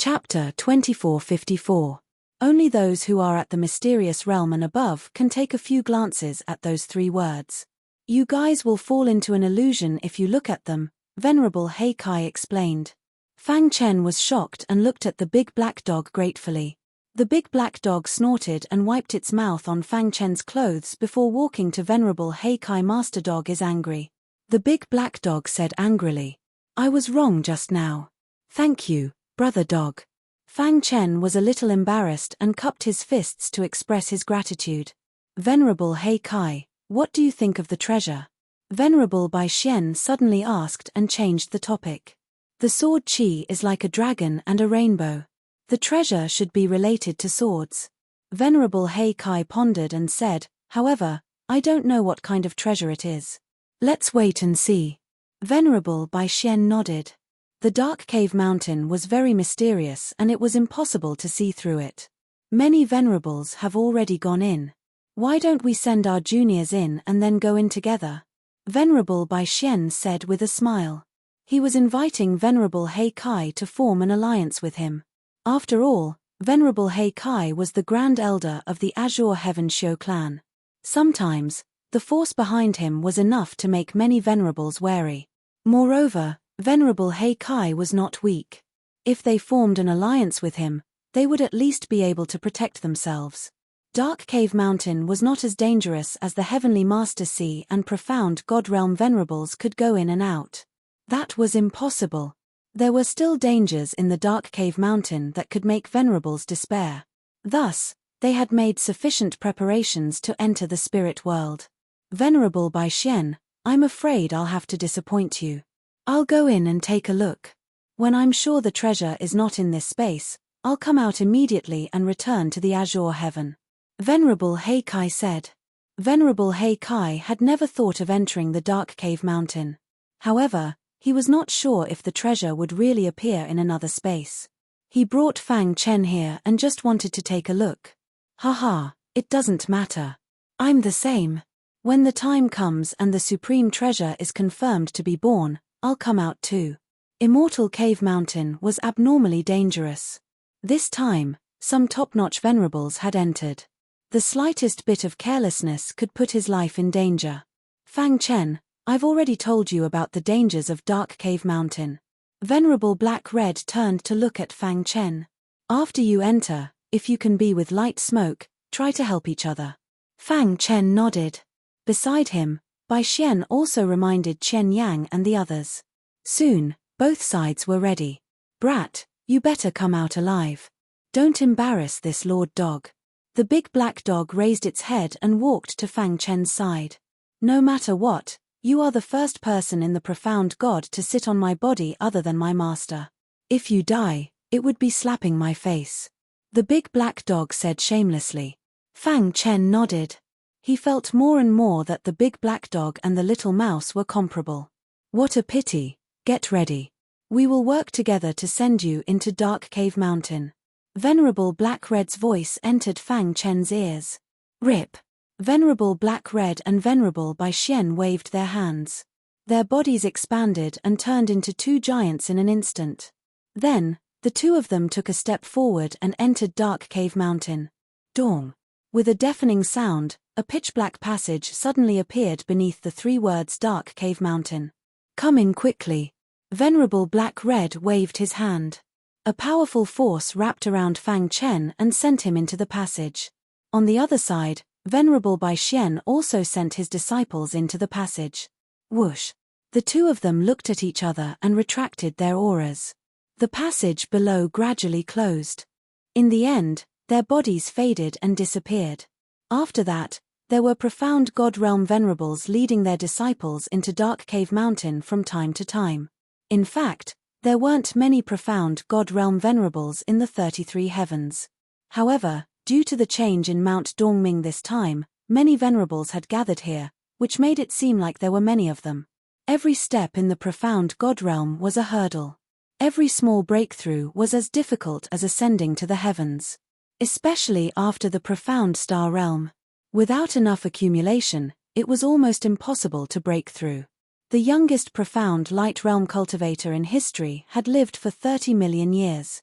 Chapter 2454. Only those who are at the mysterious realm and above can take a few glances at those 3 words. You guys will fall into an illusion if you look at them, Venerable Heikai explained. Fang Chen was shocked and looked at the big black dog gratefully. The big black dog snorted and wiped its mouth on Fang Chen's clothes before walking to Venerable Heikai. Master Dog is angry. The big black dog said angrily. I was wrong just now. Thank you, Brother Dog. Fang Chen was a little embarrassed and cupped his fists to express his gratitude. Venerable Heikai, what do you think of the treasure? Venerable Bai Xian suddenly asked and changed the topic. The sword Qi is like a dragon and a rainbow. The treasure should be related to swords. Venerable Heikai pondered and said, however, I don't know what kind of treasure it is. Let's wait and see. Venerable Bai Xian nodded. The dark cave mountain was very mysterious and it was impossible to see through it. Many venerables have already gone in. Why don't we send our juniors in and then go in together? Venerable Bai Xian said with a smile. He was inviting Venerable Heikai to form an alliance with him. After all, Venerable Heikai was the Grand Elder of the Azure Heaven Xiu clan. Sometimes, the force behind him was enough to make many venerables wary. Moreover, Venerable Heikai was not weak. If they formed an alliance with him, they would at least be able to protect themselves. Dark Cave Mountain was not as dangerous as the Heavenly Master Sea and profound God Realm venerables could go in and out. That was impossible. There were still dangers in the Dark Cave Mountain that could make venerables despair. Thus, they had made sufficient preparations to enter the spirit world. Venerable Bai Xian, I'm afraid I'll have to disappoint you. I'll go in and take a look. When I'm sure the treasure is not in this space, I'll come out immediately and return to the Azure Heaven. Venerable Heikai said. Venerable Heikai had never thought of entering the Dark Cave Mountain. However, he was not sure if the treasure would really appear in another space. He brought Fang Chen here and just wanted to take a look. Haha, it doesn't matter. I'm the same. When the time comes and the supreme treasure is confirmed to be born, I'll come out too. Immortal Cave Mountain was abnormally dangerous. This time, some top-notch venerables had entered. The slightest bit of carelessness could put his life in danger. Fang Chen, I've already told you about the dangers of Dark Cave Mountain. Venerable Black Red turned to look at Fang Chen. After you enter, if you can be with light smoke, try to help each other. Fang Chen nodded. Beside him, Bai Xian also reminded Chen Yang and the others. Soon, both sides were ready. Brat, you better come out alive. Don't embarrass this Lord Dog. The big black dog raised its head and walked to Fang Chen's side. No matter what, you are the first person in the profound God to sit on my body other than my master. If you die, it would be slapping my face. The big black dog said shamelessly. Fang Chen nodded. He felt more and more that the big black dog and the little mouse were comparable. What a pity. Get ready. We will work together to send you into Dark Cave Mountain. Venerable Black Red's voice entered Fang Chen's ears. Rip. Venerable Black Red and Venerable Bai Xian waved their hands. Their bodies expanded and turned into 2 giants in an instant. Then, the 2 of them took a step forward and entered Dark Cave Mountain. Dong. With a deafening sound, a pitch-black passage suddenly appeared beneath the 3 words Dark Cave Mountain. Come in quickly. Venerable Black Red waved his hand. A powerful force wrapped around Fang Chen and sent him into the passage. On the other side, Venerable Bai Xian also sent his disciples into the passage. Whoosh. The 2 of them looked at each other and retracted their auras. The passage below gradually closed. In the end, their bodies faded and disappeared. After that, there were profound God Realm venerables leading their disciples into Dark Cave Mountain from time to time. In fact, there weren't many profound God Realm venerables in the 33 heavens. However, due to the change in Mount Dongming this time, many venerables had gathered here, which made it seem like there were many of them. Every step in the profound God Realm was a hurdle. Every small breakthrough was as difficult as ascending to the heavens. Especially after the profound star realm. Without enough accumulation, it was almost impossible to break through. The youngest profound light realm cultivator in history had lived for 30 million years.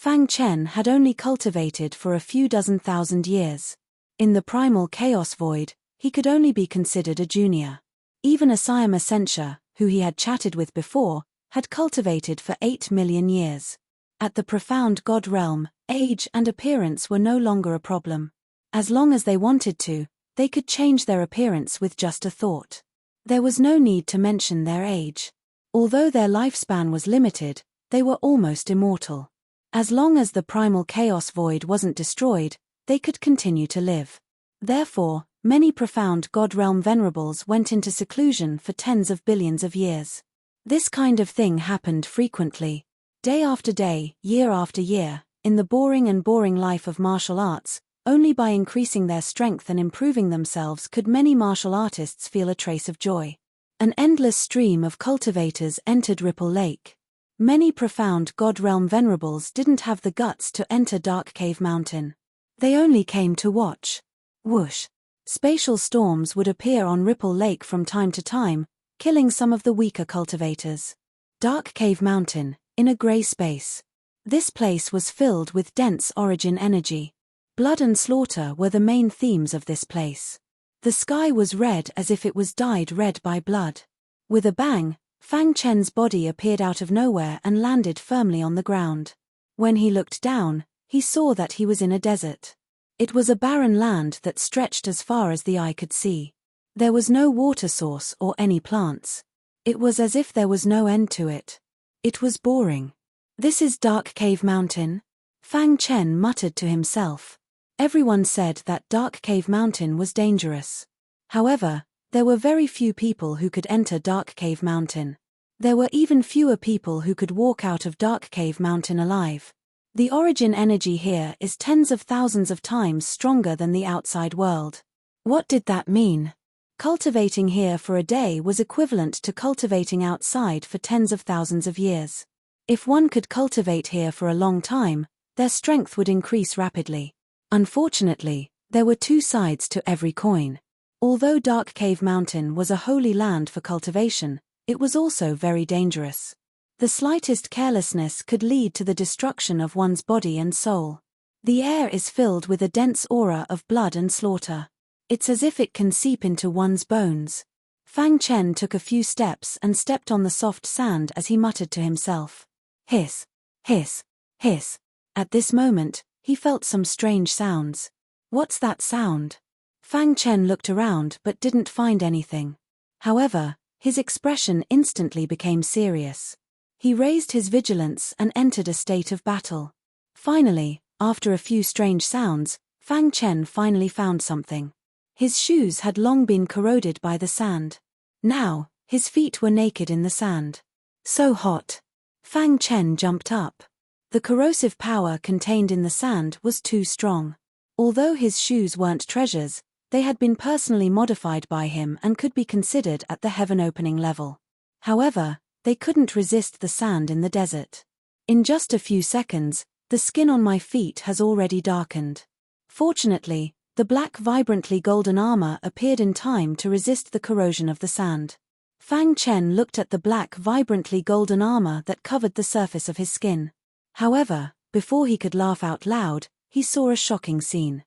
Fang Chen had only cultivated for a few dozen thousand years. In the primal chaos void, he could only be considered a junior. Even Asayama Senshya, who he had chatted with before, had cultivated for 8 million years. At the profound God realm, age and appearance were no longer a problem. As long as they wanted to, they could change their appearance with just a thought. There was no need to mention their age. Although their lifespan was limited, they were almost immortal. As long as the primal chaos void wasn't destroyed, they could continue to live. Therefore, many profound God realm venerables went into seclusion for tens of billions of years. This kind of thing happened frequently. Day after day, year after year, in the boring life of martial arts. Only by increasing their strength and improving themselves could many martial artists feel a trace of joy. An endless stream of cultivators entered Ripple Lake. Many profound God realm venerables didn't have the guts to enter Dark Cave Mountain. They only came to watch. Whoosh! Spatial storms would appear on Ripple Lake from time to time, killing some of the weaker cultivators. Dark Cave Mountain, in a gray space. This place was filled with dense origin energy. Blood and slaughter were the main themes of this place. The sky was red as if it was dyed red by blood. With a bang, Fang Chen's body appeared out of nowhere and landed firmly on the ground. When he looked down, he saw that he was in a desert. It was a barren land that stretched as far as the eye could see. There was no water source or any plants. It was as if there was no end to it. It was boring. "This is Dark Cave Mountain?" Fang Chen muttered to himself. Everyone said that Dark Cave Mountain was dangerous. However, there were very few people who could enter Dark Cave Mountain. There were even fewer people who could walk out of Dark Cave Mountain alive. The origin energy here is tens of thousands of times stronger than the outside world. What did that mean? Cultivating here for a day was equivalent to cultivating outside for tens of thousands of years. If one could cultivate here for a long time, their strength would increase rapidly. Unfortunately, there were two sides to every coin. Although Dark Cave Mountain was a holy land for cultivation, it was also very dangerous. The slightest carelessness could lead to the destruction of one's body and soul. The air is filled with a dense aura of blood and slaughter. It's as if it can seep into one's bones. Fang Chen took a few steps and stepped on the soft sand as he muttered to himself. Hiss, hiss, hiss. At this moment, he felt some strange sounds. What's that sound? Fang Chen looked around but didn't find anything. However, his expression instantly became serious. He raised his vigilance and entered a state of battle. Finally, after a few strange sounds, Fang Chen finally found something. His shoes had long been corroded by the sand. Now, his feet were naked in the sand. So hot. Fang Chen jumped up. The corrosive power contained in the sand was too strong. Although his shoes weren't treasures, they had been personally modified by him and could be considered at the heaven-opening level. However, they couldn't resist the sand in the desert. In just a few seconds, the skin on my feet has already darkened. Fortunately, the black vibrantly golden armor appeared in time to resist the corrosion of the sand. Fang Chen looked at the black vibrantly golden armor that covered the surface of his skin. However, before he could laugh out loud, he saw a shocking scene.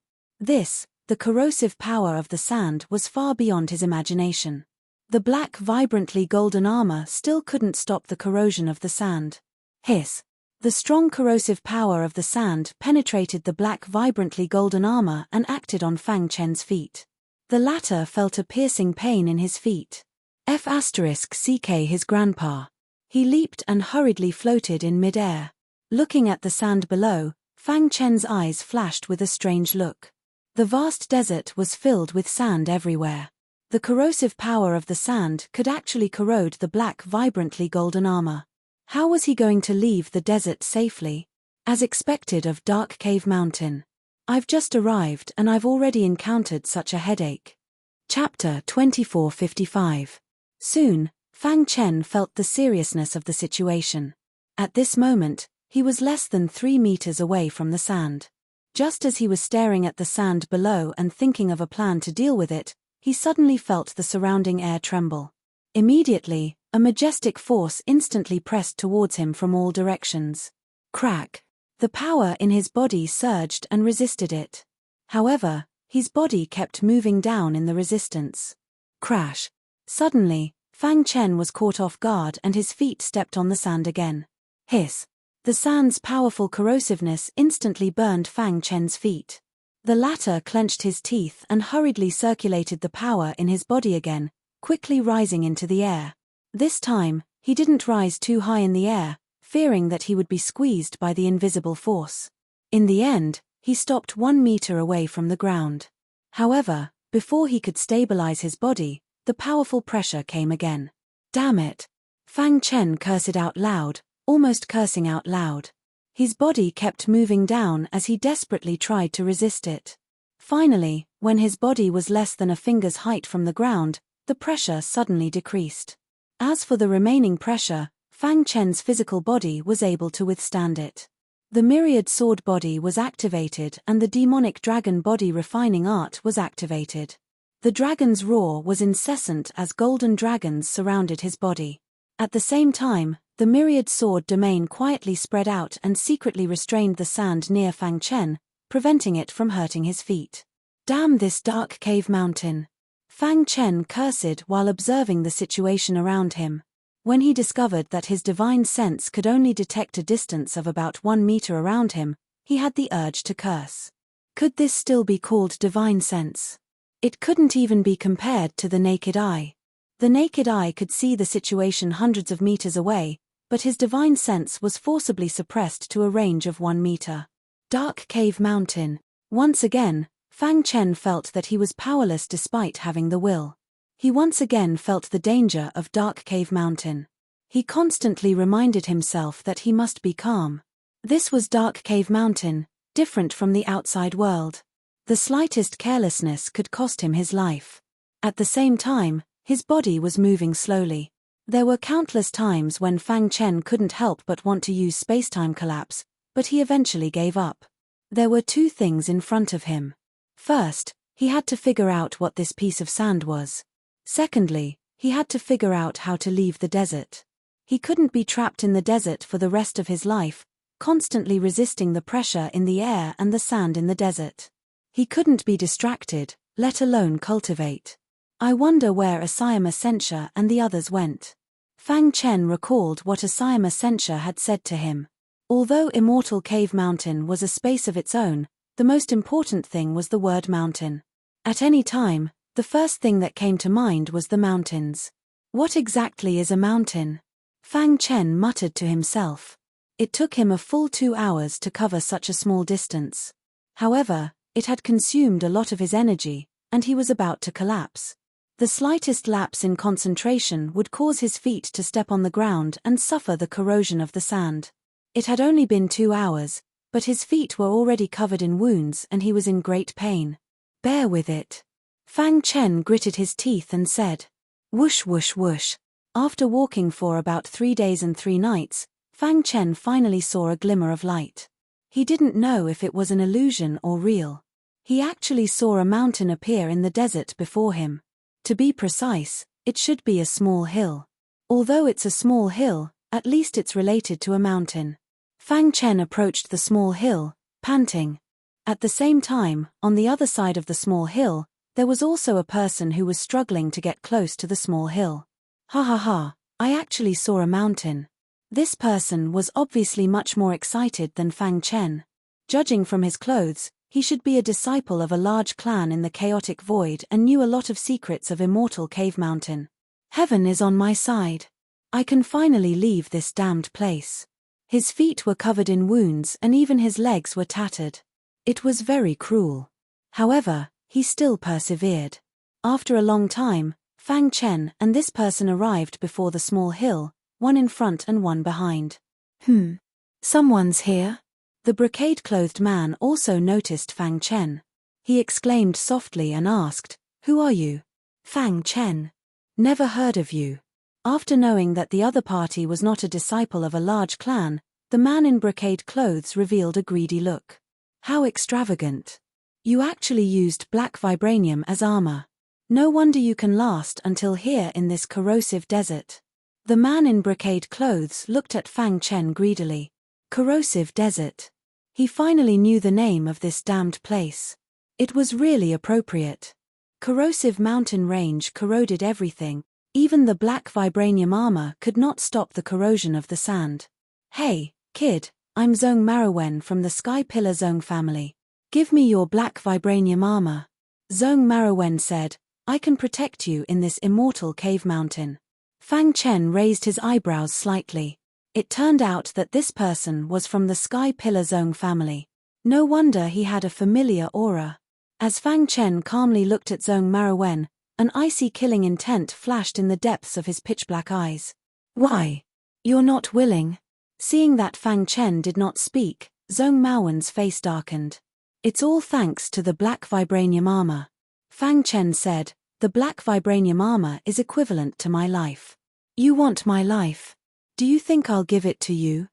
The corrosive power of the sand was far beyond his imagination. The black vibrantly golden armor still couldn't stop the corrosion of the sand. Hiss. The strong corrosive power of the sand penetrated the black vibrantly golden armor and acted on Fang Chen's feet. The latter felt a piercing pain in his feet. *CK his grandpa. He leaped and hurriedly floated in mid-air. Looking at the sand below, Fang Chen's eyes flashed with a strange look. The vast desert was filled with sand everywhere. The corrosive power of the sand could actually corrode the black vibrantly golden armor. How was he going to leave the desert safely? As expected of Dark Cave Mountain. I've just arrived and I've already encountered such a headache. Chapter 2455. Soon, Fang Chen felt the seriousness of the situation. At this moment, he was less than 3 meters away from the sand. Just as he was staring at the sand below and thinking of a plan to deal with it, he suddenly felt the surrounding air tremble. Immediately, a majestic force instantly pressed towards him from all directions. Crack! The power in his body surged and resisted it. However, his body kept moving down in the resistance. Crash. Suddenly, Fang Chen was caught off guard and his feet stepped on the sand again. Hiss. The sand's powerful corrosiveness instantly burned Fang Chen's feet. The latter clenched his teeth and hurriedly circulated the power in his body again, quickly rising into the air. This time, he didn't rise too high in the air, fearing that he would be squeezed by the invisible force. In the end, he stopped 1 meter away from the ground. However, before he could stabilize his body, the powerful pressure came again. Damn it! Fang Chen cursed out loud, almost cursing out loud. His body kept moving down as he desperately tried to resist it. Finally, when his body was less than a finger's height from the ground, the pressure suddenly decreased. As for the remaining pressure, Fang Chen's physical body was able to withstand it. The myriad sword body was activated and the demonic dragon body refining art was activated. The dragon's roar was incessant as golden dragons surrounded his body. At the same time, the myriad sword domain quietly spread out and secretly restrained the sand near Fang Chen, preventing it from hurting his feet. Damn this dark cave mountain! Fang Chen cursed while observing the situation around him. When he discovered that his divine sense could only detect a distance of about 1 meter around him, he had the urge to curse. Could this still be called divine sense? It couldn't even be compared to the naked eye. The naked eye could see the situation hundreds of meters away, but his divine sense was forcibly suppressed to a range of 1 meter. Dark Cave Mountain. Once again, Fang Chen felt that he was powerless despite having the will. He once again felt the danger of Dark Cave Mountain. He constantly reminded himself that he must be calm. This was Dark Cave Mountain, different from the outside world. The slightest carelessness could cost him his life. At the same time, his body was moving slowly. There were countless times when Fang Chen couldn't help but want to use spacetime collapse, but he eventually gave up. There were 2 things in front of him. First, he had to figure out what this piece of sand was. Secondly, he had to figure out how to leave the desert. He couldn't be trapped in the desert for the rest of his life, constantly resisting the pressure in the air and the sand in the desert. He couldn't be distracted, let alone cultivate. I wonder where Asayama Sensha and the others went. Fang Chen recalled what Asayama Sensha had said to him. Although Immortal Cave Mountain was a space of its own, the most important thing was the word mountain. At any time, the first thing that came to mind was the mountains. What exactly is a mountain? Fang Chen muttered to himself. It took him a full 2 hours to cover such a small distance. However, it had consumed a lot of his energy, and he was about to collapse. The slightest lapse in concentration would cause his feet to step on the ground and suffer the corrosion of the sand. It had only been 2 hours, but his feet were already covered in wounds and he was in great pain. Bear with it. Fang Chen gritted his teeth and said, "Whoosh whoosh whoosh." After walking for about 3 days and 3 nights, Fang Chen finally saw a glimmer of light. He didn't know if it was an illusion or real. He actually saw a mountain appear in the desert before him. To be precise, it should be a small hill. Although it's a small hill, at least it's related to a mountain. Fang Chen approached the small hill, panting. At the same time, on the other side of the small hill, there was also a person who was struggling to get close to the small hill. Ha ha ha, I actually saw a mountain. This person was obviously much more excited than Fang Chen. Judging from his clothes, he should be a disciple of a large clan in the chaotic void and knew a lot of secrets of Immortal Cave Mountain. Heaven is on my side. I can finally leave this damned place. His feet were covered in wounds and even his legs were tattered. It was very cruel. However, he still persevered. After a long time, Fang Chen and this person arrived before the small hill, one in front and one behind. Someone's here? The brocade-clothed man also noticed Fang Chen. He exclaimed softly and asked, "Who are you?" Fang Chen. Never heard of you. After knowing that the other party was not a disciple of a large clan, the man in brocade clothes revealed a greedy look. How extravagant. You actually used black vibranium as armor. No wonder you can last until here in this corrosive desert. The man in brocade clothes looked at Fang Chen greedily. Corrosive desert. He finally knew the name of this damned place. It was really appropriate. Corrosive mountain range corroded everything. Even the black vibranium armor could not stop the corrosion of the sand. Hey, kid, I'm Zong Marawen from the Sky Pillar Zong family. Give me your black vibranium armor. Zong Marawen said, I can protect you in this immortal cave mountain. Fang Chen raised his eyebrows slightly. It turned out that this person was from the Sky Pillar Zong family. No wonder he had a familiar aura. As Fang Chen calmly looked at Zong Marawen, an icy killing intent flashed in the depths of his pitch-black eyes. Why? You're not willing? Seeing that Fang Chen did not speak, Zong Marawen's face darkened. It's all thanks to the black vibranium armor. Fang Chen said, the black vibranium armor is equivalent to my life. You want my life? Do you think I'll give it to you?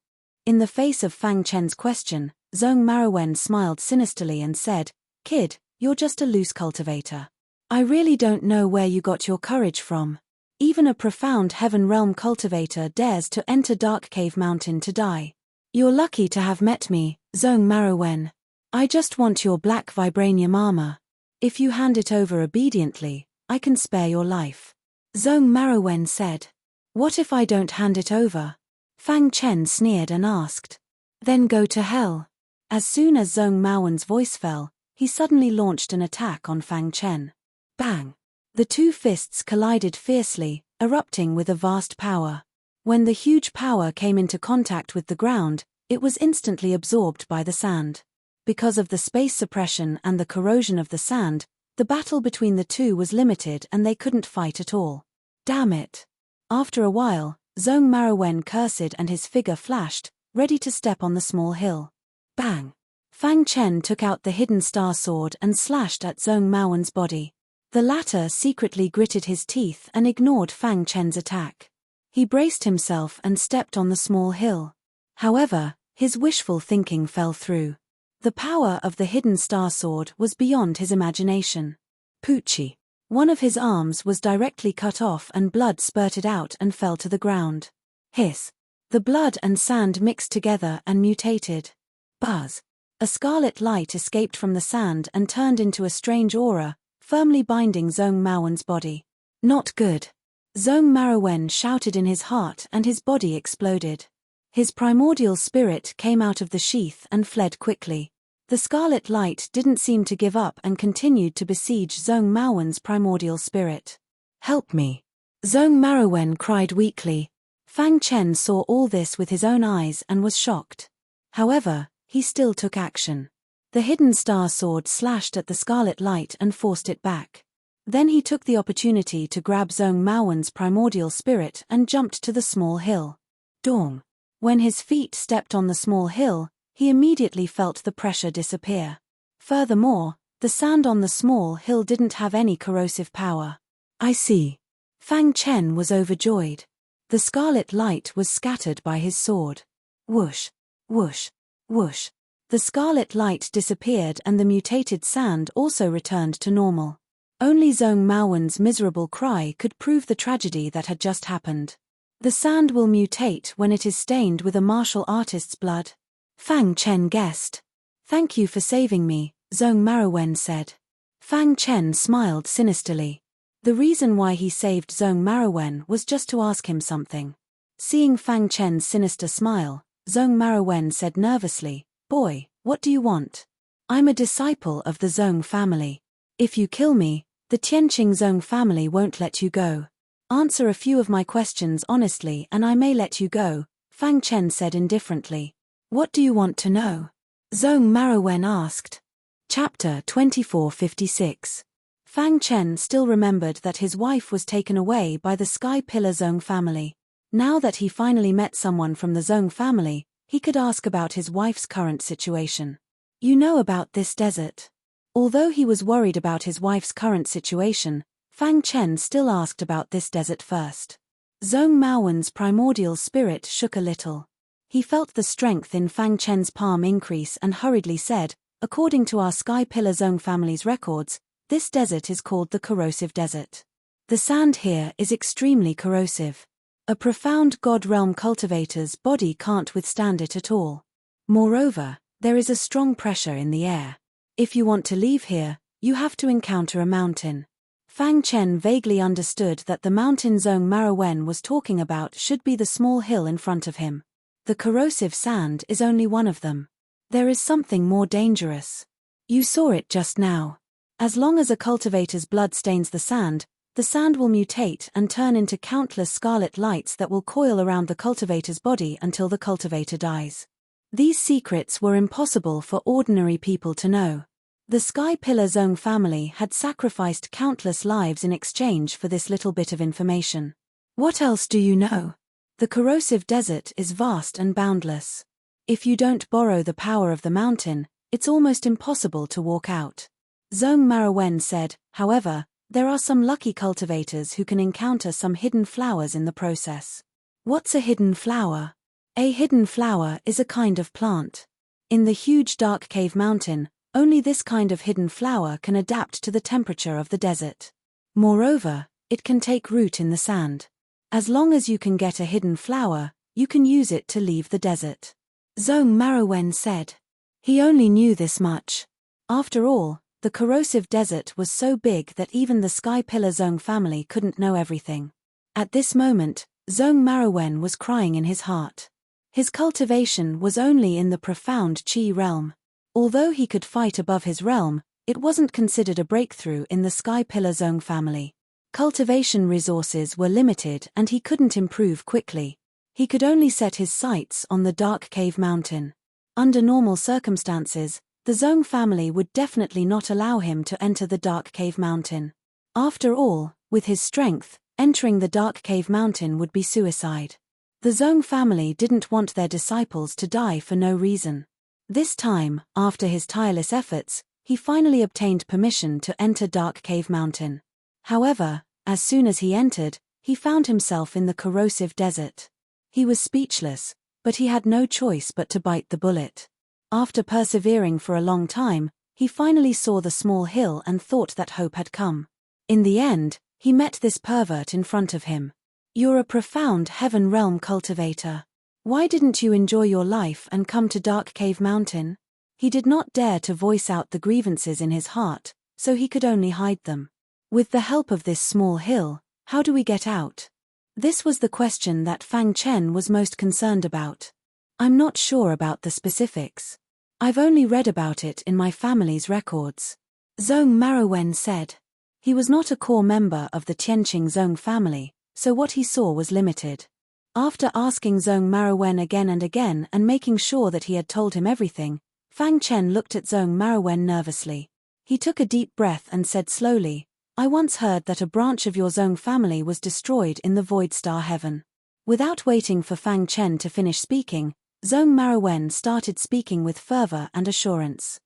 In the face of Fang Chen's question, Zong Marawen smiled sinisterly and said, Kid, you're just a loose cultivator. I really don't know where you got your courage from. Even a profound heaven realm cultivator dares to enter Dark Cave Mountain to die. You're lucky to have met me, Zong Marawen. I just want your black vibranium armor. If you hand it over obediently, I can spare your life. Zong Marawen said. What if I don't hand it over? Fang Chen sneered and asked. Then go to hell. As soon as Zong Marawen's voice fell, he suddenly launched an attack on Fang Chen. Bang! The two fists collided fiercely, erupting with a vast power. When the huge power came into contact with the ground, it was instantly absorbed by the sand. Because of the space suppression and the corrosion of the sand, the battle between the two was limited and they couldn't fight at all. Damn it! After a while, Zong Marawen cursed and his figure flashed, ready to step on the small hill. Bang! Fang Chen took out the hidden star sword and slashed at Zong Marawen's body. The latter secretly gritted his teeth and ignored Fang Chen's attack. He braced himself and stepped on the small hill. However, his wishful thinking fell through. The power of the hidden star sword was beyond his imagination. Poochie. One of his arms was directly cut off and blood spurted out and fell to the ground. Hiss. The blood and sand mixed together and mutated. Buzz. A scarlet light escaped from the sand and turned into a strange aura, firmly binding Zong Marawen's body. Not good. Zong Marawen shouted in his heart and his body exploded. His primordial spirit came out of the sheath and fled quickly. The scarlet light didn't seem to give up and continued to besiege Zong Marawen's primordial spirit. Help me! Zong Marawen cried weakly. Fang Chen saw all this with his own eyes and was shocked. However, he still took action. The hidden star sword slashed at the scarlet light and forced it back. Then he took the opportunity to grab Zong Marawen's primordial spirit and jumped to the small hill. Dong! When his feet stepped on the small hill, he immediately felt the pressure disappear. Furthermore, the sand on the small hill didn't have any corrosive power. I see. Fang Chen was overjoyed. The scarlet light was scattered by his sword. Whoosh! Whoosh! Whoosh! The scarlet light disappeared and the mutated sand also returned to normal. Only Zong Marawen's miserable cry could prove the tragedy that had just happened. The sand will mutate when it is stained with a martial artist's blood. Fang Chen guessed. Thank you for saving me, Zong Marawen said. Fang Chen smiled sinisterly. The reason why he saved Zong Marawen was just to ask him something. Seeing Fang Chen's sinister smile, Zong Marawen said nervously, Boy, what do you want? I'm a disciple of the Zong family. If you kill me, the Tianqing Zong family won't let you go. Answer a few of my questions honestly and I may let you go, Fang Chen said indifferently. What do you want to know? Zong Marawen asked. Chapter 2456. Fang Chen still remembered that his wife was taken away by the Sky Pillar Zong family. Now that he finally met someone from the Zong family, he could ask about his wife's current situation. You know about this desert? Although he was worried about his wife's current situation, Fang Chen still asked about this desert first. Zong Marawen's primordial spirit shook a little. He felt the strength in Fang Chen's palm increase and hurriedly said, according to our Sky Pillar Zong family's records, this desert is called the Corrosive Desert. The sand here is extremely corrosive. A profound God realm cultivator's body can't withstand it at all. Moreover, There is a strong pressure in the air. If you want to leave here, you have to encounter a mountain. Fang Chen vaguely understood that the mountain Zhong Marawen was talking about should be the small hill in front of him. The corrosive sand is only one of them. There is something more dangerous. You saw it just now. As long as a cultivator's blood stains the sand will mutate and turn into countless scarlet lights that will coil around the cultivator's body until the cultivator dies. These secrets were impossible for ordinary people to know. The Sky Pillar Zhong family had sacrificed countless lives in exchange for this little bit of information. What else do you know? The corrosive desert is vast and boundless. If you don't borrow the power of the mountain, it's almost impossible to walk out. Zhong Marawen said, however, there are some lucky cultivators who can encounter some hidden flowers in the process. What's a hidden flower? A hidden flower is a kind of plant. In the huge dark cave mountain, only this kind of hidden flower can adapt to the temperature of the desert. Moreover, it can take root in the sand. As long as you can get a hidden flower, you can use it to leave the desert. Zhong Marawen said. He only knew this much. After all, the corrosive desert was so big that even the Sky Pillar Zhong family couldn't know everything. At this moment, Zhong Marawen was crying in his heart. His cultivation was only in the profound Qi realm. Although he could fight above his realm, it wasn't considered a breakthrough in the Sky Pillar Zhong family. Cultivation resources were limited and he couldn't improve quickly. He could only set his sights on the dark cave mountain. Under normal circumstances, the Zhong family would definitely not allow him to enter the dark cave mountain. After all, with his strength, entering the dark cave mountain would be suicide. The Zhong family didn't want their disciples to die for no reason. This time, after his tireless efforts, he finally obtained permission to enter Dark Cave Mountain. However, as soon as he entered, he found himself in the corrosive desert. He was speechless, but he had no choice but to bite the bullet. After persevering for a long time, he finally saw the small hill and thought that hope had come. In the end, he met this pervert in front of him. You're a profound heaven realm cultivator. Why didn't you enjoy your life and come to Dark Cave Mountain? He did not dare to voice out the grievances in his heart, so he could only hide them. With the help of this small hill, how do we get out? This was the question that Fang Chen was most concerned about. I'm not sure about the specifics. I've only read about it in my family's records. Zhong Marawen said. He was not a core member of the Tianqing Zhong family, so what he saw was limited. After asking Zhong Marawen again and again and making sure that he had told him everything, Fang Chen looked at Zhong Marawen nervously. He took a deep breath and said slowly, I once heard that a branch of your Zhong family was destroyed in the Void Star Heaven. Without waiting for Fang Chen to finish speaking, Zhong Marawen started speaking with fervor and assurance.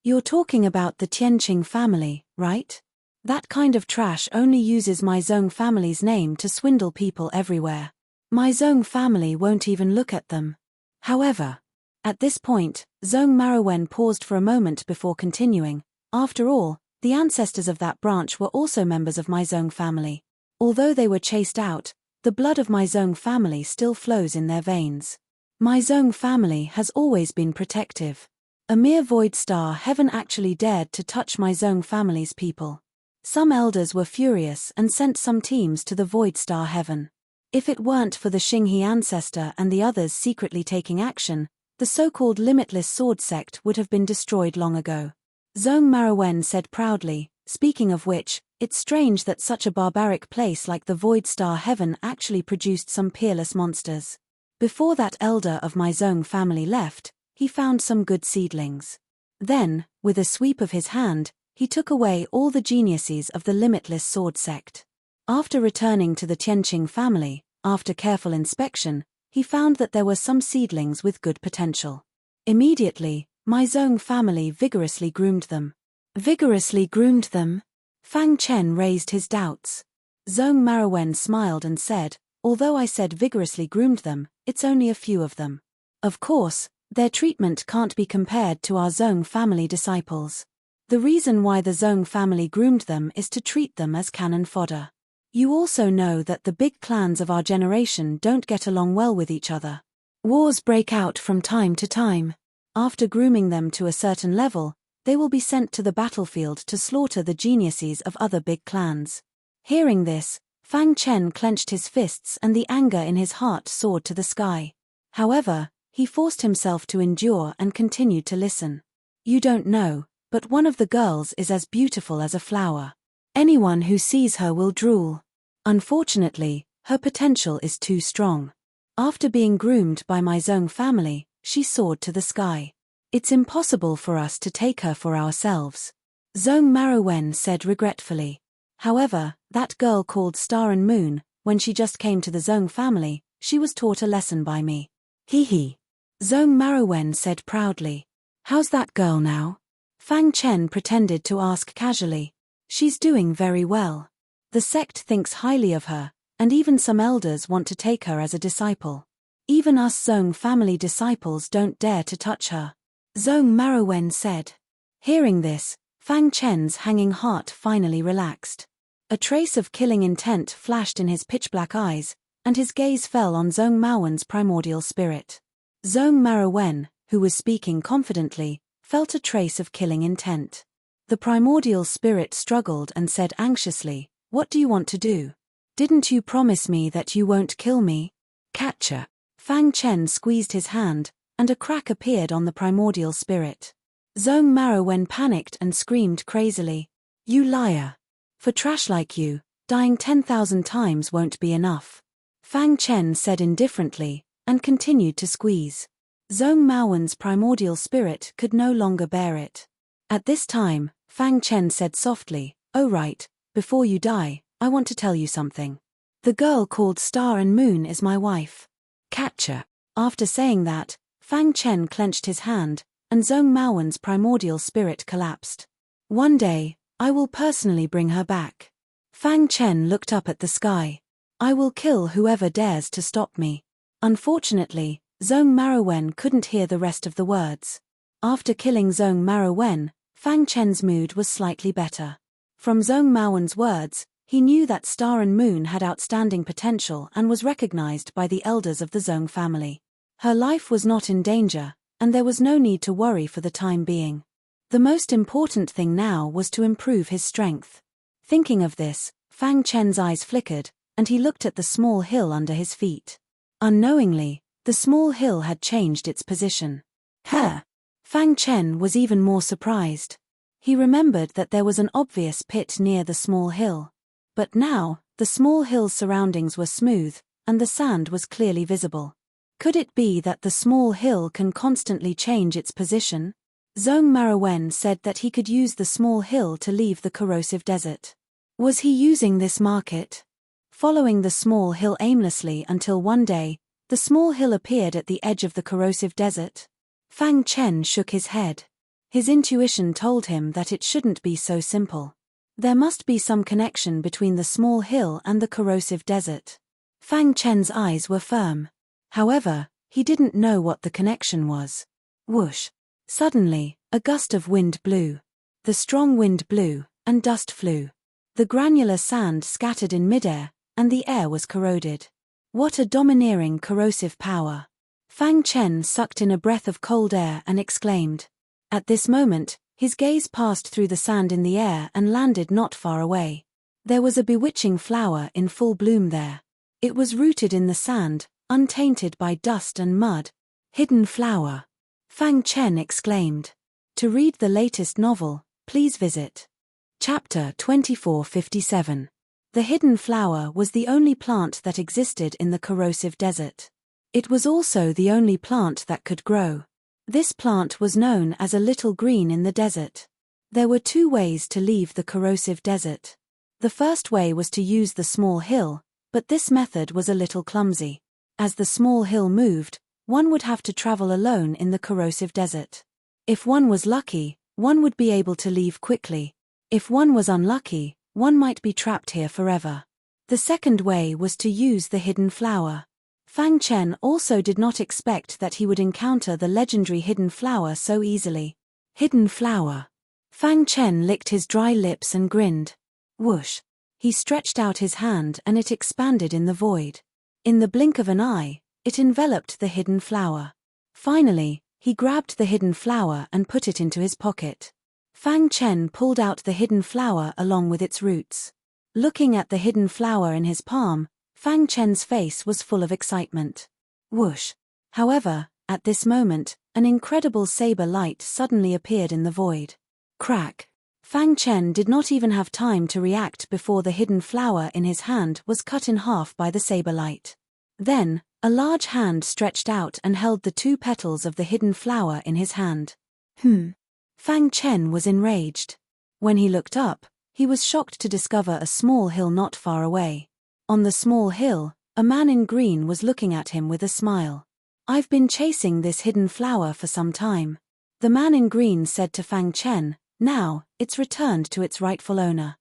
You're talking about the Tianqing family, right? That kind of trash only uses my Zhong family's name to swindle people everywhere. My Zhong family won't even look at them. However, at this point, Zhong Marawen paused for a moment before continuing. After all, the ancestors of that branch were also members of my Zhong family. Although they were chased out, the blood of my Zhong family still flows in their veins. My Zhong family has always been protective. A mere Void Star Heaven actually dared to touch my Zhong family's people. Some elders were furious and sent some teams to the Void Star Heaven. If it weren't for the Xinghe ancestor and the others secretly taking action, the so-called Limitless Sword Sect would have been destroyed long ago. Zhong Marawen said proudly, speaking of which, it's strange that such a barbaric place like the Void Star Heaven actually produced some peerless monsters. Before that elder of my Zhong family left, he found some good seedlings. Then, with a sweep of his hand, he took away all the geniuses of the Limitless Sword Sect. After returning to the Tianqing family, after careful inspection, he found that there were some seedlings with good potential. Immediately, my Zhong family vigorously groomed them. Vigorously groomed them? Fang Chen raised his doubts. Zhong Marawen smiled and said, although I said vigorously groomed them, it's only a few of them. Of course, their treatment can't be compared to our Zhong family disciples. The reason why the Zhong family groomed them is to treat them as cannon fodder. You also know that the big clans of our generation don't get along well with each other. Wars break out from time to time. After grooming them to a certain level, they will be sent to the battlefield to slaughter the geniuses of other big clans. Hearing this, Fang Chen clenched his fists and the anger in his heart soared to the sky. However, he forced himself to endure and continued to listen. You don't know, but one of the girls is as beautiful as a flower. Anyone who sees her will drool. Unfortunately, her potential is too strong. After being groomed by my Zhong family, she soared to the sky. It's impossible for us to take her for ourselves. Zhong Marawen said regretfully. However, that girl called Star and Moon, when she just came to the Zhong family, she was taught a lesson by me. Hee hee. Zhong Marawen said proudly. How's that girl now? Fang Chen pretended to ask casually. She's doing very well. The sect thinks highly of her, and even some elders want to take her as a disciple. Even us Zhong family disciples don't dare to touch her. Zhong Marawen said. Hearing this, Fang Chen's hanging heart finally relaxed. A trace of killing intent flashed in his pitch-black eyes, and his gaze fell on Zhong Maowen's primordial spirit. Zhong Marawen, who was speaking confidently, felt a trace of killing intent. The primordial spirit struggled and said anxiously, "What do you want to do? Didn't you promise me that you won't kill me?" Catcher. Fang Chen squeezed his hand, and a crack appeared on the primordial spirit. Zhong Marawen panicked and screamed crazily. You liar! For trash like you, dying 10,000 times won't be enough. Fang Chen said indifferently, and continued to squeeze. Zhong Maowen's primordial spirit could no longer bear it. At this time, Fang Chen said softly, "Oh right, before you die, I want to tell you something. The girl called Star and Moon is my wife." Catcher. After saying that, Fang Chen clenched his hand, and Zhong Maowen's primordial spirit collapsed. One day, I will personally bring her back. Fang Chen looked up at the sky. I will kill whoever dares to stop me. Unfortunately, Zhong Marawen couldn't hear the rest of the words. After killing Zhong Marawen, Fang Chen's mood was slightly better. From Zhong Maowen's words, he knew that Star and Moon had outstanding potential and was recognized by the elders of the Zhong family. Her life was not in danger, and there was no need to worry for the time being. The most important thing now was to improve his strength. Thinking of this, Fang Chen's eyes flickered, and he looked at the small hill under his feet. Unknowingly, the small hill had changed its position. Huh! Fang Chen was even more surprised. He remembered that there was an obvious pit near the small hill. But now, the small hill's surroundings were smooth, and the sand was clearly visible. Could it be that the small hill can constantly change its position? Zhong Marawen said that he could use the small hill to leave the corrosive desert. Was he using this market? Following the small hill aimlessly until one day, the small hill appeared at the edge of the corrosive desert. Fang Chen shook his head. His intuition told him that it shouldn't be so simple. There must be some connection between the small hill and the corrosive desert. Fang Chen's eyes were firm. However, he didn't know what the connection was. Whoosh! Suddenly, a gust of wind blew. The strong wind blew, and dust flew. The granular sand scattered in midair, and the air was corroded. What a domineering corrosive power! Fang Chen sucked in a breath of cold air and exclaimed. At this moment, his gaze passed through the sand in the air and landed not far away. There was a bewitching flower in full bloom there. It was rooted in the sand, untainted by dust and mud. Hidden flower! Fang Chen exclaimed. To read the latest novel, please visit Chapter 2457. The hidden flower was the only plant that existed in the corrosive desert. It was also the only plant that could grow. This plant was known as a little green in the desert. There were two ways to leave the corrosive desert. The first way was to use the small hill, but this method was a little clumsy. As the small hill moved, one would have to travel alone in the corrosive desert. If one was lucky, one would be able to leave quickly. If one was unlucky, one might be trapped here forever. The second way was to use the hidden flower. Fang Chen also did not expect that he would encounter the legendary hidden flower so easily. Hidden flower. Fang Chen licked his dry lips and grinned. Whoosh! He stretched out his hand and it expanded in the void. In the blink of an eye, it enveloped the hidden flower. Finally, He grabbed the hidden flower and put it into his pocket. Fang Chen pulled out the hidden flower along with its roots. Looking at the hidden flower in his palm, Fang Chen's face was full of excitement. Whoosh! However, at this moment, an incredible saber light suddenly appeared in the void. Crack! Fang Chen did not even have time to react before the hidden flower in his hand was cut in half by the saber light. Then, a large hand stretched out and held the 2 petals of the hidden flower in his hand. Fang Chen was enraged. When he looked up, he was shocked to discover a small hill not far away. On the small hill, a man in green was looking at him with a smile. "I've been chasing this hidden flower for some time," the man in green said to Fang Chen. "Now, it's returned to its rightful owner."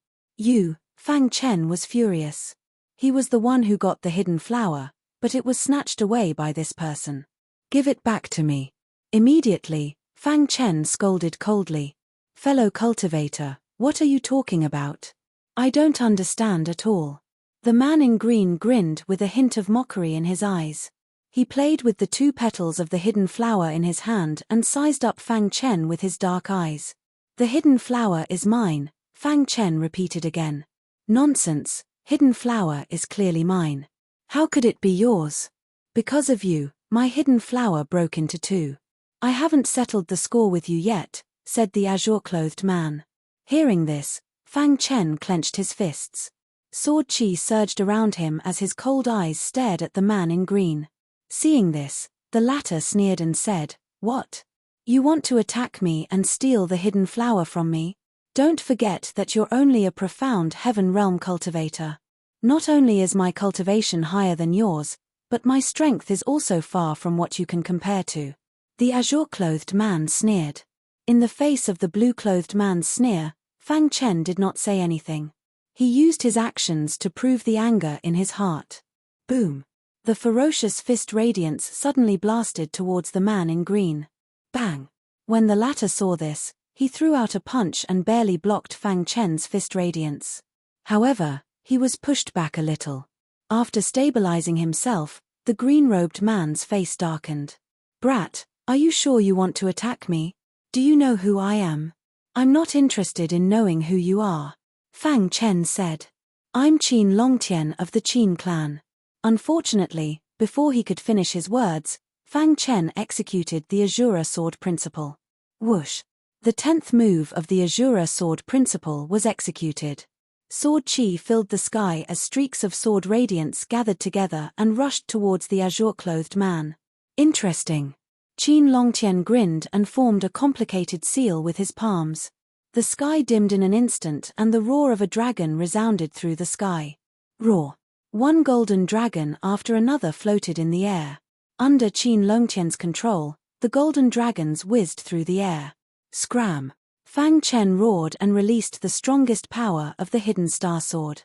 Fang Chen was furious. He was the one who got the hidden flower, but it was snatched away by this person. "Give it back to me." Immediately, Fang Chen scolded coldly. "Fellow cultivator, what are you talking about? I don't understand at all." The man in green grinned with a hint of mockery in his eyes. He played with the 2 petals of the hidden flower in his hand and sized up Fang Chen with his dark eyes. "The hidden flower is mine," Fang Chen repeated again. "Nonsense, hidden flower is clearly mine. How could it be yours? Because of you, my hidden flower broke into 2. "I haven't settled the score with you yet," said the azure-clothed man. Hearing this, Fang Chen clenched his fists. Sword chi surged around him as his cold eyes stared at the man in green. Seeing this, the latter sneered and said, "What? You want to attack me and steal the hidden flower from me? Don't forget that you're only a profound heaven realm cultivator. Not only is my cultivation higher than yours, but my strength is also far from what you can compare to." The azure-clothed man sneered. In the face of the blue-clothed man's sneer, Fang Chen did not say anything. He used his actions to prove the anger in his heart. Boom! The ferocious fist radiance suddenly blasted towards the man in green. Bang! When the latter saw this, he threw out a punch and barely blocked Fang Chen's fist radiance. However, he was pushed back a little. After stabilizing himself, the green-robed man's face darkened. "Brat, are you sure you want to attack me? Do you know who I am?" "I'm not interested in knowing who you are," Fang Chen said. "I'm Qin Longtian of the Qin clan." Unfortunately, before he could finish his words, Fang Chen executed the Azura Sword Principle. Whoosh! The 10th move of the Azura Sword Principle was executed. Sword chi filled the sky as streaks of sword radiance gathered together and rushed towards the azure-clothed man. "Interesting." Qin Longtian grinned and formed a complicated seal with his palms. The sky dimmed in an instant and the roar of a dragon resounded through the sky. Roar! One golden dragon after another floated in the air. Under Qin Longtian's control, the golden dragons whizzed through the air. Scram! Fang Chen roared and released the strongest power of the hidden star sword.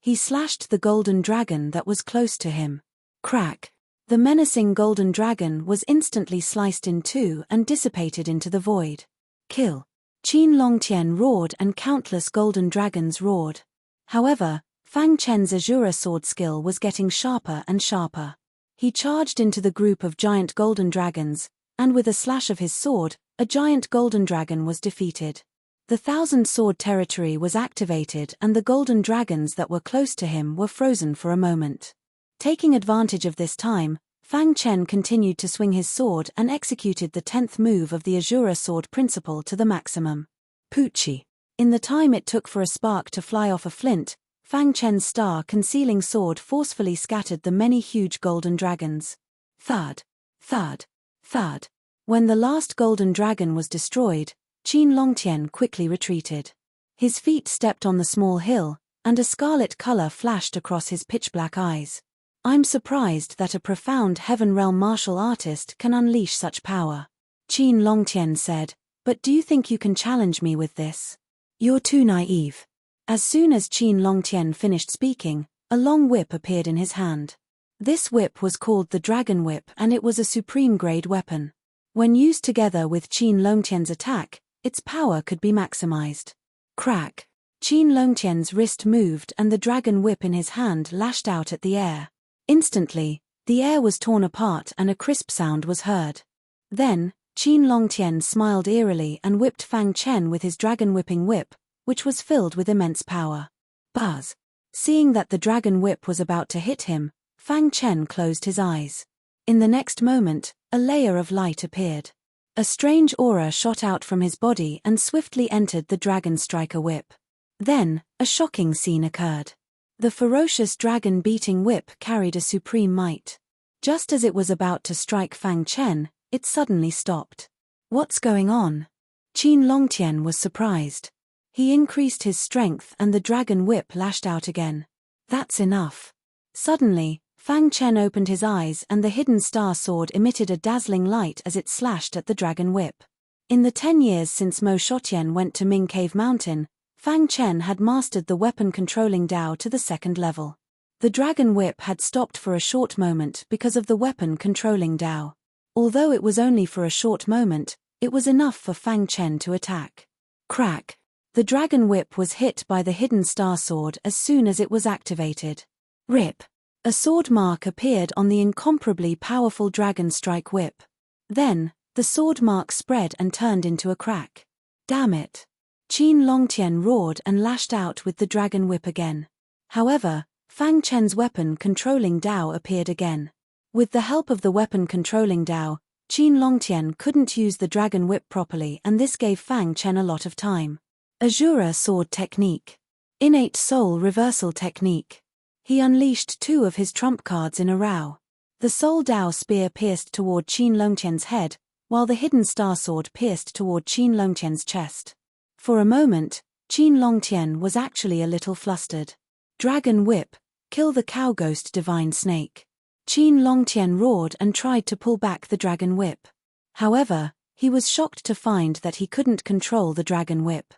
He slashed the golden dragon that was close to him. Crack! The menacing golden dragon was instantly sliced in 2 and dissipated into the void. Kill! Qin Longtian roared and countless golden dragons roared. However, Fang Chen's Azura sword skill was getting sharper and sharper. He charged into the group of giant golden dragons, and with a slash of his sword, a giant golden dragon was defeated. The 1,000-sword territory was activated and the golden dragons that were close to him were frozen for a moment. Taking advantage of this time, Fang Chen continued to swing his sword and executed the 10th move of the Azura Sword Principle to the maximum. Poochie! In the time it took for a spark to fly off a flint, Fang Chen's star-concealing sword forcefully scattered the many huge golden dragons. Thud! Thud! Thud! When the last golden dragon was destroyed, Qin Longtian quickly retreated. His feet stepped on the small hill, and a scarlet color flashed across his pitch-black eyes. "I'm surprised that a profound heaven realm martial artist can unleash such power," Qin Longtian said, "but do you think you can challenge me with this? You're too naive." As soon as Qin Longtian finished speaking, a long whip appeared in his hand. This whip was called the Dragon Whip and it was a supreme-grade weapon. When used together with Qin Longtian's attack, its power could be maximized. Crack! Qin Longtian's wrist moved and the dragon whip in his hand lashed out at the air. Instantly, the air was torn apart and a crisp sound was heard. Then, Qin Longtian smiled eerily and whipped Fang Chen with his dragon-whipping whip, which was filled with immense power. Buzz! Seeing that the dragon whip was about to hit him, Fang Chen closed his eyes. In the next moment, a layer of light appeared. A strange aura shot out from his body and swiftly entered the dragon striker whip. Then, a shocking scene occurred. The ferocious dragon-beating whip carried a supreme might. Just as it was about to strike Fang Chen, it suddenly stopped. What's going on? Qin Longtian was surprised. He increased his strength and the dragon whip lashed out again. That's enough. Suddenly, Fang Chen opened his eyes and the hidden star sword emitted a dazzling light as it slashed at the dragon whip. In the 10 years since Mo Shotian went to Ming Cave Mountain, Fang Chen had mastered the weapon-controlling Dao to the 2nd level. The dragon whip had stopped for a short moment because of the weapon-controlling Dao. Although it was only for a short moment, it was enough for Fang Chen to attack. Crack! The dragon whip was hit by the hidden star sword as soon as it was activated. Rip! A sword mark appeared on the incomparably powerful dragon strike whip. Then, the sword mark spread and turned into a crack. Damn it! Qin Longtian roared and lashed out with the dragon whip again. However, Fang Chen's weapon-controlling Dao appeared again. With the help of the weapon-controlling Dao, Qin Longtian couldn't use the dragon whip properly and this gave Fang Chen a lot of time. Azura Sword Technique. Innate Soul Reversal Technique. He unleashed 2 of his trump cards in a row. The Soul Dao Spear pierced toward Qin Longtian's head, while the hidden star sword pierced toward Qin Longtian's chest. For a moment, Qin Longtian was actually a little flustered. Dragon Whip, kill the cow ghost divine snake. Qin Longtian roared and tried to pull back the dragon whip. However, he was shocked to find that he couldn't control the dragon whip.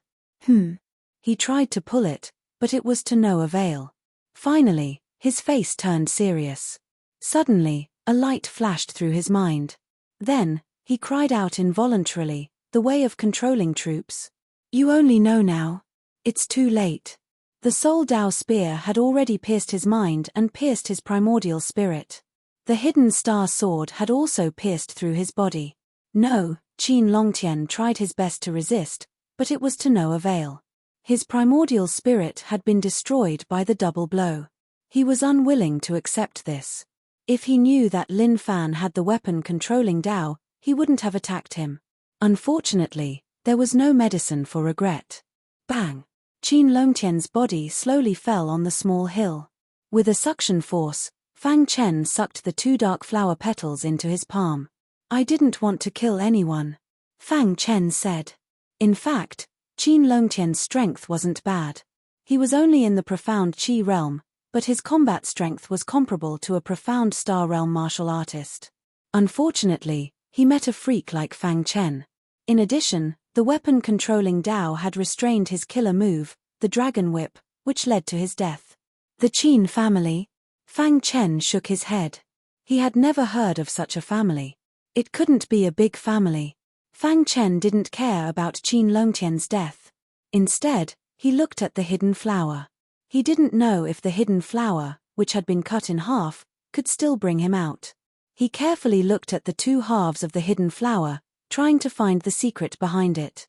He tried to pull it, but it was to no avail. Finally, his face turned serious. Suddenly, a light flashed through his mind. Then, he cried out involuntarily, "The way of controlling troops. You only know now. It's too late." The Soul Dao Spear had already pierced his mind and pierced his primordial spirit. The hidden star sword had also pierced through his body. No, Qin Longtian tried his best to resist, but it was to no avail. His primordial spirit had been destroyed by the double blow. He was unwilling to accept this. If he knew that Lin Fan had the weapon-controlling Dao, he wouldn't have attacked him. Unfortunately, there was no medicine for regret. Bang! Qin Longtian's body slowly fell on the small hill. With a suction force, Fang Chen sucked the 2 dark flower petals into his palm. "I didn't want to kill anyone," Fang Chen said. In fact, Qin Longtian's strength wasn't bad. He was only in the profound Qi realm, but his combat strength was comparable to a profound Star realm martial artist. Unfortunately, he met a freak like Fang Chen. In addition, the weapon-controlling Dao had restrained his killer move, the Dragon Whip, which led to his death. The Qin family? Fang Chen shook his head. He had never heard of such a family. It couldn't be a big family. Fang Chen didn't care about Qin Longtian's death. Instead, he looked at the hidden flower. He didn't know if the hidden flower, which had been cut in half, could still bring him out. He carefully looked at the 2 halves of the hidden flower, trying to find the secret behind it.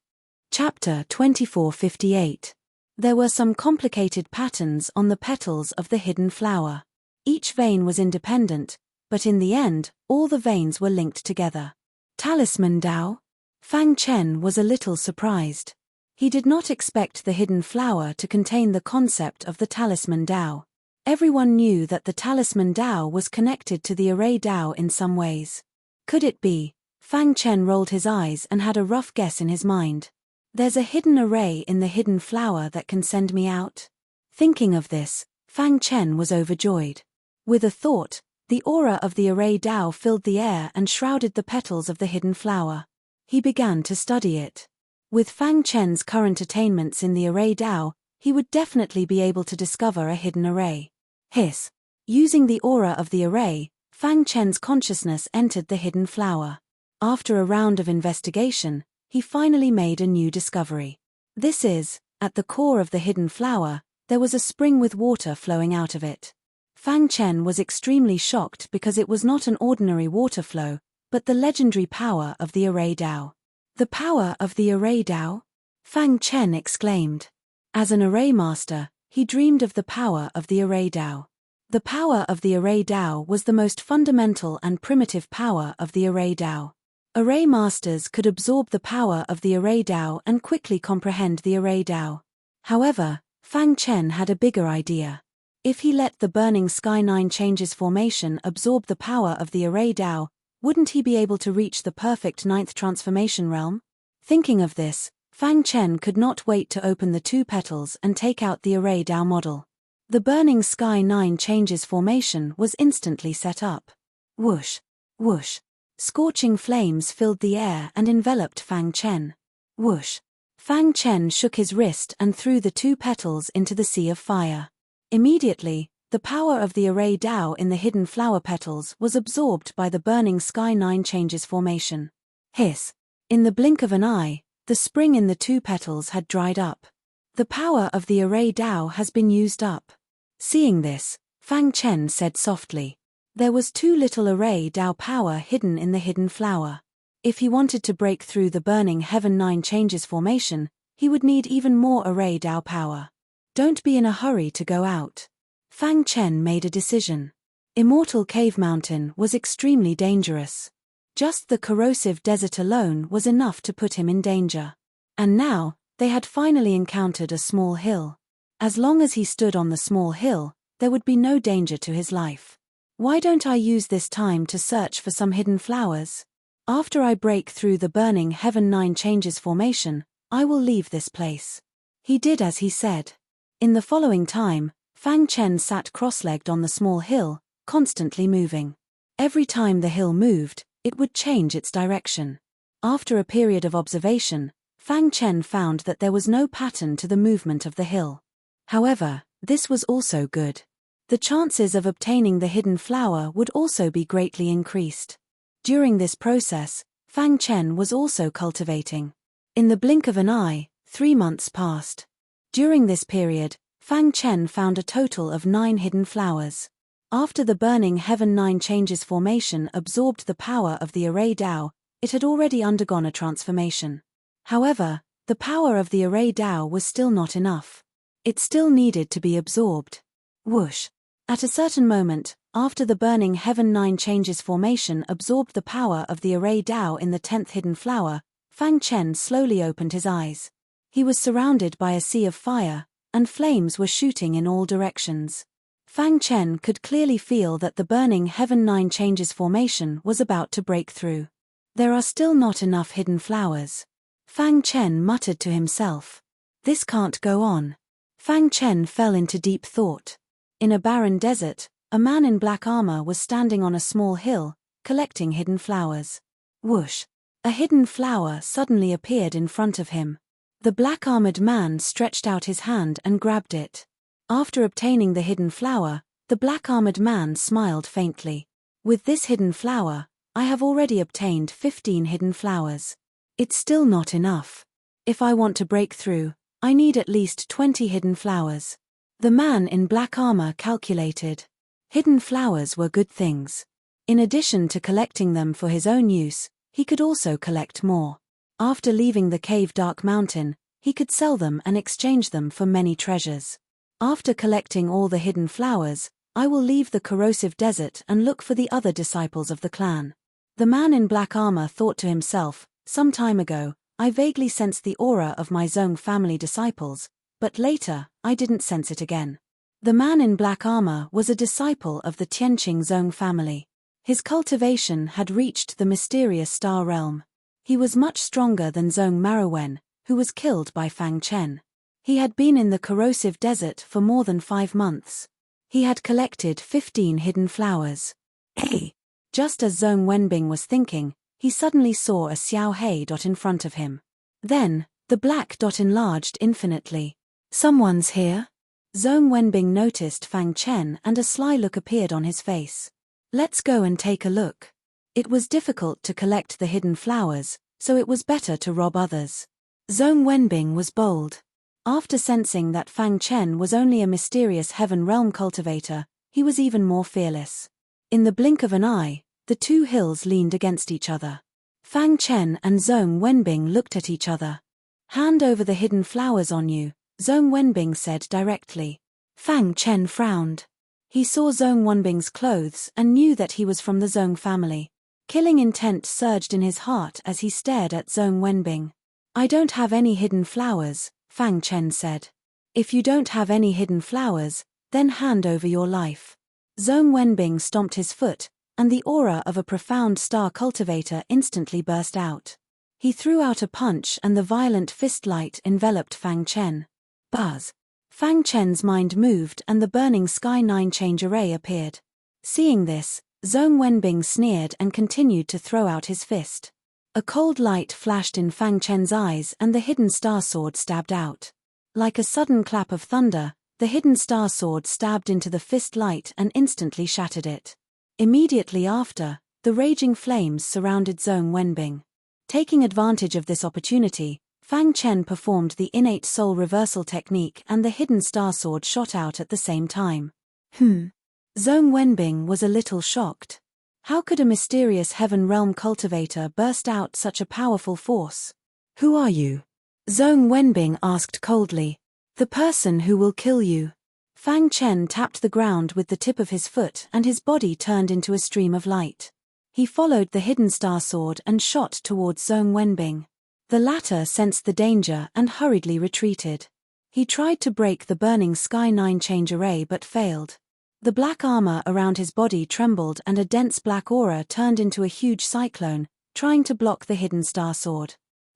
Chapter 2458. There were some complicated patterns on the petals of the hidden flower. Each vein was independent, but in the end, all the veins were linked together. Talisman Dao? Fang Chen was a little surprised. He did not expect the hidden flower to contain the concept of the Talisman Dao. Everyone knew that the Talisman Dao was connected to the Array Dao in some ways. Could it be? Fang Chen rolled his eyes and had a rough guess in his mind. There's a hidden array in the hidden flower that can send me out? Thinking of this, Fang Chen was overjoyed. With a thought, the aura of the Array Dao filled the air and shrouded the petals of the hidden flower. He began to study it. With Fang Chen's current attainments in the Array Dao, he would definitely be able to discover a hidden array. Hiss. Using the aura of the array, Fang Chen's consciousness entered the hidden flower. After a round of investigation, he finally made a new discovery. This is, at the core of the hidden flower, there was a spring with water flowing out of it. Fang Chen was extremely shocked because it was not an ordinary water flow, but the legendary power of the array Dao. The power of the array Dao? Fang Chen exclaimed. As an array master, he dreamed of the power of the array Dao. The power of the array Dao was the most fundamental and primitive power of the array Dao. Array masters could absorb the power of the array Dao and quickly comprehend the array Dao. However, Fang Chen had a bigger idea. If he let the burning sky 9 changes formation absorb the power of the array Dao, wouldn't he be able to reach the perfect 9th transformation realm? Thinking of this, Fang Chen could not wait to open the 2 petals and take out the array Dao model. The burning sky 9 changes formation was instantly set up. Whoosh! Whoosh! Scorching flames filled the air and enveloped Fang Chen. Whoosh! Fang Chen shook his wrist and threw the 2 petals into the sea of fire. Immediately, the power of the array Dao in the hidden flower petals was absorbed by the burning sky 9 changes formation. Hiss! In the blink of an eye, the spring in the 2 petals had dried up. The power of the array Dao has been used up. Seeing this, Fang Chen said softly. There was too little array Dao power hidden in the hidden flower. If he wanted to break through the burning heaven 9 changes formation, he would need even more array Dao power. Don't be in a hurry to go out. Fang Chen made a decision. Immortal Cave Mountain was extremely dangerous. Just the corrosive desert alone was enough to put him in danger. And now, they had finally encountered a small hill. As long as he stood on the small hill, there would be no danger to his life. Why don't I use this time to search for some hidden flowers? After I break through the burning heaven 9 changes formation, I will leave this place. He did as he said. In the following time, Fang Chen sat cross-legged on the small hill, constantly moving. Every time the hill moved, it would change its direction. After a period of observation, Fang Chen found that there was no pattern to the movement of the hill. However, this was also good. The chances of obtaining the hidden flower would also be greatly increased. During this process, Fang Chen was also cultivating. In the blink of an eye, 3 months passed. During this period, Fang Chen found a total of 9 hidden flowers. After the burning heaven 9 changes formation absorbed the power of the array Dao, it had already undergone a transformation. However, the power of the array Dao was still not enough. It still needed to be absorbed. Whoosh! At a certain moment, after the burning heaven 9 changes formation absorbed the power of the array Dao in the 10th hidden flower, Fang Chen slowly opened his eyes. He was surrounded by a sea of fire, and flames were shooting in all directions. Fang Chen could clearly feel that the burning heaven 9 changes formation was about to break through. There are still not enough hidden flowers. Fang Chen muttered to himself. This can't go on. Fang Chen fell into deep thought. In a barren desert, a man in black armor was standing on a small hill, collecting hidden flowers. Whoosh! A hidden flower suddenly appeared in front of him. The black-armored man stretched out his hand and grabbed it. After obtaining the hidden flower, the black-armored man smiled faintly. With this hidden flower, I have already obtained 15 hidden flowers. It's still not enough. If I want to break through, I need at least 20 hidden flowers. The man in black armor calculated. Hidden flowers were good things. In addition to collecting them for his own use, he could also collect more. After leaving the cave Dark Mountain, he could sell them and exchange them for many treasures. After collecting all the hidden flowers, I will leave the corrosive desert and look for the other disciples of the clan. The man in black armor thought to himself, some time ago, I vaguely sensed the aura of my Zhong family disciples, but later, I didn't sense it again. The man in black armor was a disciple of the Tianqing Zhong family. His cultivation had reached the mysterious star realm. He was much stronger than Zhong Marawen, who was killed by Fang Chen. He had been in the corrosive desert for more than 5 months. He had collected 15 hidden flowers. Hey! Just as Zhong Wenbing was thinking, he suddenly saw a Xiao Hei dot in front of him. Then, the black dot enlarged infinitely. Someone's here? Zhong Wenbing noticed Fang Chen and a sly look appeared on his face. Let's go and take a look. It was difficult to collect the hidden flowers, so it was better to rob others. Zhong Wenbing was bold. After sensing that Fang Chen was only a mysterious heaven realm cultivator, he was even more fearless. In the blink of an eye, The two hills leaned against each other. Fang Chen and Zhong Wenbing looked at each other. Hand over the hidden flowers on you, Zhong Wenbing said directly. Fang Chen frowned. He saw Zhong Wenbing's clothes and knew that he was from the Zhong family. Killing intent surged in his heart as he stared at Zhong Wenbing. I don't have any hidden flowers, Fang Chen said. If you don't have any hidden flowers, then hand over your life. Zhong Wenbing stomped his foot, and the aura of a profound star cultivator instantly burst out. He threw out a punch and the violent fist light enveloped Fang Chen. Buzz. Fang Chen's mind moved and the burning Sky 9 change array appeared. Seeing this, Zhong Wenbing sneered and continued to throw out his fist. A cold light flashed in Fang Chen's eyes and the hidden star sword stabbed out. Like a sudden clap of thunder, the hidden star sword stabbed into the fist light and instantly shattered it. Immediately after, the raging flames surrounded Zhong Wenbing. Taking advantage of this opportunity, Fang Chen performed the innate soul reversal technique and the hidden star sword shot out at the same time. Zhong Wenbing was a little shocked. How could a mysterious heaven realm cultivator burst out such a powerful force? Who are you? Zhong Wenbing asked coldly. The person who will kill you. Fang Chen tapped the ground with the tip of his foot and his body turned into a stream of light. He followed the hidden star sword and shot towards Zhong Wenbing. The latter sensed the danger and hurriedly retreated. He tried to break the burning Sky 9 change array but failed. The black armor around his body trembled and a dense black aura turned into a huge cyclone, trying to block the hidden star sword.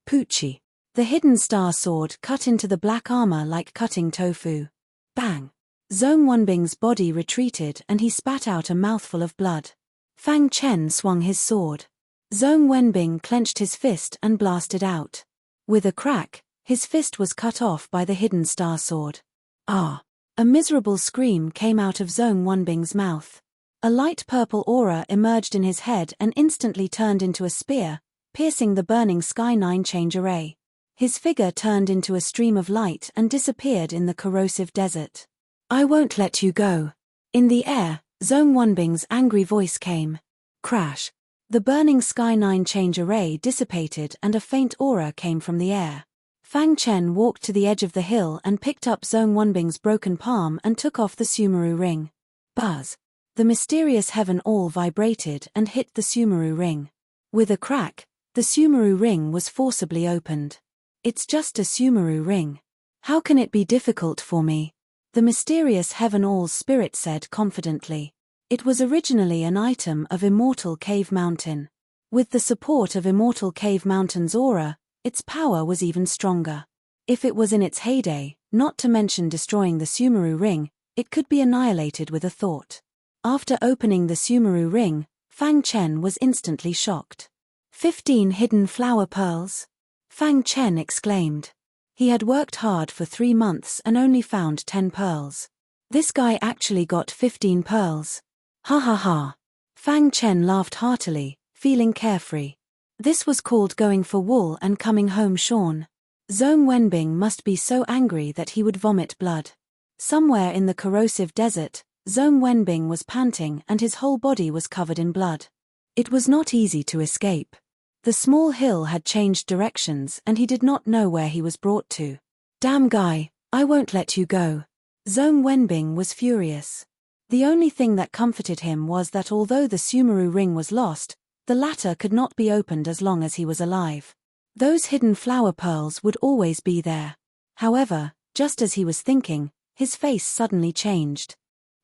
Poochie. The hidden star sword cut into the black armor like cutting tofu. Bang! Zhong Wenbing's body retreated and he spat out a mouthful of blood. Fang Chen swung his sword. Zhong Wenbing clenched his fist and blasted out. With a crack, his fist was cut off by the hidden star sword. Ah! A miserable scream came out of Zhong Wenbing's mouth. A light purple aura emerged in his head and instantly turned into a spear, piercing the burning Sky 9 change array. His figure turned into a stream of light and disappeared in the corrosive desert. I won't let you go. In the air, Zhong Wenbing's angry voice came. Crash. The burning Sky 9 change array dissipated and a faint aura came from the air. Fang Chen walked to the edge of the hill and picked up Zhong Wenbing's broken palm and took off the Sumeru ring. Buzz. The mysterious heaven all vibrated and hit the Sumeru ring. With a crack, the Sumeru ring was forcibly opened. It's just a Sumeru ring. How can it be difficult for me? The mysterious heaven all's spirit said confidently. It was originally an item of Immortal Cave Mountain. With the support of Immortal Cave Mountain's aura, its power was even stronger. If it was in its heyday, not to mention destroying the Sumeru ring, it could be annihilated with a thought. After opening the Sumeru ring, Fang Chen was instantly shocked. 15 hidden flower pearls? Fang Chen exclaimed. He had worked hard for 3 months and only found 10 pearls. This guy actually got 15 pearls. Ha ha ha. Fang Chen laughed heartily, feeling carefree. This was called going for wool and coming home shorn. Zhong Wenbing must be so angry that he would vomit blood. Somewhere in the corrosive desert, Zhong Wenbing was panting and his whole body was covered in blood. It was not easy to escape. The small hill had changed directions and he did not know where he was brought to. Damn guy, I won't let you go. Zhong Wenbing was furious. The only thing that comforted him was that although the Sumeru ring was lost, the latter could not be opened as long as he was alive. Those hidden flower pearls would always be there. However, just as he was thinking, his face suddenly changed.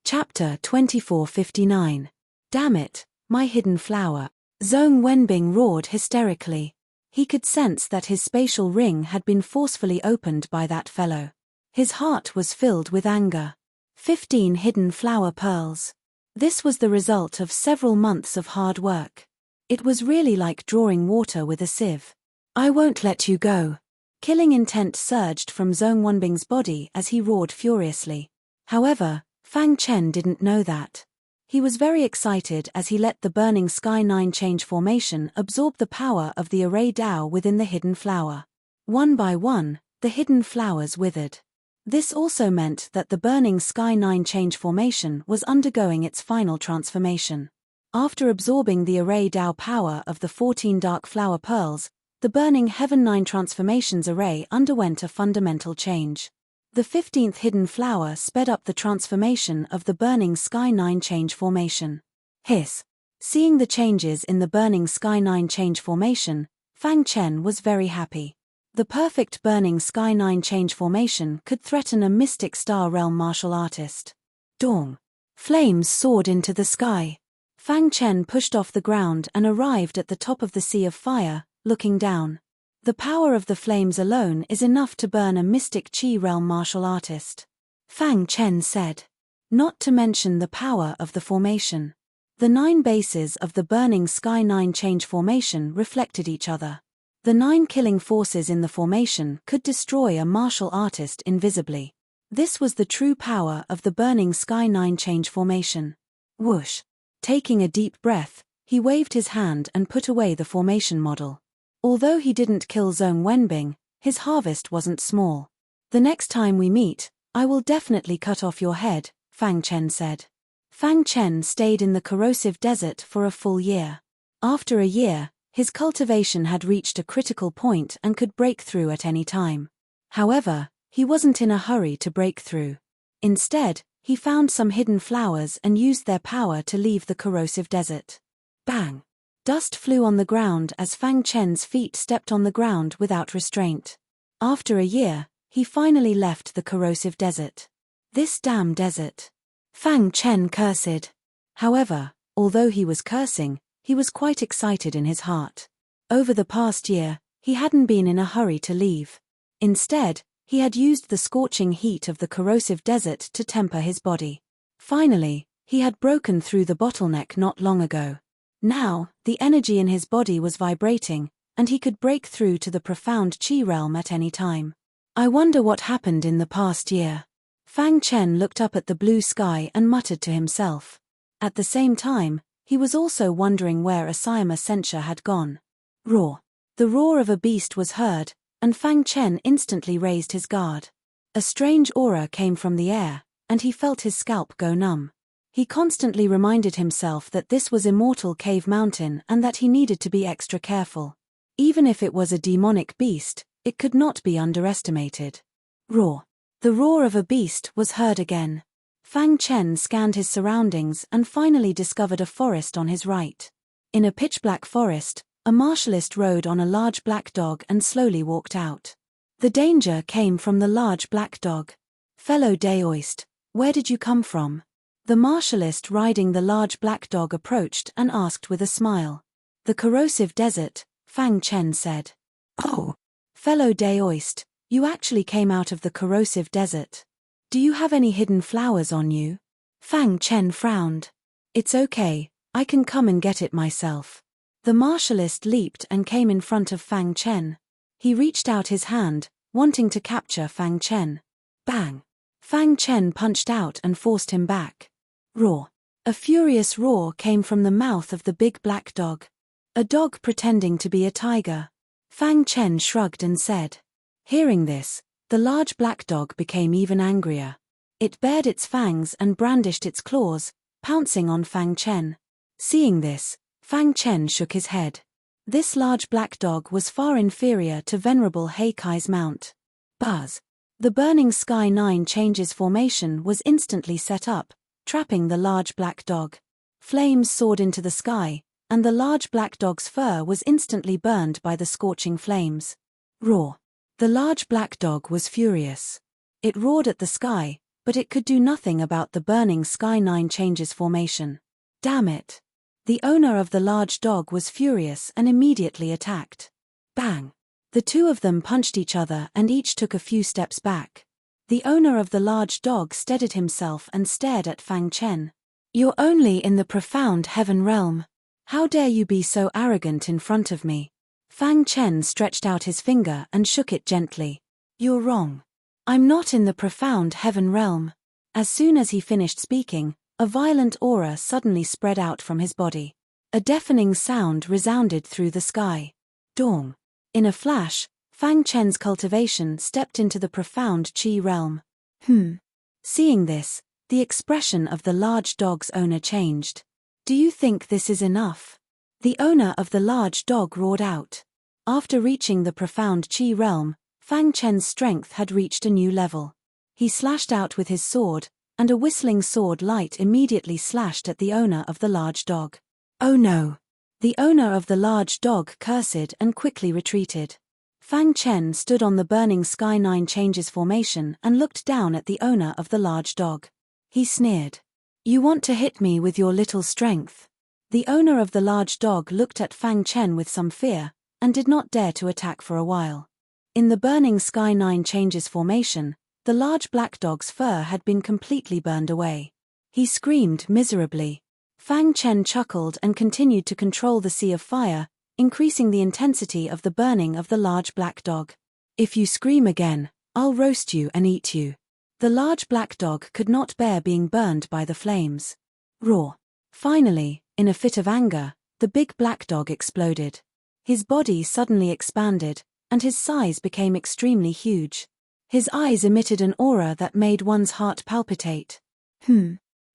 Chapter 2459. Damn it, my hidden flower. Zhong Wenbing roared hysterically. He could sense that his spatial ring had been forcefully opened by that fellow. His heart was filled with anger. 15 hidden flower pearls. This was the result of several months of hard work. It was really like drawing water with a sieve. I won't let you go. Killing intent surged from Zhong Wenbing's body as he roared furiously. However, Fang Chen didn't know that. He was very excited as he let the burning Sky 9 change formation absorb the power of the array Dao within the hidden flower. One by one, the hidden flowers withered. This also meant that the burning Sky 9 change formation was undergoing its final transformation. After absorbing the array Tao power of the 14 dark flower pearls, the burning Heaven 9 transformations array underwent a fundamental change. The 15th hidden flower sped up the transformation of the burning Sky 9 change formation. Hiss. Seeing the changes in the burning Sky 9 change formation, Fang Chen was very happy. The perfect burning Sky 9 change formation could threaten a mystic star realm martial artist. Dong. Flames soared into the sky. Fang Chen pushed off the ground and arrived at the top of the sea of fire, looking down. The power of the flames alone is enough to burn a mystic Qi realm martial artist. Fang Chen said. Not to mention the power of the formation. The 9 bases of the burning Sky 9 change formation reflected each other. The 9 killing forces in the formation could destroy a martial artist invisibly. This was the true power of the burning Sky 9 change formation. Whoosh. Taking a deep breath, he waved his hand and put away the formation model. Although he didn't kill Zhong Wenbing, his harvest wasn't small. The next time we meet, I will definitely cut off your head, Fang Chen said. Fang Chen stayed in the corrosive desert for a full year. After a year, his cultivation had reached a critical point and could break through at any time. However, he wasn't in a hurry to break through. Instead, he found some hidden flowers and used their power to leave the corrosive desert. Bang! Dust flew on the ground as Fang Chen's feet stepped on the ground without restraint. After a year, he finally left the corrosive desert. This damn desert. Fang Chen cursed. However, although he was cursing, he was quite excited in his heart. Over the past year, he hadn't been in a hurry to leave. Instead, he had used the scorching heat of the corrosive desert to temper his body. Finally, he had broken through the bottleneck not long ago. Now, the energy in his body was vibrating, and he could break through to the profound Qi realm at any time. I wonder what happened in the past year. Fang Chen looked up at the blue sky and muttered to himself. At the same time, he was also wondering where Asayama Sencha had gone. Roar. The roar of a beast was heard, and Fang Chen instantly raised his guard. A strange aura came from the air, and he felt his scalp go numb. He constantly reminded himself that this was Immortal Cave Mountain and that he needed to be extra careful. Even if it was a demonic beast, it could not be underestimated. Roar. The roar of a beast was heard again. Fang Chen scanned his surroundings and finally discovered a forest on his right. In a pitch-black forest, a martialist rode on a large black dog and slowly walked out. The danger came from the large black dog. Fellow Daoist, where did you come from? The martialist riding the large black dog approached and asked with a smile. The corrosive desert, Fang Chen said. Oh, fellow Daoist, you actually came out of the corrosive desert. Do you have any hidden flowers on you? Fang Chen frowned. It's okay, I can come and get it myself. The martialist leaped and came in front of Fang Chen. He reached out his hand, wanting to capture Fang Chen. Bang! Fang Chen punched out and forced him back. Roar! A furious roar came from the mouth of the big black dog. A dog pretending to be a tiger. Fang Chen shrugged and said. Hearing this, the large black dog became even angrier. It bared its fangs and brandished its claws, pouncing on Fang Chen. Seeing this, Fang Chen shook his head. This large black dog was far inferior to Venerable Heikai's mount. Buzz. The burning Sky 9 changes formation was instantly set up, trapping the large black dog. Flames soared into the sky, and the large black dog's fur was instantly burned by the scorching flames. Roar. The large black dog was furious. It roared at the sky, but it could do nothing about the burning Sky 9 changes formation. Damn it. The owner of the large dog was furious and immediately attacked. Bang! The two of them punched each other and each took a few steps back. The owner of the large dog steadied himself and stared at Fang Chen. You're only in the profound heaven realm. How dare you be so arrogant in front of me? Fang Chen stretched out his finger and shook it gently. You're wrong. I'm not in the profound heaven realm. As soon as he finished speaking, a violent aura suddenly spread out from his body. A deafening sound resounded through the sky. Dong. In a flash, Fang Chen's cultivation stepped into the profound Qi realm. Seeing this, the expression of the large dog's owner changed. Do you think this is enough? The owner of the large dog roared out. After reaching the profound Qi realm, Fang Chen's strength had reached a new level. He slashed out with his sword, and a whistling sword light immediately slashed at the owner of the large dog. Oh no! The owner of the large dog cursed and quickly retreated. Fang Chen stood on the burning sky 9 changes formation and looked down at the owner of the large dog. He sneered. You want to hit me with your little strength? The owner of the large dog looked at Fang Chen with some fear, and did not dare to attack for a while. In the burning sky 9 changes formation, the large black dog's fur had been completely burned away. He screamed miserably. Fang Chen chuckled and continued to control the sea of fire, increasing the intensity of the burning of the large black dog. If you scream again, I'll roast you and eat you. The large black dog could not bear being burned by the flames. Roar. Finally, in a fit of anger, the big black dog exploded. His body suddenly expanded, and his size became extremely huge. His eyes emitted an aura that made one's heart palpitate.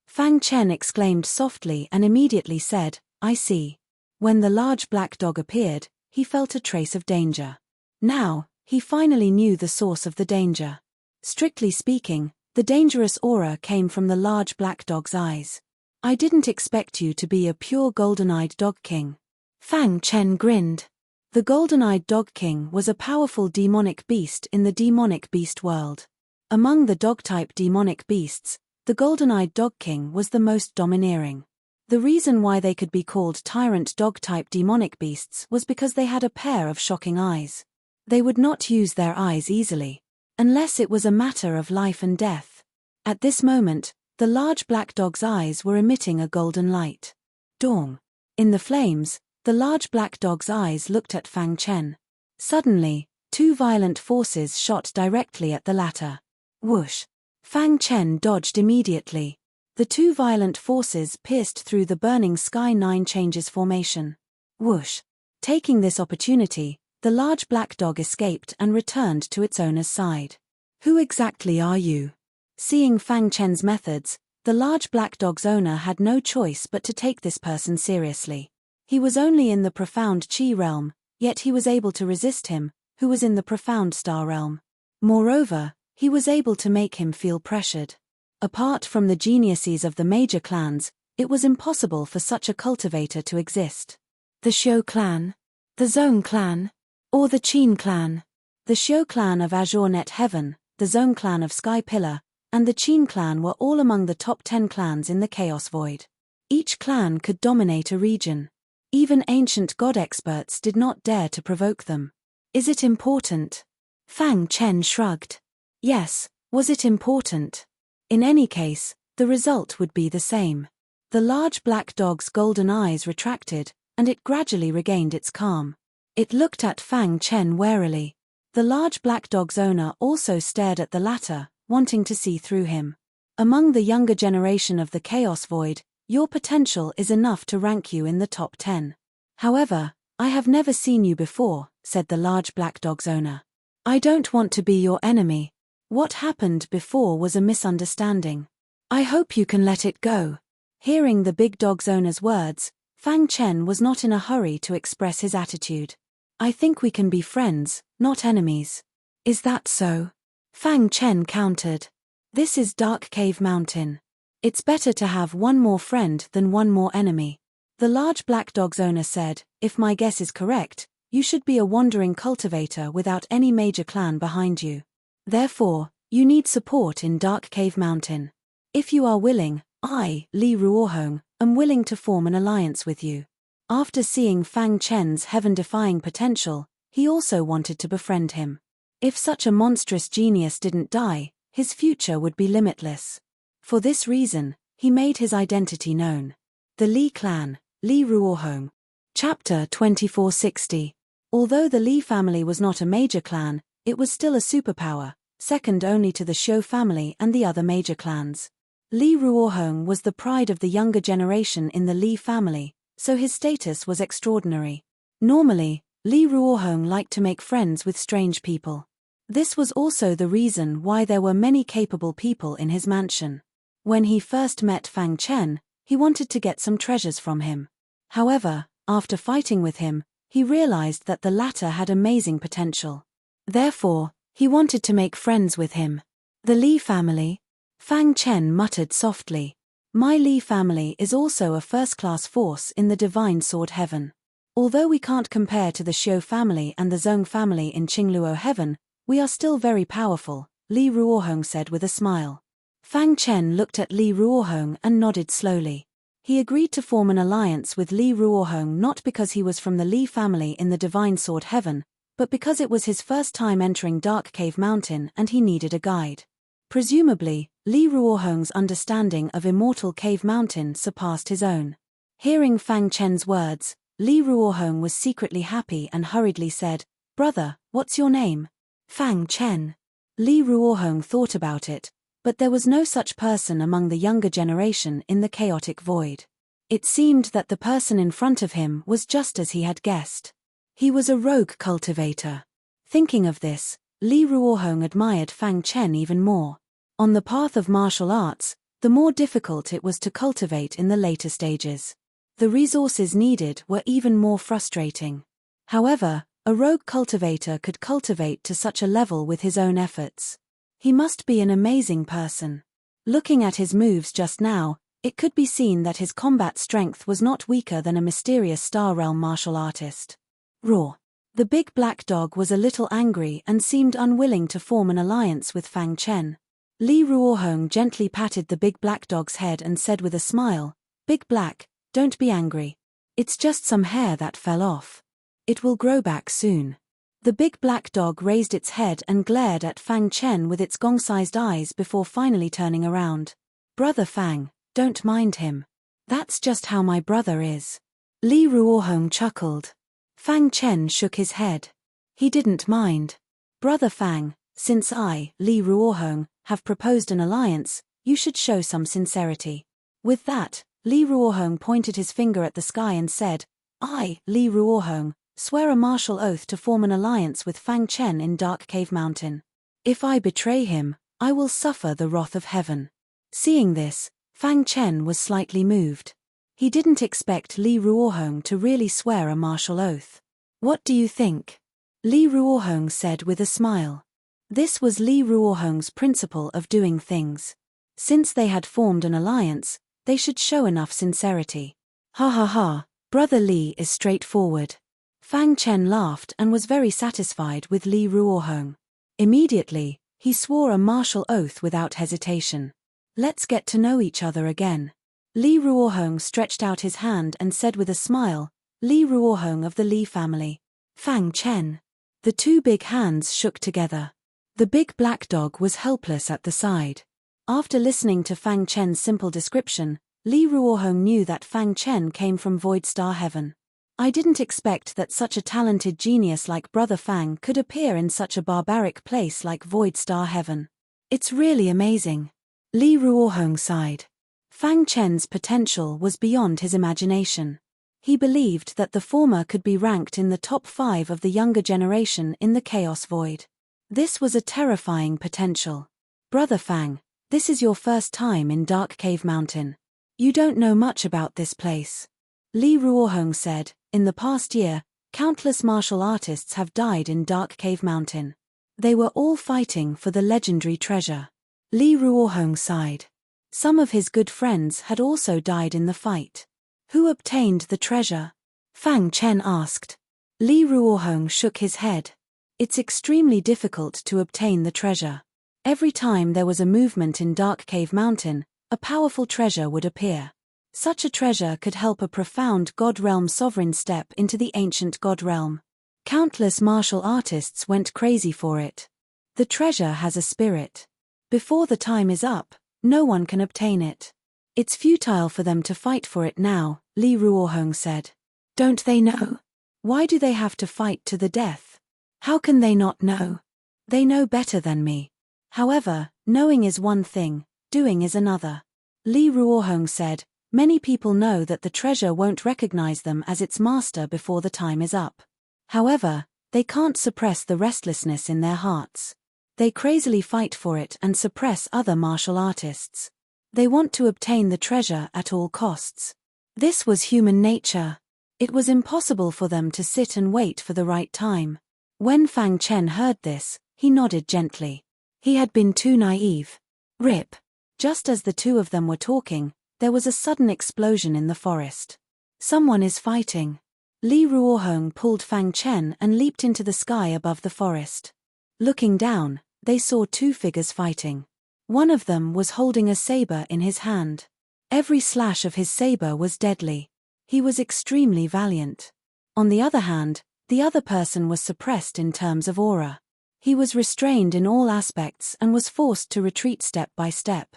Fang Chen exclaimed softly and immediately said, I see. When the large black dog appeared, he felt a trace of danger. Now, he finally knew the source of the danger. Strictly speaking, the dangerous aura came from the large black dog's eyes. I didn't expect you to be a pure golden-eyed dog king. Fang Chen grinned. The golden-eyed dog king was a powerful demonic beast in the demonic beast world. Among the dog-type demonic beasts, the golden-eyed dog king was the most domineering. The reason why they could be called tyrant dog-type demonic beasts was because they had a pair of shocking eyes. They would not use their eyes easily, unless it was a matter of life and death. At this moment, the large black dog's eyes were emitting a golden light. Dong. In the flames, the large black dog's eyes looked at Fang Chen. Suddenly, 2 violent forces shot directly at the latter. Whoosh! Fang Chen dodged immediately. The 2 violent forces pierced through the burning sky 9 changes formation. Whoosh! Taking this opportunity, the large black dog escaped and returned to its owner's side. Who exactly are you? Seeing Fang Chen's methods, the large black dog's owner had no choice but to take this person seriously. He was only in the profound Qi realm, yet he was able to resist him, who was in the profound star realm. Moreover, he was able to make him feel pressured. Apart from the geniuses of the major clans, it was impossible for such a cultivator to exist. The Xiu clan? The Zong clan? Or the Qin clan? The Xiu clan of Azure Net Heaven, the Zong clan of Sky Pillar, and the Qin clan were all among the top 10 clans in the Chaos Void. Each clan could dominate a region. Even ancient god experts did not dare to provoke them. Is it important? Fang Chen shrugged. Yes, was it important? In any case, the result would be the same. The large black dog's golden eyes retracted, and it gradually regained its calm. It looked at Fang Chen warily. The large black dog's owner also stared at the latter, wanting to see through him. Among the younger generation of the Chaos Void, your potential is enough to rank you in the top 10. However, I have never seen you before, said the large black dog's owner. I don't want to be your enemy. What happened before was a misunderstanding. I hope you can let it go. Hearing the big dog's owner's words, Fang Chen was not in a hurry to express his attitude. I think we can be friends, not enemies. Is that so? Fang Chen countered. This is Dark Cave Mountain. It's better to have one more friend than one more enemy. The large black dog's owner said, if my guess is correct, you should be a wandering cultivator without any major clan behind you. Therefore, you need support in Dark Cave Mountain. If you are willing, I, Li Ruohong, am willing to form an alliance with you. After seeing Fang Chen's heaven-defying potential, he also wanted to befriend him. If such a monstrous genius didn't die, his future would be limitless. For this reason, he made his identity known. The Li clan, Li Ruohong. Chapter 2460. Although the Li family was not a major clan, it was still a superpower, second only to the Xiu family and the other major clans. Li Ruohong was the pride of the younger generation in the Li family, so his status was extraordinary. Normally, Li Ruohong liked to make friends with strange people. This was also the reason why there were many capable people in his mansion. When he first met Fang Chen, He wanted to get some treasures from him. However, after fighting with him, he realized that the latter had amazing potential. Therefore, he wanted to make friends with him. The Li family? Fang Chen muttered softly. My Li family is also a first-class force in the divine sword heaven. Although we can't compare to the Xiu family and the Zhong family in Qingluo heaven, we are still very powerful, Li Ruohong said with a smile. Fang Chen looked at Li Ruohong and nodded slowly. He agreed to form an alliance with Li Ruohong not because he was from the Li family in the divine sword heaven, but because it was his first time entering Dark Cave Mountain and he needed a guide. Presumably, Li Ruohong's understanding of Immortal Cave Mountain surpassed his own. Hearing Fang Chen's words, Li Ruohong was secretly happy and hurriedly said, "Brother, what's your name?" Fang Chen. Li Ruohong thought about it, but there was no such person among the younger generation in the chaotic void. It seemed that the person in front of him was just as he had guessed. He was a rogue cultivator. Thinking of this, Li Ruohong admired Fang Chen even more. On the path of martial arts, the more difficult it was to cultivate in the later stages. The resources needed were even more frustrating. However, a rogue cultivator could cultivate to such a level with his own efforts. He must be an amazing person. Looking at his moves just now, it could be seen that his combat strength was not weaker than a mysterious Star Realm martial artist. Roar. The big black dog was a little angry and seemed unwilling to form an alliance with Fang Chen. Li Ruohong gently patted the big black dog's head and said with a smile, "Big Black, don't be angry. It's just some hair that fell off. It will grow back soon." The big black dog raised its head and glared at Fang Chen with its gong-sized eyes before finally turning around. "Brother Fang, don't mind him. That's just how my brother is." Li Ruohong chuckled. Fang Chen shook his head. He didn't mind. "Brother Fang, since I, Li Ruohong, have proposed an alliance, you should show some sincerity." With that, Li Ruohong pointed his finger at the sky and said, "I, Li Ruohong, swear a martial oath to form an alliance with Fang Chen in Dark Cave Mountain. If I betray him, I will suffer the wrath of heaven." Seeing this, Fang Chen was slightly moved. He didn't expect Li Ruohong to really swear a martial oath. "What do you think?" Li Ruohong said with a smile. This was Li Ruohong's principle of doing things. Since they had formed an alliance, they should show enough sincerity. "Ha ha ha, Brother Li is straightforward." Fang Chen laughed and was very satisfied with Li Ruohong. Immediately, he swore a martial oath without hesitation. "Let's get to know each other again." Li Ruohong stretched out his hand and said with a smile, "Li Ruohong of the Li family. Fang Chen." The two big hands shook together. The big black dog was helpless at the side. After listening to Fang Chen's simple description, Li Ruohong knew that Fang Chen came from Void Star Heaven. "I didn't expect that such a talented genius like Brother Fang could appear in such a barbaric place like Void Star Heaven. It's really amazing." Li Ruohong sighed. Fang Chen's potential was beyond his imagination. He believed that the former could be ranked in the top 5 of the younger generation in the Chaos Void. This was a terrifying potential. "Brother Fang, this is your first time in Dark Cave Mountain. You don't know much about this place." Li Ruohong said, "In the past year, countless martial artists have died in Dark Cave Mountain. They were all fighting for the legendary treasure." Li Ruohong sighed. Some of his good friends had also died in the fight. "Who obtained the treasure?" Fang Chen asked. Li Ruohong shook his head. "It's extremely difficult to obtain the treasure. Every time there was a movement in Dark Cave Mountain, a powerful treasure would appear. Such a treasure could help a profound God Realm sovereign step into the ancient God Realm. Countless martial artists went crazy for it. The treasure has a spirit. Before the time is up, no one can obtain it. It's futile for them to fight for it now," Li Ruohong said. "Don't they know? Why do they have to fight to the death? How can they not know? They know better than me. However, knowing is one thing, doing is another." Li Ruohong said, "Many people know that the treasure won't recognize them as its master before the time is up. However, they can't suppress the restlessness in their hearts. They crazily fight for it and suppress other martial artists. They want to obtain the treasure at all costs. This was human nature. It was impossible for them to sit and wait for the right time. When Fang Chen heard this, he nodded gently. He had been too naive. Rip. Just as the two of them were talking, there was a sudden explosion in the forest. Someone is fighting. Li Ruohong pulled Fang Chen and leaped into the sky above the forest. Looking down, they saw two figures fighting. One of them was holding a saber in his hand. Every slash of his saber was deadly. He was extremely valiant. On the other hand, the other person was suppressed in terms of aura. He was restrained in all aspects and was forced to retreat step by step.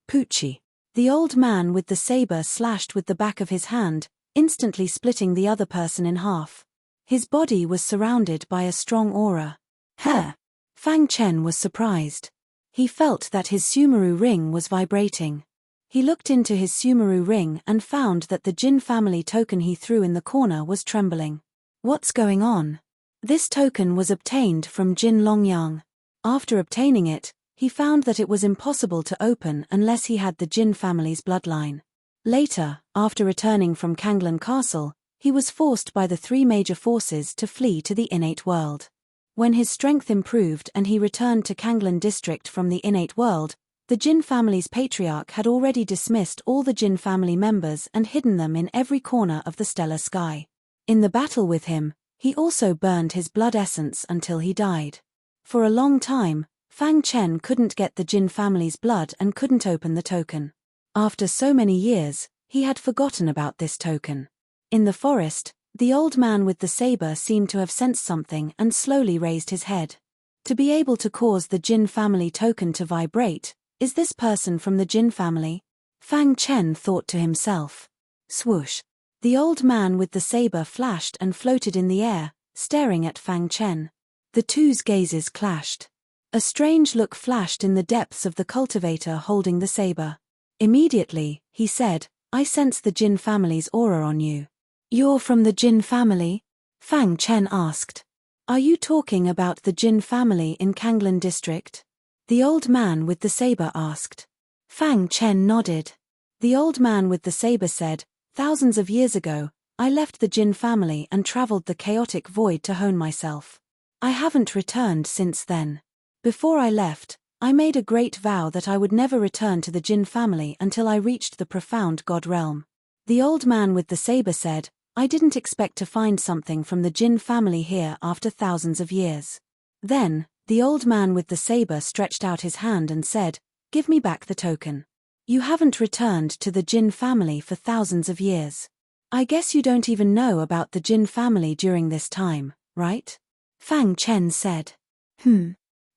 Poochie. The old man with the saber slashed with the back of his hand, instantly splitting the other person in half. His body was surrounded by a strong aura. Fang Chen was surprised. He felt that his Sumeru ring was vibrating. He looked into his Sumeru ring and found that the Jin family token he threw in the corner was trembling. What's going on? This token was obtained from Jin Longyang. After obtaining it, he found that it was impossible to open unless he had the Jin family's bloodline. Later, after returning from Kanglan Castle, he was forced by the three major forces to flee to the innate world. When his strength improved and he returned to Kanglan district from the innate world, the Jin family's patriarch had already dismissed all the Jin family members and hidden them in every corner of the stellar sky. In the battle with him, he also burned his blood essence until he died. For a long time, Fang Chen couldn't get the Jin family's blood and couldn't open the token. After so many years, he had forgotten about this token. In the forest, the old man with the saber seemed to have sensed something and slowly raised his head. To be able to cause the Jin family token to vibrate, is this person from the Jin family? Fang Chen thought to himself. Swoosh. The old man with the saber flashed and floated in the air, staring at Fang Chen. The two's gazes clashed. A strange look flashed in the depths of the cultivator holding the saber. Immediately, he said, I sense the Jin family's aura on you. You're from the Jin family? Fang Chen asked. Are you talking about the Jin family in Kanglan district? The old man with the saber asked. Fang Chen nodded. The old man with the saber said, thousands of years ago, I left the Jin family and traveled the chaotic void to hone myself. I haven't returned since then. Before I left, I made a great vow that I would never return to the Jin family until I reached the profound God realm. The old man with the saber said, I didn't expect to find something from the Jin family here after thousands of years. Then, the old man with the saber stretched out his hand and said, give me back the token. You haven't returned to the Jin family for thousands of years. I guess you don't even know about the Jin family during this time, right? Fang Chen said.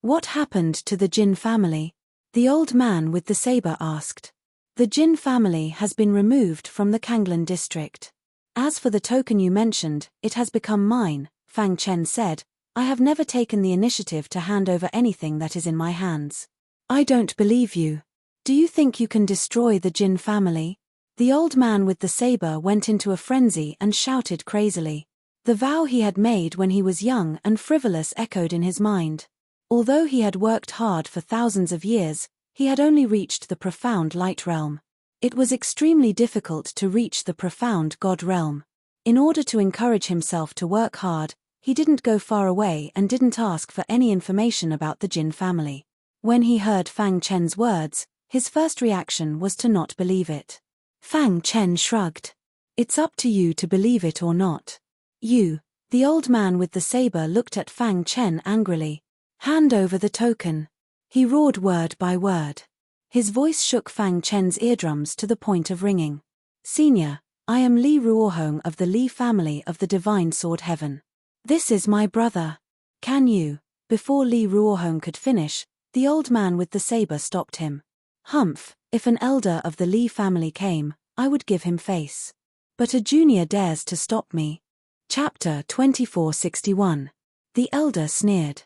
What happened to the Jin family? The old man with the saber asked. The Jin family has been removed from the Kanglan district. As for the token you mentioned, it has become mine, Fang Chen said. I have never taken the initiative to hand over anything that is in my hands. I don't believe you. Do you think you can destroy the Jin family? The old man with the saber went into a frenzy and shouted crazily. The vow he had made when he was young and frivolous echoed in his mind. Although he had worked hard for thousands of years, he had only reached the profound light realm. It was extremely difficult to reach the profound God realm. In order to encourage himself to work hard, he didn't go far away and didn't ask for any information about the Jin family. When he heard Fang Chen's words, his first reaction was to not believe it. Fang Chen shrugged. It's up to you to believe it or not. You, the old man with the saber looked at Fang Chen angrily. Hand over the token. He roared word by word. His voice shook Fang Chen's eardrums to the point of ringing. Senior, I am Li Ruohong of the Li family of the Divine Sword Heaven. This is my brother. Can you? Before Li Ruohong could finish, the old man with the saber stopped him. Humph, if an elder of the Li family came, I would give him face. But a junior dares to stop me. Chapter 2461. The elder sneered.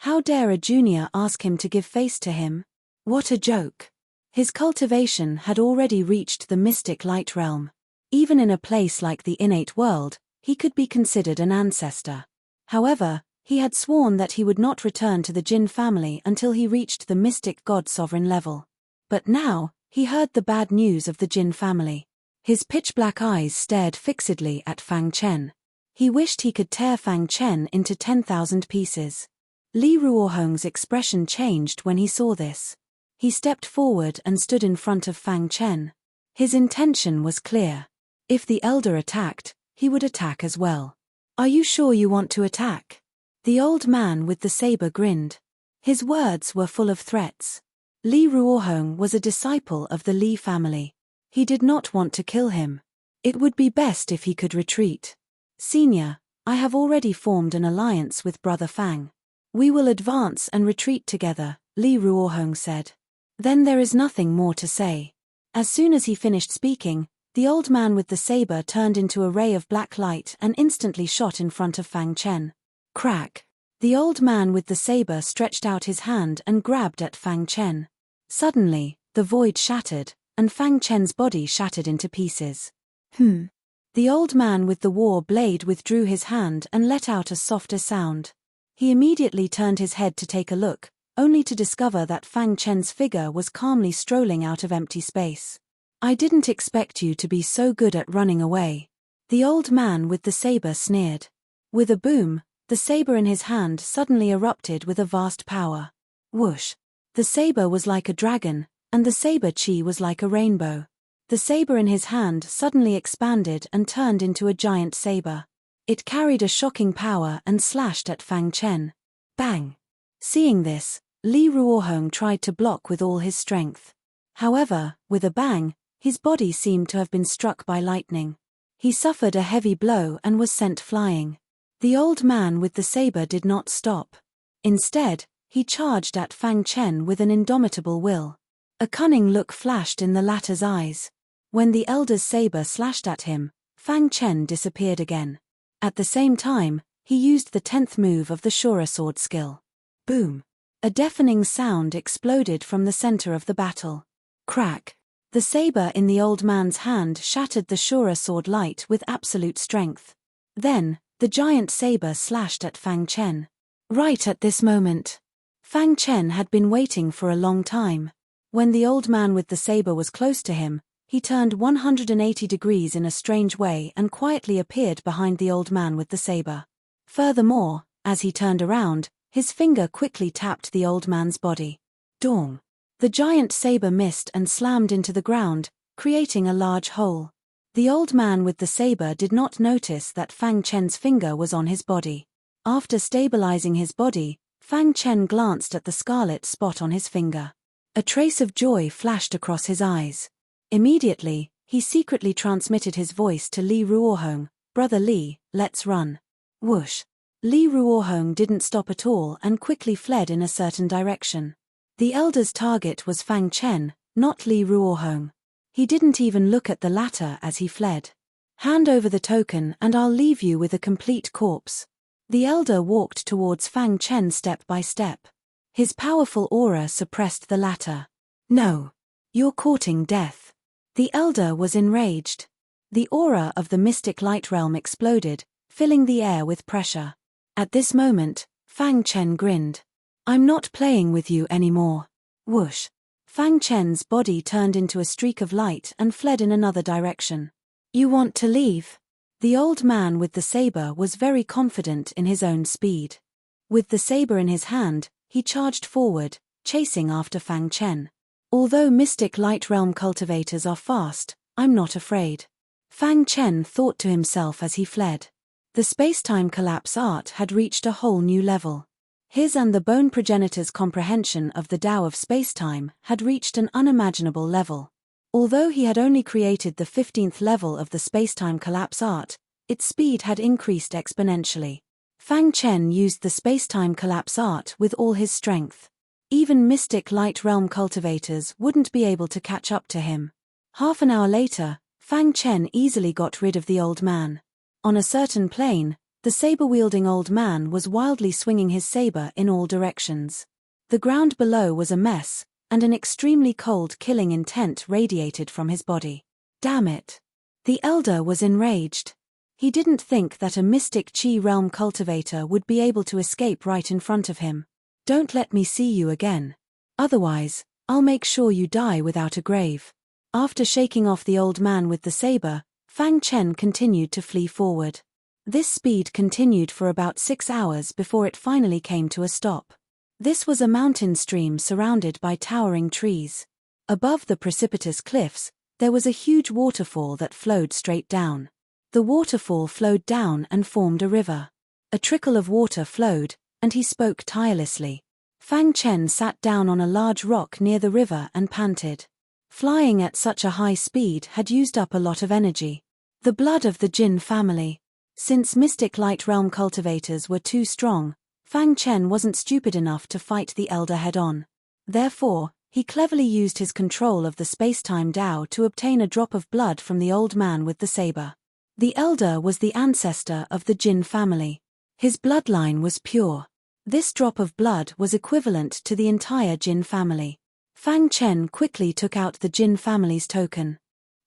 How dare a junior ask him to give face to him? What a joke. His cultivation had already reached the mystic light realm. Even in a place like the innate world, he could be considered an ancestor. However, he had sworn that he would not return to the Jin family until he reached the mystic god sovereign level. But now, He heard the bad news of the Jin family. His pitch-black eyes stared fixedly at Fang Chen. He wished he could tear Fang Chen into 10,000 pieces. Li Ruohong's expression changed when he saw this. He stepped forward and stood in front of Fang Chen. His intention was clear. If the elder attacked, he would attack as well. "Are you sure you want to attack?" The old man with the saber grinned. His words were full of threats. Li Ruohong was a disciple of the Li family. He did not want to kill him. It would be best if he could retreat. "Senior, I have already formed an alliance with Brother Fang. We will advance and retreat together," Li Ruohong said. Then there is nothing more to say. As soon as he finished speaking, the old man with the saber turned into a ray of black light and instantly shot in front of Fang Chen. Crack! The old man with the saber stretched out his hand and grabbed at Fang Chen. Suddenly, the void shattered, and Fang Chen's body shattered into pieces. The old man with the war blade withdrew his hand and let out a softer sound. He immediately turned his head to take a look, only to discover that Fang Chen's figure was calmly strolling out of empty space. "I didn't expect you to be so good at running away," the old man with the saber sneered. With a boom, the saber in his hand suddenly erupted with a vast power. Whoosh! The saber was like a dragon, and the saber chi was like a rainbow. The saber in his hand suddenly expanded and turned into a giant saber. It carried a shocking power and slashed at Fang Chen. Bang! Seeing this, Li Ruohong tried to block with all his strength. However, with a bang, his body seemed to have been struck by lightning. He suffered a heavy blow and was sent flying. The old man with the saber did not stop. Instead, he charged at Fang Chen with an indomitable will. A cunning look flashed in the latter's eyes. When the elder's saber slashed at him, Fang Chen disappeared again. At the same time, he used the 10th move of the Shura sword skill. Boom! A deafening sound exploded from the center of the battle. Crack! The saber in the old man's hand shattered the Shura sword light with absolute strength. Then, the giant saber slashed at Fang Chen. Right at this moment, Fang Chen had been waiting for a long time. When the old man with the saber was close to him, he turned 180 degrees in a strange way and quietly appeared behind the old man with the saber. Furthermore, as he turned around, his finger quickly tapped the old man's body. Dong! The giant saber missed and slammed into the ground, creating a large hole. The old man with the saber did not notice that Fang Chen's finger was on his body. After stabilizing his body, Fang Chen glanced at the scarlet spot on his finger. A trace of joy flashed across his eyes. Immediately, he secretly transmitted his voice to Li Ruohong, "Brother Li, let's run." Whoosh! Li Ruohong didn't stop at all and quickly fled in a certain direction. The elder's target was Fang Chen, not Li Ruohong. He didn't even look at the latter as he fled. "Hand over the token and I'll leave you with a complete corpse." The elder walked towards Fang Chen step by step. His powerful aura suppressed the latter. "No. You're courting death." The elder was enraged. The aura of the mystic light realm exploded, filling the air with pressure. At this moment, Fang Chen grinned. "I'm not playing with you anymore." Whoosh! Fang Chen's body turned into a streak of light and fled in another direction. "You want to leave?" The old man with the saber was very confident in his own speed. With the saber in his hand, he charged forward, chasing after Fang Chen. "Although mystic light realm cultivators are fast, I'm not afraid," Fang Chen thought to himself as he fled. The space-time collapse art had reached a whole new level. His and the bone progenitor's comprehension of the Tao of space-time had reached an unimaginable level. Although he had only created the 15th level of the space-time collapse art, its speed had increased exponentially. Fang Chen used the space-time collapse art with all his strength. Even mystic light realm cultivators wouldn't be able to catch up to him. Half an hour later, Fang Chen easily got rid of the old man. On a certain plane, the saber-wielding old man was wildly swinging his saber in all directions. The ground below was a mess, and an extremely cold killing intent radiated from his body. Damn it! The elder was enraged. He didn't think that a mystic chi realm cultivator would be able to escape right in front of him. "Don't let me see you again. Otherwise, I'll make sure you die without a grave." After shaking off the old man with the saber, Fang Chen continued to flee forward. This speed continued for about 6 hours before it finally came to a stop. This was a mountain stream surrounded by towering trees. Above the precipitous cliffs, there was a huge waterfall that flowed straight down. The waterfall flowed down and formed a river. A trickle of water flowed, and he spoke tirelessly. Fang Chen sat down on a large rock near the river and panted. Flying at such a high speed had used up a lot of energy. The blood of the Jin family. Since mystic light realm cultivators were too strong, Fang Chen wasn't stupid enough to fight the elder head-on. Therefore, he cleverly used his control of the space-time Tao to obtain a drop of blood from the old man with the saber. The elder was the ancestor of the Jin family. His bloodline was pure. This drop of blood was equivalent to the entire Jin family. Fang Chen quickly took out the Jin family's token.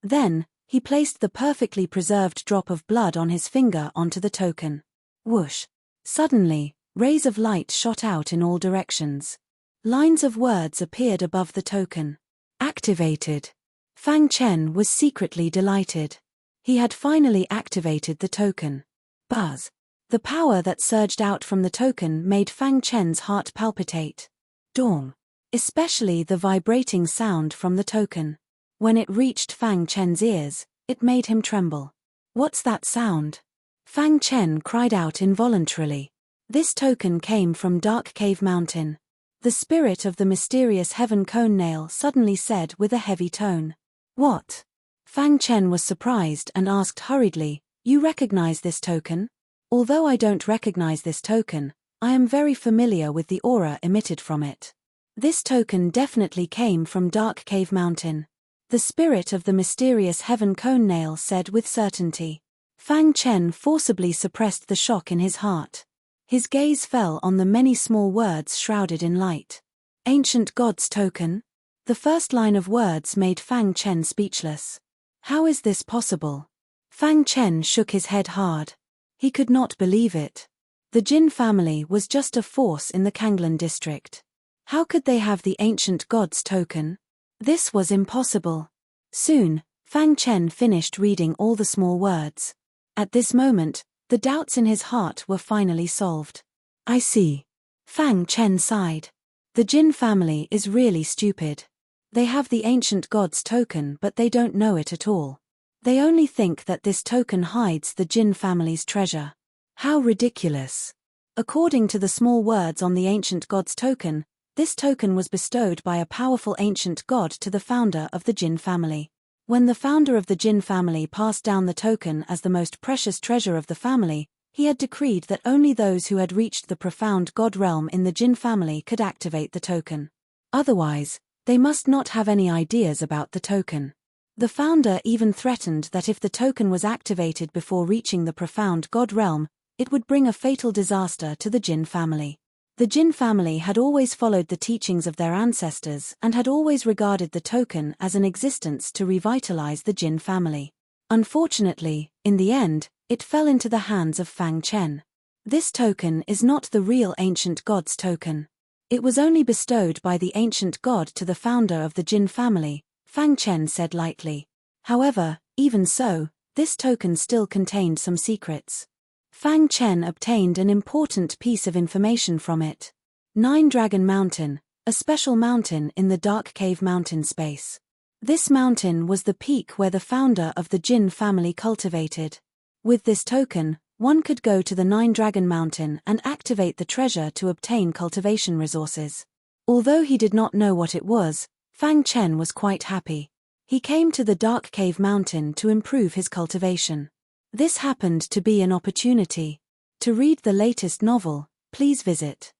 Then, he placed the perfectly preserved drop of blood on his finger onto the token. Whoosh! Suddenly, rays of light shot out in all directions. Lines of words appeared above the token. Activated. Fang Chen was secretly delighted. He had finally activated the token. Buzz! The power that surged out from the token made Fang Chen's heart palpitate. Dong! Especially the vibrating sound from the token. When it reached Fang Chen's ears, it made him tremble. "What's that sound?" Fang Chen cried out involuntarily. This token came from Dark Cave Mountain. The spirit of the mysterious heaven cone nail suddenly said with a heavy tone. "What?" Fang Chen was surprised and asked hurriedly, "You recognize this token?" "Although I don't recognize this token, I am very familiar with the aura emitted from it. This token definitely came from Dark Cave Mountain," the spirit of the mysterious heaven cone nail said with certainty. Fang Chen forcibly suppressed the shock in his heart. His gaze fell on the many small words shrouded in light. "Ancient God's token?" The first line of words made Fang Chen speechless. How is this possible? Fang Chen shook his head hard. He could not believe it. The Jin family was just a force in the Kanglan district. How could they have the ancient God's token? This was impossible. Soon, Fang Chen finished reading all the small words. At this moment, the doubts in his heart were finally solved. "I see." Fang Chen sighed. The Jin family is really stupid. They have the ancient God's token but they don't know it at all. They only think that this token hides the Jin family's treasure. How ridiculous. According to the small words on the ancient God's token, this token was bestowed by a powerful ancient god to the founder of the Jin family. When the founder of the Jin family passed down the token as the most precious treasure of the family, he had decreed that only those who had reached the profound god realm in the Jin family could activate the token. Otherwise, they must not have any ideas about the token. The founder even threatened that if the token was activated before reaching the profound god realm, it would bring a fatal disaster to the Jin family. The Jin family had always followed the teachings of their ancestors and had always regarded the token as an existence to revitalize the Jin family. Unfortunately, in the end, it fell into the hands of Fang Chen. This token is not the real ancient god's token. It was only bestowed by the ancient god to the founder of the Jin family, Fang Chen said lightly. However, even so, this token still contained some secrets. Fang Chen obtained an important piece of information from it. Nine Dragon Mountain, a special mountain in the Dark Cave Mountain space. This mountain was the peak where the founder of the Jin family cultivated. With this token, one could go to the Nine Dragon Mountain and activate the treasure to obtain cultivation resources. Although he did not know what it was, Fang Chen was quite happy. He came to the Dark Cave Mountain to improve his cultivation. This happened to be an opportunity. To read the latest novel, please visit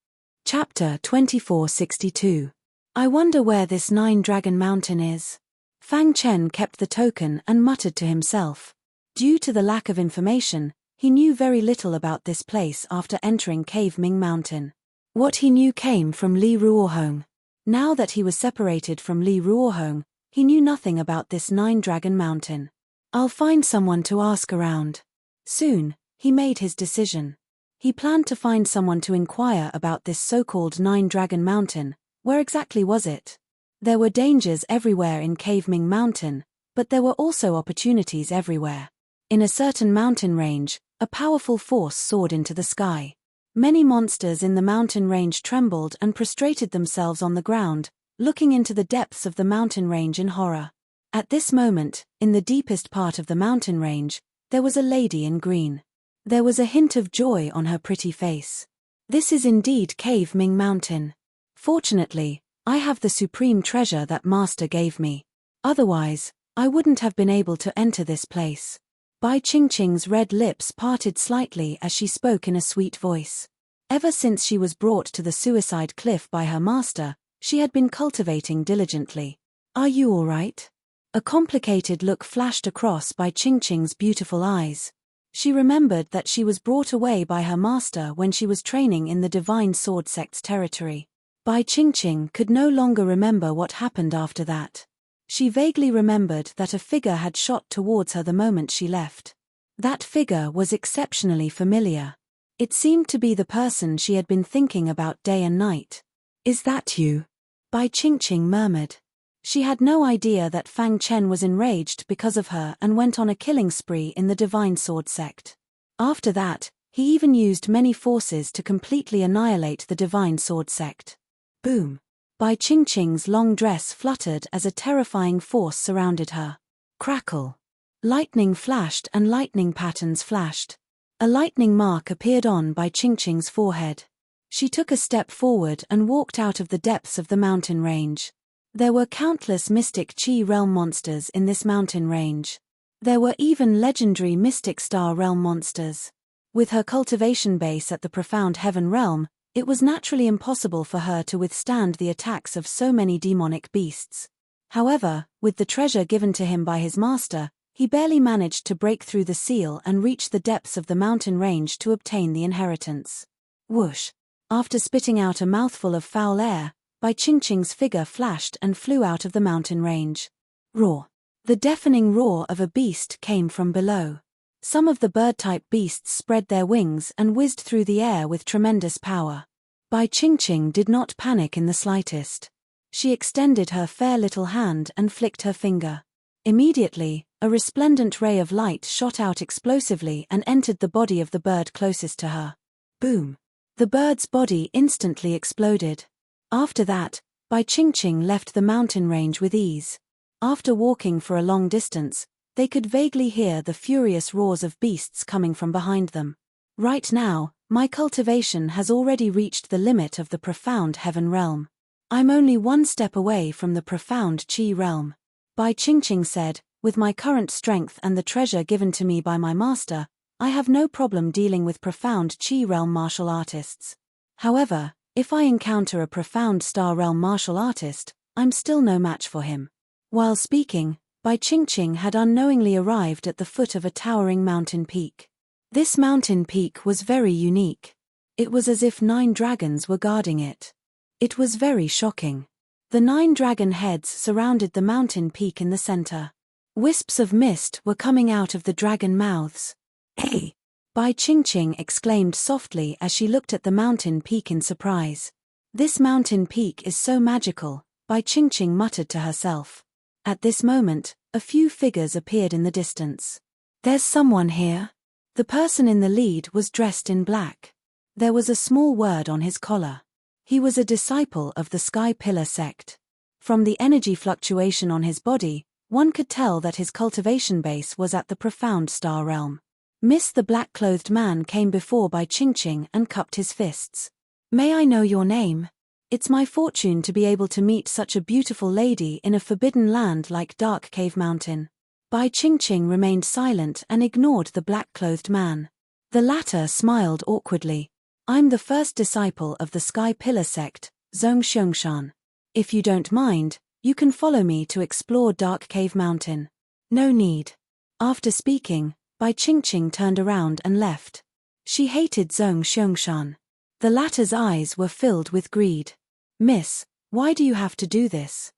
Chapter 2462. I wonder where this Nine Dragon Mountain is. Fang Chen kept the token and muttered to himself. Due to the lack of information, he knew very little about this place after entering Cave Ming Mountain. What he knew came from Li Ruohong. Now that he was separated from Li Ruohong, he knew nothing about this Nine Dragon Mountain. I'll find someone to ask around. Soon, he made his decision. He planned to find someone to inquire about this so-called Nine Dragon Mountain. Where exactly was it? There were dangers everywhere in Cave Ming Mountain, but there were also opportunities everywhere. In a certain mountain range, a powerful force soared into the sky. Many monsters in the mountain range trembled and prostrated themselves on the ground, looking into the depths of the mountain range in horror. At this moment, in the deepest part of the mountain range, there was a lady in green. There was a hint of joy on her pretty face. This is indeed Cave Ming Mountain. Fortunately, I have the supreme treasure that Master gave me. Otherwise, I wouldn't have been able to enter this place. Bai Qingqing's red lips parted slightly as she spoke in a sweet voice. Ever since she was brought to the suicide cliff by her master, she had been cultivating diligently. Are you all right? A complicated look flashed across Bai Qingqing's beautiful eyes. She remembered that she was brought away by her master when she was training in the Divine Sword Sect's territory. Bai Qingqing could no longer remember what happened after that. She vaguely remembered that a figure had shot towards her the moment she left. That figure was exceptionally familiar. It seemed to be the person she had been thinking about day and night. Is that you? Bai Qingqing murmured. She had no idea that Fang Chen was enraged because of her and went on a killing spree in the Divine Sword Sect. After that, he even used many forces to completely annihilate the Divine Sword Sect. Boom! Bai Qingqing's long dress fluttered as a terrifying force surrounded her. Crackle! Lightning flashed and lightning patterns flashed. A lightning mark appeared on Bai Qingqing's forehead. She took a step forward and walked out of the depths of the mountain range. There were countless mystic Qi realm monsters in this mountain range. There were even legendary mystic star realm monsters. With her cultivation base at the profound heaven realm, it was naturally impossible for her to withstand the attacks of so many demonic beasts. However, with the treasure given to him by his master, he barely managed to break through the seal and reach the depths of the mountain range to obtain the inheritance. Whoosh! After spitting out a mouthful of foul air, Bai Qingqing's figure flashed and flew out of the mountain range. Roar! The deafening roar of a beast came from below. Some of the bird-type beasts spread their wings and whizzed through the air with tremendous power. Bai Qingqing did not panic in the slightest. She extended her fair little hand and flicked her finger. Immediately, a resplendent ray of light shot out explosively and entered the body of the bird closest to her. Boom! The bird's body instantly exploded. After that, Bai Qingqing left the mountain range with ease. After walking for a long distance, they could vaguely hear the furious roars of beasts coming from behind them. Right now, my cultivation has already reached the limit of the profound heaven realm. I'm only one step away from the profound Qi realm. Bai Qingqing said, with my current strength and the treasure given to me by my master, I have no problem dealing with profound Qi realm martial artists. However, if I encounter a profound star realm martial artist, I'm still no match for him. While speaking, Bai Qingqing had unknowingly arrived at the foot of a towering mountain peak. This mountain peak was very unique. It was as if 9 dragons were guarding it. It was very shocking. The 9 dragon heads surrounded the mountain peak in the center. Wisps of mist were coming out of the dragon mouths. Hey! Bai Qingqing exclaimed softly as she looked at the mountain peak in surprise. This mountain peak is so magical, Bai Qingqing muttered to herself. At this moment, a few figures appeared in the distance. There's someone here. The person in the lead was dressed in black. There was a small word on his collar. He was a disciple of the Sky Pillar sect. From the energy fluctuation on his body, one could tell that his cultivation base was at the profound star realm. The black-clothed man came before Bai Qingqing and cupped his fists. May I know your name? It's my fortune to be able to meet such a beautiful lady in a forbidden land like Dark Cave Mountain. Bai Qingqing remained silent and ignored the black-clothed man. The latter smiled awkwardly. I'm the first disciple of the Sky Pillar sect, Zhong Xiangshan. If you don't mind, you can follow me to explore Dark Cave Mountain. No need. After speaking, Bai Qingqing turned around and left. She hated Zhong Xiangshan. The latter's eyes were filled with greed. Miss, why do you have to do this?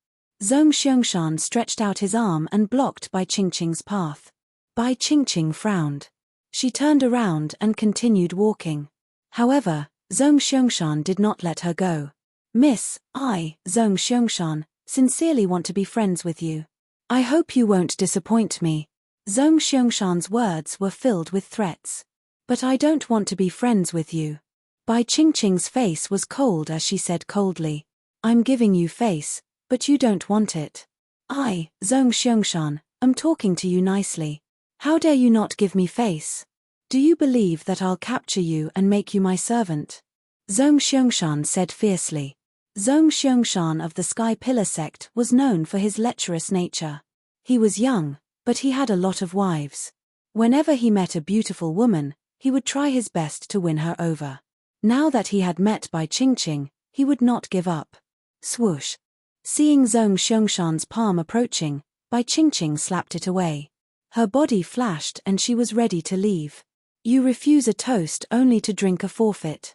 Zhong Xiangshan stretched out his arm and blocked Bai Qingqing's path. Bai Qingqing frowned. She turned around and continued walking. However, Zhong Xiangshan did not let her go. Miss, Zhong Xiangshan, Sincerely want to be friends with you. I hope you won't disappoint me. Zhong Xiangshan's words were filled with threats. But I don't want to be friends with you. Bai Qingqing's face was cold as she said coldly. I'm giving you face, but you don't want it. I, Zhong Xiangshan, am talking to you nicely. How dare you not give me face? Do you believe that I'll capture you and make you my servant? Zhong Xiangshan said fiercely. Zhong Xiangshan of the Sky Pillar sect was known for his lecherous nature. He was young, but he had a lot of wives. Whenever he met a beautiful woman, he would try his best to win her over. Now that he had met Bai Qingqing, he would not give up. Swoosh. Seeing Zhong Xiangshan's palm approaching, Bai Qingqing slapped it away. Her body flashed and she was ready to leave. You refuse a toast only to drink a forfeit.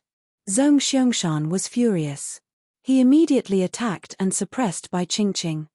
Zhong Xiangshan was furious. He immediately attacked and suppressed Bai Qingqing.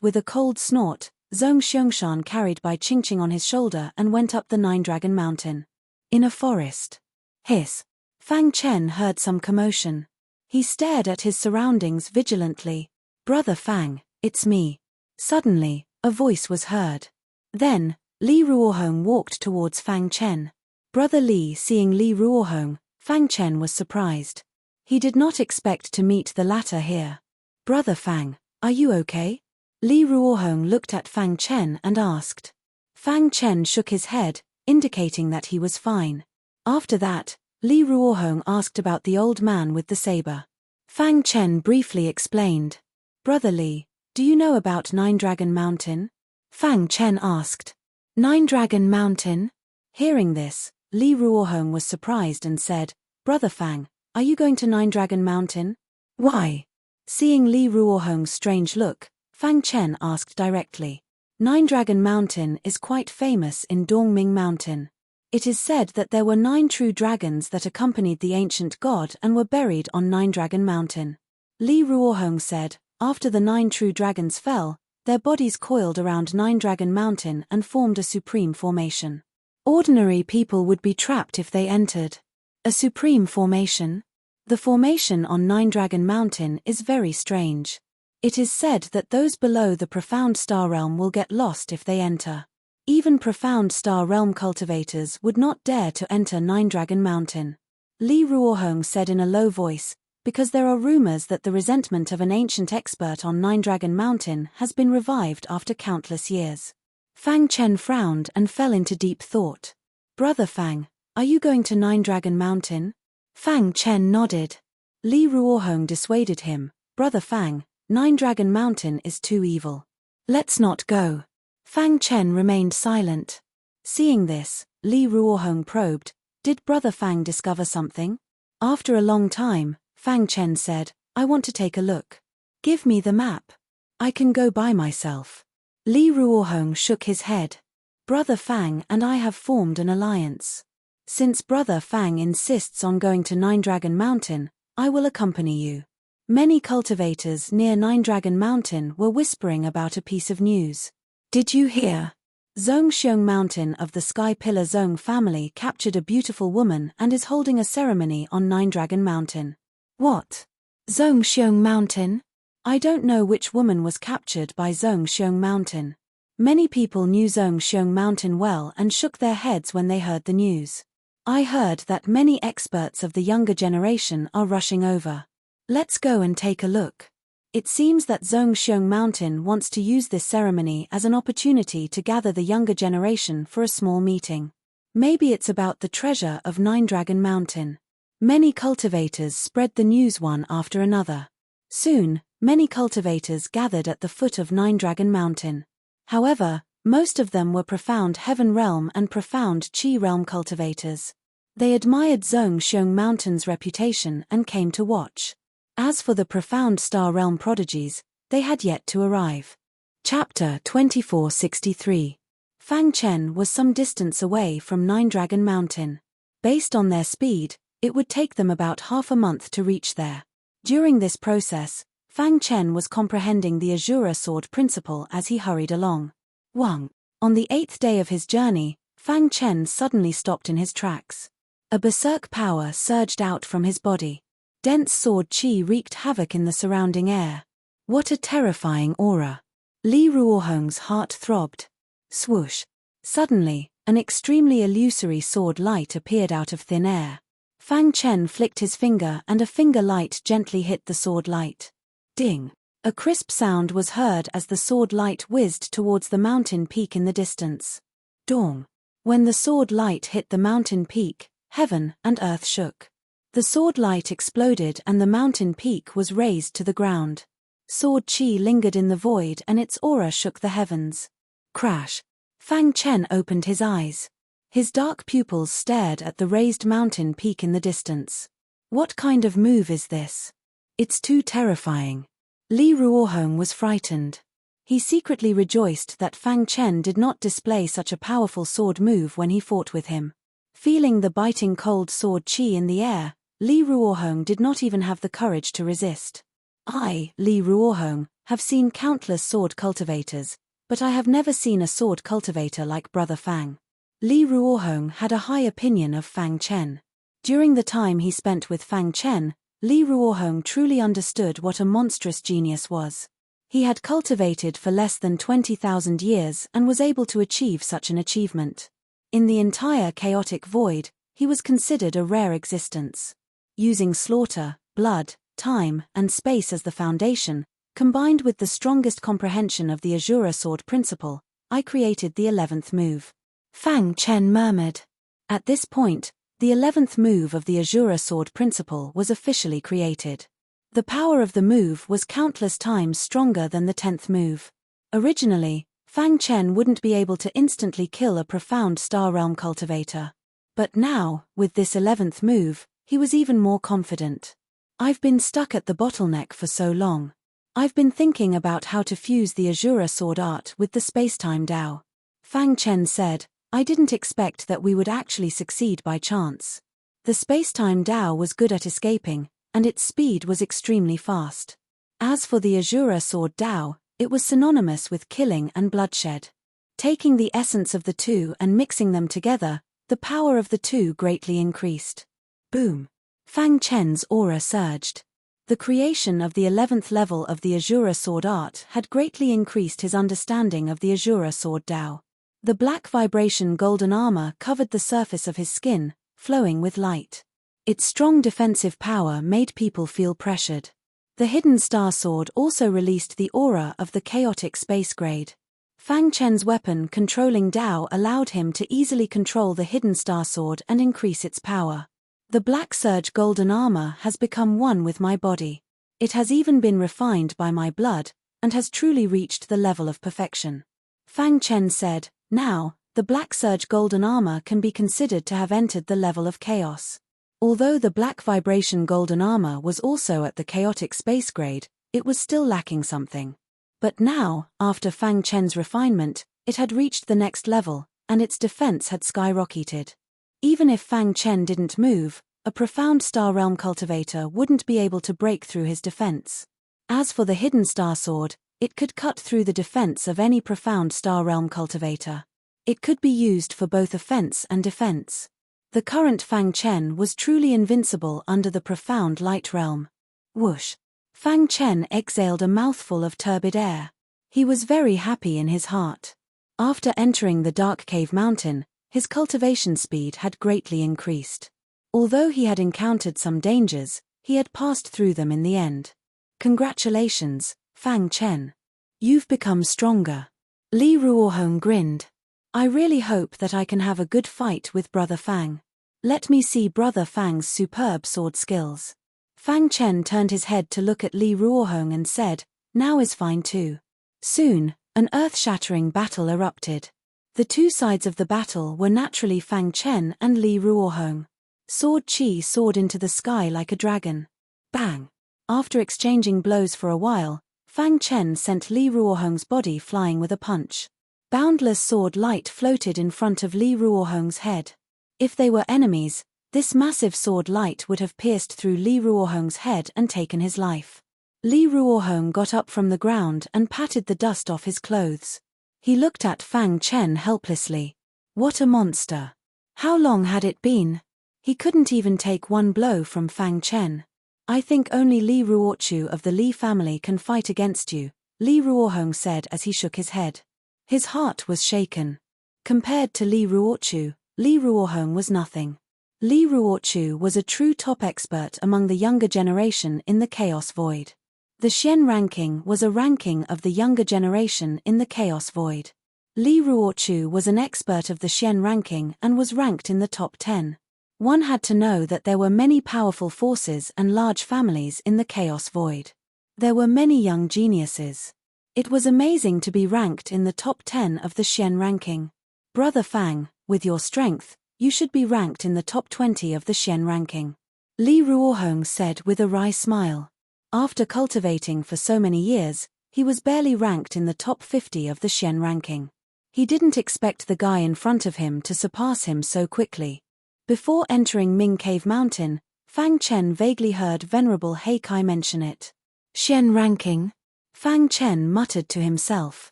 With a cold snort, Zhong Xiangshan carried Bai Qingqing on his shoulder and went up the Nine-Dragon Mountain. In a forest. Hiss. Fang Chen heard some commotion. He stared at his surroundings vigilantly. Brother Fang, it's me. Suddenly, a voice was heard. Then, Li Ruohong walked towards Fang Chen. Brother Li seeing Li Ruohong, Fang Chen was surprised. He did not expect to meet the latter here. Brother Fang, are you okay? Li Ruohong looked at Fang Chen and asked. Fang Chen shook his head, indicating that he was fine. After that, Li Ruohong asked about the old man with the saber. Fang Chen briefly explained. Brother Li, do you know about Nine-Dragon Mountain? Fang Chen asked. Nine-Dragon Mountain? Hearing this, Li Ruohong was surprised and said, Brother Fang, are you going to Nine-Dragon Mountain? Why? Seeing Li Ruohong's strange look, Fang Chen asked directly. Nine-Dragon Mountain is quite famous in Dongming Mountain. It is said that there were 9 true dragons that accompanied the ancient god and were buried on Nine-Dragon Mountain. Li Ruohong said, after the 9 true dragons fell, their bodies coiled around Nine-Dragon Mountain and formed a supreme formation. Ordinary people would be trapped if they entered. A supreme formation? The formation on Nine-Dragon Mountain is very strange. It is said that those below the profound star realm will get lost if they enter. Even profound star realm cultivators would not dare to enter Nine-Dragon Mountain. Li Ruohong said in a low voice, because there are rumors that the resentment of an ancient expert on Nine-Dragon Mountain has been revived after countless years. Fang Chen frowned and fell into deep thought. Brother Fang, are you going to Nine-Dragon Mountain? Fang Chen nodded. Li Ruohong dissuaded him. Brother Fang, Nine-Dragon Mountain is too evil. Let's not go. Fang Chen remained silent. Seeing this, Li Ruohong probed, did Brother Fang discover something? After a long time, Fang Chen said, I want to take a look. Give me the map. I can go by myself. Li Ruohong shook his head. Brother Fang and I have formed an alliance. Since Brother Fang insists on going to Nine-Dragon Mountain, I will accompany you. Many cultivators near Nine-Dragon Mountain were whispering about a piece of news. Did you hear? Zhongxiong Mountain of the Sky Pillar Zhong family captured a beautiful woman and is holding a ceremony on Nine-Dragon Mountain. What? Zhongxiong Mountain? I don't know which woman was captured by Zhongxiong Mountain. Many people knew Zhongxiong Mountain well and shook their heads when they heard the news. I heard that many experts of the younger generation are rushing over. Let's go and take a look. It seems that Zhongxiong Mountain wants to use this ceremony as an opportunity to gather the younger generation for a small meeting. Maybe it's about the treasure of Nine-Dragon Mountain. Many cultivators spread the news one after another. Soon, many cultivators gathered at the foot of Nine-Dragon Mountain. However, most of them were profound Heaven Realm and profound Qi Realm cultivators. They admired Zhongxiong Mountain's reputation and came to watch. As for the profound Star Realm prodigies, they had yet to arrive. Chapter 2463. Fang Chen was some distance away from Nine-Dragon Mountain. Based on their speed, it would take them about half a month to reach there. During this process, Fang Chen was comprehending the Azura Sword principle as he hurried along. Wang. On the 8th day of his journey, Fang Chen suddenly stopped in his tracks. A berserk power surged out from his body. Dense sword qi wreaked havoc in the surrounding air. What a terrifying aura. Li Ruohong's heart throbbed. Swoosh. Suddenly, an extremely illusory sword light appeared out of thin air. Fang Chen flicked his finger and a finger light gently hit the sword light. Ding! A crisp sound was heard as the sword light whizzed towards the mountain peak in the distance. Dong! When the sword light hit the mountain peak, heaven and earth shook. The sword light exploded and the mountain peak was razed to the ground. Sword chi lingered in the void and its aura shook the heavens. Crash! Fang Chen opened his eyes. His dark pupils stared at the raised mountain peak in the distance. What kind of move is this? It's too terrifying. Li Ruohong was frightened. He secretly rejoiced that Fang Chen did not display such a powerful sword move when he fought with him. Feeling the biting cold sword chi in the air, Li Ruohong did not even have the courage to resist. I, Li Ruohong, have seen countless sword cultivators, but I have never seen a sword cultivator like Brother Fang. Li Ruohong had a high opinion of Fang Chen. During the time he spent with Fang Chen, Li Ruohong truly understood what a monstrous genius was. He had cultivated for less than 20,000 years and was able to achieve such an achievement. In the entire chaotic void, he was considered a rare existence. Using slaughter, blood, time, and space as the foundation, combined with the strongest comprehension of the Azura Sword principle, I created the 11th move. Fang Chen murmured. At this point, the 11th move of the Azura Sword principle was officially created. The power of the move was countless times stronger than the 10th move. Originally, Fang Chen wouldn't be able to instantly kill a profound Star Realm cultivator. But now, with this 11th move, he was even more confident. I've been stuck at the bottleneck for so long. I've been thinking about how to fuse the Azura Sword art with the Spacetime Dao. Fang Chen said, I didn't expect that we would actually succeed by chance. The Spacetime Dao was good at escaping, and its speed was extremely fast. As for the Azura Sword Dao, it was synonymous with killing and bloodshed. Taking the essence of the two and mixing them together, the power of the two greatly increased. Boom! Fang Chen's aura surged. The creation of the 11th level of the Azura Sword art had greatly increased his understanding of the Azura Sword Dao. The black vibration golden armor covered the surface of his skin, flowing with light. Its strong defensive power made people feel pressured. The hidden star sword also released the aura of the chaotic space grade. Fang Chen's weapon controlling Dao allowed him to easily control the hidden star sword and increase its power. The Black Surge golden armor has become one with my body. It has even been refined by my blood, and has truly reached the level of perfection. Fang Chen said, now, the Black Surge golden armor can be considered to have entered the level of chaos. Although the Black Vibration golden armor was also at the chaotic space grade, it was still lacking something. But now, after Fang Chen's refinement, it had reached the next level, and its defense had skyrocketed. Even if Fang Chen didn't move, a profound Star Realm cultivator wouldn't be able to break through his defense. As for the hidden Star Sword, it could cut through the defense of any profound Star Realm cultivator. It could be used for both offense and defense. The current Fang Chen was truly invincible under the profound Light Realm. Whoosh! Fang Chen exhaled a mouthful of turbid air. He was very happy in his heart. After entering the Dark Cave Mountain, his cultivation speed had greatly increased. Although he had encountered some dangers, he had passed through them in the end. Congratulations, Fang Chen. You've become stronger. Li Ruohong grinned. I really hope that I can have a good fight with Brother Fang. Let me see Brother Fang's superb sword skills. Fang Chen turned his head to look at Li Ruohong and said, now is fine too. Soon, an earth-shattering battle erupted. The two sides of the battle were naturally Fang Chen and Li Ruohong. Sword Chi soared into the sky like a dragon. Bang! After exchanging blows for a while, Fang Chen sent Li Ruohong's body flying with a punch. Boundless sword light floated in front of Li Ruohong's head. If they were enemies, this massive sword light would have pierced through Li Ruohong's head and taken his life. Li Ruohong got up from the ground and patted the dust off his clothes. He looked at Fang Chen helplessly. What a monster! How long had it been? He couldn't even take one blow from Fang Chen. I think only Li Ruochu of the Li family can fight against you, Li Ruohong said as he shook his head. His heart was shaken. Compared to Li Ruochu, Li Ruohong was nothing. Li Ruochu was a true top expert among the younger generation in the Chaos Void. The Xian ranking was a ranking of the younger generation in the Chaos Void. Li Ruochu was an expert of the Xian ranking and was ranked in the top 10. One had to know that there were many powerful forces and large families in the Chaos Void. There were many young geniuses. It was amazing to be ranked in the top 10 of the Xian ranking. Brother Fang, with your strength, you should be ranked in the top 20 of the Xian ranking. Li Ruohong said with a wry smile. After cultivating for so many years, he was barely ranked in the top 50 of the Xian ranking. He didn't expect the guy in front of him to surpass him so quickly. Before entering Ming Cave Mountain, Fang Chen vaguely heard Venerable Heikai mention it. Xian ranking? Fang Chen muttered to himself.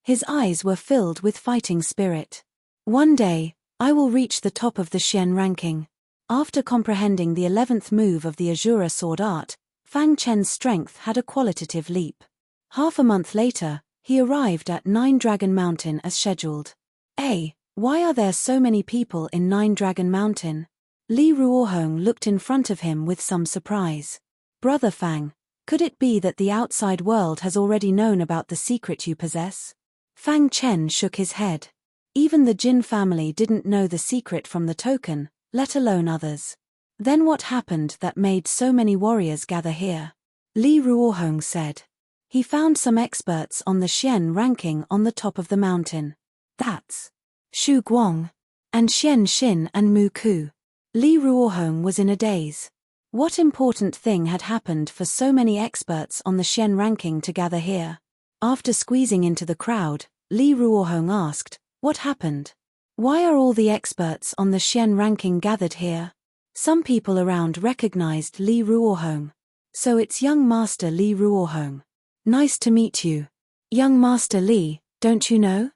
His eyes were filled with fighting spirit. One day, I will reach the top of the Xian ranking. After comprehending the 11th move of the Azura sword art, Fang Chen's strength had a qualitative leap. Half a month later, he arrived at Nine Dragon Mountain as scheduled. Why are there so many people in Nine Dragon Mountain? Li Ruohong looked in front of him with some surprise. Brother Fang, could it be that the outside world has already known about the secret you possess? Fang Chen shook his head. Even the Jin family didn't know the secret from the token, let alone others. Then what happened that made so many warriors gather here? Li Ruohong said. He found some experts on the Xian ranking on the top of the mountain. That's Xu Guang, and Xian Xin and Mu Ku. Li Ruohong was in a daze. What important thing had happened for so many experts on the Xian ranking to gather here? After squeezing into the crowd, Li Ruohong asked, what happened? Why are all the experts on the Xian ranking gathered here? Some people around recognized Li Ruohong. So it's young Master Li Ruohong. Nice to meet you. Young Master Li, don't you know?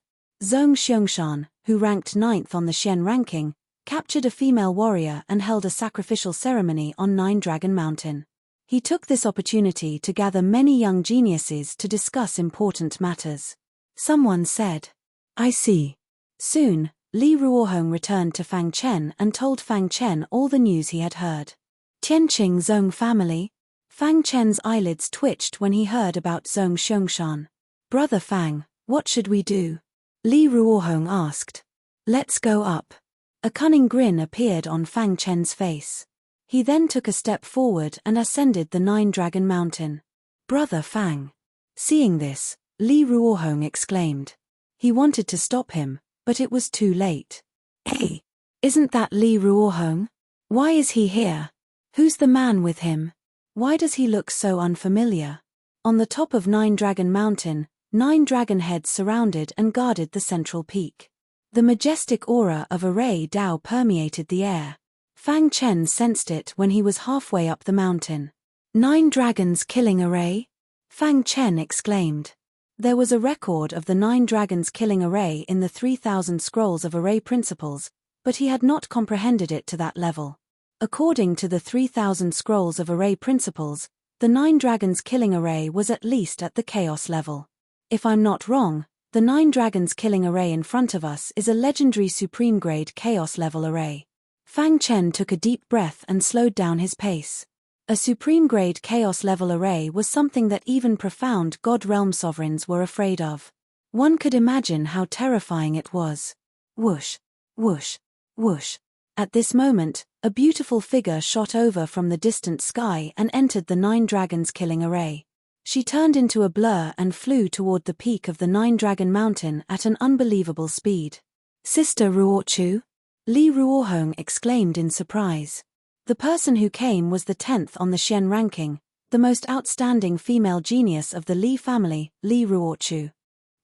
Zhong Xiangshan, who ranked 9th on the Xian ranking, captured a female warrior and held a sacrificial ceremony on Nine Dragon Mountain. He took this opportunity to gather many young geniuses to discuss important matters. Someone said. I see. Soon, Li Ruohong returned to Fang Chen and told Fang Chen all the news he had heard. Tianqing Zhong family? Fang Chen's eyelids twitched when he heard about Zhong Xiangshan. Brother Fang, what should we do? Li Ruohong asked. Let's go up. A cunning grin appeared on Fang Chen's face. He then took a step forward and ascended the Nine Dragon Mountain. Brother Fang. Seeing this, Li Ruohong exclaimed. He wanted to stop him, but it was too late. Hey, isn't that Li Ruohong? Why is he here? Who's the man with him? Why does he look so unfamiliar? On the top of Nine Dragon Mountain, 9 dragon heads surrounded and guarded the central peak. The majestic aura of Array Dao permeated the air. Fang Chen sensed it when he was halfway up the mountain. 9 dragons killing Array? Fang Chen exclaimed. There was a record of the 9 dragons killing Array in the 3,000 scrolls of Array principles, but he had not comprehended it to that level. According to the 3,000 scrolls of Array principles, the 9 dragons killing Array was at least at the chaos level. If I'm not wrong, the 9 dragons killing Array in front of us is a legendary supreme grade chaos level Array. Fang Chen took a deep breath and slowed down his pace. A supreme grade chaos level Array was something that even profound God realm sovereigns were afraid of. One could imagine how terrifying it was. Whoosh, whoosh, whoosh. At this moment, a beautiful figure shot over from the distant sky and entered the 9 dragons killing Array. She turned into a blur and flew toward the peak of the 9 Dragon Mountain at an unbelievable speed. Sister Ruochu? Li Ruohong exclaimed in surprise. The person who came was the 10th on the Xian ranking, the most outstanding female genius of the Li family, Li Ruochu.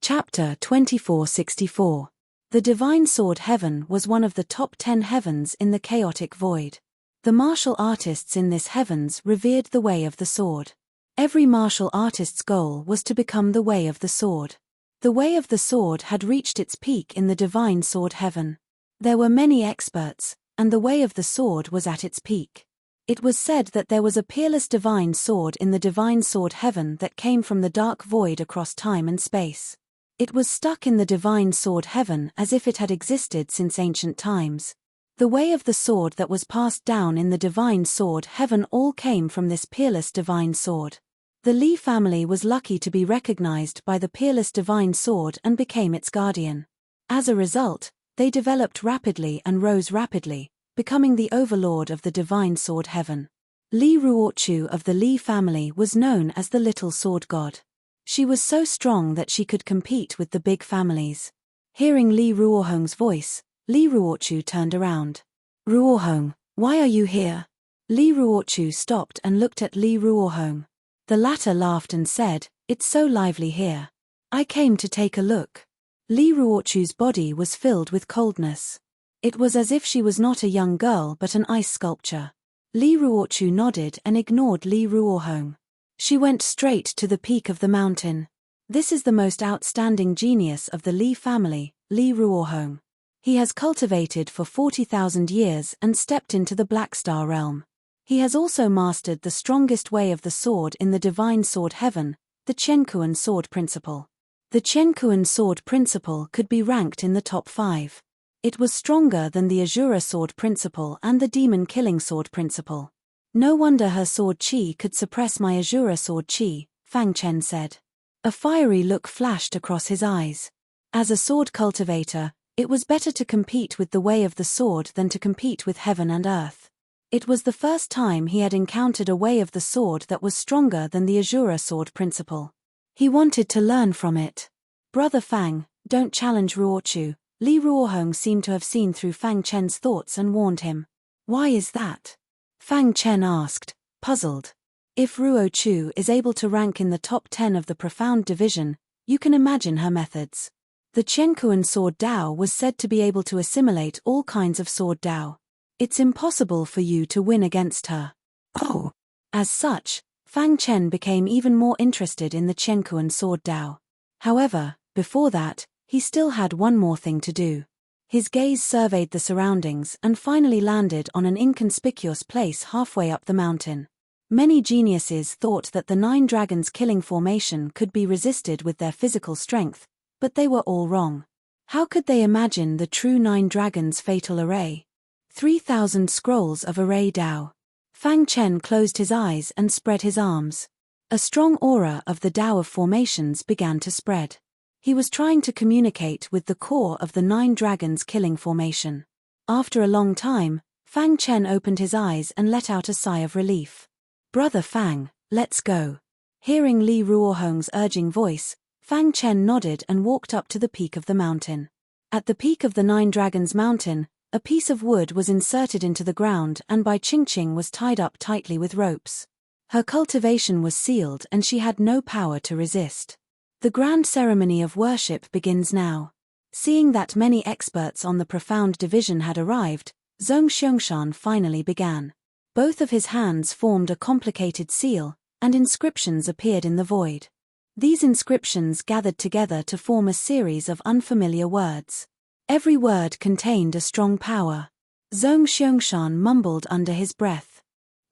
Chapter 2464. The Divine Sword Heaven was one of the top 10 heavens in the chaotic void. The martial artists in this heavens revered the way of the sword. Every martial artist's goal was to become the way of the sword. The way of the sword had reached its peak in the Divine Sword Heaven. There were many experts, and the way of the sword was at its peak. It was said that there was a peerless divine sword in the divine sword heaven that came from the dark void across time and space. It was stuck in the divine sword heaven as if it had existed since ancient times. The way of the sword that was passed down in the divine sword heaven all came from this peerless divine sword. The Li family was lucky to be recognized by the peerless divine sword and became its guardian. As a result, they developed rapidly and rose rapidly, becoming the overlord of the divine sword heaven. Li Ruochu of the Li family was known as the little sword god. She was so strong that she could compete with the big families. Hearing Li Ruohong's voice, Li Ruochu turned around. "Ruohong, why are you here?" Li Ruochu stopped and looked at Li Ruohong. The latter laughed and said, "It's so lively here. I came to take a look." Li Ruochu's body was filled with coldness. It was as if she was not a young girl but an ice sculpture. Li Ruochu nodded and ignored Li Ruohong. She went straight to the peak of the mountain. "This is the most outstanding genius of the Li family, Li Ruohong. He has cultivated for 40,000 years and stepped into the Black Star realm. He has also mastered the strongest way of the sword in the divine sword heaven, the Qiankuan sword principle. The Qiankuan sword principle could be ranked in the top 5. It was stronger than the Azura sword principle and the demon killing sword principle. No wonder her sword qi could suppress my Azura sword qi," Fang Chen said. A fiery look flashed across his eyes. As a sword cultivator, it was better to compete with the way of the sword than to compete with heaven and earth. It was the first time he had encountered a way of the sword that was stronger than the Azura sword principle. He wanted to learn from it. "Brother Fang, don't challenge Ruochu." Li Ruohong seemed to have seen through Fang Chen's thoughts and warned him. "Why is that?" Fang Chen asked, puzzled. If Ruochu is able to rank in the top 10 of the profound division, you can imagine her methods. The Qiankuan sword Dao was said to be able to assimilate all kinds of sword Dao. It's impossible for you to win against her. Oh! As such, Fang Chen became even more interested in the Qiankuan sword Dao. However, before that, he still had one more thing to do. His gaze surveyed the surroundings and finally landed on an inconspicuous place halfway up the mountain. Many geniuses thought that the 9 dragons killing formation could be resisted with their physical strength, but they were all wrong. How could they imagine the true 9 dragons' fatal array? 3,000 scrolls of array Dao. Fang Chen closed his eyes and spread his arms. A strong aura of the Dao of formations began to spread. He was trying to communicate with the core of the 9 dragons killing formation. After a long time, Fang Chen opened his eyes and let out a sigh of relief. "Brother Fang, let's go." Hearing Li Ruohong's urging voice, Fang Chen nodded and walked up to the peak of the mountain. At the peak of the 9 dragons mountain, a piece of wood was inserted into the ground and Bai Qingqing was tied up tightly with ropes. Her cultivation was sealed and she had no power to resist. The grand ceremony of worship begins now. Seeing that many experts on the profound division had arrived, Zhong Xiangshan finally began. Both of his hands formed a complicated seal, and inscriptions appeared in the void. These inscriptions gathered together to form a series of unfamiliar words. Every word contained a strong power. Zhong Xiangshan mumbled under his breath.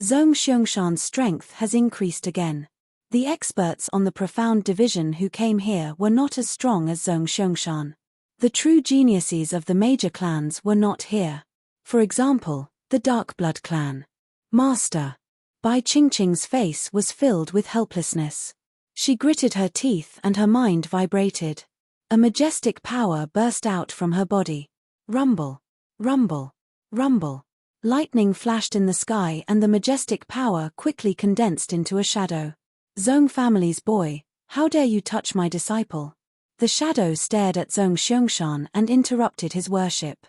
Zhong Xiangshan's strength has increased again. The experts on the profound division who came here were not as strong as Zhong Xiangshan. The true geniuses of the major clans were not here. For example, the Dark Blood clan. "Master." Bai Qingqing's face was filled with helplessness. She gritted her teeth and her mind vibrated. A majestic power burst out from her body. Rumble, rumble, rumble. Lightning flashed in the sky and the majestic power quickly condensed into a shadow. "Zhong family's boy, how dare you touch my disciple?" The shadow stared at Zhong Xiangshan and interrupted his worship.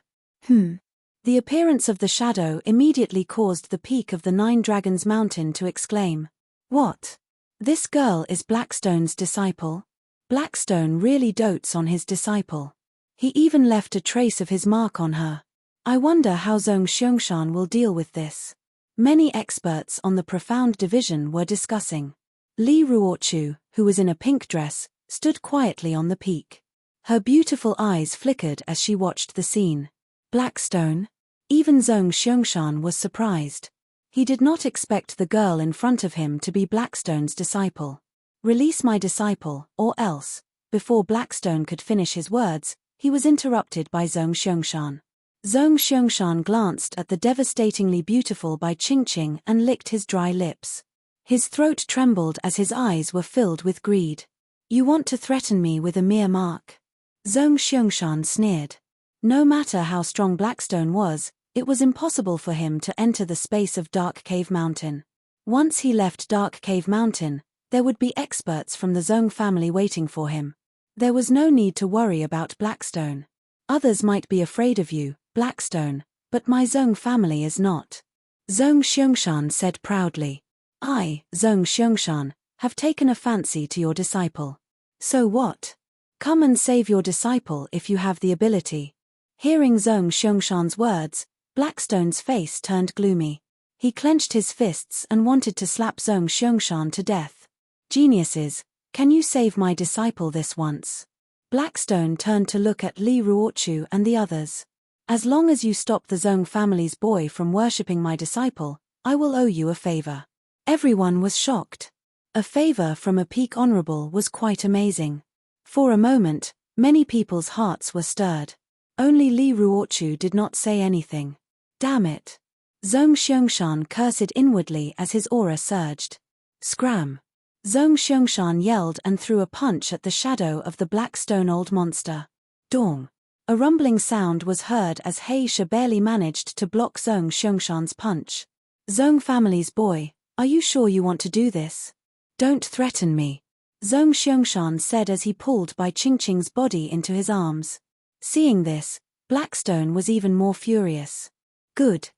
The appearance of the shadow immediately caused the peak of the 9 dragons mountain to exclaim. "What? This girl is Blackstone's disciple? Blackstone really dotes on his disciple. He even left a trace of his mark on her. I wonder how Zhong Xiangshan will deal with this." Many experts on the profound division were discussing. Li Ruochu, who was in a pink dress, stood quietly on the peak. Her beautiful eyes flickered as she watched the scene. Blackstone? Even Zhong Xiangshan was surprised. He did not expect the girl in front of him to be Blackstone's disciple. "Release my disciple, or else." Before Blackstone could finish his words, he was interrupted by Zhong Xiangshan. Zhong Xiangshan glanced at the devastatingly beautiful Bai Qingqing and licked his dry lips. His throat trembled as his eyes were filled with greed. "You want to threaten me with a mere mark?" Zhong Xiangshan sneered. No matter how strong Blackstone was, it was impossible for him to enter the space of Dark Cave Mountain. Once he left Dark Cave Mountain, there would be experts from the Zhong family waiting for him. There was no need to worry about Blackstone. "Others might be afraid of you, Blackstone, but my Zhong family is not," Zhong Xiangshan said proudly. "I, Zhong Xiangshan, have taken a fancy to your disciple. So what? Come and save your disciple if you have the ability." Hearing Zhong Xiangshan's words, Blackstone's face turned gloomy. He clenched his fists and wanted to slap Zhong Xiangshan to death. "Geniuses, can you save my disciple this once?" Blackstone turned to look at Li Ruochu and the others. "As long as you stop the Zhong family's boy from worshipping my disciple, I will owe you a favor." Everyone was shocked. A favor from a peak honorable was quite amazing. For a moment, many people's hearts were stirred. Only Li Ruochu did not say anything. "Damn it!" Zhong Xiangshan cursed inwardly as his aura surged. "Scram!" Zhong Xiangshan yelled and threw a punch at the shadow of the Blackstone old monster. Dong! A rumbling sound was heard as Heisha barely managed to block Zhong Xiangshan's punch. "Zhong family's boy, are you sure you want to do this? Don't threaten me," Zhong Xiangshan said as he pulled Bai Qingqing's body into his arms. Seeing this, Blackstone was even more furious. Good.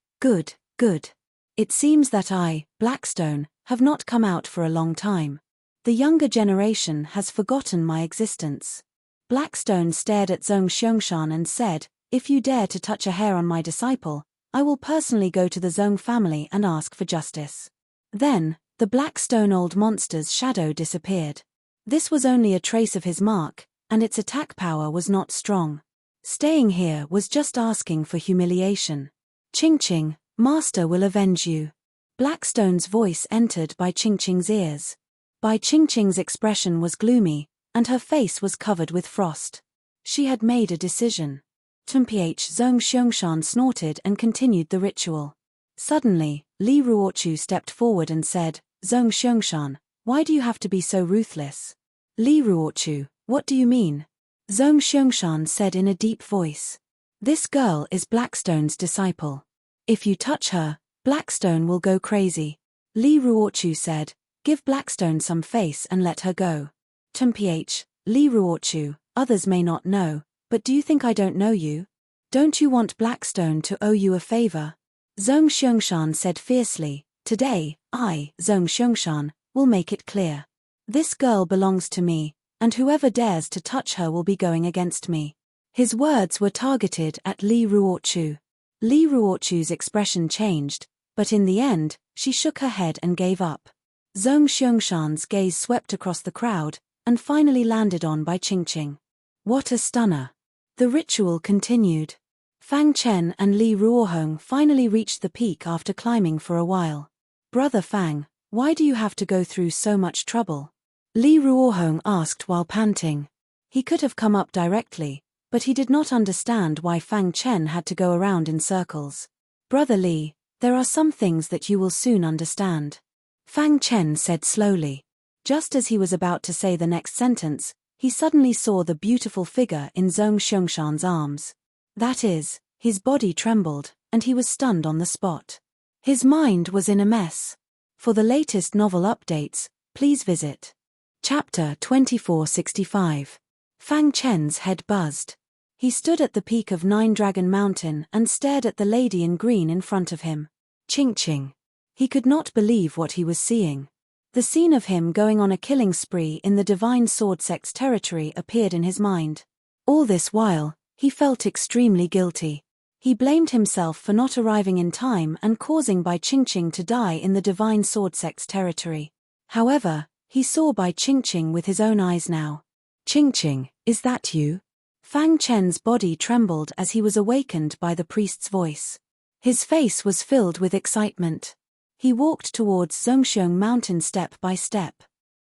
It seems that I, Blackstone, have not come out for a long time. The younger generation has forgotten my existence." Blackstone stared at Zhong Xiangshan and said, "If you dare to touch a hair on my disciple, I will personally go to the Zhong family and ask for justice." Then, the Blackstone old monster's shadow disappeared. This was only a trace of his mark, and its attack power was not strong. Staying here was just asking for humiliation. "Qingqing, Master will avenge you." Blackstone's voice entered Bai Qingqing's ears. Bai Qingqing's expression was gloomy, and her face was covered with frost. She had made a decision. "Tumph." Zhong Xiangshan snorted and continued the ritual. Suddenly, Li Ruochu stepped forward and said, "Zhong Xiangshan, why do you have to be so ruthless?" "Li Ruochu, what do you mean?" Zhong Xiangshan said in a deep voice. "This girl is Blackstone's disciple. If you touch her, Blackstone will go crazy." Li Ruochu said, "Give Blackstone some face and let her go." "Tumph, Li Ruochu, others may not know, but do you think I don't know you? Don't you want Blackstone to owe you a favor?" Zhong Xiangshan said fiercely, "Today, I, Zhong Xiangshan, will make it clear. This girl belongs to me, and whoever dares to touch her will be going against me." His words were targeted at Li Ruochu. Li Ruochu's expression changed, but in the end, she shook her head and gave up. Zhong Xiangshan's gaze swept across the crowd, and finally landed on Bai Qingqing. What a stunner! The ritual continued. Fang Chen and Li Ruohong finally reached the peak after climbing for a while. "Brother Fang, why do you have to go through so much trouble?" Li Ruohong asked while panting. He could have come up directly, but he did not understand why Fang Chen had to go around in circles. "Brother Li, there are some things that you will soon understand," Fang Chen said slowly. Just as he was about to say the next sentence, he suddenly saw the beautiful figure in Zhong Xiangshan's arms. That is, his body trembled, and he was stunned on the spot. His mind was in a mess. For the latest novel updates, please visit Chapter 2465. Fang Chen's head buzzed. He stood at the peak of Nine Dragon Mountain and stared at the lady in green in front of him. Qingqing. He could not believe what he was seeing. The scene of him going on a killing spree in the Divine Sword Sect's territory appeared in his mind. All this while, he felt extremely guilty. He blamed himself for not arriving in time and causing Bai Qingqing to die in the Divine Sword Sect's territory. However, he saw Bai Qingqing with his own eyes now. "Qingqing, is that you?" Fang Chen's body trembled as he was awakened by the priest's voice. His face was filled with excitement. He walked towards Zhongshuang Mountain step by step.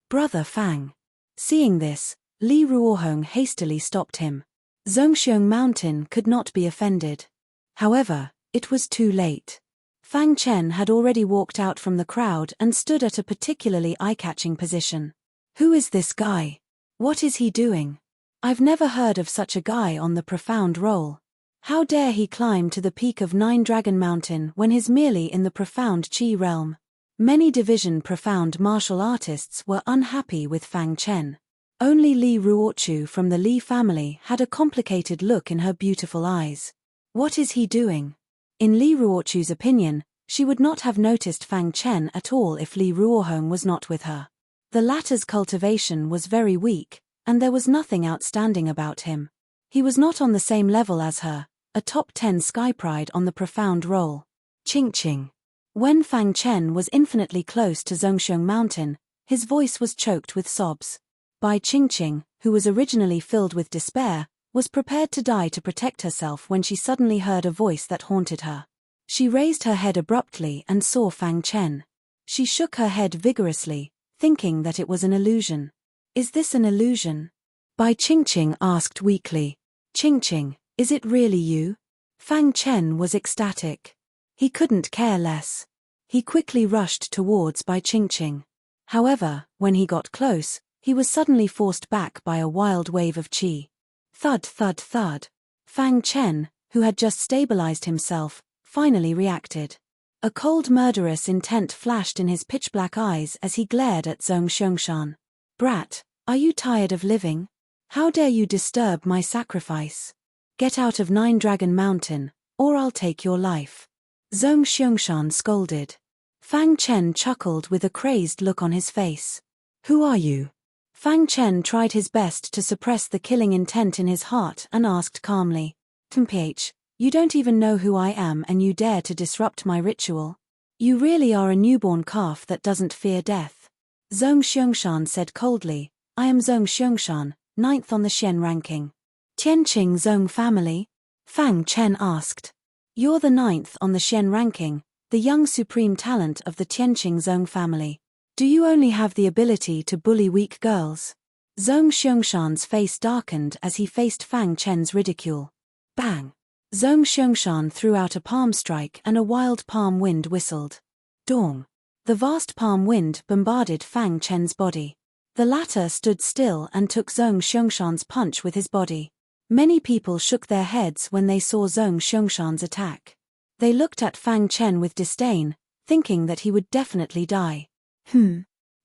Brother Fang. Seeing this, Li Ruohong hastily stopped him. Zhongshuang Mountain could not be offended. However, it was too late. Fang Chen had already walked out from the crowd and stood at a particularly eye-catching position. Who is this guy? What is he doing? I've never heard of such a guy on the profound roll. How dare he climb to the peak of Nine Dragon Mountain when he's merely in the profound Qi realm? Many division profound martial artists were unhappy with Fang Chen. Only Li Ruochu from the Li family had a complicated look in her beautiful eyes. What is he doing? In Li Ruochu's opinion, she would not have noticed Fang Chen at all if Li Ruohong was not with her. The latter's cultivation was very weak, and there was nothing outstanding about him. He was not on the same level as her, a top 10 sky pride on the profound roll. Ching. When Fang Chen was infinitely close to Zhongshuang Mountain, his voice was choked with sobs. Bai Qingqing, who was originally filled with despair, was prepared to die to protect herself when she suddenly heard a voice that haunted her. She raised her head abruptly and saw Fang Chen. She shook her head vigorously, thinking that it was an illusion. Is this an illusion? Bai Qingqing asked weakly. Qingqing, is it really you? Fang Chen was ecstatic. He couldn't care less. He quickly rushed towards Bai Qingqing. However, when he got close, he was suddenly forced back by a wild wave of qi. Thud thud thud. Fang Chen, who had just stabilized himself, finally reacted. A cold murderous intent flashed in his pitch-black eyes as he glared at Zhongshuang. Brat, are you tired of living? How dare you disturb my sacrifice? Get out of Nine Dragon Mountain, or I'll take your life. Zhongshuang scolded. Fang Chen chuckled with a crazed look on his face. Who are you? Fang Chen tried his best to suppress the killing intent in his heart and asked calmly. Mph, you don't even know who I am and you dare to disrupt my ritual? You really are a newborn calf that doesn't fear death. Zhongshuang said coldly, I am Zhongshuang, 9th on the Xian ranking. Tianqing Zhong family? Fang Chen asked. You're the 9th on the Xian ranking, the young supreme talent of the Tianqing Zhong family. Do you only have the ability to bully weak girls? Zhongshuang's face darkened as he faced Fang Chen's ridicule. Bang! Zhongshuang threw out a palm strike and a wild palm wind whistled. Dong! The vast palm wind bombarded Fang Chen's body. The latter stood still and took Zhongshuang's punch with his body. Many people shook their heads when they saw Zhongshuang's attack. They looked at Fang Chen with disdain, thinking that he would definitely die.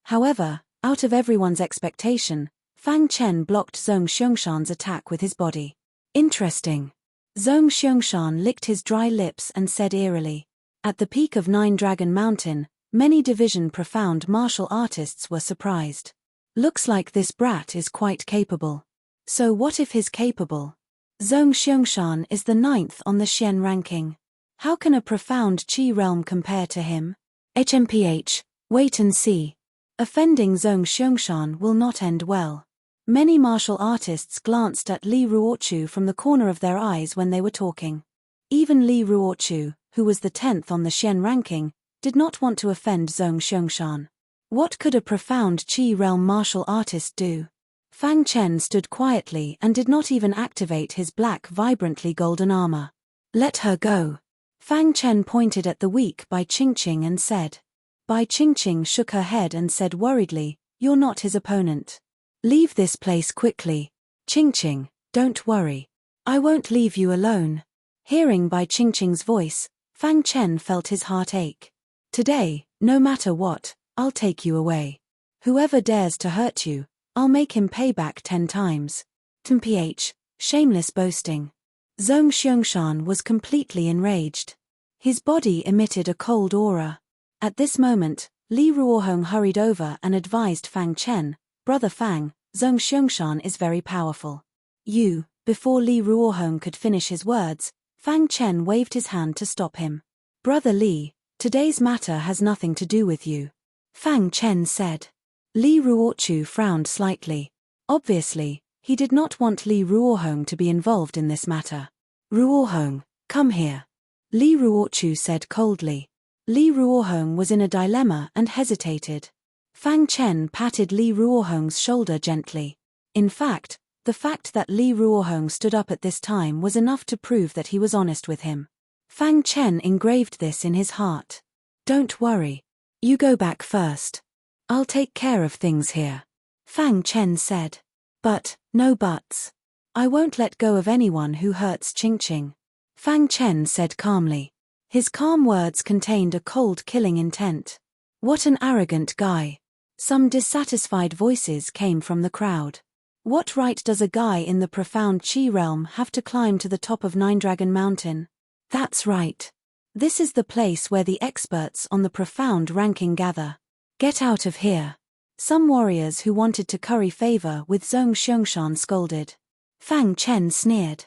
However, out of everyone's expectation, Fang Chen blocked Zhongshuang's attack with his body. Interesting. Zhongshuang licked his dry lips and said eerily. At the peak of Nine Dragon Mountain, many division profound martial artists were surprised. Looks like this brat is quite capable. So what if he's capable? Zhongshuang is the 9th on the Xian ranking. How can a profound Qi realm compare to him? HMPH. Wait and see. Offending Zhongshuang will not end well. Many martial artists glanced at Li Ruochu from the corner of their eyes when they were talking. Even Li Ruochu, who was the 10th on the Xian ranking, did not want to offend Zhongshuang. What could a profound Qi realm martial artist do? Fang Chen stood quietly and did not even activate his black vibrantly golden armor. Let her go. Fang Chen pointed at the weak Bai Qingqing and said. Bai Qingqing shook her head and said worriedly, You're not his opponent. Leave this place quickly. Qingqing, don't worry. I won't leave you alone. Hearing Bai Qingqing's voice, Fang Chen felt his heart ache. Today, no matter what, I'll take you away. Whoever dares to hurt you, I'll make him pay back 10 times. Mph, shameless boasting. Zhongshuang was completely enraged. His body emitted a cold aura. At this moment, Li Ruohong hurried over and advised Fang Chen, Brother Fang, Zhongshuang is very powerful. Before Li Ruohong could finish his words, Fang Chen waved his hand to stop him. Brother Li, today's matter has nothing to do with you. Fang Chen said. Li Ruochu frowned slightly. Obviously, he did not want Li Ruohong to be involved in this matter. Ruohong, come here. Li Ruochu said coldly. Li Ruohong was in a dilemma and hesitated. Fang Chen patted Li Ruohong's shoulder gently. In fact, the fact that Li Ruohong stood up at this time was enough to prove that he was honest with him. Fang Chen engraved this in his heart. Don't worry. You go back first. I'll take care of things here. Fang Chen said. But, no buts. I won't let go of anyone who hurts Ching Ching. Fang Chen said calmly. His calm words contained a cold killing intent. What an arrogant guy. Some dissatisfied voices came from the crowd. What right does a guy in the profound Qi realm have to climb to the top of Nine Dragon Mountain? That's right. This is the place where the experts on the profound ranking gather. Get out of here. Some warriors who wanted to curry favor with Zhong Xiangshan scolded. Fang Chen sneered.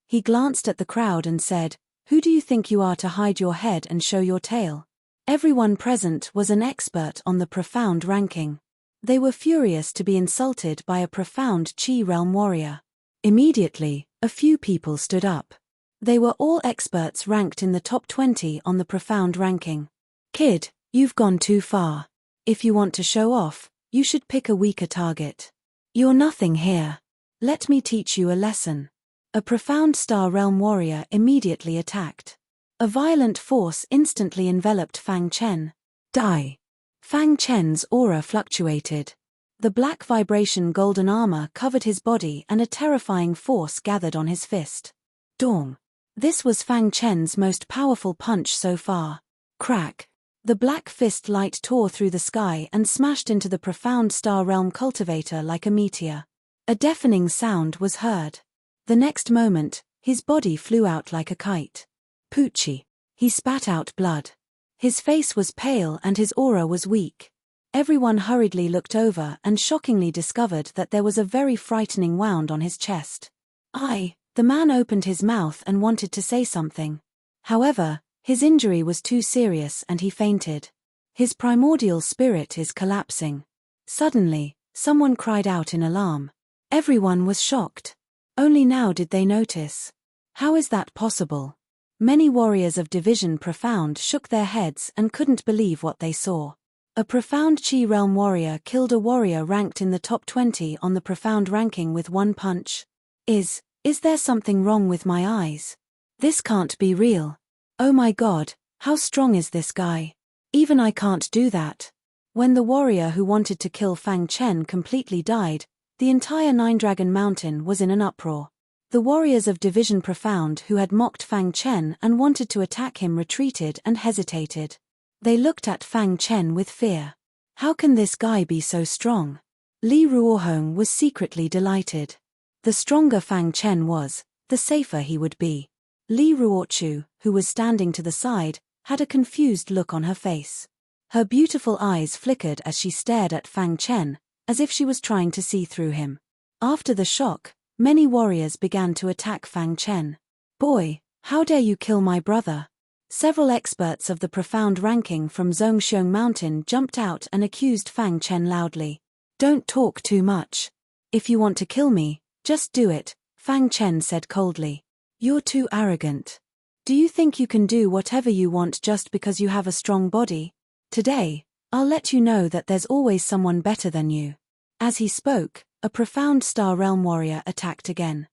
He glanced at the crowd and said, "Who do you think you are to hide your head and show your tail?" Everyone present was an expert on the profound ranking. They were furious to be insulted by a profound Qi realm warrior. Immediately, a few people stood up. They were all experts ranked in the top 20 on the profound ranking. Kid, you've gone too far. If you want to show off, you should pick a weaker target. You're nothing here. Let me teach you a lesson. A profound star realm warrior immediately attacked. A violent force instantly enveloped Fang Chen. Die. Fang Chen's aura fluctuated. The black vibration golden armor covered his body and a terrifying force gathered on his fist. Dong. This was Fang Chen's most powerful punch so far. Crack. The black fist light tore through the sky and smashed into the profound star realm cultivator like a meteor. A deafening sound was heard. The next moment, his body flew out like a kite. Poochie. He spat out blood. His face was pale and his aura was weak. Everyone hurriedly looked over and shockingly discovered that there was a very frightening wound on his chest. The man opened his mouth and wanted to say something. However, his injury was too serious and he fainted. His primordial spirit is collapsing. Suddenly, someone cried out in alarm. Everyone was shocked. Only now did they notice. How is that possible? Many warriors of Division Profound shook their heads and couldn't believe what they saw. A profound Qi realm warrior killed a warrior ranked in the top 20 on the profound ranking with one punch. Is there something wrong with my eyes? This can't be real. Oh my god, how strong is this guy? Even I can't do that. When the warrior who wanted to kill Fang Chen completely died, the entire Nine Dragon Mountain was in an uproar. The warriors of Division Profound who had mocked Fang Chen and wanted to attack him retreated and hesitated. They looked at Fang Chen with fear. How can this guy be so strong? Li Ruohong was secretly delighted. The stronger Fang Chen was, the safer he would be. Li Ruochu, who was standing to the side, had a confused look on her face. Her beautiful eyes flickered as she stared at Fang Chen, as if she was trying to see through him. After the shock, many warriors began to attack Fang Chen. Boy, how dare you kill my brother? Several experts of the profound ranking from Zhongxiong Mountain jumped out and accused Fang Chen loudly. Don't talk too much. If you want to kill me, just do it, Fang Chen said coldly. You're too arrogant. Do you think you can do whatever you want just because you have a strong body? Today, I'll let you know that there's always someone better than you. As he spoke, a profound star realm warrior attacked again.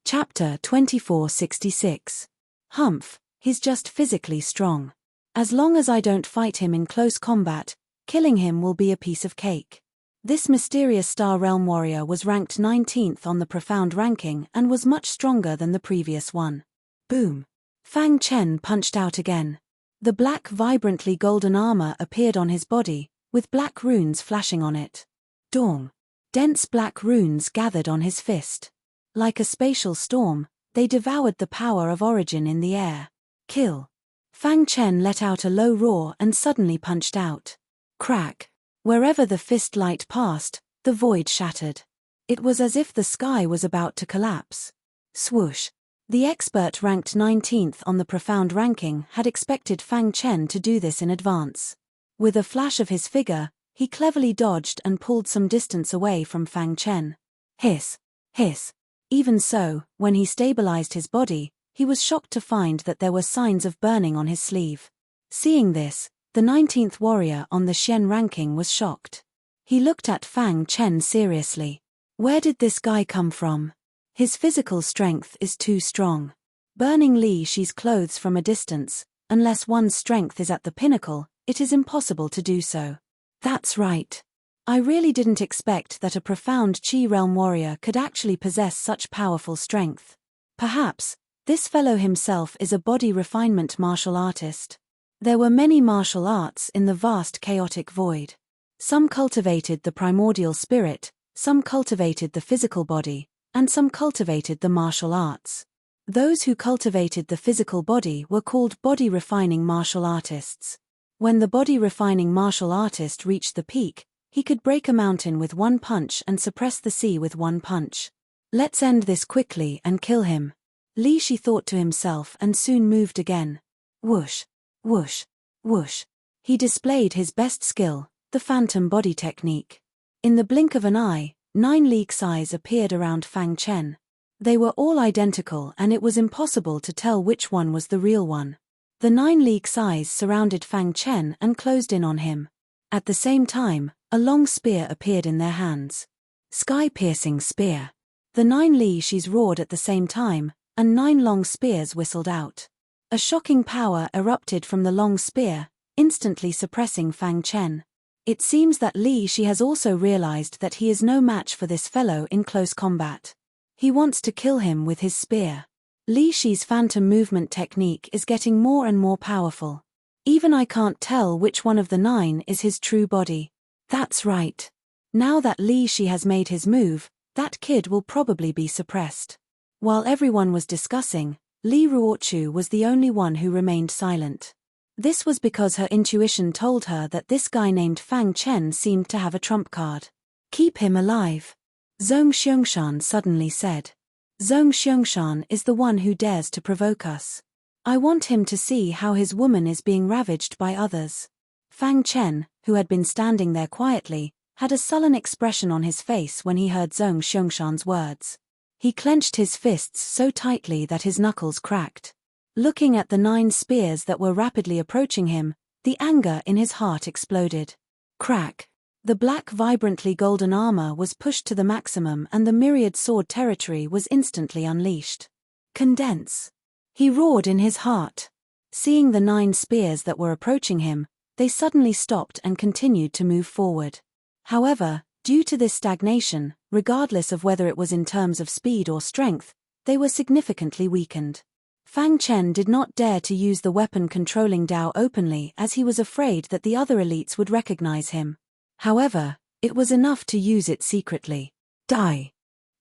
Chapter 2466. Humph, he's just physically strong. As long as I don't fight him in close combat, killing him will be a piece of cake. This mysterious star realm warrior was ranked 19th on the profound ranking and was much stronger than the previous one. Boom. Fang Chen punched out again. The black vibrantly golden armor appeared on his body, with black runes flashing on it. Dong. Dense black runes gathered on his fist. Like a spatial storm, they devoured the power of origin in the air. Kill. Fang Chen let out a low roar and suddenly punched out. Crack. Wherever the fist light passed, the void shattered. It was as if the sky was about to collapse. Swoosh. The expert ranked 19th on the profound ranking had expected Fang Chen to do this in advance. With a flash of his figure, he cleverly dodged and pulled some distance away from Fang Chen. Hiss. Hiss. Even so, when he stabilized his body, he was shocked to find that there were signs of burning on his sleeve. Seeing this, The 19th warrior on the Xian ranking was shocked. He looked at Fang Chen seriously. Where did this guy come from? His physical strength is too strong. Burning Li Shi's clothes from a distance, unless one's strength is at the pinnacle, it is impossible to do so. That's right. I really didn't expect that a profound Qi realm warrior could actually possess such powerful strength. Perhaps, this fellow himself is a body refinement martial artist. There were many martial arts in the vast chaotic void. Some cultivated the primordial spirit, some cultivated the physical body, and some cultivated the martial arts. Those who cultivated the physical body were called body-refining martial artists. When the body-refining martial artist reached the peak, he could break a mountain with one punch and suppress the sea with one punch. Let's end this quickly and kill him. Li Shi thought to himself and soon moved again. Whoosh, whoosh, whoosh. He displayed his best skill, the phantom body technique. In the blink of an eye, 9 leagues eyes appeared around Fang Chen. They were all identical and it was impossible to tell which one was the real one. The 9 leagues eyes surrounded Fang Chen and closed in on him. At the same time, a long spear appeared in their hands. Sky-piercing spear. The 9 Li Shis roared at the same time, and 9 long spears whistled out. A shocking power erupted from the long spear, instantly suppressing Fang Chen. It seems that Li Shi has also realized that he is no match for this fellow in close combat. He wants to kill him with his spear. Li Shi's phantom movement technique is getting more and more powerful. Even I can't tell which one of the 9 is his true body. That's right. Now that Li Shi has made his move, that kid will probably be suppressed. While everyone was discussing, Li Ruochu was the only one who remained silent. This was because her intuition told her that this guy named Fang Chen seemed to have a trump card. Keep him alive. Zhong Xiangshan suddenly said. Zhong Xiangshan is the one who dares to provoke us. I want him to see how his woman is being ravaged by others. Fang Chen, who had been standing there quietly, had a sullen expression on his face when he heard Zhong Xiangshan's words. He clenched his fists so tightly that his knuckles cracked. Looking at the 9 spears that were rapidly approaching him, the anger in his heart exploded. Crack! The black vibrantly golden armor was pushed to the maximum and the myriad sword territory was instantly unleashed. Condense! He roared in his heart. Seeing the 9 spears that were approaching him, they suddenly stopped and continued to move forward. However, due to this stagnation, regardless of whether it was in terms of speed or strength, they were significantly weakened. Fang Chen did not dare to use the weapon-controlling Dao openly as he was afraid that the other elites would recognize him. However, it was enough to use it secretly. Die!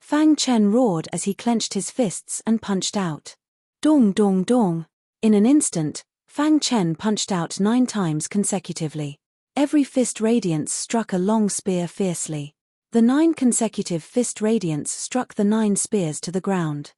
Fang Chen roared as he clenched his fists and punched out. Dong dong dong! In an instant, Fang Chen punched out 9 times consecutively. Every fist radiance struck a long spear fiercely. The 9 consecutive fist radiance struck the 9 spears to the ground.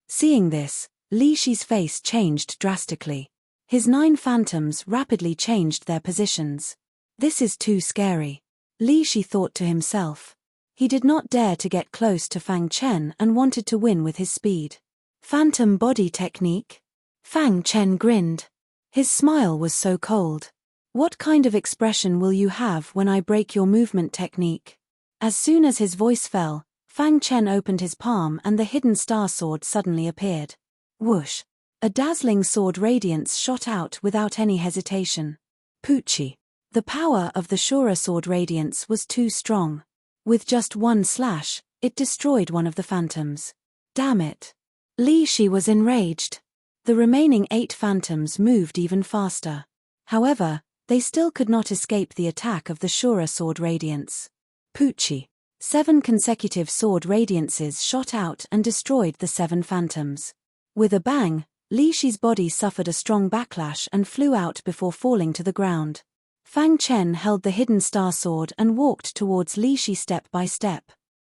Seeing this, Li Shi's face changed drastically. His 9 phantoms rapidly changed their positions. This is too scary. Li Shi thought to himself. He did not dare to get close to Fang Chen and wanted to win with his speed. Phantom body technique? Fang Chen grinned. His smile was so cold. What kind of expression will you have when I break your movement technique? As soon as his voice fell, Fang Chen opened his palm and the hidden star sword suddenly appeared. Whoosh! A dazzling sword radiance shot out without any hesitation. Poochie! The power of the Shura sword radiance was too strong. With just one slash, it destroyed one of the phantoms. Damn it! Li Shi was enraged. The remaining 8 phantoms moved even faster. However, they still could not escape the attack of the Shura sword radiance. Poochie! 7 consecutive sword radiances shot out and destroyed the 7 phantoms. With a bang, Li Shi's body suffered a strong backlash and flew out before falling to the ground. Fang Chen held the hidden star sword and walked towards Li Shi step by step.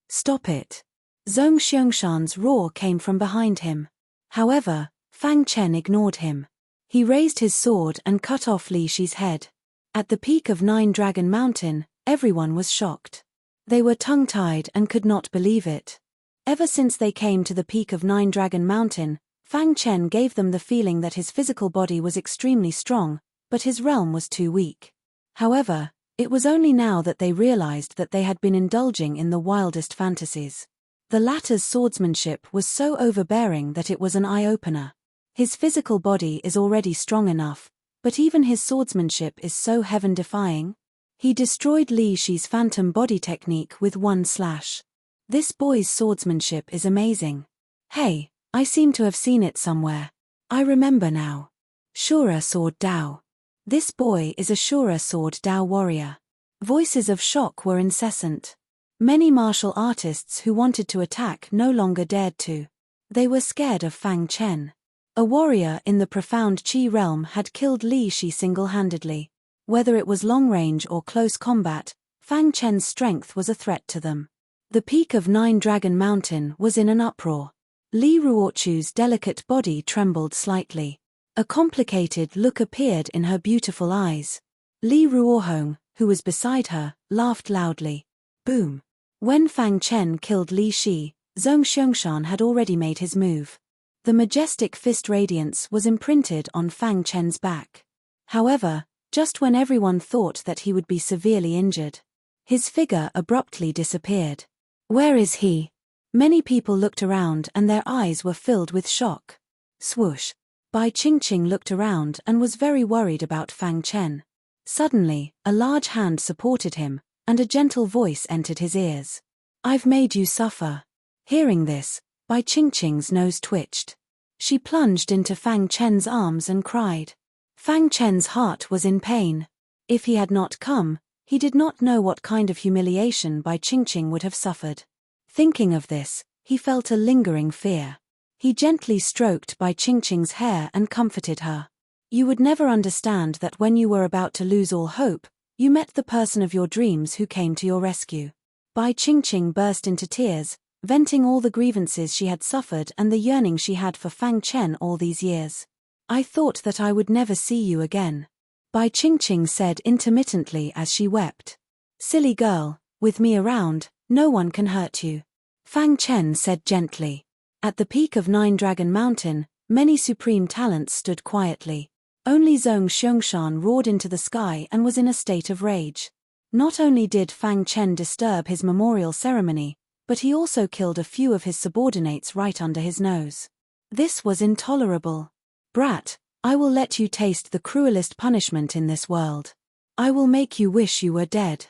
Stop it! Zhong Xiangshan's roar came from behind him. However, Fang Chen ignored him. He raised his sword and cut off Li Shi's head. At the peak of 9 Dragon Mountain, everyone was shocked. They were tongue-tied and could not believe it. Ever since they came to the peak of 9 Dragon Mountain, Fang Chen gave them the feeling that his physical body was extremely strong, but his realm was too weak. However, it was only now that they realized that they had been indulging in the wildest fantasies. The latter's swordsmanship was so overbearing that it was an eye-opener. His physical body is already strong enough, but even his swordsmanship is so heaven-defying. He destroyed Li Shi's phantom body technique with one slash. This boy's swordsmanship is amazing. Hey, I seem to have seen it somewhere. I remember now. Shura Sword Dao. This boy is a Shura Sword Dao warrior. Voices of shock were incessant. Many martial artists who wanted to attack no longer dared to. They were scared of Fang Chen. A warrior in the profound Qi realm had killed Li Shi single-handedly. Whether it was long-range or close combat, Fang Chen's strength was a threat to them. The peak of Nine Dragon Mountain was in an uproar. Li Ruochu's delicate body trembled slightly. A complicated look appeared in her beautiful eyes. Li Ruohong, who was beside her, laughed loudly. Boom. When Fang Chen killed Li Shi, Zhong Xiangshan had already made his move. The majestic fist radiance was imprinted on Fang Chen's back. However, just when everyone thought that he would be severely injured, his figure abruptly disappeared. Where is he? Many people looked around and their eyes were filled with shock. Swoosh. Bai Qingqing looked around and was very worried about Fang Chen. Suddenly, a large hand supported him, and a gentle voice entered his ears. I've made you suffer. Hearing this, Bai Qingqing's nose twitched. She plunged into Fang Chen's arms and cried. Fang Chen's heart was in pain. If he had not come, he did not know what kind of humiliation Bai Qingqing would have suffered. Thinking of this, he felt a lingering fear. He gently stroked Bai Qingqing's hair and comforted her. You would never understand that when you were about to lose all hope, you met the person of your dreams who came to your rescue. Bai Qingqing burst into tears, venting all the grievances she had suffered and the yearning she had for Fang Chen all these years. I thought that I would never see you again, Bai Qingqing said intermittently as she wept. Silly girl, with me around, no one can hurt you, Fang Chen said gently. At the peak of Nine Dragon Mountain, many supreme talents stood quietly. Only Zhong Xiangshan roared into the sky and was in a state of rage. Not only did Fang Chen disturb his memorial ceremony, but he also killed a few of his subordinates right under his nose. This was intolerable. Brat, I will let you taste the cruelest punishment in this world. I will make you wish you were dead.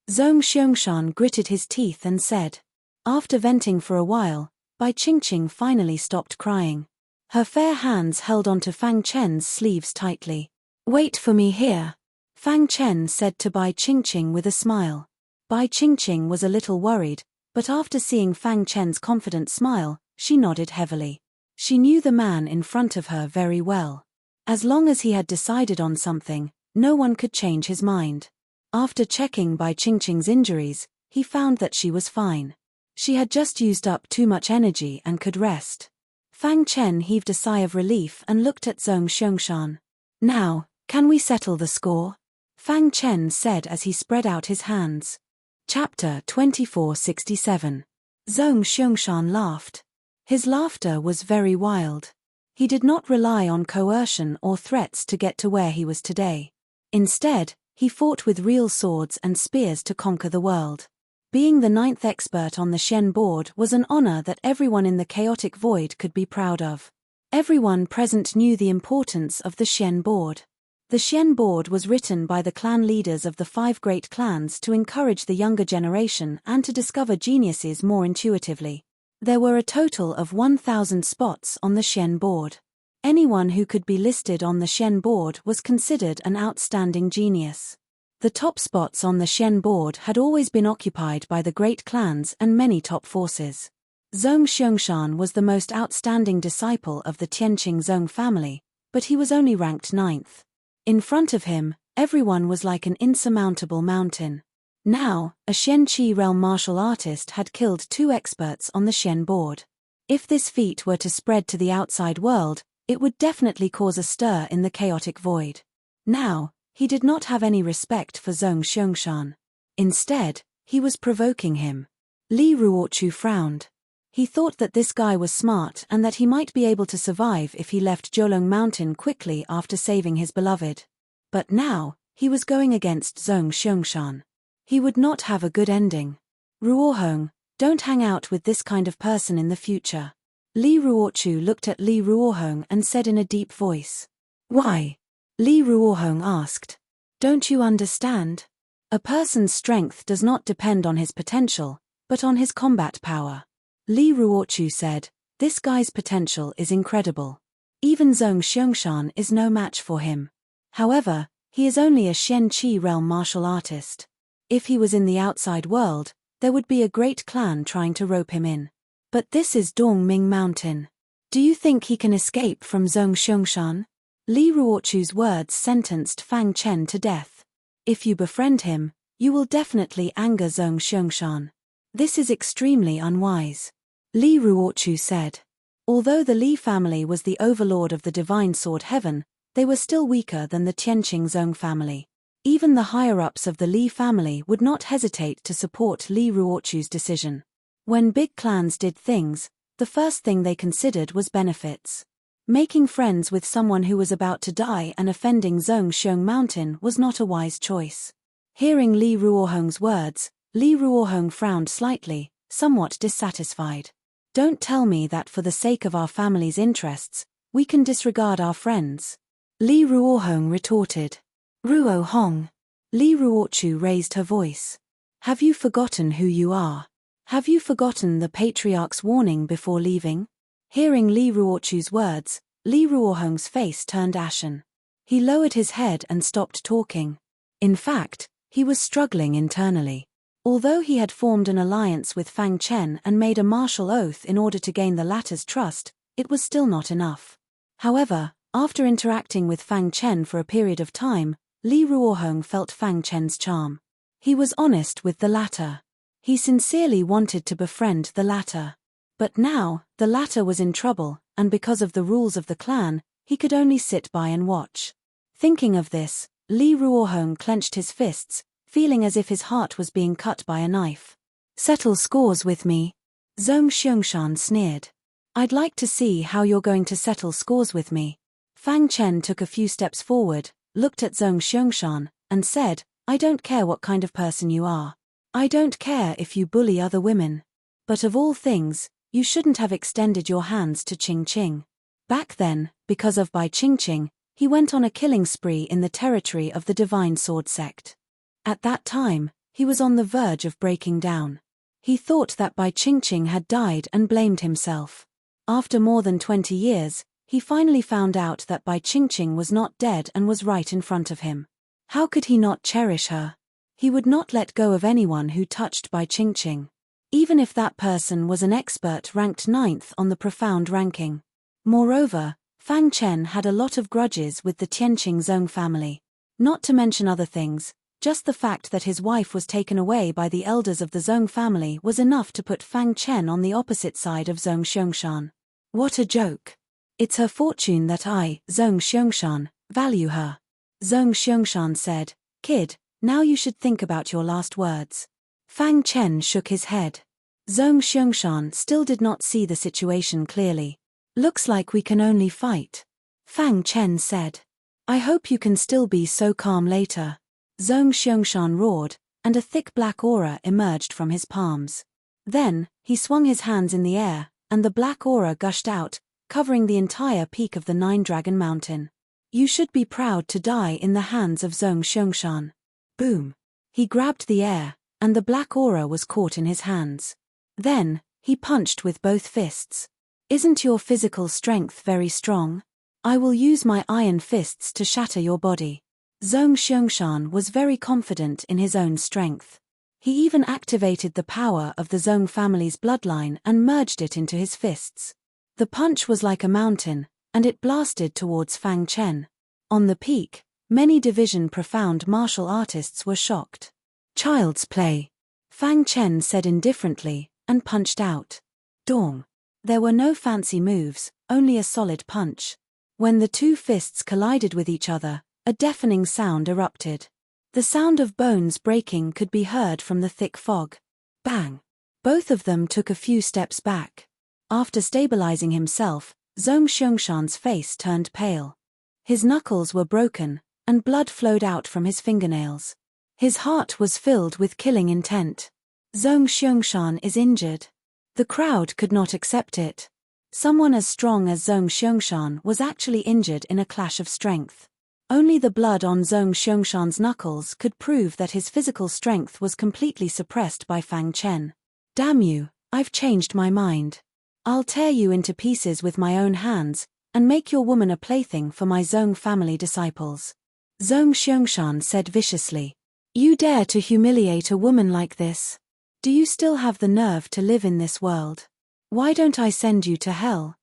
Zhong Xiangshan gritted his teeth and said. After venting for a while, Bai Qingqing finally stopped crying. Her fair hands held onto Fang Chen's sleeves tightly. Wait for me here, Fang Chen said to Bai Qingqing with a smile. Bai Qingqing was a little worried, but after seeing Fang Chen's confident smile, she nodded heavily. She knew the man in front of her very well. As long as he had decided on something, no one could change his mind. After checking Bai Qingqing's injuries, he found that she was fine. She had just used up too much energy and could rest. Fang Chen heaved a sigh of relief and looked at Zhong Xiangshan. Now, can we settle the score? Fang Chen said as he spread out his hands. Chapter 2467. Zhong Xiangshan laughed. His laughter was very wild. He did not rely on coercion or threats to get to where he was today. Instead, he fought with real swords and spears to conquer the world. Being the 9th expert on the Shen board was an honor that everyone in the chaotic void could be proud of. Everyone present knew the importance of the Shen board. The Shen board was written by the clan leaders of the 5 great clans to encourage the younger generation and to discover geniuses more intuitively. There were a total of 1,000 spots on the Shen board. Anyone who could be listed on the Shen board was considered an outstanding genius. The top spots on the Shen board had always been occupied by the great clans and many top forces. Zhong Xiangshan was the most outstanding disciple of the Tianqing Zhong family, but he was only ranked 9th. In front of him, everyone was like an insurmountable mountain. Now, a Shen Qi realm martial artist had killed 2 experts on the Shen board. If this feat were to spread to the outside world, it would definitely cause a stir in the chaotic void. Now, he did not have any respect for Zhong Xiangshan. Instead, he was provoking him. Li Ruochu frowned. He thought that this guy was smart and that he might be able to survive if he left Jiulong Mountain quickly after saving his beloved. But now, he was going against Zhong Xiangshan. He would not have a good ending. Ruohong, don't hang out with this kind of person in the future. Li Ruochu looked at Li Ruohong and said in a deep voice. Why? Li Ruohong asked. Don't you understand? A person's strength does not depend on his potential, but on his combat power. Li Ruochu said, this guy's potential is incredible. Even Zhong Xiangshan is no match for him. However, he is only a Shen Qi realm martial artist. If he was in the outside world, there would be a great clan trying to rope him in. But this is Dongming Mountain. Do you think he can escape from Zhong Xiangshan? Li Ruochu's words sentenced Fang Chen to death. If you befriend him, you will definitely anger Zhong Xiangshan. This is extremely unwise. Li Ruochu said. Although the Li family was the overlord of the divine sword heaven, they were still weaker than the Tianqing Zhong family. Even the higher-ups of the Li family would not hesitate to support Li Ruochu's decision. When big clans did things, the first thing they considered was benefits. Making friends with someone who was about to die and offending Zhong Xiong Mountain was not a wise choice. Hearing Li Ruohong's words, Li Ruohong frowned slightly, somewhat dissatisfied. Don't tell me that for the sake of our family's interests, we can disregard our friends. Li Ruohong retorted. Ruohong. Li Ruochu raised her voice. Have you forgotten who you are? Have you forgotten the patriarch's warning before leaving? Hearing Li Ruochu's words, Li Ruohong's face turned ashen. He lowered his head and stopped talking. In fact, he was struggling internally. Although he had formed an alliance with Fang Chen and made a martial oath in order to gain the latter's trust, it was still not enough. However, after interacting with Fang Chen for a period of time, Li Ruohong felt Fang Chen's charm. He was honest with the latter. He sincerely wanted to befriend the latter. But now, the latter was in trouble, and because of the rules of the clan, he could only sit by and watch. Thinking of this, Li Ruohong clenched his fists, feeling as if his heart was being cut by a knife. Settle scores with me. Zhong Xiangshan sneered. I'd like to see how you're going to settle scores with me. Fang Chen took a few steps forward, looked at Zhong Xiangshan, and said, I don't care what kind of person you are. I don't care if you bully other women. But of all things, you shouldn't have extended your hands to Qing Qing. Back then, because of Bai Qingqing, he went on a killing spree in the territory of the Divine Sword sect. At that time, he was on the verge of breaking down. He thought that Bai Qingqing had died and blamed himself. After more than 20 years, he finally found out that Bai Qingqing was not dead and was right in front of him. How could he not cherish her? He would not let go of anyone who touched Bai Qingqing. Even if that person was an expert ranked 9th on the profound ranking. Moreover, Fang Chen had a lot of grudges with the Tianqing Zhong family. Not to mention other things, just the fact that his wife was taken away by the elders of the Zhong family was enough to put Fang Chen on the opposite side of Zhong Xiangshan. What a joke. It's her fortune that I, Zhong Xiangshan, value her. Zhong Xiangshan said, Kid, now you should think about your last words. Fang Chen shook his head. Zhong Xiangshan still did not see the situation clearly. Looks like we can only fight. Fang Chen said. I hope you can still be so calm later. Zhong Xiangshan roared, and a thick black aura emerged from his palms. Then, he swung his hands in the air, and the black aura gushed out, covering the entire peak of the Nine-Dragon Mountain. You should be proud to die in the hands of Zhong Xiangshan. Boom. He grabbed the air, and the black aura was caught in his hands. Then, he punched with both fists. Isn't your physical strength very strong? I will use my iron fists to shatter your body. Zhong Xiangshan was very confident in his own strength. He even activated the power of the Zhong family's bloodline and merged it into his fists. The punch was like a mountain, and it blasted towards Fang Chen. On the peak, many division profound martial artists were shocked. Child's play. Fang Chen said indifferently, and punched out. Dong. There were no fancy moves, only a solid punch. When the two fists collided with each other, a deafening sound erupted. The sound of bones breaking could be heard from the thick fog. Bang! Both of them took a few steps back. After stabilizing himself, Zhong Xiangshan's face turned pale. His knuckles were broken, and blood flowed out from his fingernails. His heart was filled with killing intent. Zhong Xiangshan is injured. The crowd could not accept it. Someone as strong as Zhong Xiangshan was actually injured in a clash of strength. Only the blood on Zhong Xiangshan's knuckles could prove that his physical strength was completely suppressed by Fang Chen. Damn you, I've changed my mind. I'll tear you into pieces with my own hands, and make your woman a plaything for my Zhong family disciples. Zhong Xiangshan said viciously. You dare to humiliate a woman like this? Do you still have the nerve to live in this world? Why don't I send you to hell?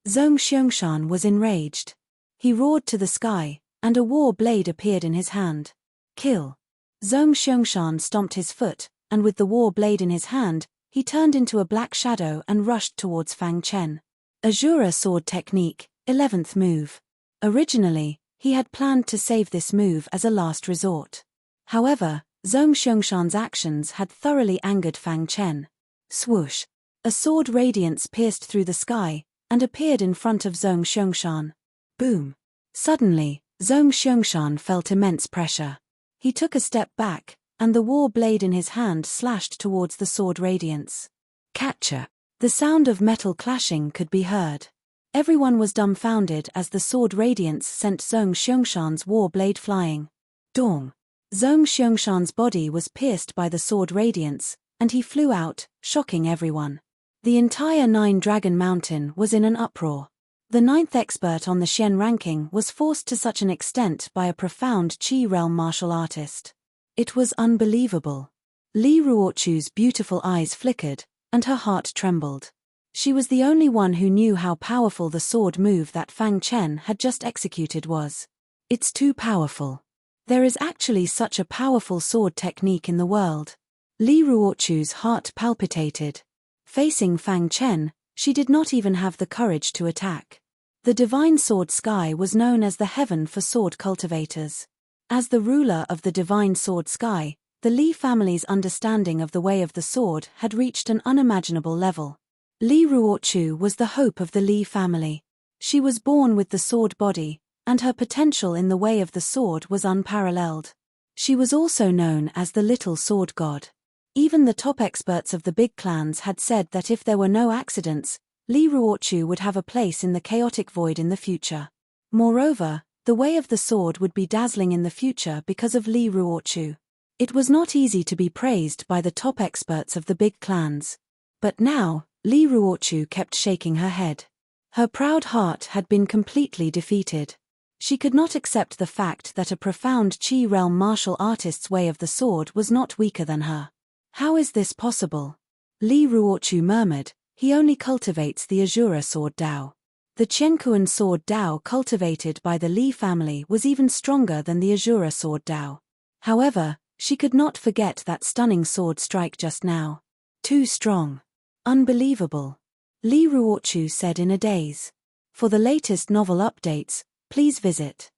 Zhong Xiangshan was enraged. He roared to the sky, and a war blade appeared in his hand. Kill. Zhong Xiangshan stomped his foot, and with the war blade in his hand, he turned into a black shadow and rushed towards Fang Chen. Azura sword technique, 11th move. Originally, he had planned to save this move as a last resort. However, Zhong Xiangshan's actions had thoroughly angered Fang Chen. Swoosh. A sword radiance pierced through the sky, and appeared in front of Zhong Xiangshan. Boom. Suddenly, Zhong Xiangshan felt immense pressure. He took a step back, and the war blade in his hand slashed towards the sword radiance. Catcher. The sound of metal clashing could be heard. Everyone was dumbfounded as the sword radiance sent Zhong Xiangshan's war blade flying. Dong. Zhong Xiangshan's body was pierced by the sword radiance, and he flew out, shocking everyone. The entire Nine Dragon Mountain was in an uproar. The 9th expert on the Shen ranking was forced to such an extent by a profound Qi realm martial artist. It was unbelievable. Li Ruochu's beautiful eyes flickered, and her heart trembled. She was the only one who knew how powerful the sword move that Fang Chen had just executed was. It's too powerful. There is actually such a powerful sword technique in the world. Li Ruochu's heart palpitated. Facing Fang Chen, she did not even have the courage to attack. The divine sword sky was known as the heaven for sword cultivators. As the ruler of the divine sword sky, the Li family's understanding of the way of the sword had reached an unimaginable level. Li Ruochu was the hope of the Li family. She was born with the sword body, and her potential in the way of the sword was unparalleled. She was also known as the Little Sword God. Even the top experts of the big clans had said that if there were no accidents, Li Ruochu would have a place in the chaotic void in the future. Moreover, the way of the sword would be dazzling in the future because of Li Ruochu. It was not easy to be praised by the top experts of the big clans. But now, Li Ruochu kept shaking her head. Her proud heart had been completely defeated. She could not accept the fact that a profound Qi realm martial artist's way of the sword was not weaker than her. How is this possible? Li Ruochu murmured, he only cultivates the Azura sword Dao. The Qianquan sword Dao cultivated by the Li family was even stronger than the Azura sword Dao. However, she could not forget that stunning sword strike just now. Too strong. Unbelievable. Li Ruochu said in a daze. For the latest novel updates, please visit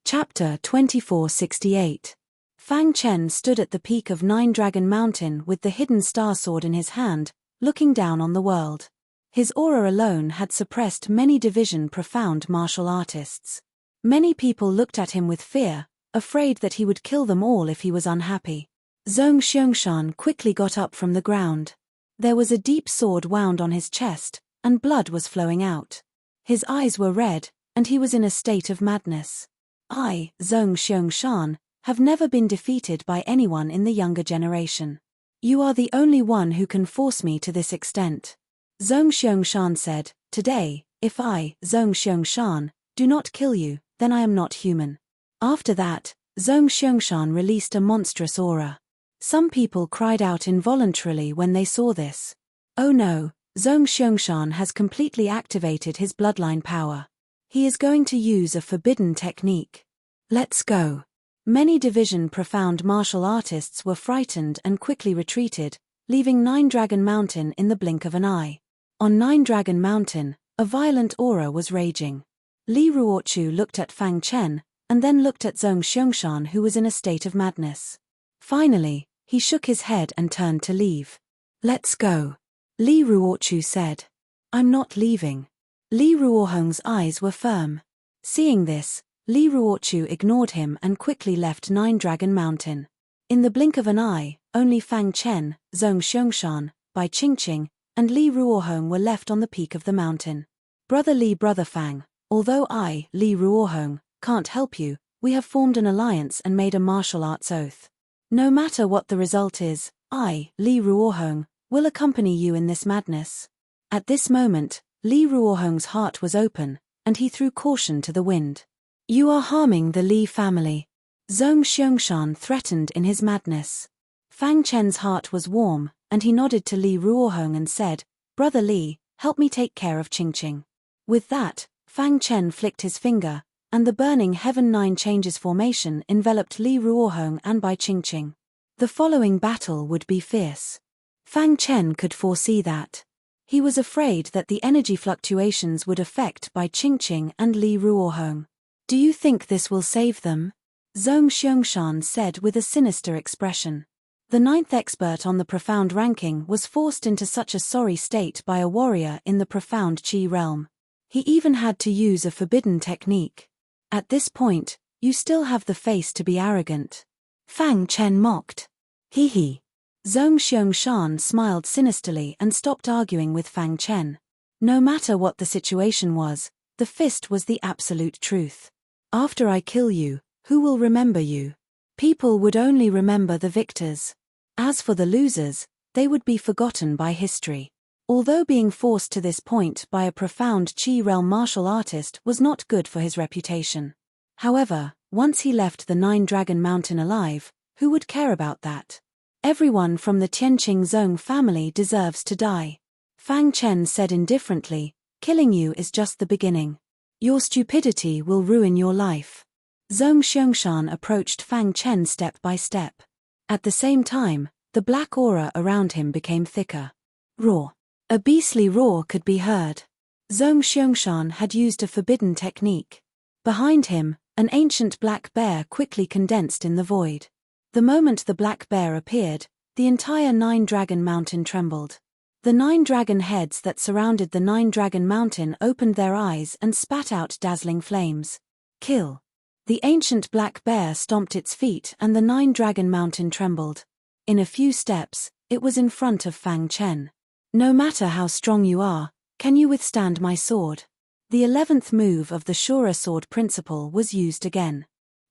Chapter 2468. Fang Chen stood at the peak of Nine Dragon Mountain with the hidden star sword in his hand, looking down on the world. His aura alone had suppressed many division profound martial artists. Many people looked at him with fear, afraid that he would kill them all if he was unhappy. Zhong Xiangshan quickly got up from the ground. There was a deep sword wound on his chest, and blood was flowing out. His eyes were red, and he was in a state of madness. I, Zhong Xiangshan, have never been defeated by anyone in the younger generation. You are the only one who can force me to this extent. Zhong Xiangshan said, today, if I, Zhong Xiangshan, do not kill you, then I am not human. After that, Zhong Xiangshan released a monstrous aura. Some people cried out involuntarily when they saw this. Oh no, Zhong Xiangshan has completely activated his bloodline power. He is going to use a forbidden technique. Let's go. Many division profound martial artists were frightened and quickly retreated, leaving Nine Dragon Mountain in the blink of an eye. On Nine Dragon Mountain, a violent aura was raging. Li Ruochu looked at Fang Chen, and then looked at Zhong Xiangshan who was in a state of madness. Finally, he shook his head and turned to leave. Let's go. Li Ruochu said. I'm not leaving. Li Ruohong's eyes were firm. Seeing this, Li Ruochu ignored him and quickly left Nine Dragon Mountain. In the blink of an eye, only Fang Chen, Zhong Xiangshan, Bai Qingqing, and Li Ruohong were left on the peak of the mountain. Brother Li, Brother Fang, although I, Li Ruohong, can't help you, we have formed an alliance and made a martial arts oath. No matter what the result is, I, Li Ruohong, will accompany you in this madness. At this moment, Li Ruohong's heart was open, and he threw caution to the wind. You are harming the Li family. Zhong Xiangshan threatened in his madness. Fang Chen's heart was warm, and he nodded to Li Ruohong and said, Brother Li, help me take care of Qingqing. With that, Fang Chen flicked his finger, and the burning Heaven Nine Changes formation enveloped Li Ruohong and Bai Qingqing. The following battle would be fierce. Fang Chen could foresee that. He was afraid that the energy fluctuations would affect Bai Qingqing and Li Ruohong. Do you think this will save them? Zhong Xiangshan said with a sinister expression. The ninth expert on the profound ranking was forced into such a sorry state by a warrior in the profound Qi realm. He even had to use a forbidden technique. At this point, you still have the face to be arrogant. Fang Chen mocked. He. Zhong Xiangshan smiled sinisterly and stopped arguing with Fang Chen. No matter what the situation was, the fist was the absolute truth. After I kill you, who will remember you? People would only remember the victors. As for the losers, they would be forgotten by history. Although being forced to this point by a profound Qi realm martial artist was not good for his reputation. However, once he left the Nine Dragon Mountain alive, who would care about that? Everyone from the Tianqing Zhong family deserves to die. Fang Chen said indifferently, killing you is just the beginning. Your stupidity will ruin your life. Zhong Xiangshan approached Fang Chen step by step. At the same time, the black aura around him became thicker. Roar. A beastly roar could be heard. Zhong Xiangshan had used a forbidden technique. Behind him, an ancient black bear quickly condensed in the void. The moment the black bear appeared, the entire Nine Dragon Mountain trembled. The 9 dragon heads that surrounded the 9 Dragon Mountain opened their eyes and spat out dazzling flames. Kill. The ancient black bear stomped its feet and the 9 Dragon Mountain trembled. In a few steps, it was in front of Fang Chen. No matter how strong you are, can you withstand my sword? The 11th move of the Shura Sword Principle was used again.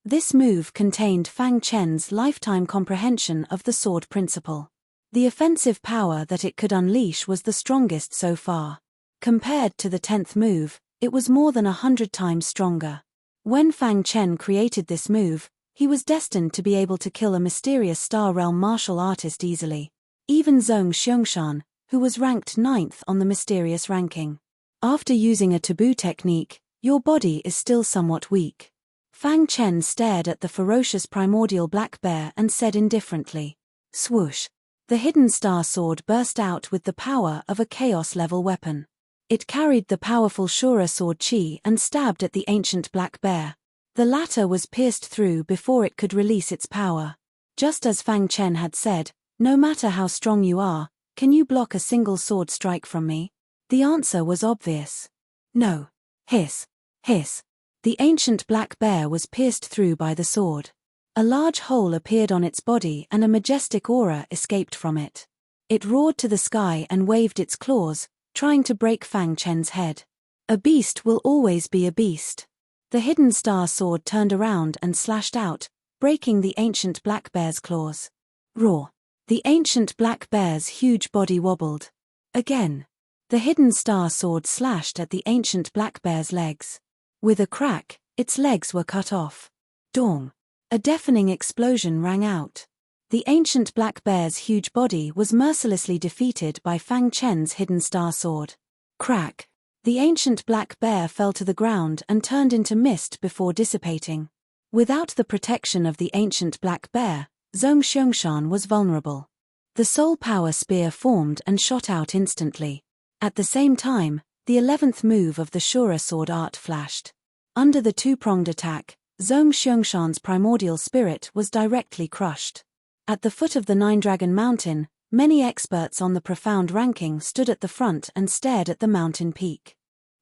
This move contained Fang Chen's lifetime comprehension of the Sword Principle. The offensive power that it could unleash was the strongest so far. Compared to the 10th move, it was more than 100 times stronger. When Fang Chen created this move, he was destined to be able to kill a mysterious Star Realm martial artist easily. Even Zhong Xiangshan, who was ranked 9th on the mysterious ranking. After using a taboo technique, your body is still somewhat weak. Fang Chen stared at the ferocious primordial black bear and said indifferently. Swoosh. The hidden star sword burst out with the power of a chaos-level weapon. It carried the powerful Shura sword Qi and stabbed at the ancient black bear. The latter was pierced through before it could release its power. Just as Fang Chen had said, no matter how strong you are, can you block a single sword strike from me? The answer was obvious. No. Hiss. Hiss. The ancient black bear was pierced through by the sword. A large hole appeared on its body and a majestic aura escaped from it. It roared to the sky and waved its claws, trying to break Fang Chen's head. A beast will always be a beast. The hidden star sword turned around and slashed out, breaking the ancient black bear's claws. Roar. The ancient black bear's huge body wobbled. Again. The hidden star sword slashed at the ancient black bear's legs. With a crack, its legs were cut off. Dong. A deafening explosion rang out. The ancient black bear's huge body was mercilessly defeated by Fang Chen's hidden star sword. Crack. The ancient black bear fell to the ground and turned into mist before dissipating. Without the protection of the ancient black bear, Zhong Xiangshan was vulnerable. The soul power spear formed and shot out instantly. At the same time, the 11th move of the Shura sword art flashed. Under the two-pronged attack, Zhong Xiangshan's primordial spirit was directly crushed. At the foot of the 9 Dragon Mountain, many experts on the profound ranking stood at the front and stared at the mountain peak.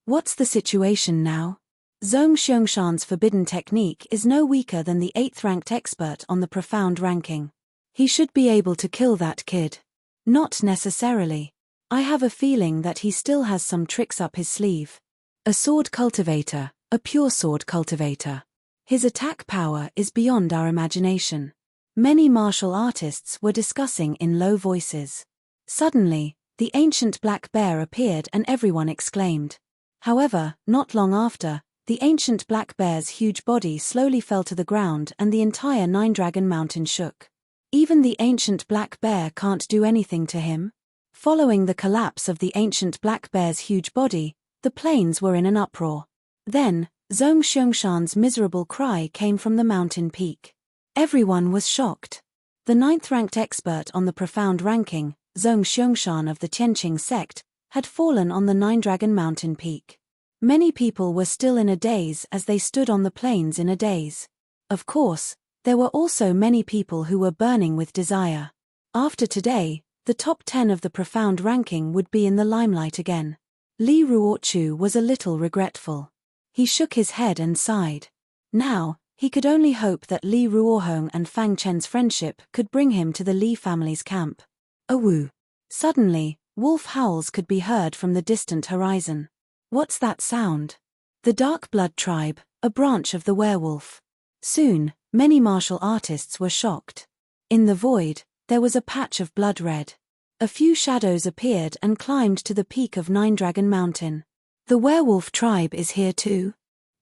What's the situation now? Zhong Xiangshan's forbidden technique is no weaker than the 8th-ranked expert on the profound ranking. He should be able to kill that kid. Not necessarily. I have a feeling that he still has some tricks up his sleeve. A sword cultivator, a pure sword cultivator. His attack power is beyond our imagination. Many martial artists were discussing in low voices. Suddenly, the ancient black bear appeared and everyone exclaimed. However, not long after, the ancient black bear's huge body slowly fell to the ground and the entire Nine-Dragon Mountain shook. Even the ancient black bear can't do anything to him? Following the collapse of the ancient black bear's huge body, the plains were in an uproar. Then, Zhong Xiangshan's miserable cry came from the mountain peak. Everyone was shocked. The 9th-ranked expert on the profound ranking, Zhong Xiangshan of the Tianqing sect, had fallen on the Nine-Dragon Mountain peak. Many people were still in a daze as they stood on the plains in a daze. Of course, there were also many people who were burning with desire. After today, the top 10 of the profound ranking would be in the limelight again. Li Ruochu was a little regretful. He shook his head and sighed. Now, he could only hope that Li Ruohong and Fang Chen's friendship could bring him to the Li family's camp. Awoo! Suddenly, wolf howls could be heard from the distant horizon. What's that sound? The Dark Blood tribe, a branch of the werewolf. Soon, many martial artists were shocked. In the void, there was a patch of blood red. A few shadows appeared and climbed to the peak of Nine-Dragon Mountain. The werewolf tribe is here too?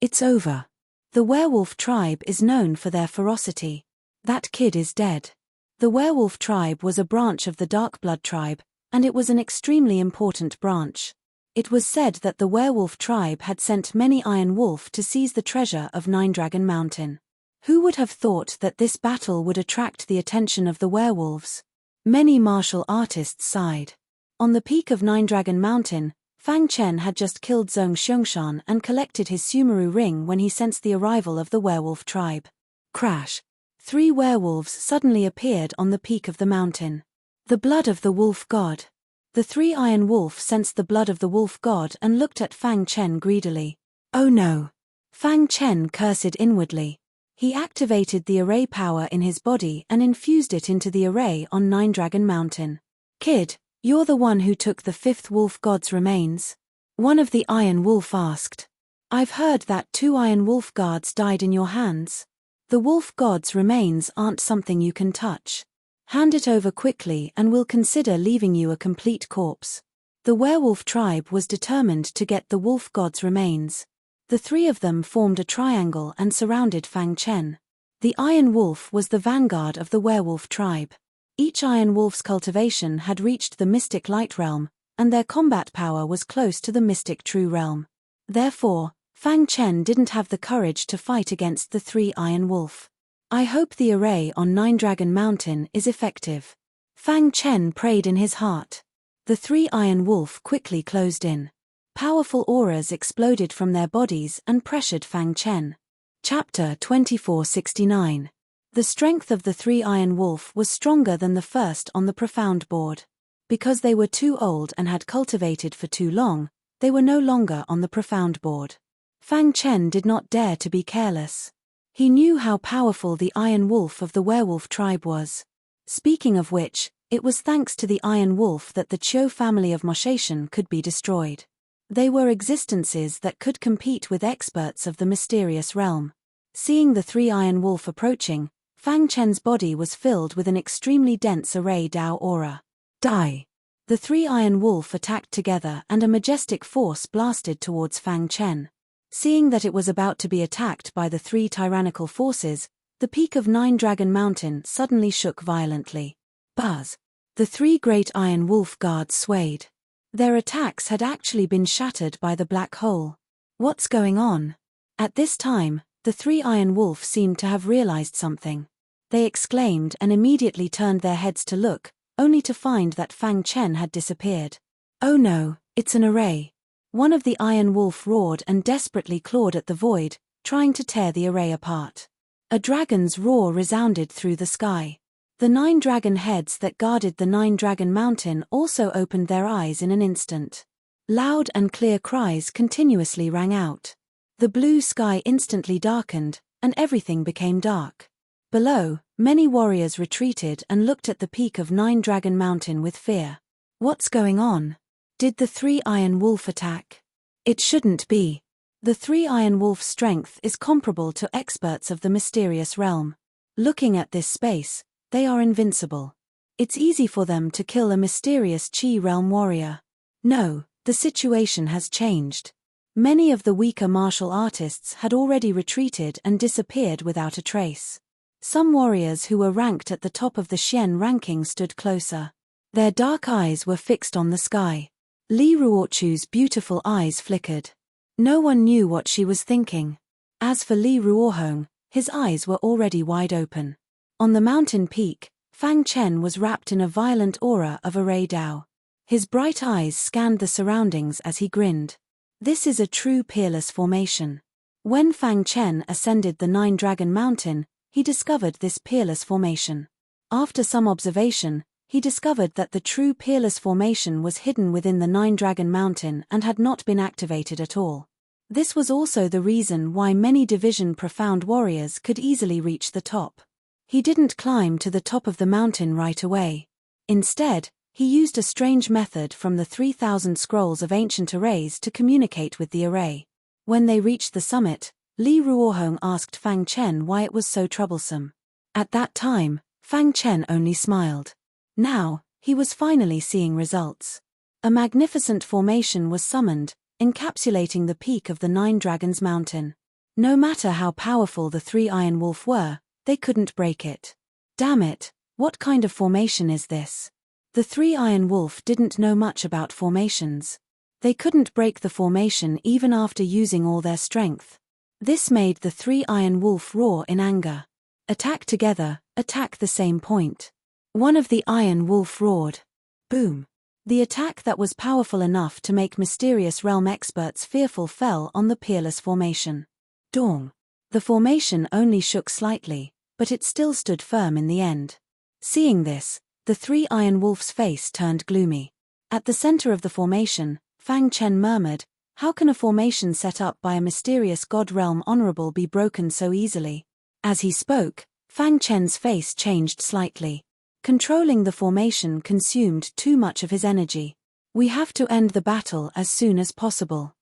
It's over. The werewolf tribe is known for their ferocity. That kid is dead. The werewolf tribe was a branch of the Dark Blood tribe, and it was an extremely important branch. It was said that the werewolf tribe had sent many Iron Wolf to seize the treasure of Nine-Dragon Mountain. Who would have thought that this battle would attract the attention of the werewolves? Many martial artists sighed. On the peak of Nine-Dragon Mountain, Fang Chen had just killed Zhong Xiangshan and collected his Sumeru ring when he sensed the arrival of the werewolf tribe. Crash! 3 werewolves suddenly appeared on the peak of the mountain. The blood of the wolf god. The 3 Iron Wolf sensed the blood of the wolf god and looked at Fang Chen greedily. Oh no! Fang Chen cursed inwardly. He activated the array power in his body and infused it into the array on Nine-Dragon Mountain. Kid, you're the one who took the 5th wolf god's remains? One of the Iron Wolf asked. I've heard that 2 Iron Wolf guards died in your hands. The wolf god's remains aren't something you can touch. Hand it over quickly and we'll consider leaving you a complete corpse. The werewolf tribe was determined to get the wolf god's remains. The 3 of them formed a triangle and surrounded Fang Chen. The Iron Wolf was the vanguard of the werewolf tribe. Each Iron Wolf's cultivation had reached the mystic light realm, and their combat power was close to the mystic true realm. Therefore, Fang Chen didn't have the courage to fight against the 3 Iron Wolf. I hope the array on Nine-Dragon Mountain is effective. Fang Chen prayed in his heart. The 3 Iron Wolf quickly closed in. Powerful auras exploded from their bodies and pressured Fang Chen. Chapter 2469. The strength of the 3 Iron Wolf was stronger than the first on the profound board. Because they were too old and had cultivated for too long, they were no longer on the profound board. Fang Chen did not dare to be careless. He knew how powerful the Iron Wolf of the werewolf tribe was. Speaking of which, it was thanks to the Iron Wolf that the Qiu family of Moshaitian could be destroyed. They were existences that could compete with experts of the mysterious realm. Seeing the 3 Iron Wolf approaching, Fang Chen's body was filled with an extremely dense array Dao aura. Die! The 3 Iron Wolf attacked together and a majestic force blasted towards Fang Chen. Seeing that it was about to be attacked by the 3 tyrannical forces, the peak of Nine-Dragon Mountain suddenly shook violently. Buzz! The 3 great Iron Wolf guards swayed. Their attacks had actually been shattered by the black hole. What's going on? At this time, the 3 Iron Wolf seemed to have realized something. They exclaimed and immediately turned their heads to look, only to find that Fang Chen had disappeared. Oh no, it's an array. One of the Iron Wolf roared and desperately clawed at the void, trying to tear the array apart. A dragon's roar resounded through the sky. The 9 dragon heads that guarded the Nine-Dragon Mountain also opened their eyes in an instant. Loud and clear cries continuously rang out. The blue sky instantly darkened, and everything became dark. Below, many warriors retreated and looked at the peak of Nine Dragon Mountain with fear. What's going on? Did the three-iron wolf attack? It shouldn't be. The three-iron wolf's strength is comparable to experts of the mysterious realm. Looking at this space, they are invincible. It's easy for them to kill a mysterious Chi realm warrior. No, the situation has changed. Many of the weaker martial artists had already retreated and disappeared without a trace. Some warriors who were ranked at the top of the Xian ranking stood closer. Their dark eyes were fixed on the sky. Li Ruochu's beautiful eyes flickered. No one knew what she was thinking. As for Li Ruohong, his eyes were already wide open. On the mountain peak, Fang Chen was wrapped in a violent aura of array Dao. His bright eyes scanned the surroundings as he grinned. This is a true peerless formation. When Fang Chen ascended the Nine Dragon Mountain, he discovered this peerless formation. After some observation, he discovered that the true peerless formation was hidden within the Nine Dragon Mountain and had not been activated at all. This was also the reason why many division profound warriors could easily reach the top. He didn't climb to the top of the mountain right away. Instead, he used a strange method from the 3,000 scrolls of ancient arrays to communicate with the array. When they reached the summit, Li Ruohong asked Fang Chen why it was so troublesome. At that time, Fang Chen only smiled. Now, he was finally seeing results. A magnificent formation was summoned, encapsulating the peak of the Nine Dragons Mountain. No matter how powerful the three-iron wolf were, they couldn't break it. Damn it, what kind of formation is this? The three-iron wolf didn't know much about formations. They couldn't break the formation even after using all their strength. This made the three-iron wolf roar in anger. Attack together, attack the same point. One of the iron wolf roared. Boom. The attack that was powerful enough to make mysterious realm experts fearful fell on the peerless formation. Dong. The formation only shook slightly, but it still stood firm in the end. Seeing this, the three-iron wolf's face turned gloomy. At the center of the formation, Fang Chen murmured, "How can a formation set up by a mysterious god realm honorable be broken so easily?" As he spoke, Fang Chen's face changed slightly. Controlling the formation consumed too much of his energy. We have to end the battle as soon as possible.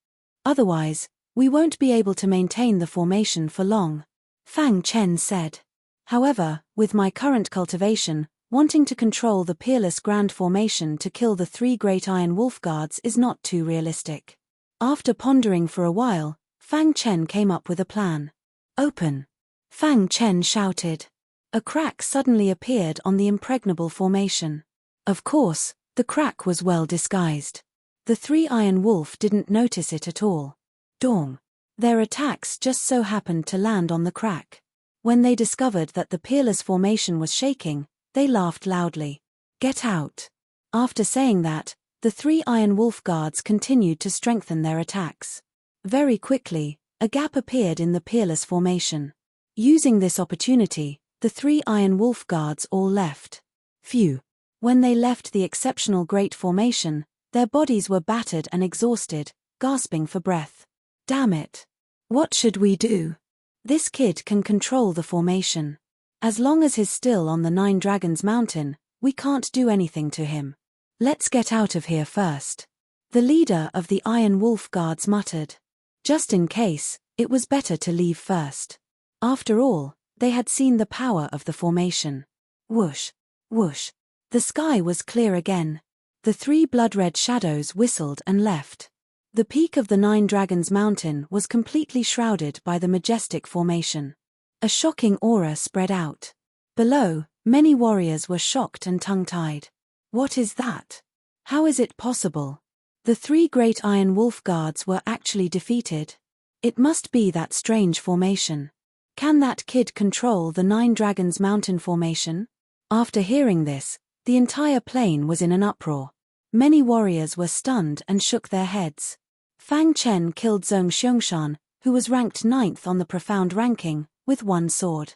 Otherwise, we won't be able to maintain the formation for long, Fang Chen said. However, with my current cultivation, wanting to control the peerless grand formation to kill the three great iron wolf guards is not too realistic. After pondering for a while, Fang Chen came up with a plan. Open! Fang Chen shouted. A crack suddenly appeared on the impregnable formation. Of course, the crack was well disguised. The three-iron wolf didn't notice it at all. Dong. Their attacks just so happened to land on the crack. When they discovered that the peerless formation was shaking, they laughed loudly. Get out! After saying that, the three iron wolf guards continued to strengthen their attacks. Very quickly, a gap appeared in the peerless formation. Using this opportunity, the three iron wolf guards all left. Phew! When they left the exceptional great formation, their bodies were battered and exhausted, gasping for breath. Damn it! What should we do? This kid can control the formation. As long as he's still on the Nine Dragons Mountain, we can't do anything to him. Let's get out of here first. The leader of the Iron Wolf Guards muttered. Just in case, it was better to leave first. After all, they had seen the power of the formation. Whoosh! Whoosh! The sky was clear again. The three blood-red shadows whistled and left. The peak of the Nine Dragons Mountain was completely shrouded by the majestic formation. A shocking aura spread out. Below, many warriors were shocked and tongue-tied. What is that? How is it possible? The three great Iron Wolf Guards were actually defeated. It must be that strange formation. Can that kid control the Nine Dragons Mountain formation? After hearing this, the entire plain was in an uproar. Many warriors were stunned and shook their heads. Fang Chen killed Zhong Xiangshan, who was ranked 9th on the profound ranking, with one sword.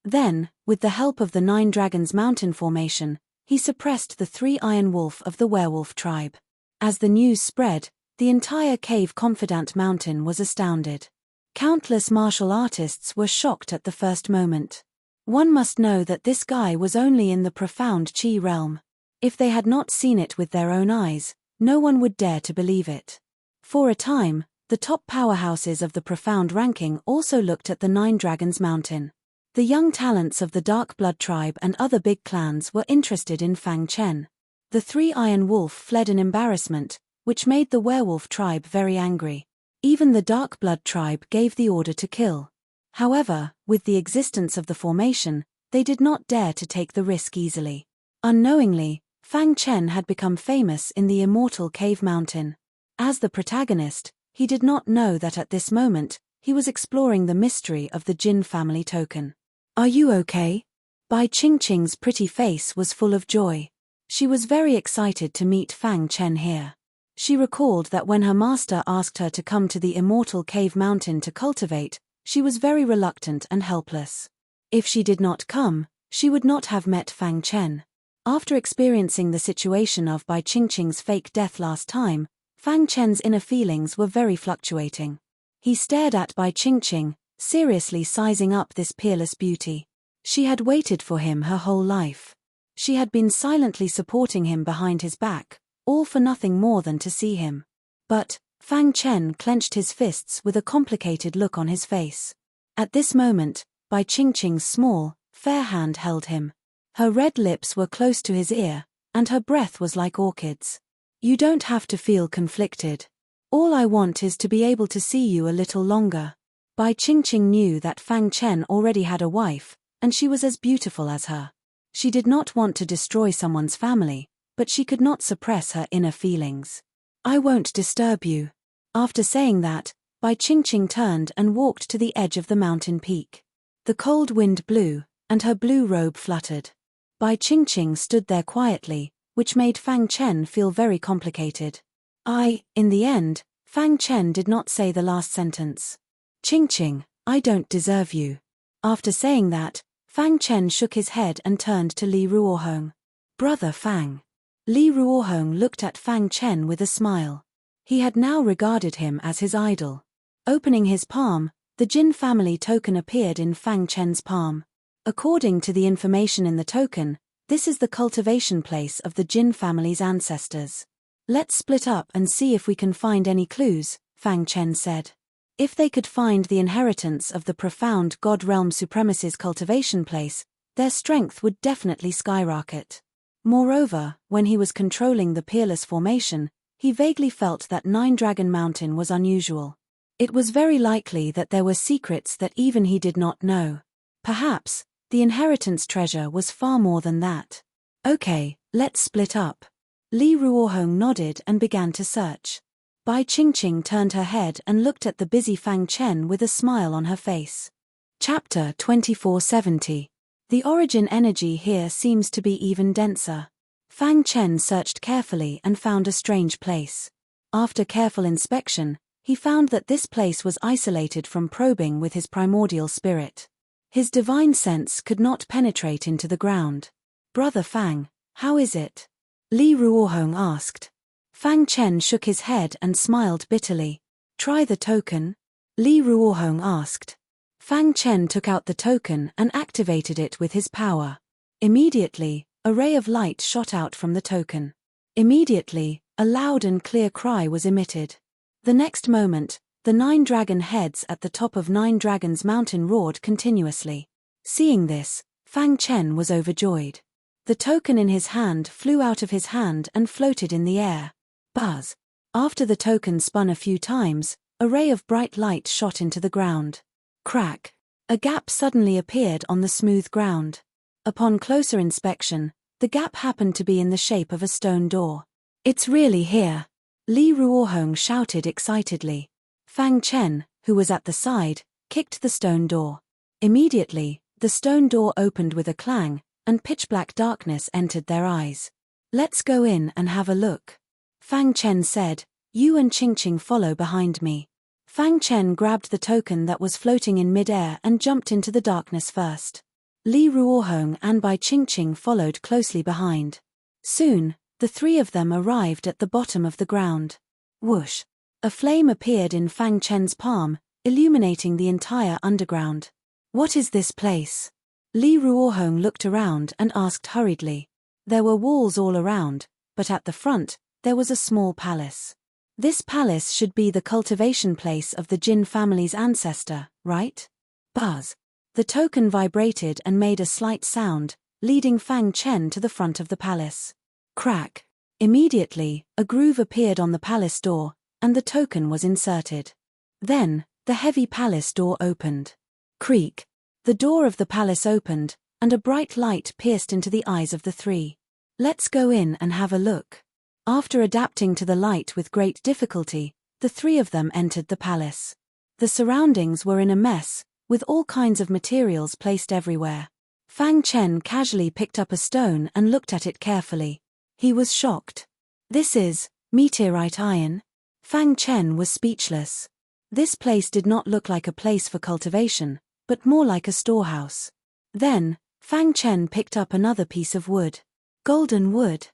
Then, with the help of the Nine Dragons Mountain formation, he suppressed the three Iron Wolf of the werewolf tribe. As the news spread, the entire Cave Confidant Mountain was astounded. Countless martial artists were shocked at the first moment. One must know that this guy was only in the profound Qi realm. If they had not seen it with their own eyes, no one would dare to believe it. For a time, the top powerhouses of the profound ranking also looked at the Nine Dragons Mountain. The young talents of the Dark Blood tribe and other big clans were interested in Fang Chen. The three Iron Wolf fled in embarrassment, which made the werewolf tribe very angry. Even the Dark Blood tribe gave the order to kill. However, with the existence of the formation, they did not dare to take the risk easily. Unknowingly, Fang Chen had become famous in the immortal cave mountain. As the protagonist, he did not know that at this moment, he was exploring the mystery of the Jin family token. "Are you okay?" Bai Qingqing's pretty face was full of joy. She was very excited to meet Fang Chen here. She recalled that when her master asked her to come to the immortal cave mountain to cultivate, she was very reluctant and helpless. If she did not come, she would not have met Fang Chen. After experiencing the situation of Bai Qingqing's fake death last time, Fang Chen's inner feelings were very fluctuating. He stared at Bai Qingqing, seriously sizing up this peerless beauty. She had waited for him her whole life. She had been silently supporting him behind his back, all for nothing more than to see him. But Fang Chen clenched his fists with a complicated look on his face. At this moment, Bai Qingqing's small, fair hand held him. Her red lips were close to his ear, and her breath was like orchids. "You don't have to feel conflicted. All I want is to be able to see you a little longer." Bai Qingqing knew that Fang Chen already had a wife, and she was as beautiful as her. She did not want to destroy someone's family, but she could not suppress her inner feelings. "I won't disturb you." After saying that, Bai Qingqing turned and walked to the edge of the mountain peak. The cold wind blew, and her blue robe fluttered. Bai Qingqing stood there quietly, which made Fang Chen feel very complicated. In the end, Fang Chen did not say the last sentence. "Qingqing, I don't deserve you." After saying that, Fang Chen shook his head and turned to Li Ruohong. "Brother Fang." Li Ruohong looked at Fang Chen with a smile. He had now regarded him as his idol. Opening his palm, the Jin family token appeared in Fang Chen's palm. According to the information in the token, this is the cultivation place of the Jin family's ancestors. "Let's split up and see if we can find any clues," Fang Chen said. If they could find the inheritance of the profound God Realm Supremacy's cultivation place, their strength would definitely skyrocket. Moreover, when he was controlling the peerless formation, he vaguely felt that Nine Dragon Mountain was unusual. It was very likely that there were secrets that even he did not know. Perhaps, the inheritance treasure was far more than that. "Okay, let's split up." Li Ruohong nodded and began to search. Bai Qingqing turned her head and looked at the busy Fang Chen with a smile on her face. Chapter 2470. The origin energy here seems to be even denser. Fang Chen searched carefully and found a strange place. After careful inspection, he found that this place was isolated from probing with his primordial spirit. His divine sense could not penetrate into the ground. "Brother Fang, how is it?" Li Ruohong asked. Fang Chen shook his head and smiled bitterly. "Try the token?" Li Ruohong asked. Fang Chen took out the token and activated it with his power. Immediately, a ray of light shot out from the token. Immediately, a loud and clear cry was emitted. The next moment, the 9 dragon heads at the top of Nine Dragons Mountain roared continuously. Seeing this, Fang Chen was overjoyed. The token in his hand flew out of his hand and floated in the air. Buzz! After the token spun a few times, a ray of bright light shot into the ground. Crack! A gap suddenly appeared on the smooth ground. Upon closer inspection, the gap happened to be in the shape of a stone door. "It's really here!" Li Ruohong shouted excitedly. Fang Chen, who was at the side, kicked the stone door. Immediately, the stone door opened with a clang, and pitch-black darkness entered their eyes. "Let's go in and have a look." Fang Chen said, "You and Qingqing follow behind me." Fang Chen grabbed the token that was floating in mid-air and jumped into the darkness first. Li Ruohong and Bai Qingqing followed closely behind. Soon, the three of them arrived at the bottom of the ground. Whoosh! A flame appeared in Fang Chen's palm, illuminating the entire underground. What is this place? Li Ruohong looked around and asked hurriedly. There were walls all around, but at the front, there was a small palace. This palace should be the cultivation place of the Jin family's ancestor, right? Buzz. The token vibrated and made a slight sound, leading Fang Chen to the front of the palace. Crack. Immediately, a groove appeared on the palace door, and the token was inserted. Then, the heavy palace door opened. Creak. The door of the palace opened, and a bright light pierced into the eyes of the three. Let's go in and have a look. After adapting to the light with great difficulty, the three of them entered the palace. The surroundings were in a mess, with all kinds of materials placed everywhere. Fang Chen casually picked up a stone and looked at it carefully. He was shocked. This is meteorite iron? Fang Chen was speechless. This place did not look like a place for cultivation, but more like a storehouse. Then, Fang Chen picked up another piece of wood. Golden wood.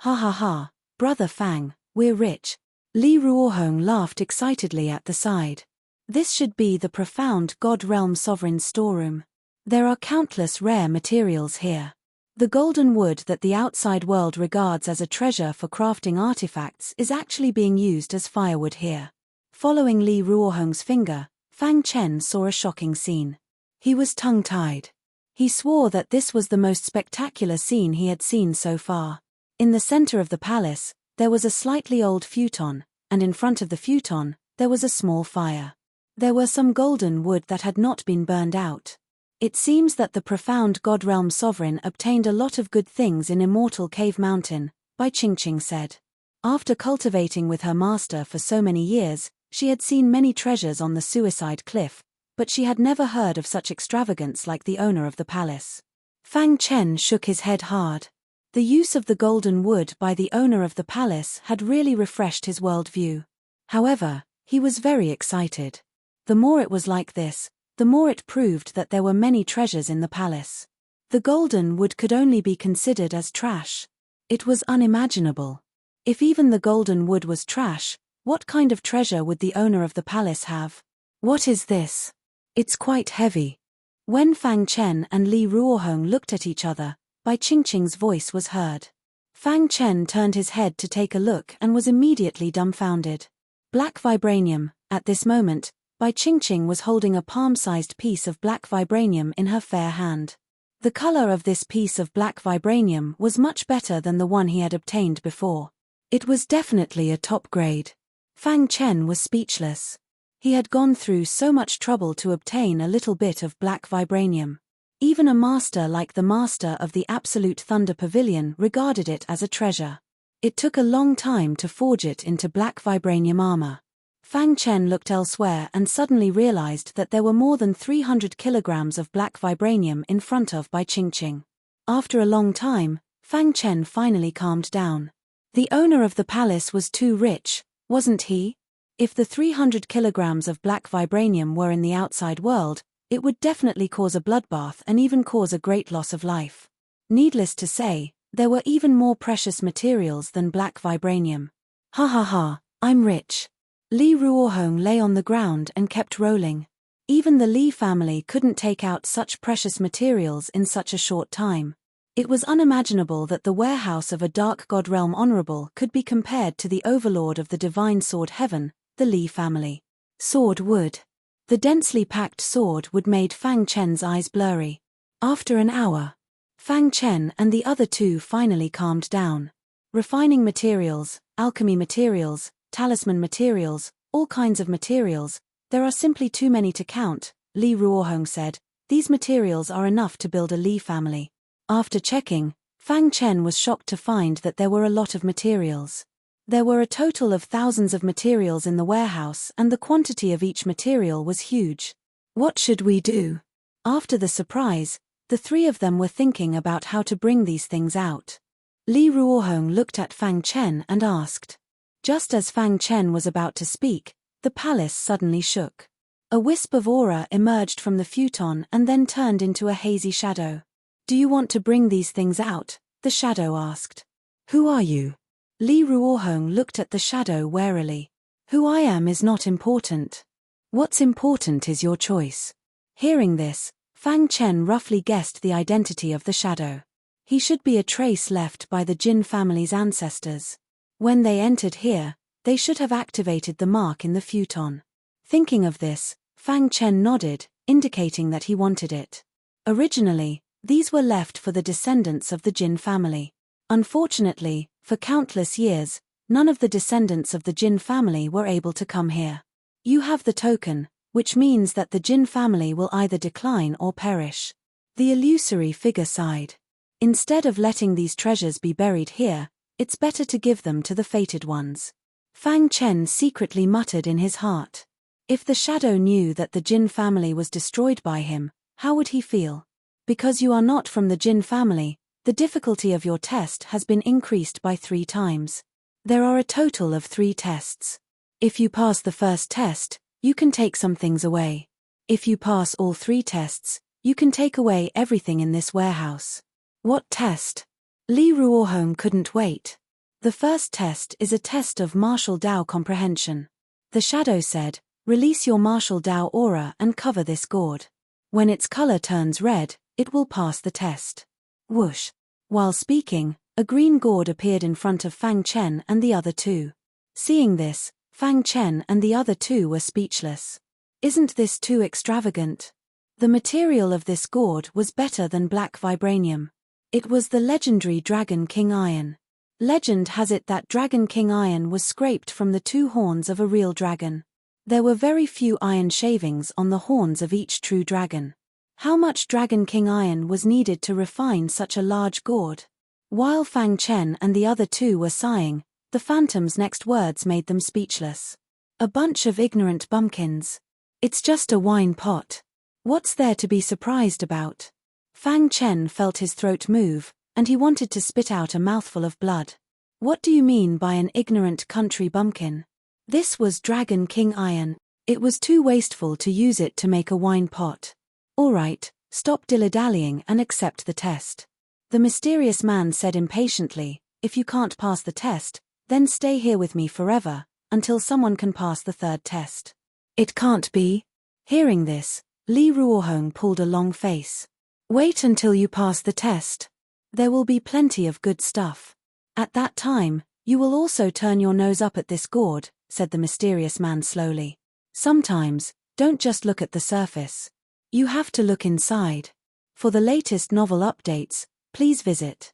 Ha ha ha, brother Fang, we're rich. Li Ruohong laughed excitedly at the side. This should be the profound God Realm Sovereign's storeroom. There are countless rare materials here. The golden wood that the outside world regards as a treasure for crafting artifacts is actually being used as firewood here. Following Li Ruohong's finger, Fang Chen saw a shocking scene. He was tongue-tied. He swore that this was the most spectacular scene he had seen so far. In the center of the palace, there was a slightly old futon, and in front of the futon, there was a small fire. There were some golden wood that had not been burned out. It seems that the profound God Realm Sovereign obtained a lot of good things in Immortal Cave Mountain, Bai Qingqing said. After cultivating with her master for so many years, she had seen many treasures on the suicide cliff, but she had never heard of such extravagance like the owner of the palace. Fang Chen shook his head hard. The use of the golden wood by the owner of the palace had really refreshed his worldview. However, he was very excited. The more it was like this, the more it proved that there were many treasures in the palace. The golden wood could only be considered as trash. It was unimaginable. If even the golden wood was trash, what kind of treasure would the owner of the palace have? What is this? It's quite heavy. When Fang Chen and Li Ruohong looked at each other, Bai Qingqing's voice was heard. Fang Chen turned his head to take a look and was immediately dumbfounded. Black vibranium. At this moment, Bai Qingqing was holding a palm-sized piece of black vibranium in her fair hand. The color of this piece of black vibranium was much better than the one he had obtained before. It was definitely a top grade. Fang Chen was speechless. He had gone through so much trouble to obtain a little bit of black vibranium. Even a master like the master of the Absolute Thunder Pavilion regarded it as a treasure. It took a long time to forge it into black vibranium armor. Fang Chen looked elsewhere and suddenly realized that there were more than 300 kilograms of black vibranium in front of Bai Qingqing. After a long time, Fang Chen finally calmed down. The owner of the palace was too rich, wasn't he? If the 300 kilograms of black vibranium were in the outside world, it would definitely cause a bloodbath and even cause a great loss of life. Needless to say, there were even more precious materials than black vibranium. Ha ha ha, I'm rich. Li Ruohong lay on the ground and kept rolling. Even the Li family couldn't take out such precious materials in such a short time. It was unimaginable that the warehouse of a dark god realm honorable could be compared to the overlord of the divine sword heaven, the Li family. Sword wood. The densely packed sword wood made Fang Chen's eyes blurry. After an hour, Fang Chen and the other two finally calmed down. Refining materials, alchemy materials, talisman materials, all kinds of materials, there are simply too many to count, Li Ruohong said. These materials are enough to build a Li family. After checking, Fang Chen was shocked to find that there were a lot of materials. There were a total of thousands of materials in the warehouse and the quantity of each material was huge. What should we do? After the surprise, the three of them were thinking about how to bring these things out. Li Ruohong looked at Fang Chen and asked. Just as Fang Chen was about to speak, the palace suddenly shook. A wisp of aura emerged from the futon and then turned into a hazy shadow. Do you want to bring these things out? The shadow asked. Who are you? Li Ruohong looked at the shadow warily. Who I am is not important. What's important is your choice. Hearing this, Fang Chen roughly guessed the identity of the shadow. He should be a trace left by the Jin family's ancestors. When they entered here, they should have activated the mark in the futon. Thinking of this, Fang Chen nodded, indicating that he wanted it. Originally, these were left for the descendants of the Jin family. Unfortunately, for countless years, none of the descendants of the Jin family were able to come here. You have the token, which means that the Jin family will either decline or perish. The illusory figure sighed. Instead of letting these treasures be buried here, it's better to give them to the fated ones. Fang Chen secretly muttered in his heart. If the shadow knew that the Jin family was destroyed by him, how would he feel? Because you are not from the Jin family, the difficulty of your test has been increased by 3 times. There are a total of 3 tests. If you pass the first test, you can take some things away. If you pass all 3 tests, you can take away everything in this warehouse. What test? Li Ruohong couldn't wait. The first test is a test of martial Dao comprehension. The shadow said, release your martial Dao aura and cover this gourd. When its color turns red, it will pass the test. Whoosh. While speaking, a green gourd appeared in front of Fang Chen and the other 2. Seeing this, Fang Chen and the other 2 were speechless. Isn't this too extravagant? The material of this gourd was better than black vibranium. It was the legendary Dragon King iron. Legend has it that Dragon King iron was scraped from the 2 horns of a real dragon. There were very few iron shavings on the horns of each true dragon. How much Dragon King iron was needed to refine such a large gourd? While Fang Chen and the other 2 were sighing, the phantom's next words made them speechless. A bunch of ignorant bumpkins. It's just a wine pot. What's there to be surprised about? Fang Chen felt his throat move, and he wanted to spit out a mouthful of blood. What do you mean by an ignorant country bumpkin? This was Dragon King iron. It was too wasteful to use it to make a wine pot. All right, stop dilly-dallying and accept the test. The mysterious man said impatiently, if you can't pass the test, then stay here with me forever, until someone can pass the 3rd test. It can't be. Hearing this, Li Ruohong pulled a long face. Wait until you pass the test. There will be plenty of good stuff. At that time, you will also turn your nose up at this gourd, said the mysterious man slowly. Sometimes, don't just look at the surface. You have to look inside. For the latest novel updates, please visit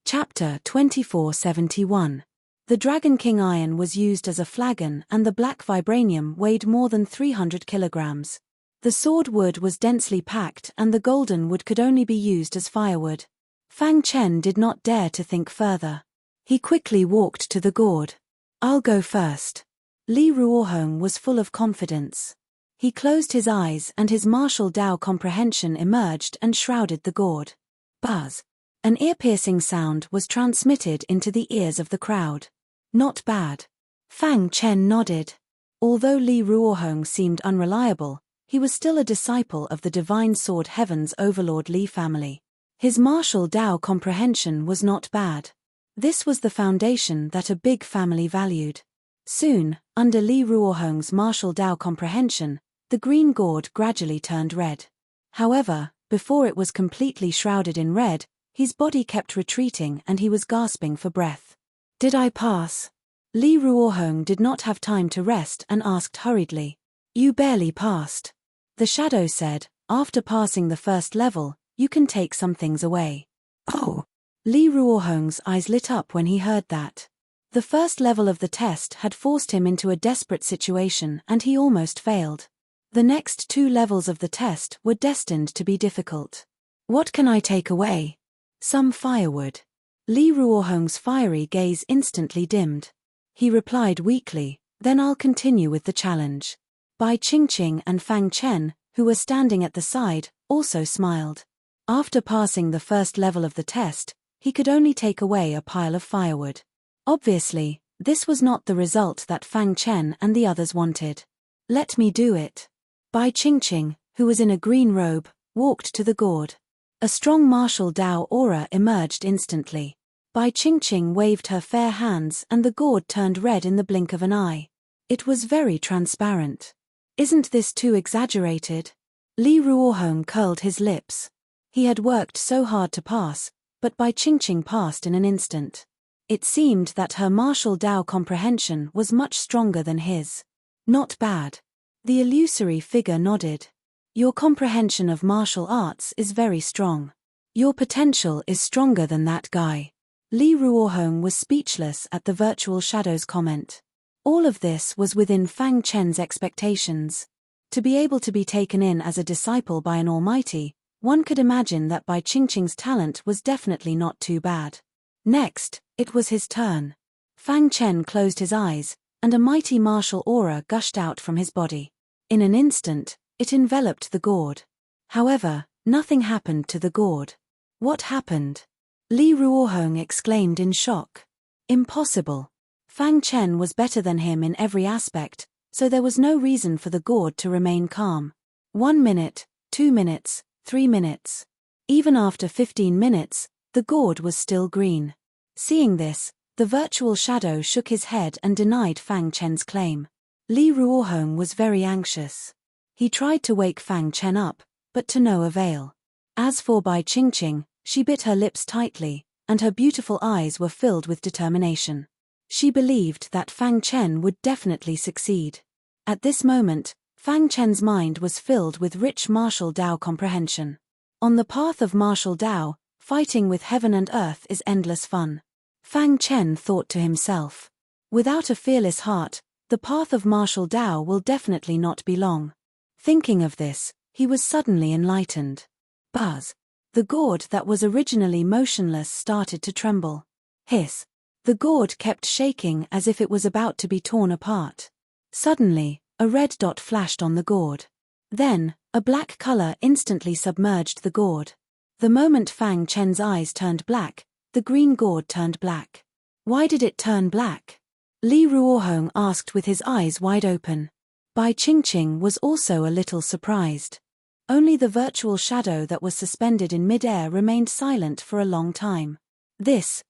Chapter 2471. The Dragon King iron was used as a flagon and the black vibranium weighed more than 300 kilograms. The sword wood was densely packed and the golden wood could only be used as firewood. Fang Chen did not dare to think further. He quickly walked to the gourd. I'll go first. Li Ruohong was full of confidence. He closed his eyes and his martial Dao comprehension emerged and shrouded the gourd. Buzz. An ear-piercing sound was transmitted into the ears of the crowd. Not bad. Fang Chen nodded. Although Li Ruohong seemed unreliable, he was still a disciple of the divine sword heaven's overlord Li family. His martial Dao comprehension was not bad. This was the foundation that a big family valued. Soon, under Li Ruohong's martial Dao comprehension, the green gourd gradually turned red. However, before it was completely shrouded in red, his body kept retreating and he was gasping for breath. Did I pass? Li Ruohong did not have time to rest and asked hurriedly. You barely passed. The shadow said, after passing the first level, you can take some things away. Oh! Li Ruohong's eyes lit up when he heard that. The first level of the test had forced him into a desperate situation and he almost failed. The next 2 levels of the test were destined to be difficult. What can I take away? Some firewood. Li Ruohong's fiery gaze instantly dimmed. He replied weakly, then I'll continue with the challenge. Bai Qingqing and Fang Chen, who were standing at the side, also smiled. After passing the first level of the test, he could only take away a pile of firewood. Obviously, this was not the result that Fang Chen and the others wanted. Let me do it. Bai Qingqing, who was in a green robe, walked to the gourd. A strong martial Dao aura emerged instantly. Bai Qingqing waved her fair hands and the gourd turned red in the blink of an eye. It was very transparent. Isn't this too exaggerated? Li Ruohong curled his lips. He had worked so hard to pass, but Bai Qingqing passed in an instant. It seemed that her martial Dao comprehension was much stronger than his. Not bad. The illusory figure nodded. Your comprehension of martial arts is very strong. Your potential is stronger than that guy. Li Ruohong was speechless at the virtual shadow's comment. All of this was within Fang Chen's expectations. To be able to be taken in as a disciple by an almighty, one could imagine that Bai Qingqing's talent was definitely not too bad. Next, it was his turn. Fang Chen closed his eyes, and a mighty martial aura gushed out from his body. In an instant, it enveloped the gourd. However, nothing happened to the gourd. What happened? Li Ruohong exclaimed in shock. Impossible. Fang Chen was better than him in every aspect, so there was no reason for the gourd to remain calm. 1 minute, 2 minutes, 3 minutes. Even after 15 minutes, the gourd was still green. Seeing this, the virtual shadow shook his head and denied Fang Chen's claim. Li Ruohong was very anxious. He tried to wake Fang Chen up, but to no avail. As for Bai Qingqing, she bit her lips tightly, and her beautiful eyes were filled with determination. She believed that Fang Chen would definitely succeed. At this moment, Fang Chen's mind was filled with rich martial Dao comprehension. On the path of martial Dao, fighting with heaven and earth is endless fun. Fang Chen thought to himself. Without a fearless heart, the path of martial Dao will definitely not be long. Thinking of this, he was suddenly enlightened. Buzz. The gourd that was originally motionless started to tremble. Hiss. The gourd kept shaking as if it was about to be torn apart. Suddenly, a red dot flashed on the gourd. Then, a black color instantly submerged the gourd. The moment Fang Chen's eyes turned black, the green gourd turned black. Why did it turn black? Li Ruohong asked with his eyes wide open. Bai Qingqing was also a little surprised. Only the virtual shadow that was suspended in mid-air remained silent for a long time.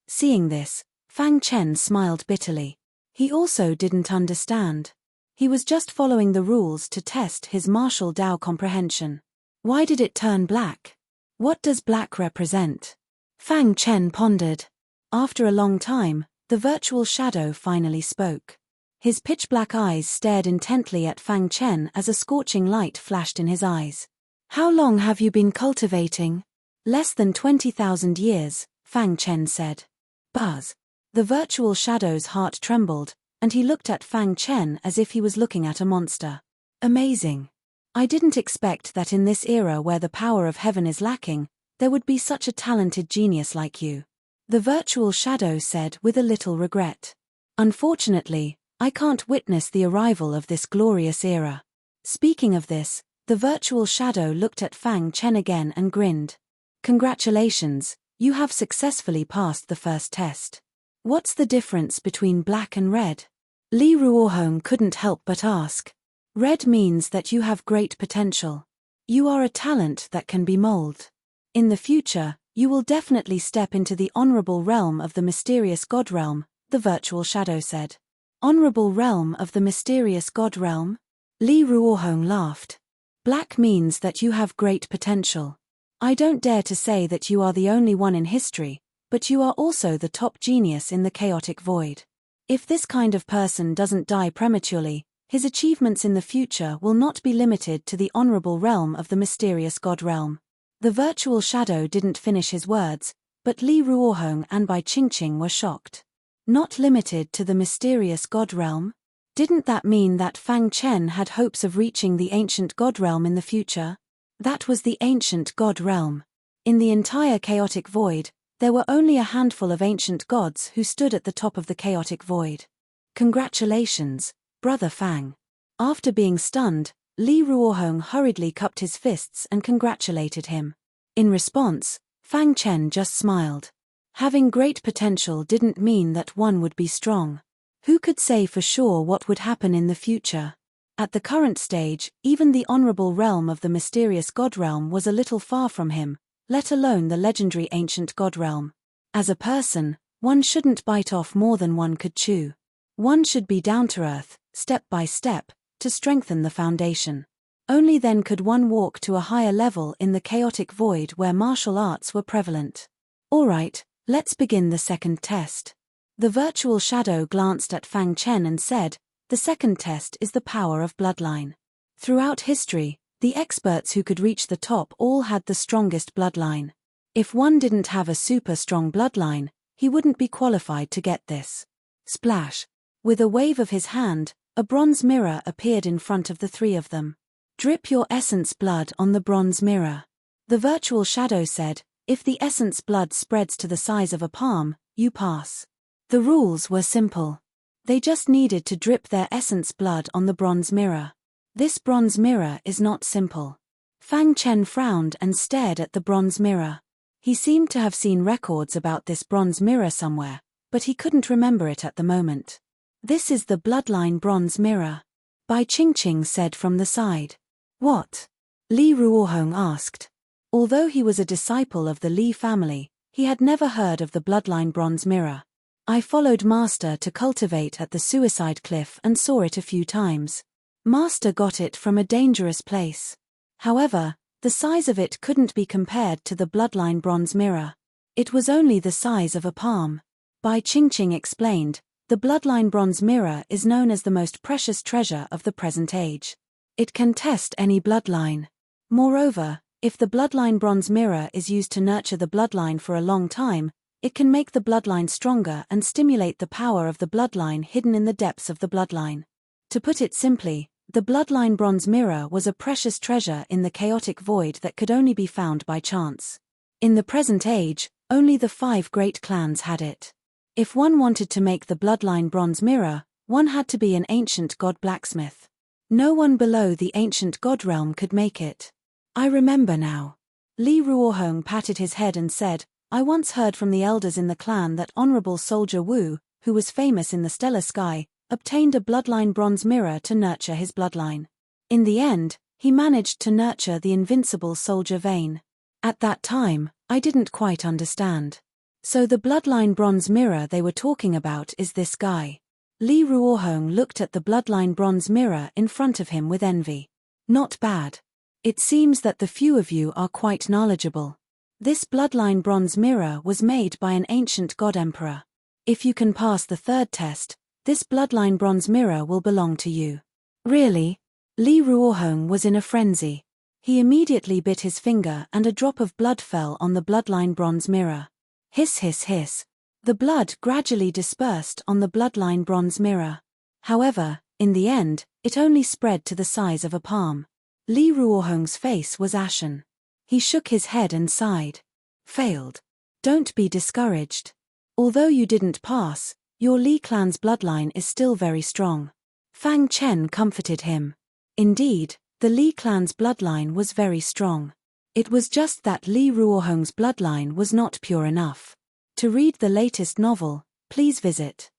Seeing this, Fang Chen smiled bitterly. He also didn't understand. He was just following the rules to test his martial Dao comprehension. Why did it turn black? What does black represent? Fang Chen pondered. After a long time, the virtual shadow finally spoke. His pitch-black eyes stared intently at Fang Chen as a scorching light flashed in his eyes. How long have you been cultivating? Less than 20,000 years, Fang Chen said. Buzz. The virtual shadow's heart trembled, and he looked at Fang Chen as if he was looking at a monster. Amazing. I didn't expect that in this era where the power of heaven is lacking, there would be such a talented genius like you. The virtual shadow said with a little regret. Unfortunately, I can't witness the arrival of this glorious era. Speaking of this, the virtual shadow looked at Fang Chen again and grinned. Congratulations, you have successfully passed the first test. What's the difference between black and red? Li Ruohong couldn't help but ask. Red means that you have great potential. You are a talent that can be molded. In the future, you will definitely step into the honorable realm of the mysterious God realm, the virtual shadow said. Honorable realm of the mysterious God realm? Li Ruohong laughed. Black means that you have great potential. I don't dare to say that you are the only one in history, but you are also the top genius in the chaotic void. If this kind of person doesn't die prematurely, his achievements in the future will not be limited to the honorable realm of the mysterious God realm. The virtual shadow didn't finish his words, but Li Ruohong and Bai Qingqing were shocked. Not limited to the mysterious God realm? Didn't that mean that Fang Chen had hopes of reaching the ancient God realm in the future? That was the ancient God realm. In the entire chaotic void, there were only a handful of ancient gods who stood at the top of the chaotic void. Congratulations, Brother Fang. After being stunned, Li Ruohong hurriedly cupped his fists and congratulated him. In response, Fang Chen just smiled. Having great potential didn't mean that one would be strong. Who could say for sure what would happen in the future? At the current stage, even the honorable realm of the mysterious God realm was a little far from him, let alone the legendary ancient God realm. As a person, one shouldn't bite off more than one could chew. One should be down to earth, step by step, to strengthen the foundation. Only then could one walk to a higher level in the chaotic void where martial arts were prevalent. Alright, let's begin the second test. The virtual shadow glanced at Fang Chen and said, "The second test is the power of bloodline. Throughout history, the experts who could reach the top all had the strongest bloodline. If one didn't have a super strong bloodline, he wouldn't be qualified to get this." Splash! With a wave of his hand, a bronze mirror appeared in front of the three of them. "Drip your essence blood on the bronze mirror." The virtual shadow said, "If the essence blood spreads to the size of a palm, you pass." The rules were simple. They just needed to drip their essence blood on the bronze mirror. This bronze mirror is not simple. Fang Chen frowned and stared at the bronze mirror. He seemed to have seen records about this bronze mirror somewhere, but he couldn't remember it at the moment. "This is the bloodline bronze mirror," Bai Qingqing said from the side. "What?" Li Ruohong asked. Although he was a disciple of the Li family, he had never heard of the bloodline bronze mirror. "I followed Master to cultivate at the suicide cliff and saw it a few times. Master got it from a dangerous place. However, the size of it couldn't be compared to the bloodline bronze mirror. It was only the size of a palm." Bai Qingqing explained, "The bloodline bronze mirror is known as the most precious treasure of the present age. It can test any bloodline. Moreover, if the bloodline bronze mirror is used to nurture the bloodline for a long time, it can make the bloodline stronger and stimulate the power of the bloodline hidden in the depths of the bloodline." To put it simply, the bloodline bronze mirror was a precious treasure in the chaotic void that could only be found by chance. In the present age, only the 5 great clans had it. If one wanted to make the bloodline bronze mirror, one had to be an ancient god blacksmith. No one below the ancient god realm could make it. "I remember now." Li Ruohong patted his head and said, "I once heard from the elders in the clan that Honorable Soldier Wu, who was famous in the stellar sky, obtained a bloodline bronze mirror to nurture his bloodline. In the end, he managed to nurture the invincible Soldier Vane. At that time, I didn't quite understand. So the bloodline bronze mirror they were talking about is this guy." Li Ruohong looked at the bloodline bronze mirror in front of him with envy. "Not bad. It seems that the few of you are quite knowledgeable. This bloodline bronze mirror was made by an ancient god emperor. If you can pass the third test, this bloodline bronze mirror will belong to you." "Really?" Li Ruohong was in a frenzy. He immediately bit his finger and a drop of blood fell on the bloodline bronze mirror. Hiss hiss hiss. The blood gradually dispersed on the bloodline bronze mirror. However, in the end, it only spread to the size of a palm. Li Ruohong's face was ashen. He shook his head and sighed. "Failed. Don't be discouraged. Although you didn't pass, your Li clan's bloodline is still very strong." Fang Chen comforted him. Indeed, the Li clan's bloodline was very strong. It was just that Li Ruohong's bloodline was not pure enough. To read the latest novel, please visit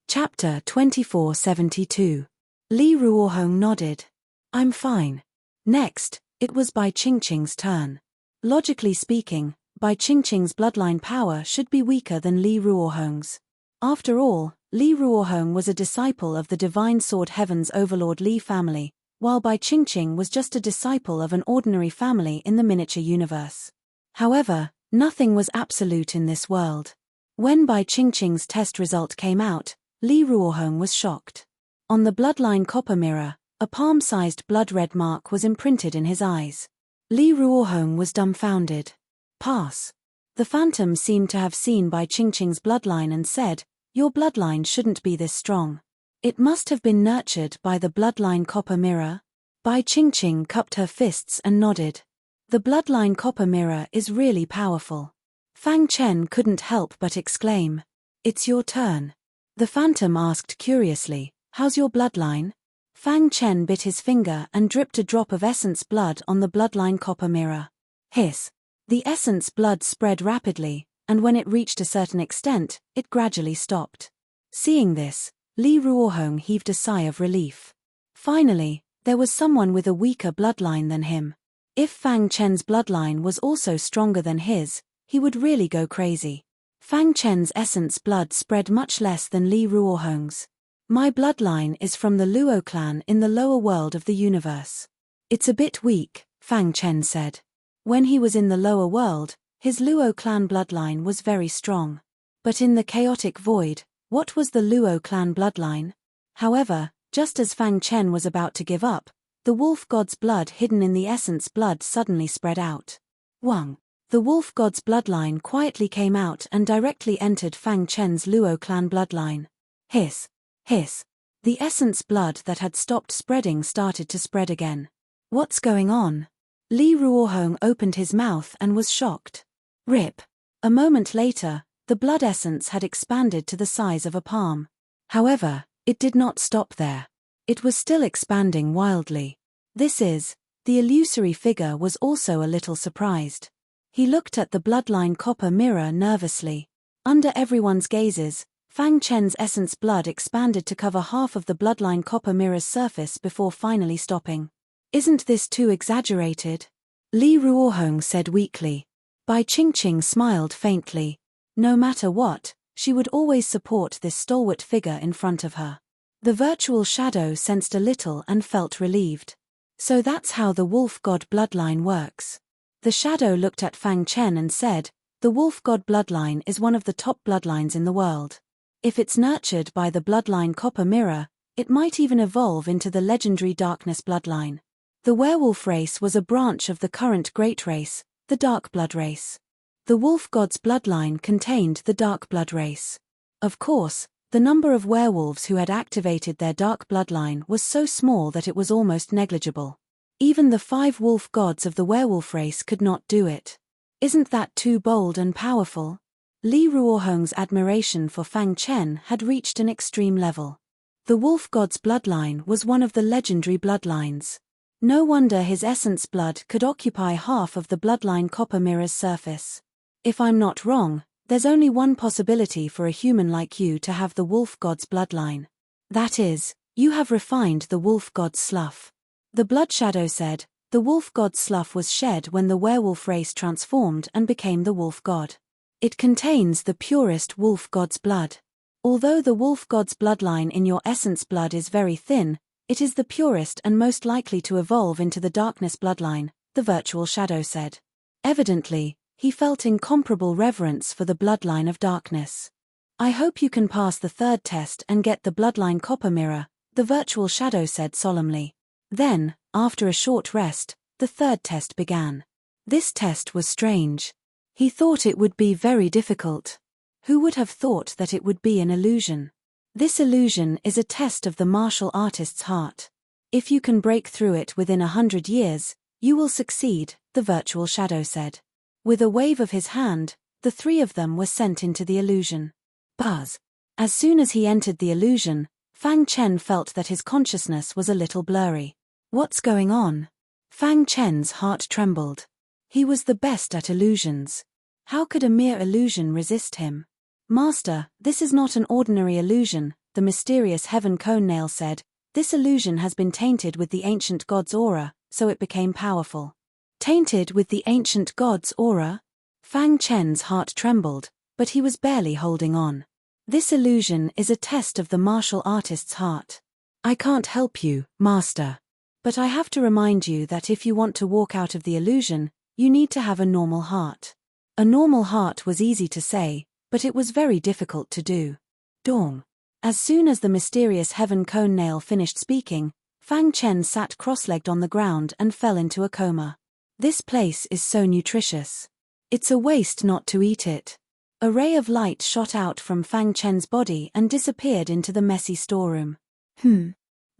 Chapter 2472. Li Ruohong nodded. "I'm fine." Next, it was Bai Qingqing's turn. Logically speaking, Bai Qingqing's bloodline power should be weaker than Li Ruohong's. After all, Li Ruohong was a disciple of the Divine Sword Heaven's Overlord Li family, while Bai Qingqing was just a disciple of an ordinary family in the miniature universe. However, nothing was absolute in this world. When Bai Qingqing's test result came out, Li Ruohong was shocked. On the bloodline copper mirror, a palm-sized blood-red mark was imprinted in his eyes. Li Ruohong was dumbfounded. "Pass." The phantom seemed to have seen Bai Qingqing's bloodline and said, "Your bloodline shouldn't be this strong. It must have been nurtured by the bloodline copper mirror." Bai Qingqing cupped her fists and nodded. "The bloodline copper mirror is really powerful." Fang Chen couldn't help but exclaim, "It's your turn." The phantom asked curiously, "How's your bloodline?" Fang Chen bit his finger and dripped a drop of essence blood on the bloodline copper mirror. Hiss. The essence blood spread rapidly, and when it reached a certain extent, it gradually stopped. Seeing this, Li Ruohong heaved a sigh of relief. Finally, there was someone with a weaker bloodline than him. If Fang Chen's bloodline was also stronger than his, he would really go crazy. Fang Chen's essence blood spread much less than Li Ruohong's. My bloodline is from the Luo clan in the lower world of the universe. It's a bit weak, Fang Chen said. When he was in the lower world, his Luo clan bloodline was very strong. But in the chaotic void, what was the Luo clan bloodline? However, just as Fang Chen was about to give up, the wolf god's blood hidden in the essence blood suddenly spread out. Wang. The wolf god's bloodline quietly came out and directly entered Fang Chen's Luo clan bloodline. Hiss. Hiss. The essence blood that had stopped spreading started to spread again. What's going on? Li Ruohong opened his mouth and was shocked. Rip. A moment later, the blood essence had expanded to the size of a palm. However, it did not stop there. It was still expanding wildly. The illusory figure was also a little surprised. He looked at the bloodline copper mirror nervously. Under everyone's gazes, Fang Chen's essence blood expanded to cover half of the bloodline copper mirror's surface before finally stopping. Isn't this too exaggerated? Li Ruohong said weakly. Bai Qingqing smiled faintly. No matter what, she would always support this stalwart figure in front of her. The virtual shadow sensed a little and felt relieved. So that's how the wolf god bloodline works. The shadow looked at Fang Chen and said, the wolf god bloodline is one of the top bloodlines in the world. If it's nurtured by the bloodline copper mirror, it might even evolve into the legendary darkness bloodline. The werewolf race was a branch of the current great race, the dark blood race. The wolf god's bloodline contained the dark blood race. Of course, the number of werewolves who had activated their dark bloodline was so small that it was almost negligible. Even the 5 wolf gods of the werewolf race could not do it. Isn't that too bold and powerful? Li Ruohong's admiration for Fang Chen had reached an extreme level. The wolf god's bloodline was one of the legendary bloodlines. No wonder his essence blood could occupy half of the bloodline copper mirror's surface. If I'm not wrong, there's only one possibility for a human like you to have the wolf god's bloodline. That is, you have refined the wolf god's slough. The blood shadow said, the wolf god's slough was shed when the werewolf race transformed and became the wolf god. It contains the purest wolf god's blood. Although the wolf god's bloodline in your essence blood is very thin, it is the purest and most likely to evolve into the darkness bloodline, the virtual shadow said. Evidently, he felt incomparable reverence for the bloodline of darkness. I hope you can pass the 3rd test and get the bloodline copper mirror, the virtual shadow said solemnly. Then, after a short rest, the 3rd test began. This test was strange. He thought it would be very difficult. Who would have thought that it would be an illusion? This illusion is a test of the martial artist's heart. If you can break through it within 100 years, you will succeed, the virtual shadow said. With a wave of his hand, the 3 of them were sent into the illusion. Buzz. As soon as he entered the illusion, Fang Chen felt that his consciousness was a little blurry. What's going on? Fang Chen's heart trembled. He was the best at illusions. How could a mere illusion resist him? Master, this is not an ordinary illusion, the mysterious heaven cone nail said. This illusion has been tainted with the ancient god's aura, so it became powerful. Tainted with the ancient god's aura? Fang Chen's heart trembled, but he was barely holding on. This illusion is a test of the martial artist's heart. I can't help you, Master. But I have to remind you that if you want to walk out of the illusion, you need to have a normal heart. A normal heart was easy to say, but it was very difficult to do. Dong. As soon as the mysterious heaven cone nail finished speaking, Fang Chen sat cross-legged on the ground and fell into a coma. This place is so nutritious. It's a waste not to eat it. A ray of light shot out from Fang Chen's body and disappeared into the messy storeroom. The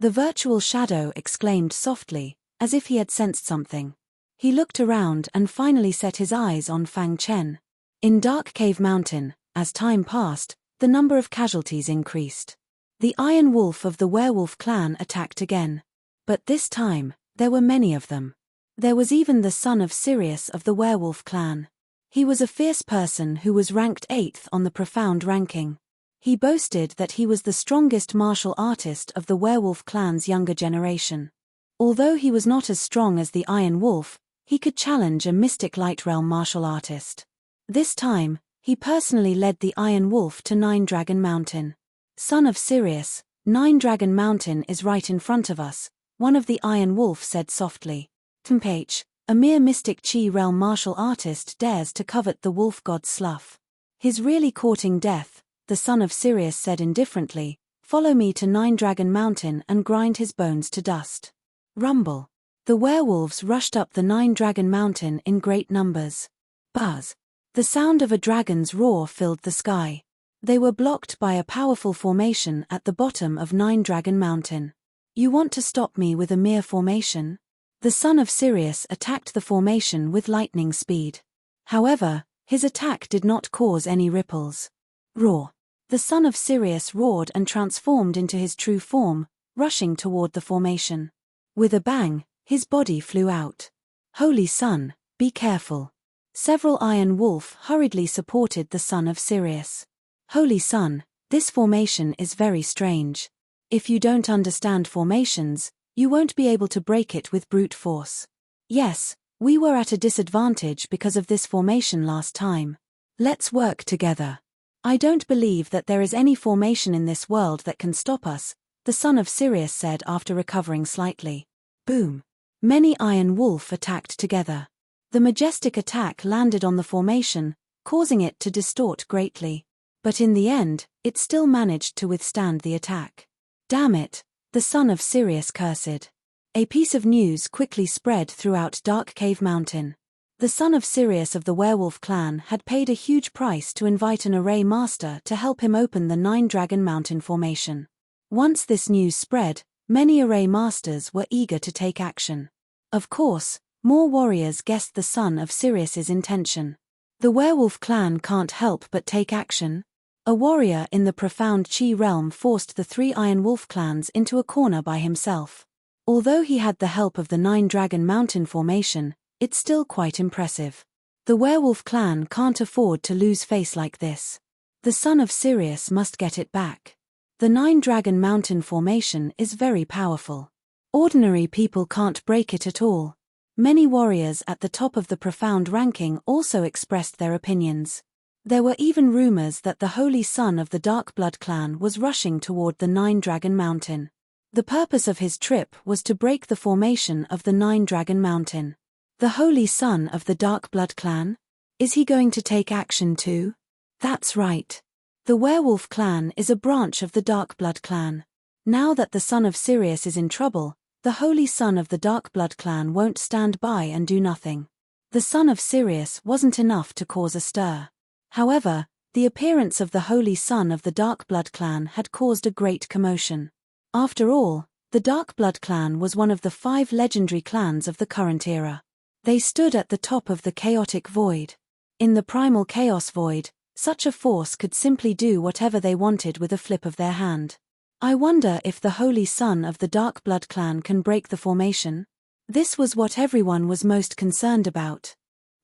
virtual shadow exclaimed softly, as if he had sensed something. He looked around and finally set his eyes on Fang Chen. In Dark Cave Mountain, as time passed, the number of casualties increased. The Iron Wolf of the werewolf clan attacked again. But this time, there were many of them. There was even the son of Sirius of the werewolf clan. He was a fierce person who was ranked 8th on the profound ranking. He boasted that he was the strongest martial artist of the werewolf clan's younger generation. Although he was not as strong as the Iron Wolf, he could challenge a mystic light realm martial artist. This time, he personally led the Iron Wolf to 9 Dragon Mountain. Son of Sirius, Nine Dragon Mountain is right in front of us, one of the Iron Wolf said softly. Tempach, a mere mystic Chi realm martial artist, dares to covet the wolf god's slough. He's really courting death, the son of Sirius said indifferently. Follow me to Nine Dragon Mountain and grind his bones to dust. Rumble. The werewolves rushed up the Nine Dragon Mountain in great numbers. Buzz. The sound of a dragon's roar filled the sky. They were blocked by a powerful formation at the bottom of Nine Dragon Mountain. You want to stop me with a mere formation? The son of Sirius attacked the formation with lightning speed. However, his attack did not cause any ripples. Roar. The son of Sirius roared and transformed into his true form, rushing toward the formation. With a bang, his body flew out. Holy Son, be careful. Several Iron Wolf hurriedly supported the son of Sirius. Holy Son, this formation is very strange. If you don't understand formations, you won't be able to break it with brute force. Yes, we were at a disadvantage because of this formation last time. Let's work together. I don't believe that there is any formation in this world that can stop us, the son of Sirius said after recovering slightly. Boom. Many Iron Wolf attacked together. The majestic attack landed on the formation, causing it to distort greatly. But in the end, it still managed to withstand the attack. Damn it, the son of Sirius cursed. A piece of news quickly spread throughout Dark Cave Mountain. The son of Sirius of the werewolf clan had paid a huge price to invite an array master to help him open the Nine Dragon Mountain formation. Once this news spread, many array masters were eager to take action. Of course, more warriors guessed the son of Sirius's intention. The werewolf clan can't help but take action. A warrior in the profound Chi realm forced the three Iron Wolf clans into a corner by himself. Although he had the help of the Nine Dragon Mountain formation, it's still quite impressive. The werewolf clan can't afford to lose face like this. The son of Sirius must get it back. The Nine Dragon Mountain formation is very powerful. Ordinary people can't break it at all. Many warriors at the top of the profound ranking also expressed their opinions. There were even rumors that the holy son of the Dark Blood clan was rushing toward the Nine Dragon Mountain. The purpose of his trip was to break the formation of the Nine Dragon Mountain. The holy son of the Dark Blood clan? Is he going to take action too? That's right. The werewolf clan is a branch of the Dark Blood clan. Now that the son of Sirius is in trouble, the holy son of the Dark Blood clan won't stand by and do nothing. The son of Sirius wasn't enough to cause a stir. However, the appearance of the holy son of the Dark Blood clan had caused a great commotion. After all, the Dark Blood clan was one of the 5 legendary clans of the current era. They stood at the top of the chaotic void. In the primal chaos void, such a force could simply do whatever they wanted with a flip of their hand. I wonder if the holy son of the Dark Blood clan can break the formation? This was what everyone was most concerned about.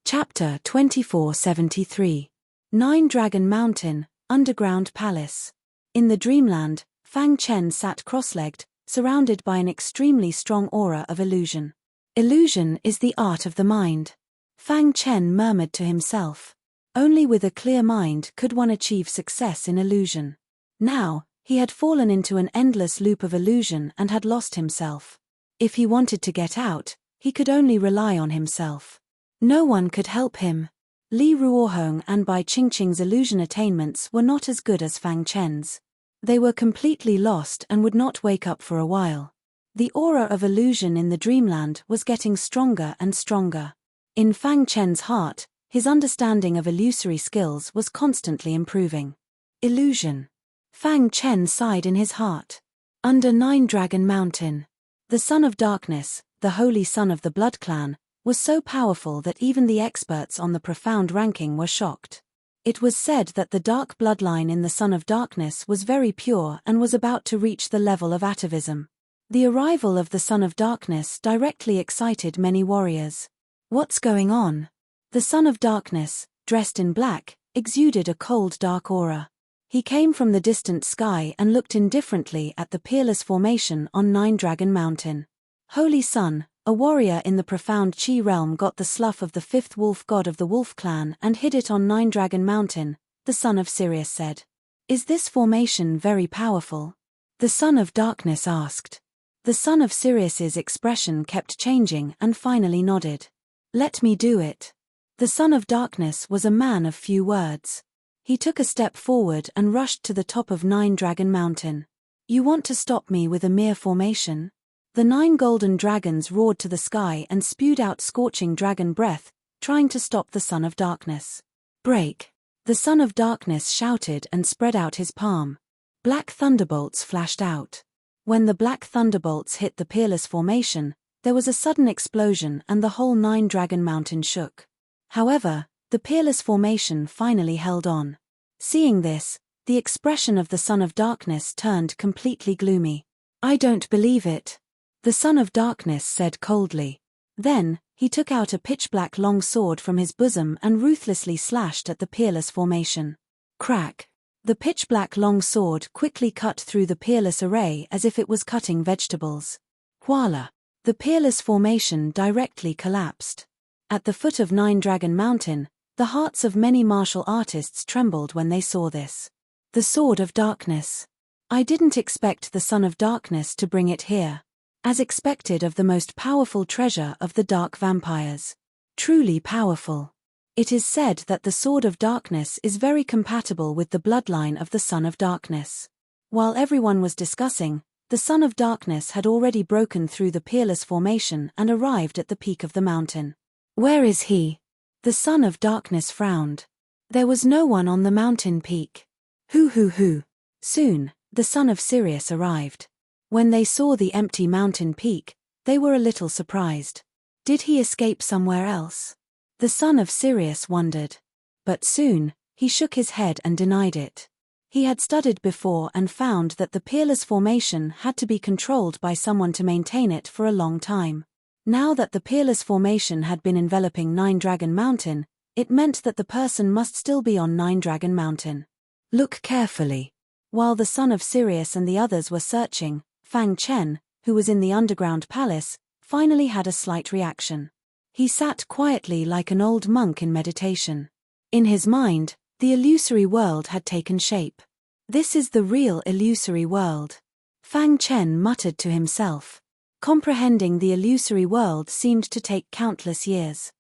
Chapter 2473. Nine Dragon Mountain, Underground Palace. In the Dreamland, Fang Chen sat cross-legged, surrounded by an extremely strong aura of illusion. Illusion is the art of the mind. Fang Chen murmured to himself. Only with a clear mind could one achieve success in illusion. Now, he had fallen into an endless loop of illusion and had lost himself. If he wanted to get out, he could only rely on himself. No one could help him. Li Ruohong and Bai Qingqing's illusion attainments were not as good as Fang Chen's. They were completely lost and would not wake up for a while. The aura of illusion in the Dreamland was getting stronger and stronger. In Fang Chen's heart, his understanding of illusory skills was constantly improving. Illusion. Fang Chen sighed in his heart. Under Nine Dragon Mountain. The Son of Darkness, the holy son of the Blood Clan, was so powerful that even the experts on the profound ranking were shocked. It was said that the dark bloodline in the Son of Darkness was very pure and was about to reach the level of atavism. The arrival of the Son of Darkness directly excited many warriors. What's going on? The Son of Darkness, dressed in black, exuded a cold dark aura. He came from the distant sky and looked indifferently at the peerless formation on Nine Dragon Mountain. Holy Son, a warrior in the profound Chi realm, got the slough of the 5th wolf god of the Wolf clan and hid it on Nine Dragon Mountain, the son of Sirius said. Is this formation very powerful? the Son of Darkness asked. The Son of Sirius's expression kept changing and finally nodded. Let me do it. The Son of Darkness was a man of few words. He took a step forward and rushed to the top of Nine Dragon Mountain. You want to stop me with a mere formation? The 9 golden dragons roared to the sky and spewed out scorching dragon breath, trying to stop the Son of Darkness. Break! The Son of Darkness shouted and spread out his palm. Black thunderbolts flashed out. When the black thunderbolts hit the peerless formation, there was a sudden explosion and the whole 9 Dragon Mountain shook. However, the peerless formation finally held on. Seeing this, the expression of the Son of Darkness turned completely gloomy. I don't believe it. The Son of Darkness said coldly. Then, he took out a pitch-black long sword from his bosom and ruthlessly slashed at the peerless formation. Crack! The pitch-black long sword quickly cut through the peerless array as if it was cutting vegetables. Voila! The peerless formation directly collapsed. At the foot of 9 Dragon Mountain, the hearts of many martial artists trembled when they saw this. The Sword of Darkness. I didn't expect the Son of Darkness to bring it here. As expected of the most powerful treasure of the dark vampires. Truly powerful. It is said that the Sword of Darkness is very compatible with the bloodline of the Son of Darkness. While everyone was discussing, the Son of Darkness had already broken through the peerless formation and arrived at the peak of the mountain. Where is he? The Son of Darkness frowned. There was no one on the mountain peak. Hoo. Soon, the Son of Sirius arrived. When they saw the empty mountain peak, they were a little surprised. Did he escape somewhere else? The Son of Sirius wondered. But soon, he shook his head and denied it. He had studied before and found that the peerless formation had to be controlled by someone to maintain it for a long time. Now that the peerless formation had been enveloping 9 Dragon Mountain, it meant that the person must still be on 9 Dragon Mountain. Look carefully. While the Son of Sirius and the others were searching, Fang Chen, who was in the underground palace, finally had a slight reaction. He sat quietly like an old monk in meditation. In his mind, the illusory world had taken shape. This is the real illusory world. Fang Chen muttered to himself. Comprehending the illusory world seemed to take countless years.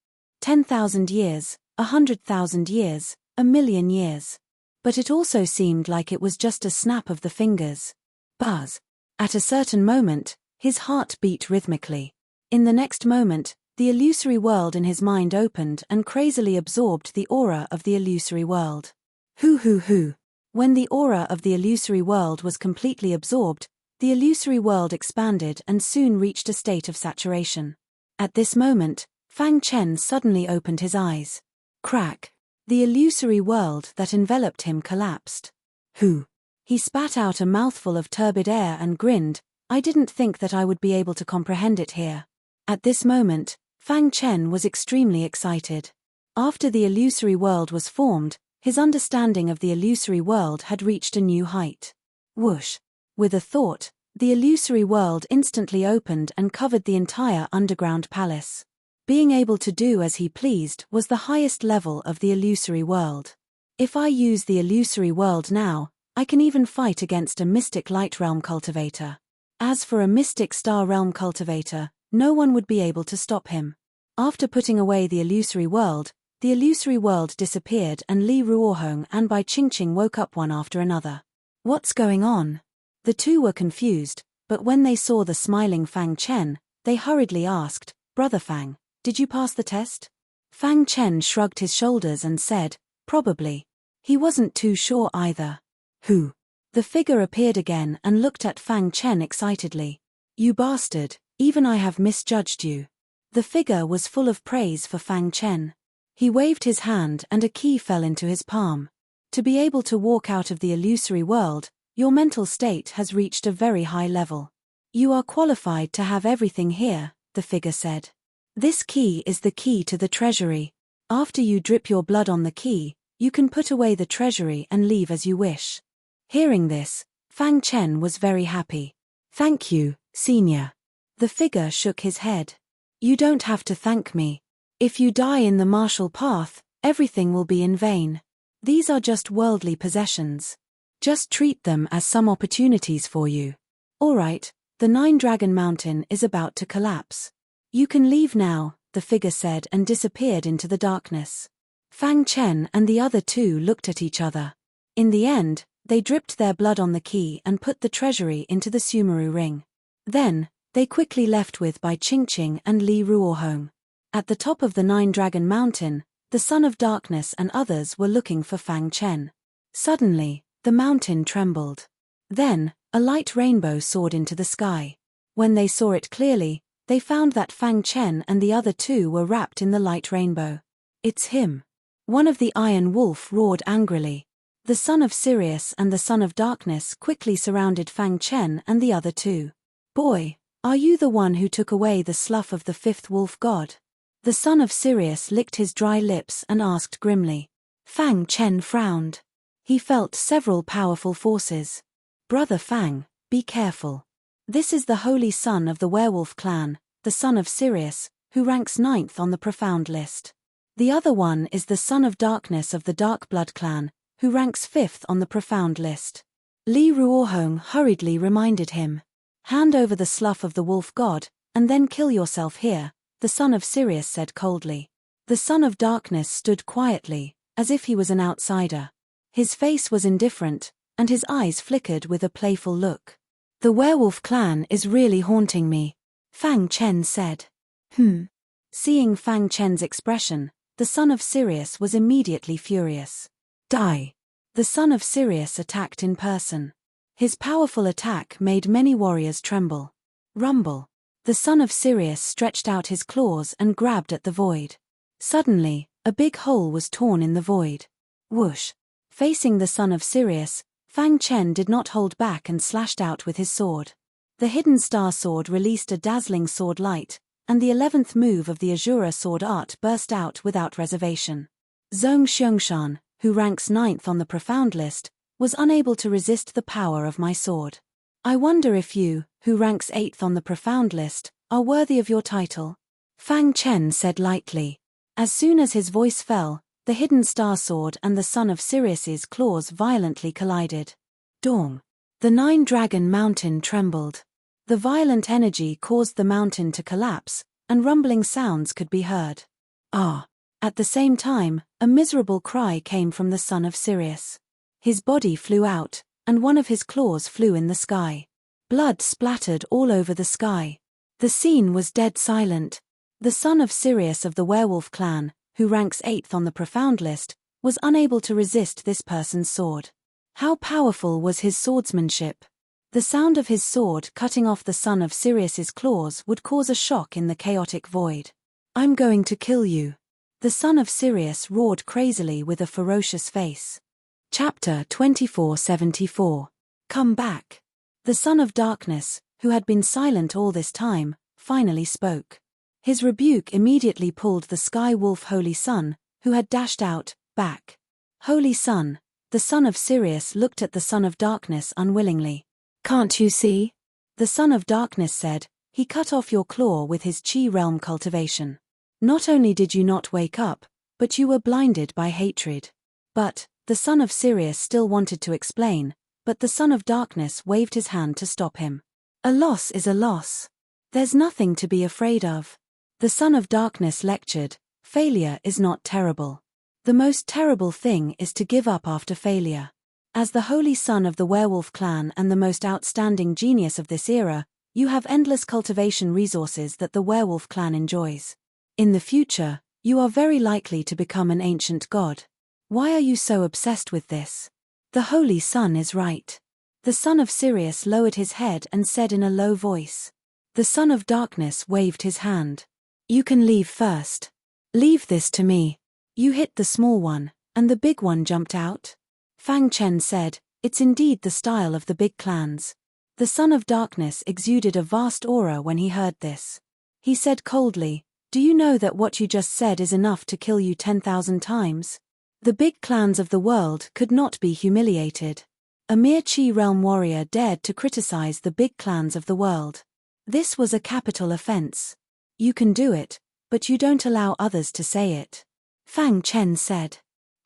10,000 years, 100,000 years, 1,000,000 years. But it also seemed like it was just a snap of the fingers. Buzz. At a certain moment, his heart beat rhythmically. In the next moment, the illusory world in his mind opened and crazily absorbed the aura of the illusory world. Hoo. When the aura of the illusory world was completely absorbed, the illusory world expanded and soon reached a state of saturation. At this moment, Fang Chen suddenly opened his eyes. Crack! The illusory world that enveloped him collapsed. Hoo! He spat out a mouthful of turbid air and grinned. I didn't think that I would be able to comprehend it here. At this moment, Fang Chen was extremely excited. After the illusory world was formed, his understanding of the illusory world had reached a new height. Whoosh! With a thought, the illusory world instantly opened and covered the entire underground palace. Being able to do as he pleased was the highest level of the illusory world. If I use the illusory world now, I can even fight against a mystic light realm cultivator. As for a mystic star realm cultivator, no one would be able to stop him. After putting away the illusory world disappeared and Li Ruohong and Bai Qingqing woke up one after another. What's going on? The two were confused, but when they saw the smiling Fang Chen, they hurriedly asked, Brother Fang, did you pass the test? Fang Chen shrugged his shoulders and said, probably. He wasn't too sure either. Who? The figure appeared again and looked at Fang Chen excitedly. You bastard, even I have misjudged you. The figure was full of praise for Fang Chen. He waved his hand and a key fell into his palm. To be able to walk out of the illusory world, your mental state has reached a very high level. You are qualified to have everything here, the figure said. This key is the key to the treasury. After you drip your blood on the key, you can put away the treasury and leave as you wish. Hearing this, Fang Chen was very happy. Thank you, senior. The figure shook his head. You don't have to thank me. If you die in the martial path, everything will be in vain. These are just worldly possessions. Just treat them as some opportunities for you. Alright, the 9-Dragon Mountain is about to collapse. You can leave now, the figure said and disappeared into the darkness. Fang Chen and the other two looked at each other. In the end, they dripped their blood on the key and put the treasury into the Sumeru ring. Then, they quickly left with Bai Qingqing and Li Ruohong. At the top of the 9-Dragon Mountain, the Son of Darkness and others were looking for Fang Chen. Suddenly, the mountain trembled. Then, a light rainbow soared into the sky. When they saw it clearly, they found that Fang Chen and the other two were wrapped in the light rainbow. It's him. One of the Iron Wolf roared angrily. The Son of Sirius and the Son of Darkness quickly surrounded Fang Chen and the other two. Boy, are you the one who took away the slough of the 5th wolf god? The Son of Sirius licked his dry lips and asked grimly. Fang Chen frowned. He felt several powerful forces. Brother Fang, be careful. This is the holy son of the werewolf clan, the Son of Sirius, who ranks 9th on the profound list. The other one is the Son of Darkness of the Dark Blood clan, who ranks 5th on the profound list. Li Ruohong hurriedly reminded him. Hand over the slough of the wolf god, and then kill yourself here, the Son of Sirius said coldly. The Son of Darkness stood quietly, as if he was an outsider. His face was indifferent, and his eyes flickered with a playful look. The werewolf clan is really haunting me, Fang Chen said. Seeing Fang Chen's expression, the Son of Sirius was immediately furious. Die! The Son of Sirius attacked in person. His powerful attack made many warriors tremble. Rumble! The Son of Sirius stretched out his claws and grabbed at the void. Suddenly, a big hole was torn in the void. Whoosh! Facing the Son of Sirius, Fang Chen did not hold back and slashed out with his sword. The hidden star sword released a dazzling sword light, and the 11th move of the Azura sword art burst out without reservation. Zhong Xiangshan, who ranks 9th on the profound list, was unable to resist the power of my sword. I wonder if you, who ranks 8th on the profound list, are worthy of your title. Fang Chen said lightly. As soon as his voice fell, the hidden star sword and the Son of Sirius's claws violently collided. Dong! The 9-Dragon Mountain trembled. The violent energy caused the mountain to collapse, and rumbling sounds could be heard. Ah! At the same time, a miserable cry came from the Son of Sirius. His body flew out, and one of his claws flew in the sky. Blood splattered all over the sky. The scene was dead silent. The Son of Sirius of the werewolf clan, who ranks 8th on the profound list, was unable to resist this person's sword. How powerful was his swordsmanship! The sound of his sword cutting off the Son of Sirius's claws would cause a shock in the chaotic void. I'm going to kill you. The Son of Sirius roared crazily with a ferocious face. Chapter 2474. Come back. The Son of Darkness, who had been silent all this time, finally spoke. His rebuke immediately pulled the Sky Wolf Holy Sun, who had dashed out, back. Holy Sun, the Son of Sirius looked at the Son of Darkness unwillingly. Can't you see? The Son of Darkness said, he cut off your claw with his Chi realm cultivation. Not only did you not wake up, but you were blinded by hatred. But, the Son of Sirius still wanted to explain, but the Son of Darkness waved his hand to stop him. A loss is a loss. There's nothing to be afraid of. The Son of Darkness lectured, failure is not terrible. The most terrible thing is to give up after failure. As the holy son of the werewolf clan and the most outstanding genius of this era, you have endless cultivation resources that the werewolf clan enjoys. In the future, you are very likely to become an ancient god. Why are you so obsessed with this? The holy sun is right. The Son of Sirius lowered his head and said in a low voice. The Son of Darkness waved his hand. You can leave first. Leave this to me. You hit the small one, and the big one jumped out? Fang Chen said, it's indeed the style of the big clans. The Son of Darkness exuded a vast aura when he heard this. He said coldly, do you know that what you just said is enough to kill you 10,000 times? The big clans of the world could not be humiliated. A mere Chi realm warrior dared to criticize the big clans of the world. This was a capital offense. You can do it, but you don't allow others to say it. Fang Chen said.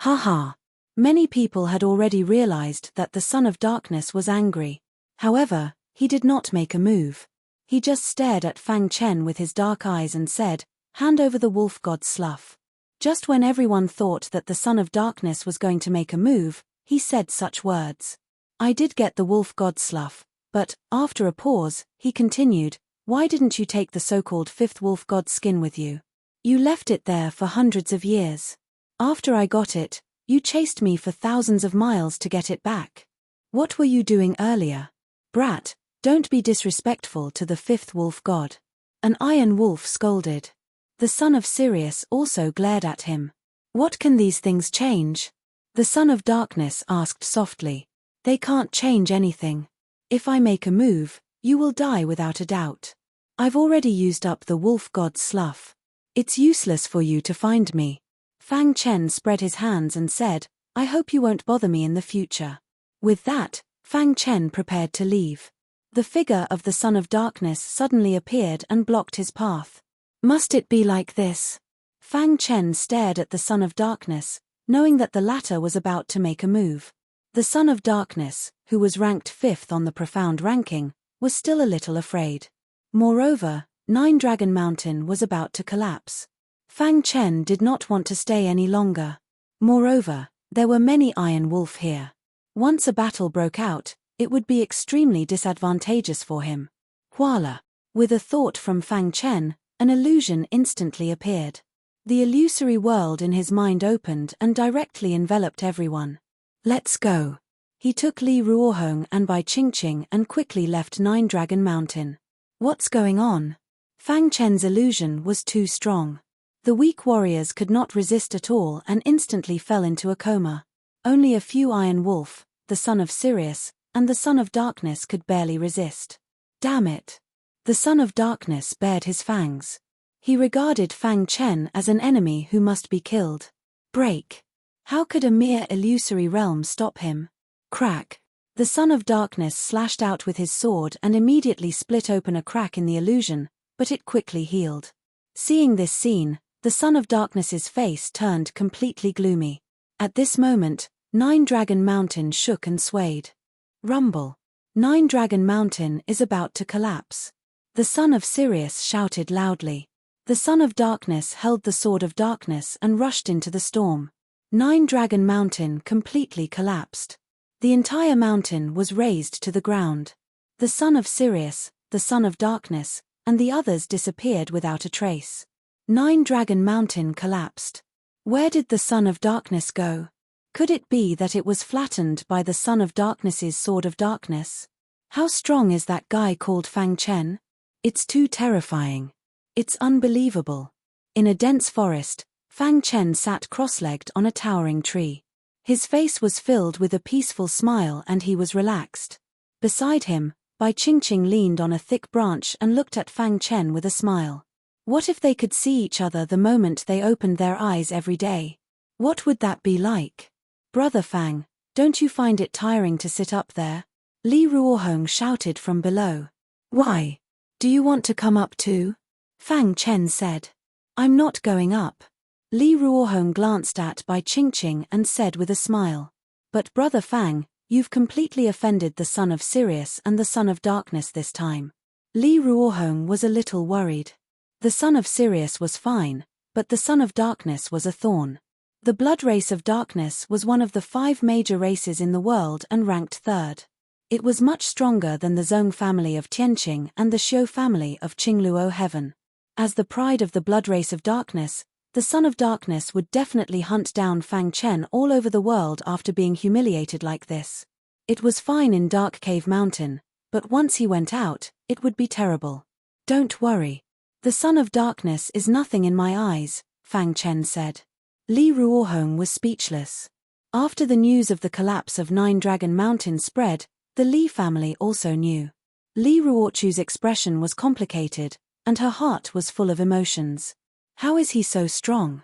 Ha ha. Many people had already realized that the Son of Darkness was angry. However, he did not make a move. He just stared at Fang Chen with his dark eyes and said, "Hand over the wolf god Slough." Just when everyone thought that the Son of Darkness was going to make a move, he said such words. "I did get the wolf god Slough, but," after a pause, he continued, "why didn't you take the so-called fifth wolf god skin with you? You left it there for hundreds of years. After I got it, you chased me for thousands of miles to get it back. What were you doing earlier? Brat, don't be disrespectful to the fifth wolf god." An iron wolf scolded. The son of Sirius also glared at him. "What can these things change?" The Son of Darkness asked softly. "They can't change anything. If I make a move, you will die without a doubt. I've already used up the wolf god Slough. It's useless for you to find me." Fang Chen spread his hands and said, "I hope you won't bother me in the future." With that, Fang Chen prepared to leave. The figure of the Son of Darkness suddenly appeared and blocked his path. Must it be like this? Fang Chen stared at the Son of Darkness, knowing that the latter was about to make a move. The Son of Darkness, who was ranked 5th on the profound ranking, was still a little afraid. Moreover, 9 Dragon Mountain was about to collapse. Fang Chen did not want to stay any longer. Moreover, there were many Iron Wolf here. Once a battle broke out, it would be extremely disadvantageous for him. Voila! With a thought from Fang Chen, an illusion instantly appeared. The illusory world in his mind opened and directly enveloped everyone. "Let's go." He took Li Ruohong and Bai Qingqing and quickly left 9 Dragon Mountain. What's going on? Fang Chen's illusion was too strong. The weak warriors could not resist at all and instantly fell into a coma. Only a few Iron Wolf, the Son of Sirius, and the Son of Darkness could barely resist. Damn it! The Son of Darkness bared his fangs. He regarded Fang Chen as an enemy who must be killed. Break! How could a mere illusory realm stop him? Crack! The Son of Darkness slashed out with his sword and immediately split open a crack in the illusion, but it quickly healed. Seeing this scene, the Son of Darkness's face turned completely gloomy. At this moment, 9 Dragon Mountain shook and swayed. Rumble! 9 Dragon Mountain is about to collapse. The Son of Sirius shouted loudly. The Son of Darkness held the Sword of Darkness and rushed into the storm. 9 Dragon Mountain completely collapsed. The entire mountain was razed to the ground. The Son of Sirius, the Son of Darkness, and the others disappeared without a trace. 9 Dragon Mountain collapsed. Where did the Son of Darkness go? Could it be that it was flattened by the Son of Darkness's Sword of Darkness? How strong is that guy called Fang Chen? It's too terrifying. It's unbelievable. In a dense forest, Fang Chen sat cross-legged on a towering tree. His face was filled with a peaceful smile and he was relaxed. Beside him, Bai Qingqing leaned on a thick branch and looked at Fang Chen with a smile. What if they could see each other the moment they opened their eyes every day? What would that be like? "Brother Fang, don't you find it tiring to sit up there?" Li Ruohong shouted from below. "Why? Do you want to come up too?" Fang Chen said. "I'm not going up." Li Ruohong glanced at Bai Qingqing and said with a smile. "But Brother Fang, you've completely offended the Son of Sirius and the Son of Darkness this time." Li Ruohong was a little worried. The Son of Sirius was fine, but the Son of Darkness was a thorn. The blood race of darkness was one of the 5 major races in the world and ranked 3rd. It was much stronger than the Zhong family of Tianqing and the Xiu family of Qingluo Heaven. As the pride of the blood race of darkness, the Son of Darkness would definitely hunt down Fang Chen all over the world after being humiliated like this. It was fine in Dark Cave Mountain, but once he went out, it would be terrible. "Don't worry. The Son of Darkness is nothing in my eyes," Fang Chen said. Li Ruohong was speechless. After the news of the collapse of 9 Dragon Mountain spread, the Li family also knew. Li Ruochu's expression was complicated, and her heart was full of emotions. How is he so strong?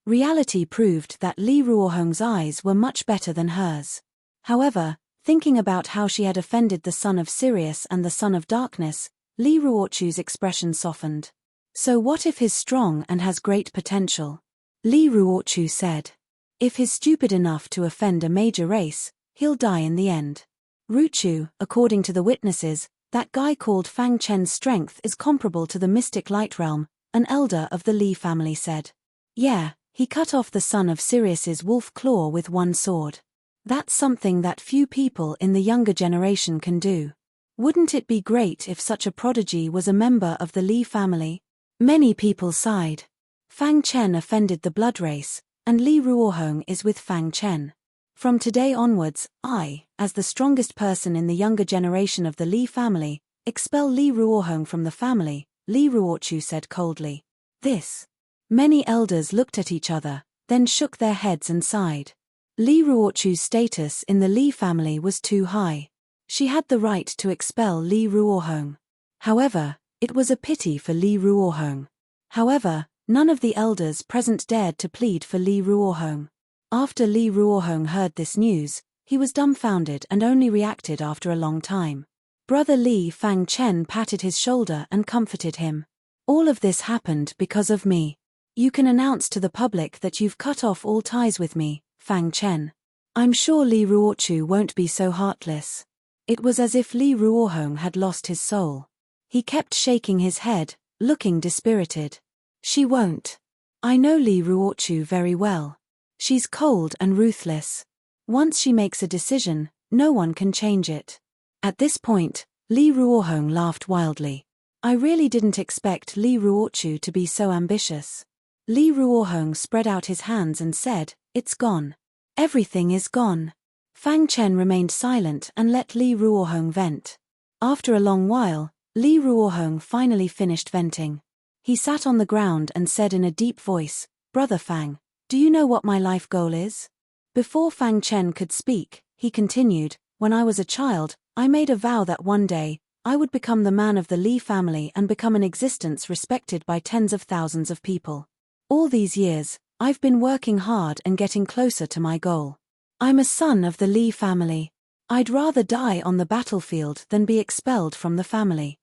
Reality proved that Li Ruohong's eyes were much better than hers. However, thinking about how she had offended the Son of Sirius and the Son of Darkness, Li Ruochu's expression softened. So what if he's strong and has great potential? Li Ruochu said. If he's stupid enough to offend a major race, he'll die in the end. Ruchu, according to the witnesses, that guy called Fang Chen's strength is comparable to the mystic light realm, an elder of the Li family said. Yeah, he cut off the son of Sirius's wolf claw with one sword. That's something that few people in the younger generation can do. Wouldn't it be great if such a prodigy was a member of the Li family? Many people sighed. Fang Chen offended the blood race, and Li Ruohong is with Fang Chen. From today onwards, I, as the strongest person in the younger generation of the Li family, expel Li Ruohong from the family, Li Ruochu said coldly. This. Many elders looked at each other, then shook their heads and sighed. Li Ruochu's status in the Li family was too high. She had the right to expel Li Ruohong. However, it was a pity for Li Ruohong. However, none of the elders present dared to plead for Li Ruohong. After Li Ruohong heard this news, he was dumbfounded and only reacted after a long time. Brother Li Fang Chen patted his shoulder and comforted him. All of this happened because of me. You can announce to the public that you've cut off all ties with me, Fang Chen. I'm sure Li Ruochu won't be so heartless. It was as if Li Ruohong had lost his soul. He kept shaking his head, looking dispirited. She won't. I know Li Ruochu very well. She's cold and ruthless. Once she makes a decision, no one can change it. At this point, Li Ruohong laughed wildly. I really didn't expect Li Ruochu to be so ambitious. Li Ruohong spread out his hands and said, "It's gone. Everything is gone." Fang Chen remained silent and let Li Ruohong vent. After a long while, Li Ruohong finally finished venting. He sat on the ground and said in a deep voice, "Brother Fang, do you know what my life goal is?" Before Fang Chen could speak, he continued, "When I was a child, I made a vow that one day, I would become the man of the Li family and become an existence respected by tens of thousands of people. All these years, I've been working hard and getting closer to my goal. I'm a son of the Li family. I'd rather die on the battlefield than be expelled from the family.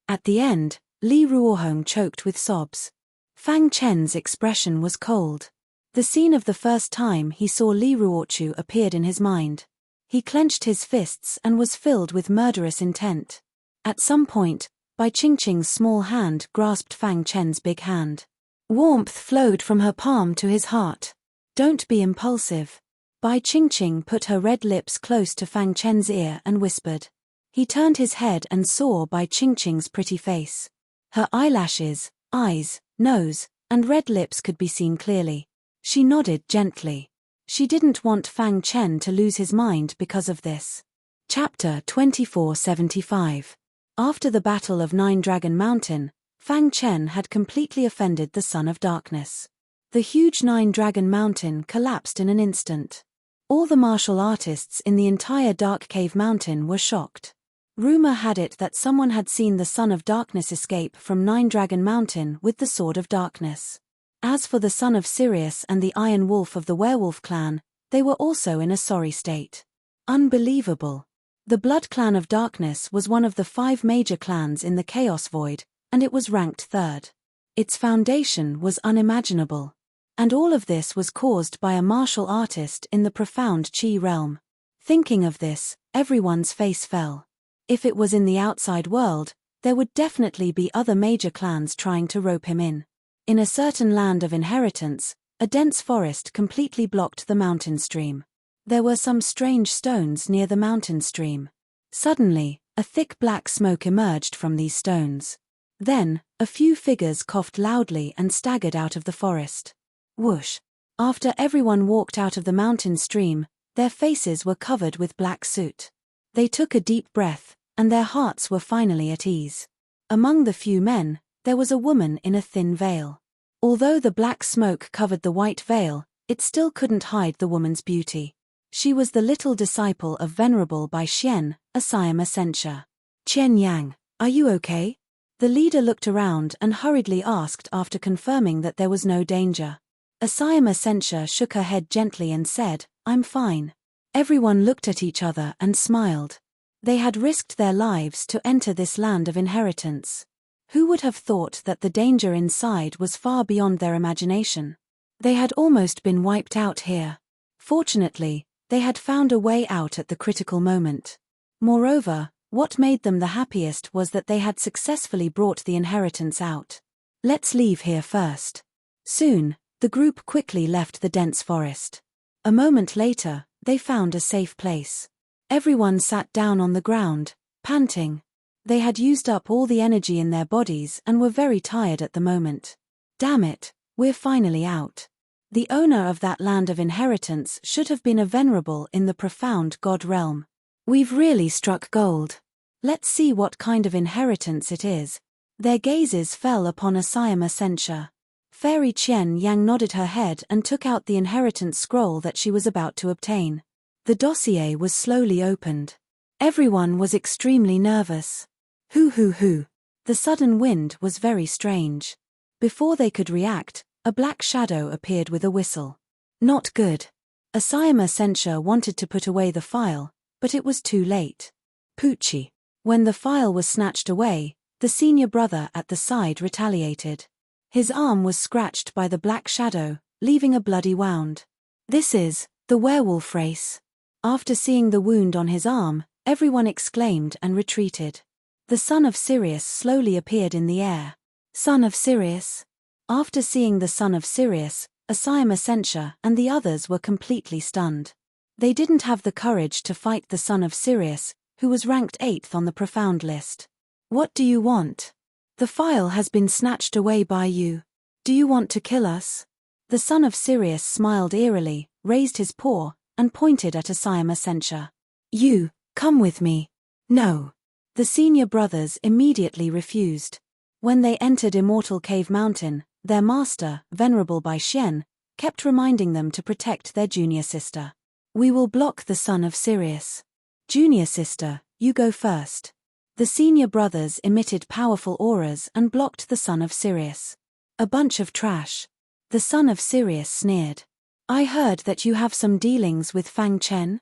At the end, Li Ruohong choked with sobs. Fang Chen's expression was cold. The scene of the first time he saw Li Ruochu appeared in his mind. He clenched his fists and was filled with murderous intent. At some point, Bai Qingqing's small hand grasped Fang Chen's big hand. Warmth flowed from her palm to his heart. "Don't be impulsive." Bai Qingqing put her red lips close to Fang Chen's ear and whispered. He turned his head and saw Bai Qingqing's pretty face. Her eyelashes, eyes, nose, and red lips could be seen clearly. She nodded gently. She didn't want Fang Chen to lose his mind because of this. Chapter 2475. After the Battle of Nine Dragon Mountain, Fang Chen had completely offended the Son of Darkness. The huge Nine Dragon Mountain collapsed in an instant. All the martial artists in the entire Dark Cave Mountain were shocked. Rumor had it that someone had seen the Son of Darkness escape from Nine Dragon Mountain with the Sword of Darkness. As for the son of Sirius and the Iron Wolf of the Werewolf clan, they were also in a sorry state. Unbelievable. The Blood Clan of Darkness was one of the 5 major clans in the Chaos Void, and it was ranked 3rd. Its foundation was unimaginable. And all of this was caused by a martial artist in the profound Qi realm. Thinking of this, everyone's face fell. If it was in the outside world, there would definitely be other major clans trying to rope him in. In a certain land of inheritance, a dense forest completely blocked the mountain stream. There were some strange stones near the mountain stream. Suddenly, a thick black smoke emerged from these stones. Then, a few figures coughed loudly and staggered out of the forest. Whoosh! After everyone walked out of the mountain stream, their faces were covered with black soot. They took a deep breath, and their hearts were finally at ease. Among the few men, there was a woman in a thin veil. Although the black smoke covered the white veil, it still couldn't hide the woman's beauty. She was the little disciple of Venerable by Xian, a Siam Essentia. "Qian Yang, are you okay?" The leader looked around and hurriedly asked after confirming that there was no danger. Siam Essentia shook her head gently and said, "I'm fine." Everyone looked at each other and smiled. They had risked their lives to enter this land of inheritance. Who would have thought that the danger inside was far beyond their imagination? They had almost been wiped out here. Fortunately, they had found a way out at the critical moment. Moreover, what made them the happiest was that they had successfully brought the inheritance out. Let's leave here first. Soon, the group quickly left the dense forest. A moment later, they found a safe place. Everyone sat down on the ground, panting. They had used up all the energy in their bodies and were very tired at the moment. Damn it, we're finally out. The owner of that land of inheritance should have been a venerable in the profound God realm. We've really struck gold. Let's see what kind of inheritance it is. Their gazes fell upon a Siam Essentia. Fairy Qian Yang nodded her head and took out the inheritance scroll that she was about to obtain. The dossier was slowly opened. Everyone was extremely nervous. Hoo. The sudden wind was very strange. Before they could react, a black shadow appeared with a whistle. Not good. A Siam Essentia wanted to put away the file, but it was too late. Poochie. When the file was snatched away, the senior brother at the side retaliated. His arm was scratched by the black shadow, leaving a bloody wound. This is the werewolf race. After seeing the wound on his arm, everyone exclaimed and retreated. The son of Sirius slowly appeared in the air. Son of Sirius? After seeing the son of Sirius, a Siam Essentia and the others were completely stunned. They didn't have the courage to fight the son of Sirius, who was ranked 8th on the profound list. What do you want? The file has been snatched away by you. Do you want to kill us? The son of Sirius smiled eerily, raised his paw, and pointed at a Siam Essentia. You, come with me. No. The senior brothers immediately refused. When they entered Immortal Cave Mountain, their master, Venerable by Xian, kept reminding them to protect their junior sister. We will block the son of Sirius. Junior sister, you go first. The senior brothers emitted powerful auras and blocked the son of Sirius. A bunch of trash. The son of Sirius sneered. I heard that you have some dealings with Fang Chen?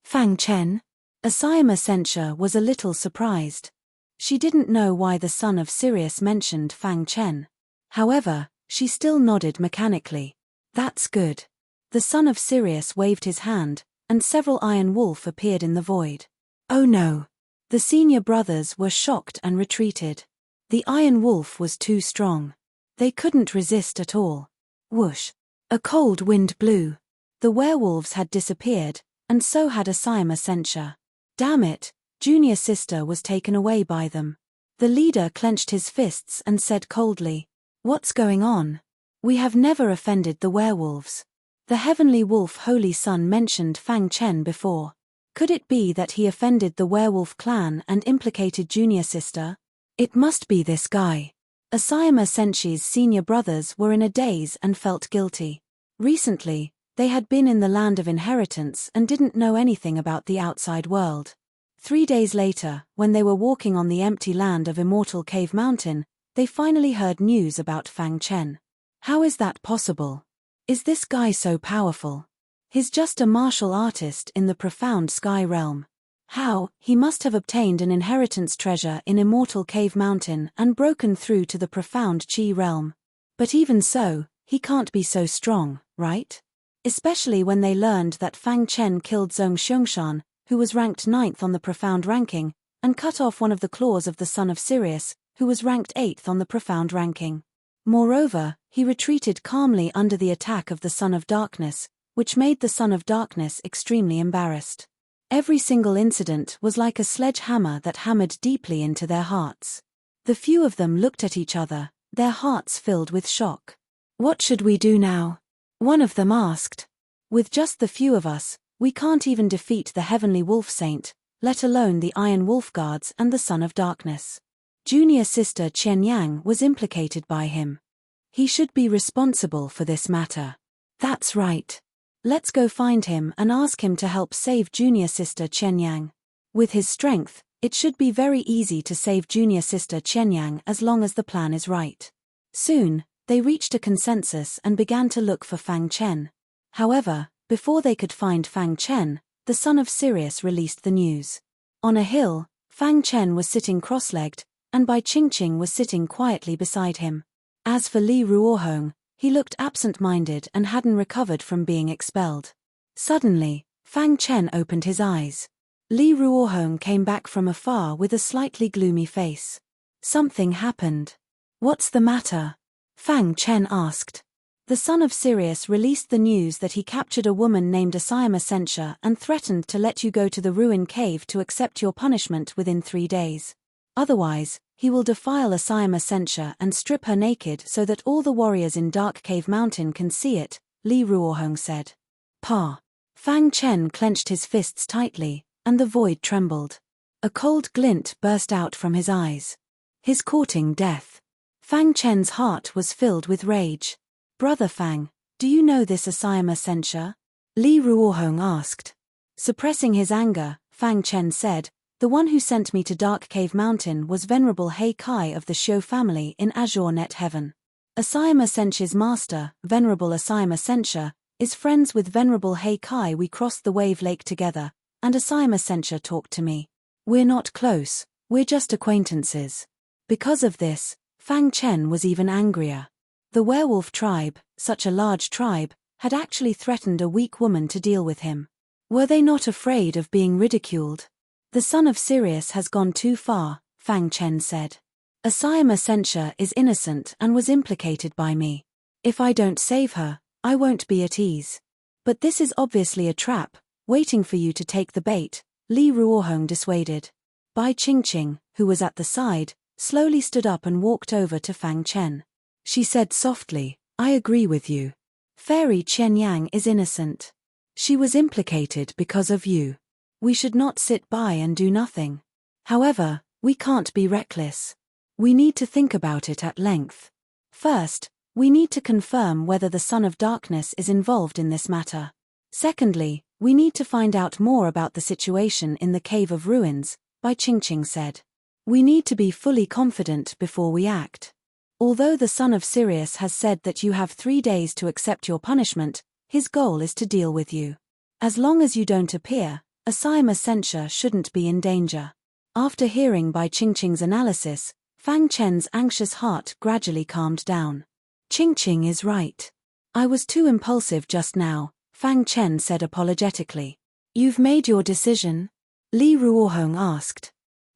Fang Chen? A Siam Essentia was a little surprised. She didn't know why the son of Sirius mentioned Fang Chen. However, she still nodded mechanically. That's good. The son of Sirius waved his hand, and several iron wolf appeared in the void. Oh no. The senior brothers were shocked and retreated. The iron wolf was too strong. They couldn't resist at all. Whoosh. A cold wind blew. The werewolves had disappeared, and so had a Siam Essentia. Damn it, junior sister was taken away by them. The leader clenched his fists and said coldly, What's going on? We have never offended the werewolves. The heavenly wolf Holy Sun mentioned Fang Chen before. Could it be that he offended the werewolf clan and implicated junior sister? It must be this guy. A Siam Essentia's senior brothers were in a daze and felt guilty. Recently, they had been in the land of inheritance and didn't know anything about the outside world. 3 days later, when they were walking on the empty land of Immortal Cave Mountain, they finally heard news about Fang Chen. How is that possible? Is this guy so powerful? He's just a martial artist in the profound sky realm. How? He must have obtained an inheritance treasure in Immortal Cave Mountain and broken through to the profound Qi realm. But even so, he can't be so strong, right? Especially when they learned that Fang Chen killed Zhong Xiangshan, who was ranked 9th on the profound ranking, and cut off one of the claws of the son of Sirius, who was ranked 8th on the profound ranking. Moreover, he retreated calmly under the attack of the Son of Darkness, which made the Son of Darkness extremely embarrassed. Every single incident was like a sledgehammer that hammered deeply into their hearts. The few of them looked at each other, their hearts filled with shock. What should we do now? One of them asked. With just the few of us, we can't even defeat the Heavenly Wolf Saint, let alone the Iron Wolf Guards and the Son of Darkness. Junior sister Qian Yang was implicated by him. He should be responsible for this matter. That's right. Let's go find him and ask him to help save junior sister Qian Yang. With his strength, it should be very easy to save junior sister Qian Yang as long as the plan is right. Soon, they reached a consensus and began to look for Fang Chen. However, before they could find Fang Chen, the son of Sirius released the news. On a hill, Fang Chen was sitting cross-legged, and Bai Qingqing was sitting quietly beside him. As for Li Ruohong, He looked absent-minded and hadn't recovered from being expelled. Suddenly, Fang Chen opened his eyes. Li Ruohong came back from afar with a slightly gloomy face. Something happened. What's the matter? Fang Chen asked. The son of Sirius released the news that he captured a woman named Asayama Sentia and threatened to let you go to the ruin cave to accept your punishment within 3 days. Otherwise, he will defile Asayama Sentia and strip her naked so that all the warriors in Dark Cave Mountain can see it, Li Ruohong said. Pa. Fang Chen clenched his fists tightly, and the void trembled. A cold glint burst out from his eyes. His courting death. Fang Chen's heart was filled with rage. Brother Fang, do you know this Asayama Sentia? Li Ruohong asked. Suppressing his anger, Fang Chen said, the one who sent me to Dark Cave Mountain was Venerable Hei Kai of the Shou family in Azure Net Heaven. Asayama Sentia's master, Venerable Asayama Sentia, is friends with Venerable Hei Kai. We crossed the Wave Lake together, and Asayama Sentia talked to me. We're not close, we're just acquaintances. Because of this, Fang Chen was even angrier. The werewolf tribe, such a large tribe, had actually threatened a weak woman to deal with him. Were they not afraid of being ridiculed? The son of Sirius has gone too far, Fang Chen said. Asayama Sentia is innocent and was implicated by me. If I don't save her, I won't be at ease. But this is obviously a trap, waiting for you to take the bait, Li Ruohong dissuaded. Bai Qingqing, who was at the side, slowly stood up and walked over to Fang Chen. She said softly, I agree with you. Fairy Chen Yang is innocent. She was implicated because of you. We should not sit by and do nothing. However, we can't be reckless. We need to think about it at length. First, we need to confirm whether the Son of Darkness is involved in this matter. Secondly, we need to find out more about the situation in the Cave of Ruins, Bai Qingqing said. We need to be fully confident before we act. Although the son of Sirius has said that you have 3 days to accept your punishment, his goal is to deal with you. As long as you don't appear, Asayama Sentia shouldn't be in danger. After hearing Bai Qingqing's analysis, Fang Chen's anxious heart gradually calmed down. Qingqing is right. I was too impulsive just now, Fang Chen said apologetically. You've made your decision? Li Ruohong asked.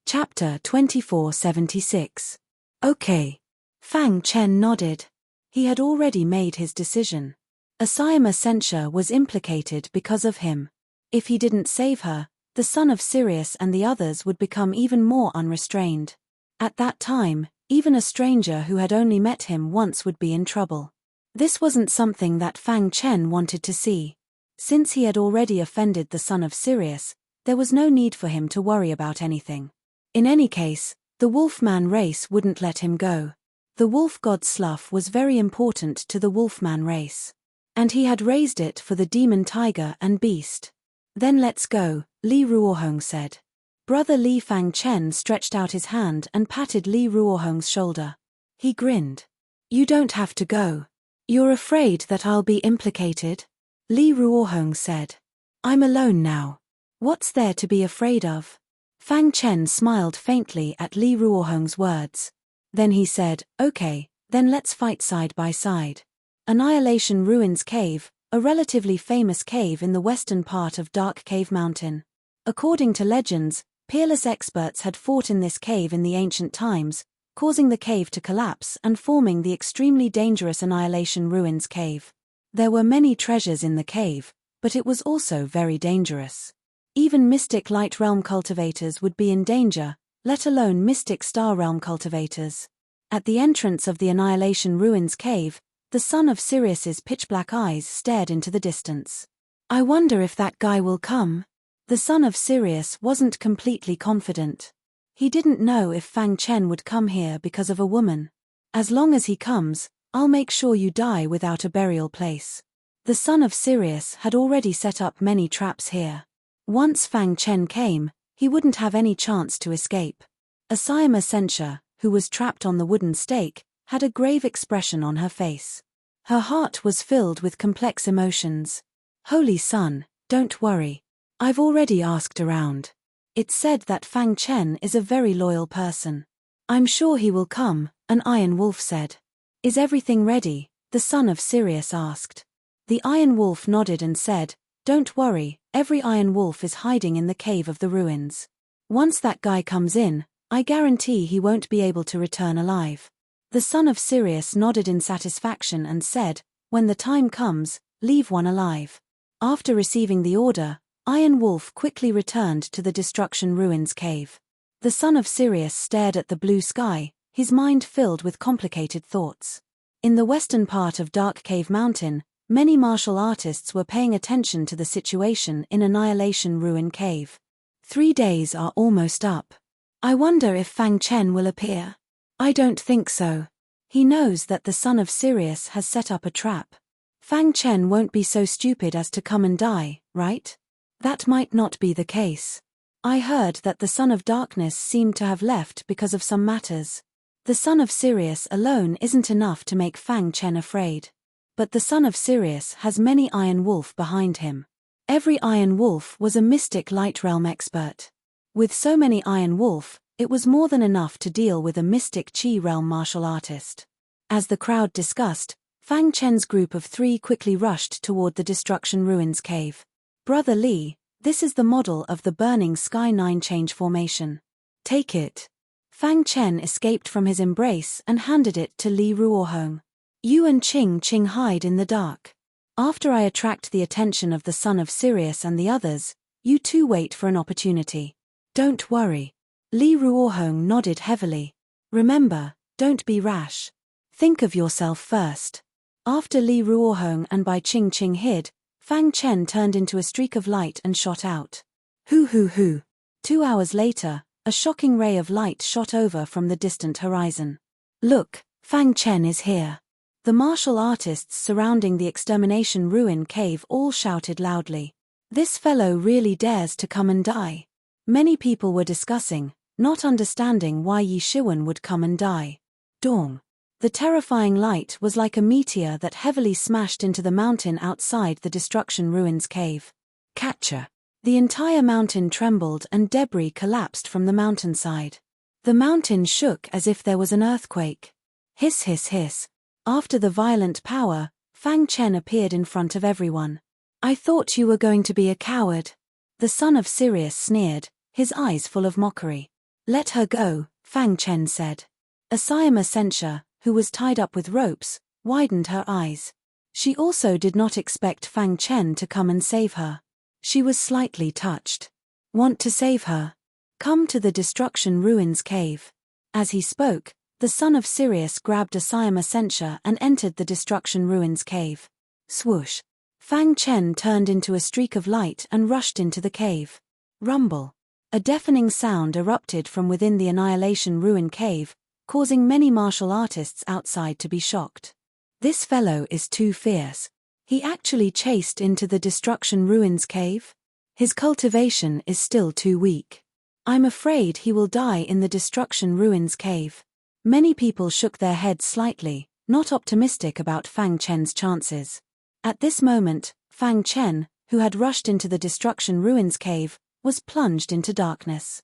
Chapter 2476. Okay. Fang Chen nodded. He had already made his decision. Asayama Sentia was implicated because of him. If he didn't save her, the son of Sirius and the others would become even more unrestrained. At that time, even a stranger who had only met him once would be in trouble. This wasn't something that Fang Chen wanted to see. Since he had already offended the son of Sirius, there was no need for him to worry about anything. In any case, the Wolfman race wouldn't let him go. The wolf god Slough was very important to the Wolfman race. And he had raised it for the demon tiger and beast. Then let's go, Li Ruohong said. Brother Li Fang Chen stretched out his hand and patted Li Ruohong's shoulder. He grinned. You don't have to go. You're afraid that I'll be implicated? Li Ruohong said. I'm alone now. What's there to be afraid of? Fang Chen smiled faintly at Li Ruohong's words. Then he said, okay, then let's fight side by side. Annihilation Ruins Cave, a relatively famous cave in the western part of Dark Cave Mountain. According to legends, peerless experts had fought in this cave in the ancient times, causing the cave to collapse and forming the extremely dangerous Annihilation Ruins Cave. There were many treasures in the cave, but it was also very dangerous. Even mystic light realm cultivators would be in danger, let alone mystic star realm cultivators. At the entrance of the Annihilation Ruins Cave, the son of Sirius's pitch-black eyes stared into the distance. I wonder if that guy will come. The son of Sirius wasn't completely confident. He didn't know if Fang Chen would come here because of a woman. As long as he comes, I'll make sure you die without a burial place. The son of Sirius had already set up many traps here. Once Fang Chen came, he wouldn't have any chance to escape. Asayama Sentia, who was trapped on the wooden stake, had a grave expression on her face. Her heart was filled with complex emotions. Holy Son, don't worry. I've already asked around. It's said that Fang Chen is a very loyal person. I'm sure he will come, an Iron Wolf said. Is everything ready? the son of Sirius asked. The Iron Wolf nodded and said, "Don't worry, every Iron Wolf is hiding in the cave of the ruins. Once that guy comes in, I guarantee he won't be able to return alive." The son of Sirius nodded in satisfaction and said, "When the time comes, leave one alive." After receiving the order, Iron Wolf quickly returned to the Destruction Ruins cave. The son of Sirius stared at the blue sky, his mind filled with complicated thoughts. In the western part of Dark Cave Mountain, many martial artists were paying attention to the situation in Annihilation Ruin Cave. 3 days are almost up. I wonder if Fang Chen will appear. I don't think so. He knows that the son of Sirius has set up a trap. Fang Chen won't be so stupid as to come and die, right? That might not be the case. I heard that the Son of Darkness seemed to have left because of some matters. The son of Sirius alone isn't enough to make Fang Chen afraid. But the son of Sirius has many Iron Wolf behind him. Every Iron Wolf was a mystic light realm expert. With so many Iron Wolf, it was more than enough to deal with a mystic Qi realm martial artist. As the crowd discussed, Fang Chen's group of 3 quickly rushed toward the Destruction Ruins cave. "Brother Li, this is the model of the Burning Sky 9 change formation. Take it." Fang Chen escaped from his embrace and handed it to Li Ruohong. "You and Qing hide in the dark. After I attract the attention of the son of Sirius and the others, you two wait for an opportunity. Don't worry." Li Ruohong nodded heavily. "Remember, don't be rash. Think of yourself first." After Li Ruohong and Bai Qing hid, Fang Chen turned into a streak of light and shot out. Hoo hoo hoo. 2 hours later, a shocking ray of light shot over from the distant horizon. "Look, Fang Chen is here." The martial artists surrounding the Extermination Ruin cave all shouted loudly. "This fellow really dares to come and die." Many people were discussing, not understanding why Yi Shiwen would come and die. Dong. The terrifying light was like a meteor that heavily smashed into the mountain outside the Destruction Ruins cave. Catcher. The entire mountain trembled and debris collapsed from the mountainside. The mountain shook as if there was an earthquake. Hiss hiss hiss. After the violent power, Fang Chen appeared in front of everyone. "I thought you were going to be a coward." The son of Sirius sneered, his eyes full of mockery. "Let her go," Fang Chen said. Asayama Sensha, who was tied up with ropes, widened her eyes. She also did not expect Fang Chen to come and save her. She was slightly touched. "Want to save her? Come to the Destruction Ruins cave." As he spoke, the son of Sirius grabbed Asayama Sensha and entered the Destruction Ruins cave. Swoosh. Fang Chen turned into a streak of light and rushed into the cave. Rumble. A deafening sound erupted from within the Annihilation Ruin cave, causing many martial artists outside to be shocked. "This fellow is too fierce. He actually chased into the Destruction Ruins cave? His cultivation is still too weak. I'm afraid he will die in the Destruction Ruins cave." Many people shook their heads slightly, not optimistic about Fang Chen's chances. At this moment, Fang Chen, who had rushed into the Destruction Ruins cave, was plunged into darkness.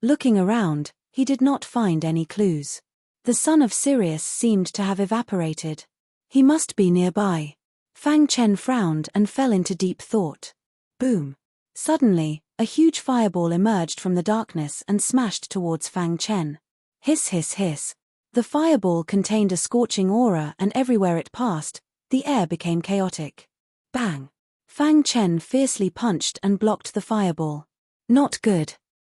Looking around, he did not find any clues. The son of Sirius seemed to have evaporated. He must be nearby. Fang Chen frowned and fell into deep thought. Boom. Suddenly, a huge fireball emerged from the darkness and smashed towards Fang Chen. Hiss hiss hiss. The fireball contained a scorching aura and everywhere it passed, the air became chaotic. Bang. Fang Chen fiercely punched and blocked the fireball. Not good.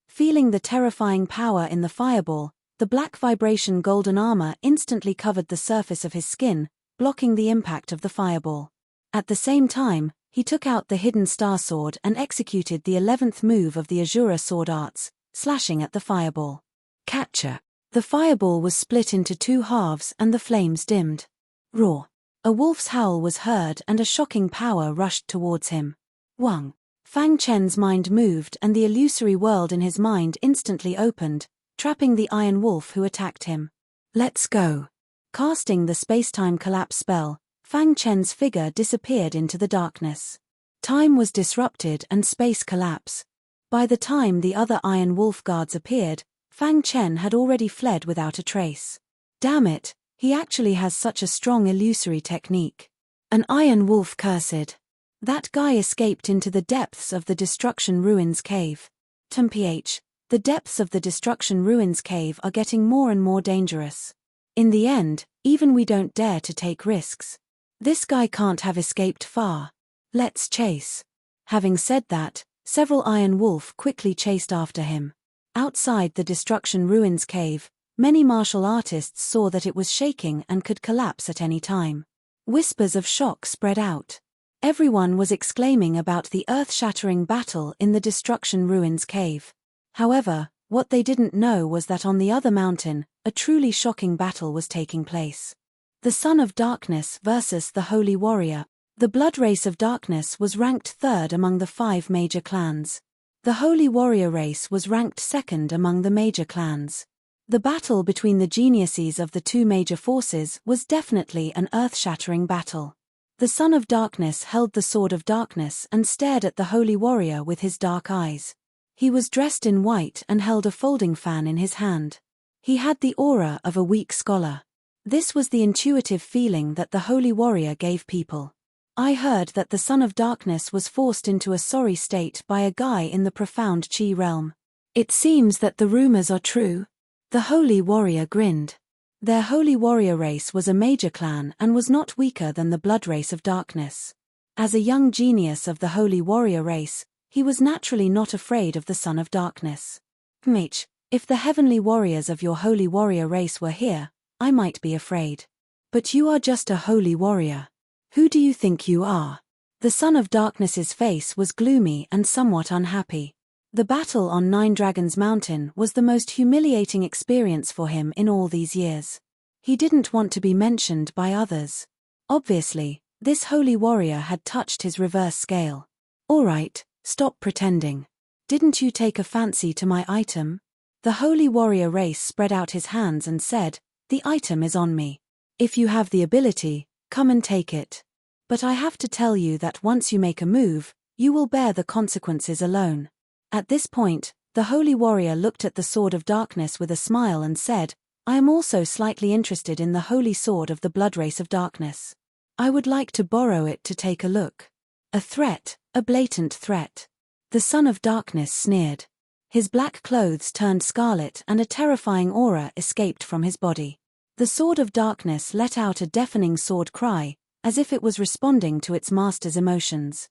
Feeling the terrifying power in the fireball, the black vibration golden armor instantly covered the surface of his skin, blocking the impact of the fireball. At the same time, he took out the hidden star sword and executed the 11th move of the Azura sword arts, slashing at the fireball. Catcher. The fireball was split into 2 halves and the flames dimmed. Roar. A wolf's howl was heard and a shocking power rushed towards him. Wang. Fang Chen's mind moved and the illusory world in his mind instantly opened, trapping the Iron Wolf who attacked him. Let's go. Casting the spacetime collapse spell, Fang Chen's figure disappeared into the darkness. Time was disrupted and space collapse. By the time the other Iron Wolf guards appeared, Fang Chen had already fled without a trace. Damn it, He actually has such a strong illusory technique. An iron wolf cursed. That guy escaped into the depths of the Destruction Ruins cave. TMPH. The depths of the Destruction Ruins cave are getting more and more dangerous. In the end, even we don't dare to take risks. This guy can't have escaped far. Let's chase. Having said that, several iron wolf quickly chased after him. Outside the Destruction Ruins cave, many martial artists saw that it was shaking and could collapse at any time. Whispers of shock spread out. Everyone was exclaiming about the earth-shattering battle in the Destruction Ruins cave. However, what they didn't know was that on the other mountain, a truly shocking battle was taking place. The Son of Darkness versus the Holy Warrior. The Blood Race of Darkness was ranked third among the 5 major clans. The Holy Warrior race was ranked second among the major clans. The battle between the geniuses of the 2 major forces was definitely an earth-shattering battle. The Son of Darkness held the Sword of Darkness and stared at the Holy Warrior with his dark eyes. He was dressed in white and held a folding fan in his hand. He had the aura of a weak scholar. This was the intuitive feeling that the Holy Warrior gave people. I heard that the Son of Darkness was forced into a sorry state by a guy in the profound Chi realm. It seems that the rumors are true. The Holy Warrior grinned. Their Holy Warrior race was a major clan and was not weaker than the Blood Race of Darkness. As a young genius of the Holy Warrior race, he was naturally not afraid of the Son of Darkness. Mitch, if the heavenly warriors of your Holy Warrior race were here, I might be afraid. But you are just a Holy Warrior. Who do you think you are? The Son of Darkness's face was gloomy and somewhat unhappy. The battle on 9 Dragons Mountain was the most humiliating experience for him in all these years. He didn't want to be mentioned by others. Obviously, this Holy Warrior had touched his reverse scale. All right, stop pretending. Didn't you take a fancy to my item? The Holy Warrior race spread out his hands and said, "The item is on me. If you have the ability, come and take it. But I have to tell you that once you make a move, you will bear the consequences alone." At this point, the Holy Warrior looked at the Sword of Darkness with a smile and said, "I am also slightly interested in the Holy Sword of the Blood Race of Darkness. I would like to borrow it to take a look." A threat, a blatant threat. The Son of Darkness sneered. His black clothes turned scarlet and a terrifying aura escaped from his body. The Sword of Darkness let out a deafening sword cry, as if it was responding to its master's emotions.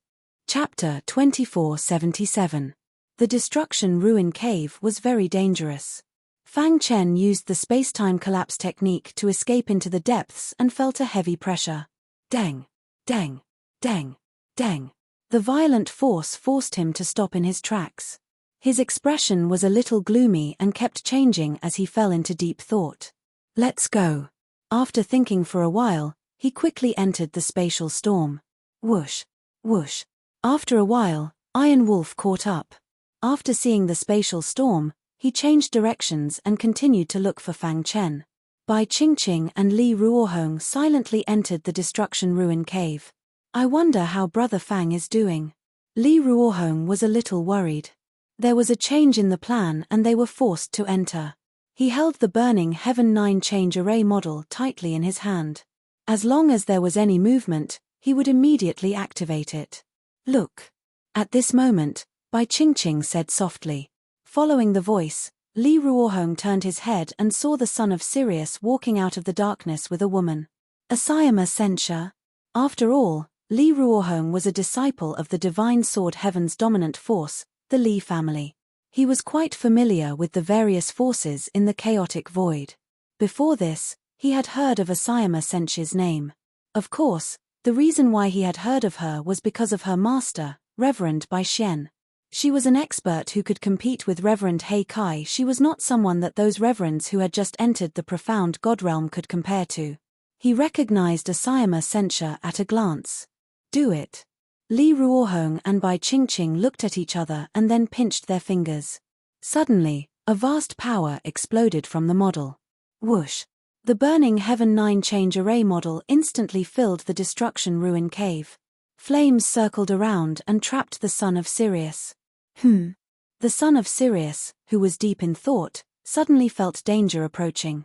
Chapter 2477. The Destruction Ruin Cave was very dangerous. Fang Chen used the space-time collapse technique to escape into the depths and felt a heavy pressure. Dang! Dang! Dang! Dang! The violent force forced him to stop in his tracks. His expression was a little gloomy and kept changing as he fell into deep thought. Let's go. After thinking for a while, he quickly entered the spatial storm. Whoosh! Whoosh! After a while, Iron Wolf caught up. After seeing the spatial storm, he changed directions and continued to look for Fang Chen. Bai Qingqing and Li Ruohong silently entered the Destruction Ruin Cave. I wonder how Brother Fang is doing. Li Ruohong was a little worried. There was a change in the plan and they were forced to enter. He held the burning Heaven 9 change array model tightly in his hand. As long as there was any movement, he would immediately activate it. Look. At this moment, Bai Qingqing said softly. Following the voice, Li Ruohong turned his head and saw the son of Sirius walking out of the darkness with a woman. Asayama Sentia. After all, Li Ruohong was a disciple of the divine sword Heaven's dominant force, the Li family. He was quite familiar with the various forces in the chaotic void. Before this, he had heard of Asayama Sentia's name. Of course, the reason why he had heard of her was because of her master, Reverend Bai Xian. She was an expert who could compete with Reverend Hei Kai. She was not someone that those reverends who had just entered the profound God realm could compare to. He recognized Asayama Sentia at a glance. Do it. Li Ruohong and Bai Qingqing looked at each other and then pinched their fingers. Suddenly, a vast power exploded from the model. Whoosh! The burning Heaven 9 change array model instantly filled the Destruction Ruin Cave. Flames circled around and trapped the son of Sirius. The son of Sirius, who was deep in thought, suddenly felt danger approaching.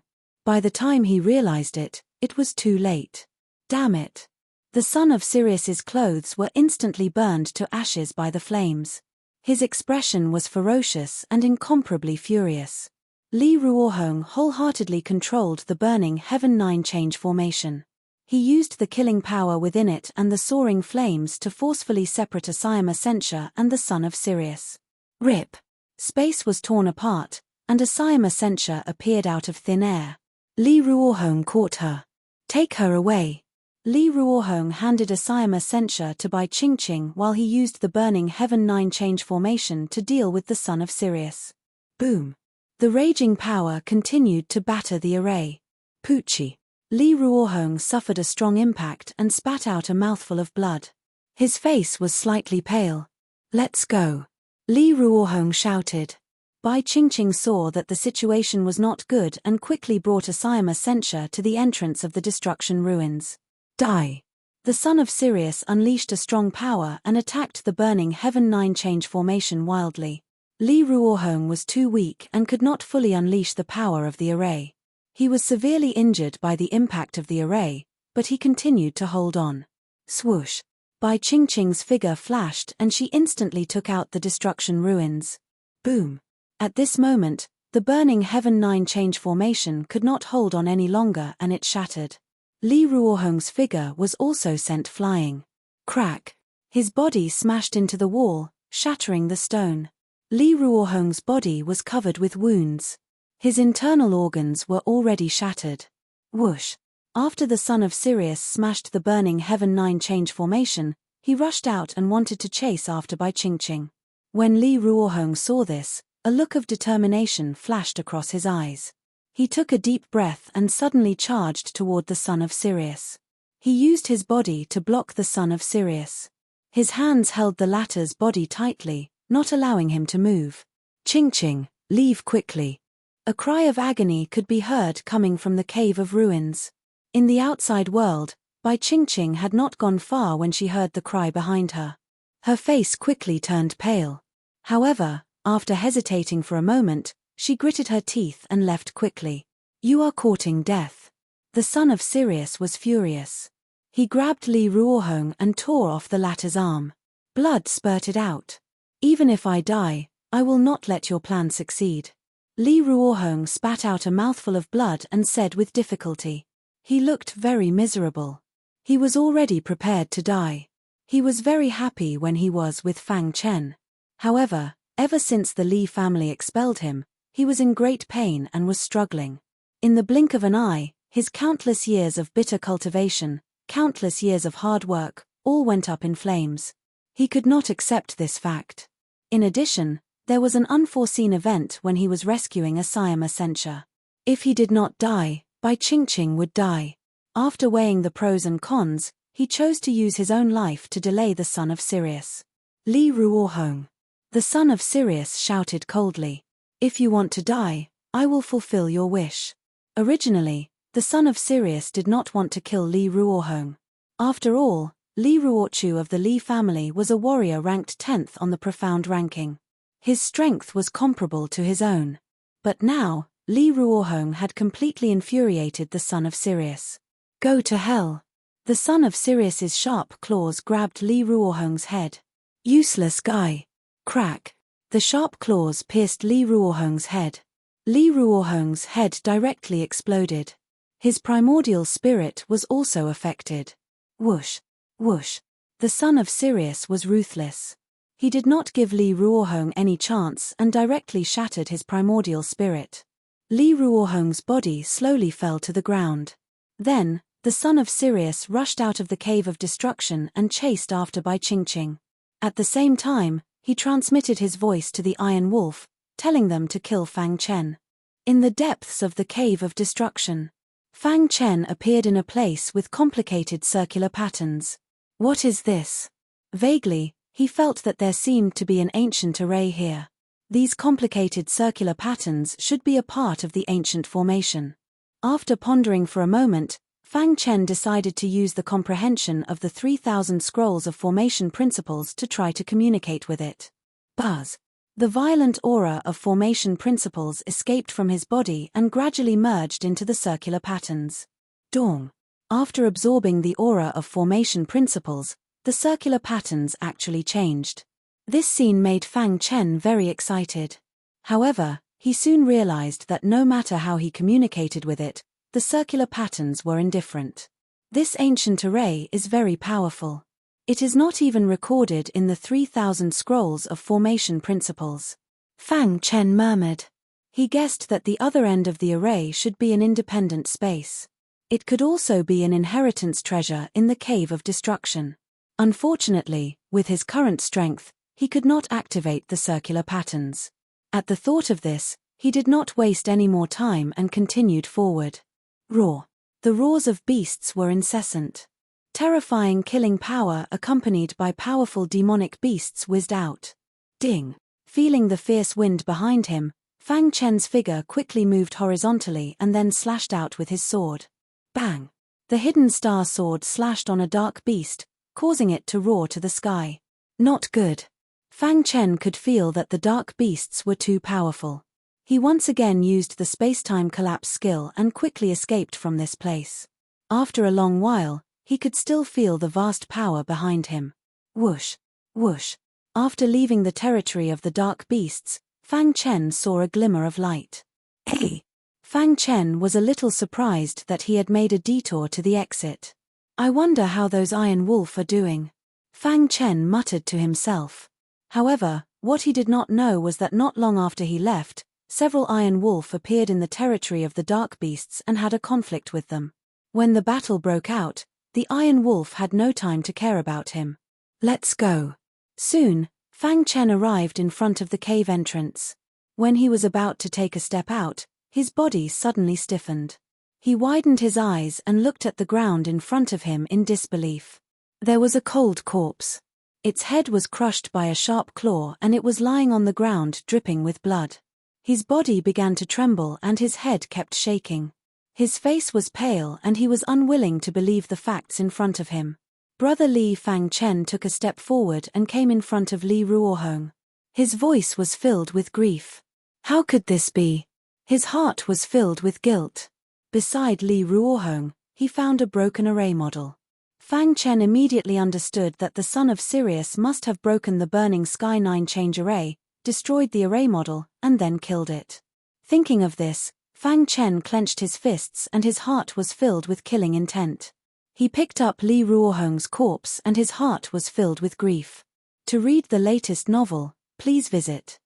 By the time he realized it, it was too late. Damn it. The son of Sirius's clothes were instantly burned to ashes by the flames. His expression was ferocious and incomparably furious. Li Ruohong wholeheartedly controlled the burning Heaven 9 change formation. He used the killing power within it and the soaring flames to forcefully separate Asayama Sencha and the son of Sirius. Rip! Space was torn apart, and Asayama Sencha appeared out of thin air. Li Ruohong caught her. Take her away. Li Ruohong handed Asayama Sencha to Bai Qingqing while he used the burning Heaven 9 change formation to deal with the son of Sirius. Boom! The raging power continued to batter the array. Poochie! Li Ruohong suffered a strong impact and spat out a mouthful of blood. His face was slightly pale. Let's go! Li Ruohong shouted. Bai Qingqing saw that the situation was not good and quickly brought Asayama Sencha to the entrance of the destruction ruins. Die! The son of Sirius unleashed a strong power and attacked the burning Heaven 9 change formation wildly. Li Ruohong was too weak and could not fully unleash the power of the array. He was severely injured by the impact of the array, but he continued to hold on. Swoosh! Bai Qingqing's figure flashed and she instantly took out the destruction ruins. Boom! At this moment, the burning Heaven 9 change formation could not hold on any longer and it shattered. Li Ruohong's figure was also sent flying. Crack! His body smashed into the wall, shattering the stone. Li Ruohong's body was covered with wounds. His internal organs were already shattered. Whoosh! After the son of Sirius smashed the burning Heaven 9 change formation, he rushed out and wanted to chase after Bai Qingqing. When Li Ruohong saw this, a look of determination flashed across his eyes. He took a deep breath and suddenly charged toward the son of Sirius. He used his body to block the son of Sirius. His hands held the latter's body tightly, not allowing him to move. Qingqing, leave quickly. A cry of agony could be heard coming from the cave of ruins. In the outside world, Bai Qingqing had not gone far when she heard the cry behind her. Her face quickly turned pale. However, after hesitating for a moment, she gritted her teeth and left quickly. You are courting death. The son of Sirius was furious. He grabbed Li Ruohong and tore off the latter's arm. Blood spurted out. Even if I die, I will not let your plan succeed. Li Ruohong spat out a mouthful of blood and said with difficulty. He looked very miserable. He was already prepared to die. He was very happy when he was with Fang Chen. However, ever since the Li family expelled him, he was in great pain and was struggling. In the blink of an eye, his countless years of bitter cultivation, countless years of hard work, all went up in flames. He could not accept this fact. In addition, there was an unforeseen event when he was rescuing Asayama Sencha. If he did not die, Bai Qingqing would die. After weighing the pros and cons, he chose to use his own life to delay the son of Sirius. Li Ruohong. The son of Sirius shouted coldly. If you want to die, I will fulfill your wish. Originally, the son of Sirius did not want to kill Li Ruohong. After all, Li Ruochu of the Li family was a warrior ranked 10th on the profound ranking. His strength was comparable to his own. But now, Li Ruohong had completely infuriated the son of Sirius. Go to hell. The son of Sirius's sharp claws grabbed Li Ruohong's head. Useless guy. Crack. The sharp claws pierced Li Ruohong's head. Li Ruohong's head directly exploded. His primordial spirit was also affected. Whoosh. Whoosh. The son of Sirius was ruthless. He did not give Li Ruohong any chance and directly shattered his primordial spirit. Li Ruohong's body slowly fell to the ground. Then, the son of Sirius rushed out of the cave of destruction and chased after Bai Qingqing. At the same time, he transmitted his voice to the Iron Wolf, telling them to kill Fang Chen. In the depths of the cave of destruction, Fang Chen appeared in a place with complicated circular patterns. What is this? Vaguely, he felt that there seemed to be an ancient array here. These complicated circular patterns should be a part of the ancient formation. After pondering for a moment, Fang Chen decided to use the comprehension of the 3,000 scrolls of formation principles to try to communicate with it. Buzz! The violent aura of formation principles escaped from his body and gradually merged into the circular patterns. Dong. After absorbing the aura of formation principles, the circular patterns actually changed. This scene made Fang Chen very excited. However, he soon realized that no matter how he communicated with it, the circular patterns were indifferent. This ancient array is very powerful. It is not even recorded in the 3,000 scrolls of formation principles. Fang Chen murmured. He guessed that the other end of the array should be an independent space. It could also be an inheritance treasure in the Cave of Destruction. Unfortunately, with his current strength, he could not activate the circular patterns. At the thought of this, he did not waste any more time and continued forward. Roar. The roars of beasts were incessant. Terrifying killing power accompanied by powerful demonic beasts whizzed out. Ding! Feeling the fierce wind behind him, Fang Chen's figure quickly moved horizontally and then slashed out with his sword. Bang! The hidden star sword slashed on a dark beast, causing it to roar to the sky. Not good. Fang Chen could feel that the dark beasts were too powerful. He once again used the space-time collapse skill and quickly escaped from this place. After a long while, he could still feel the vast power behind him. Whoosh! Whoosh! After leaving the territory of the dark beasts, Fang Chen saw a glimmer of light. Hey! Fang Chen was a little surprised that he had made a detour to the exit. I wonder how those Iron Wolf are doing. Fang Chen muttered to himself. However, what he did not know was that not long after he left, several Iron Wolf appeared in the territory of the dark beasts and had a conflict with them. When the battle broke out, the Iron Wolf had no time to care about him. Let's go. Soon, Fang Chen arrived in front of the cave entrance. When he was about to take a step out, his body suddenly stiffened. He widened his eyes and looked at the ground in front of him in disbelief. There was a cold corpse. Its head was crushed by a sharp claw and it was lying on the ground dripping with blood. His body began to tremble and his head kept shaking. His face was pale and he was unwilling to believe the facts in front of him. Brother Li Fang Chen took a step forward and came in front of Li Ruohong. His voice was filled with grief. How could this be? His heart was filled with guilt. Beside Li Ruohong, he found a broken array model. Fang Chen immediately understood that the son of Sirius must have broken the burning Sky 9 change array, destroyed the array model, and then killed it. Thinking of this, Fang Chen clenched his fists and his heart was filled with killing intent. He picked up Li Ruohong's corpse and his heart was filled with grief. To read the latest novel, please visit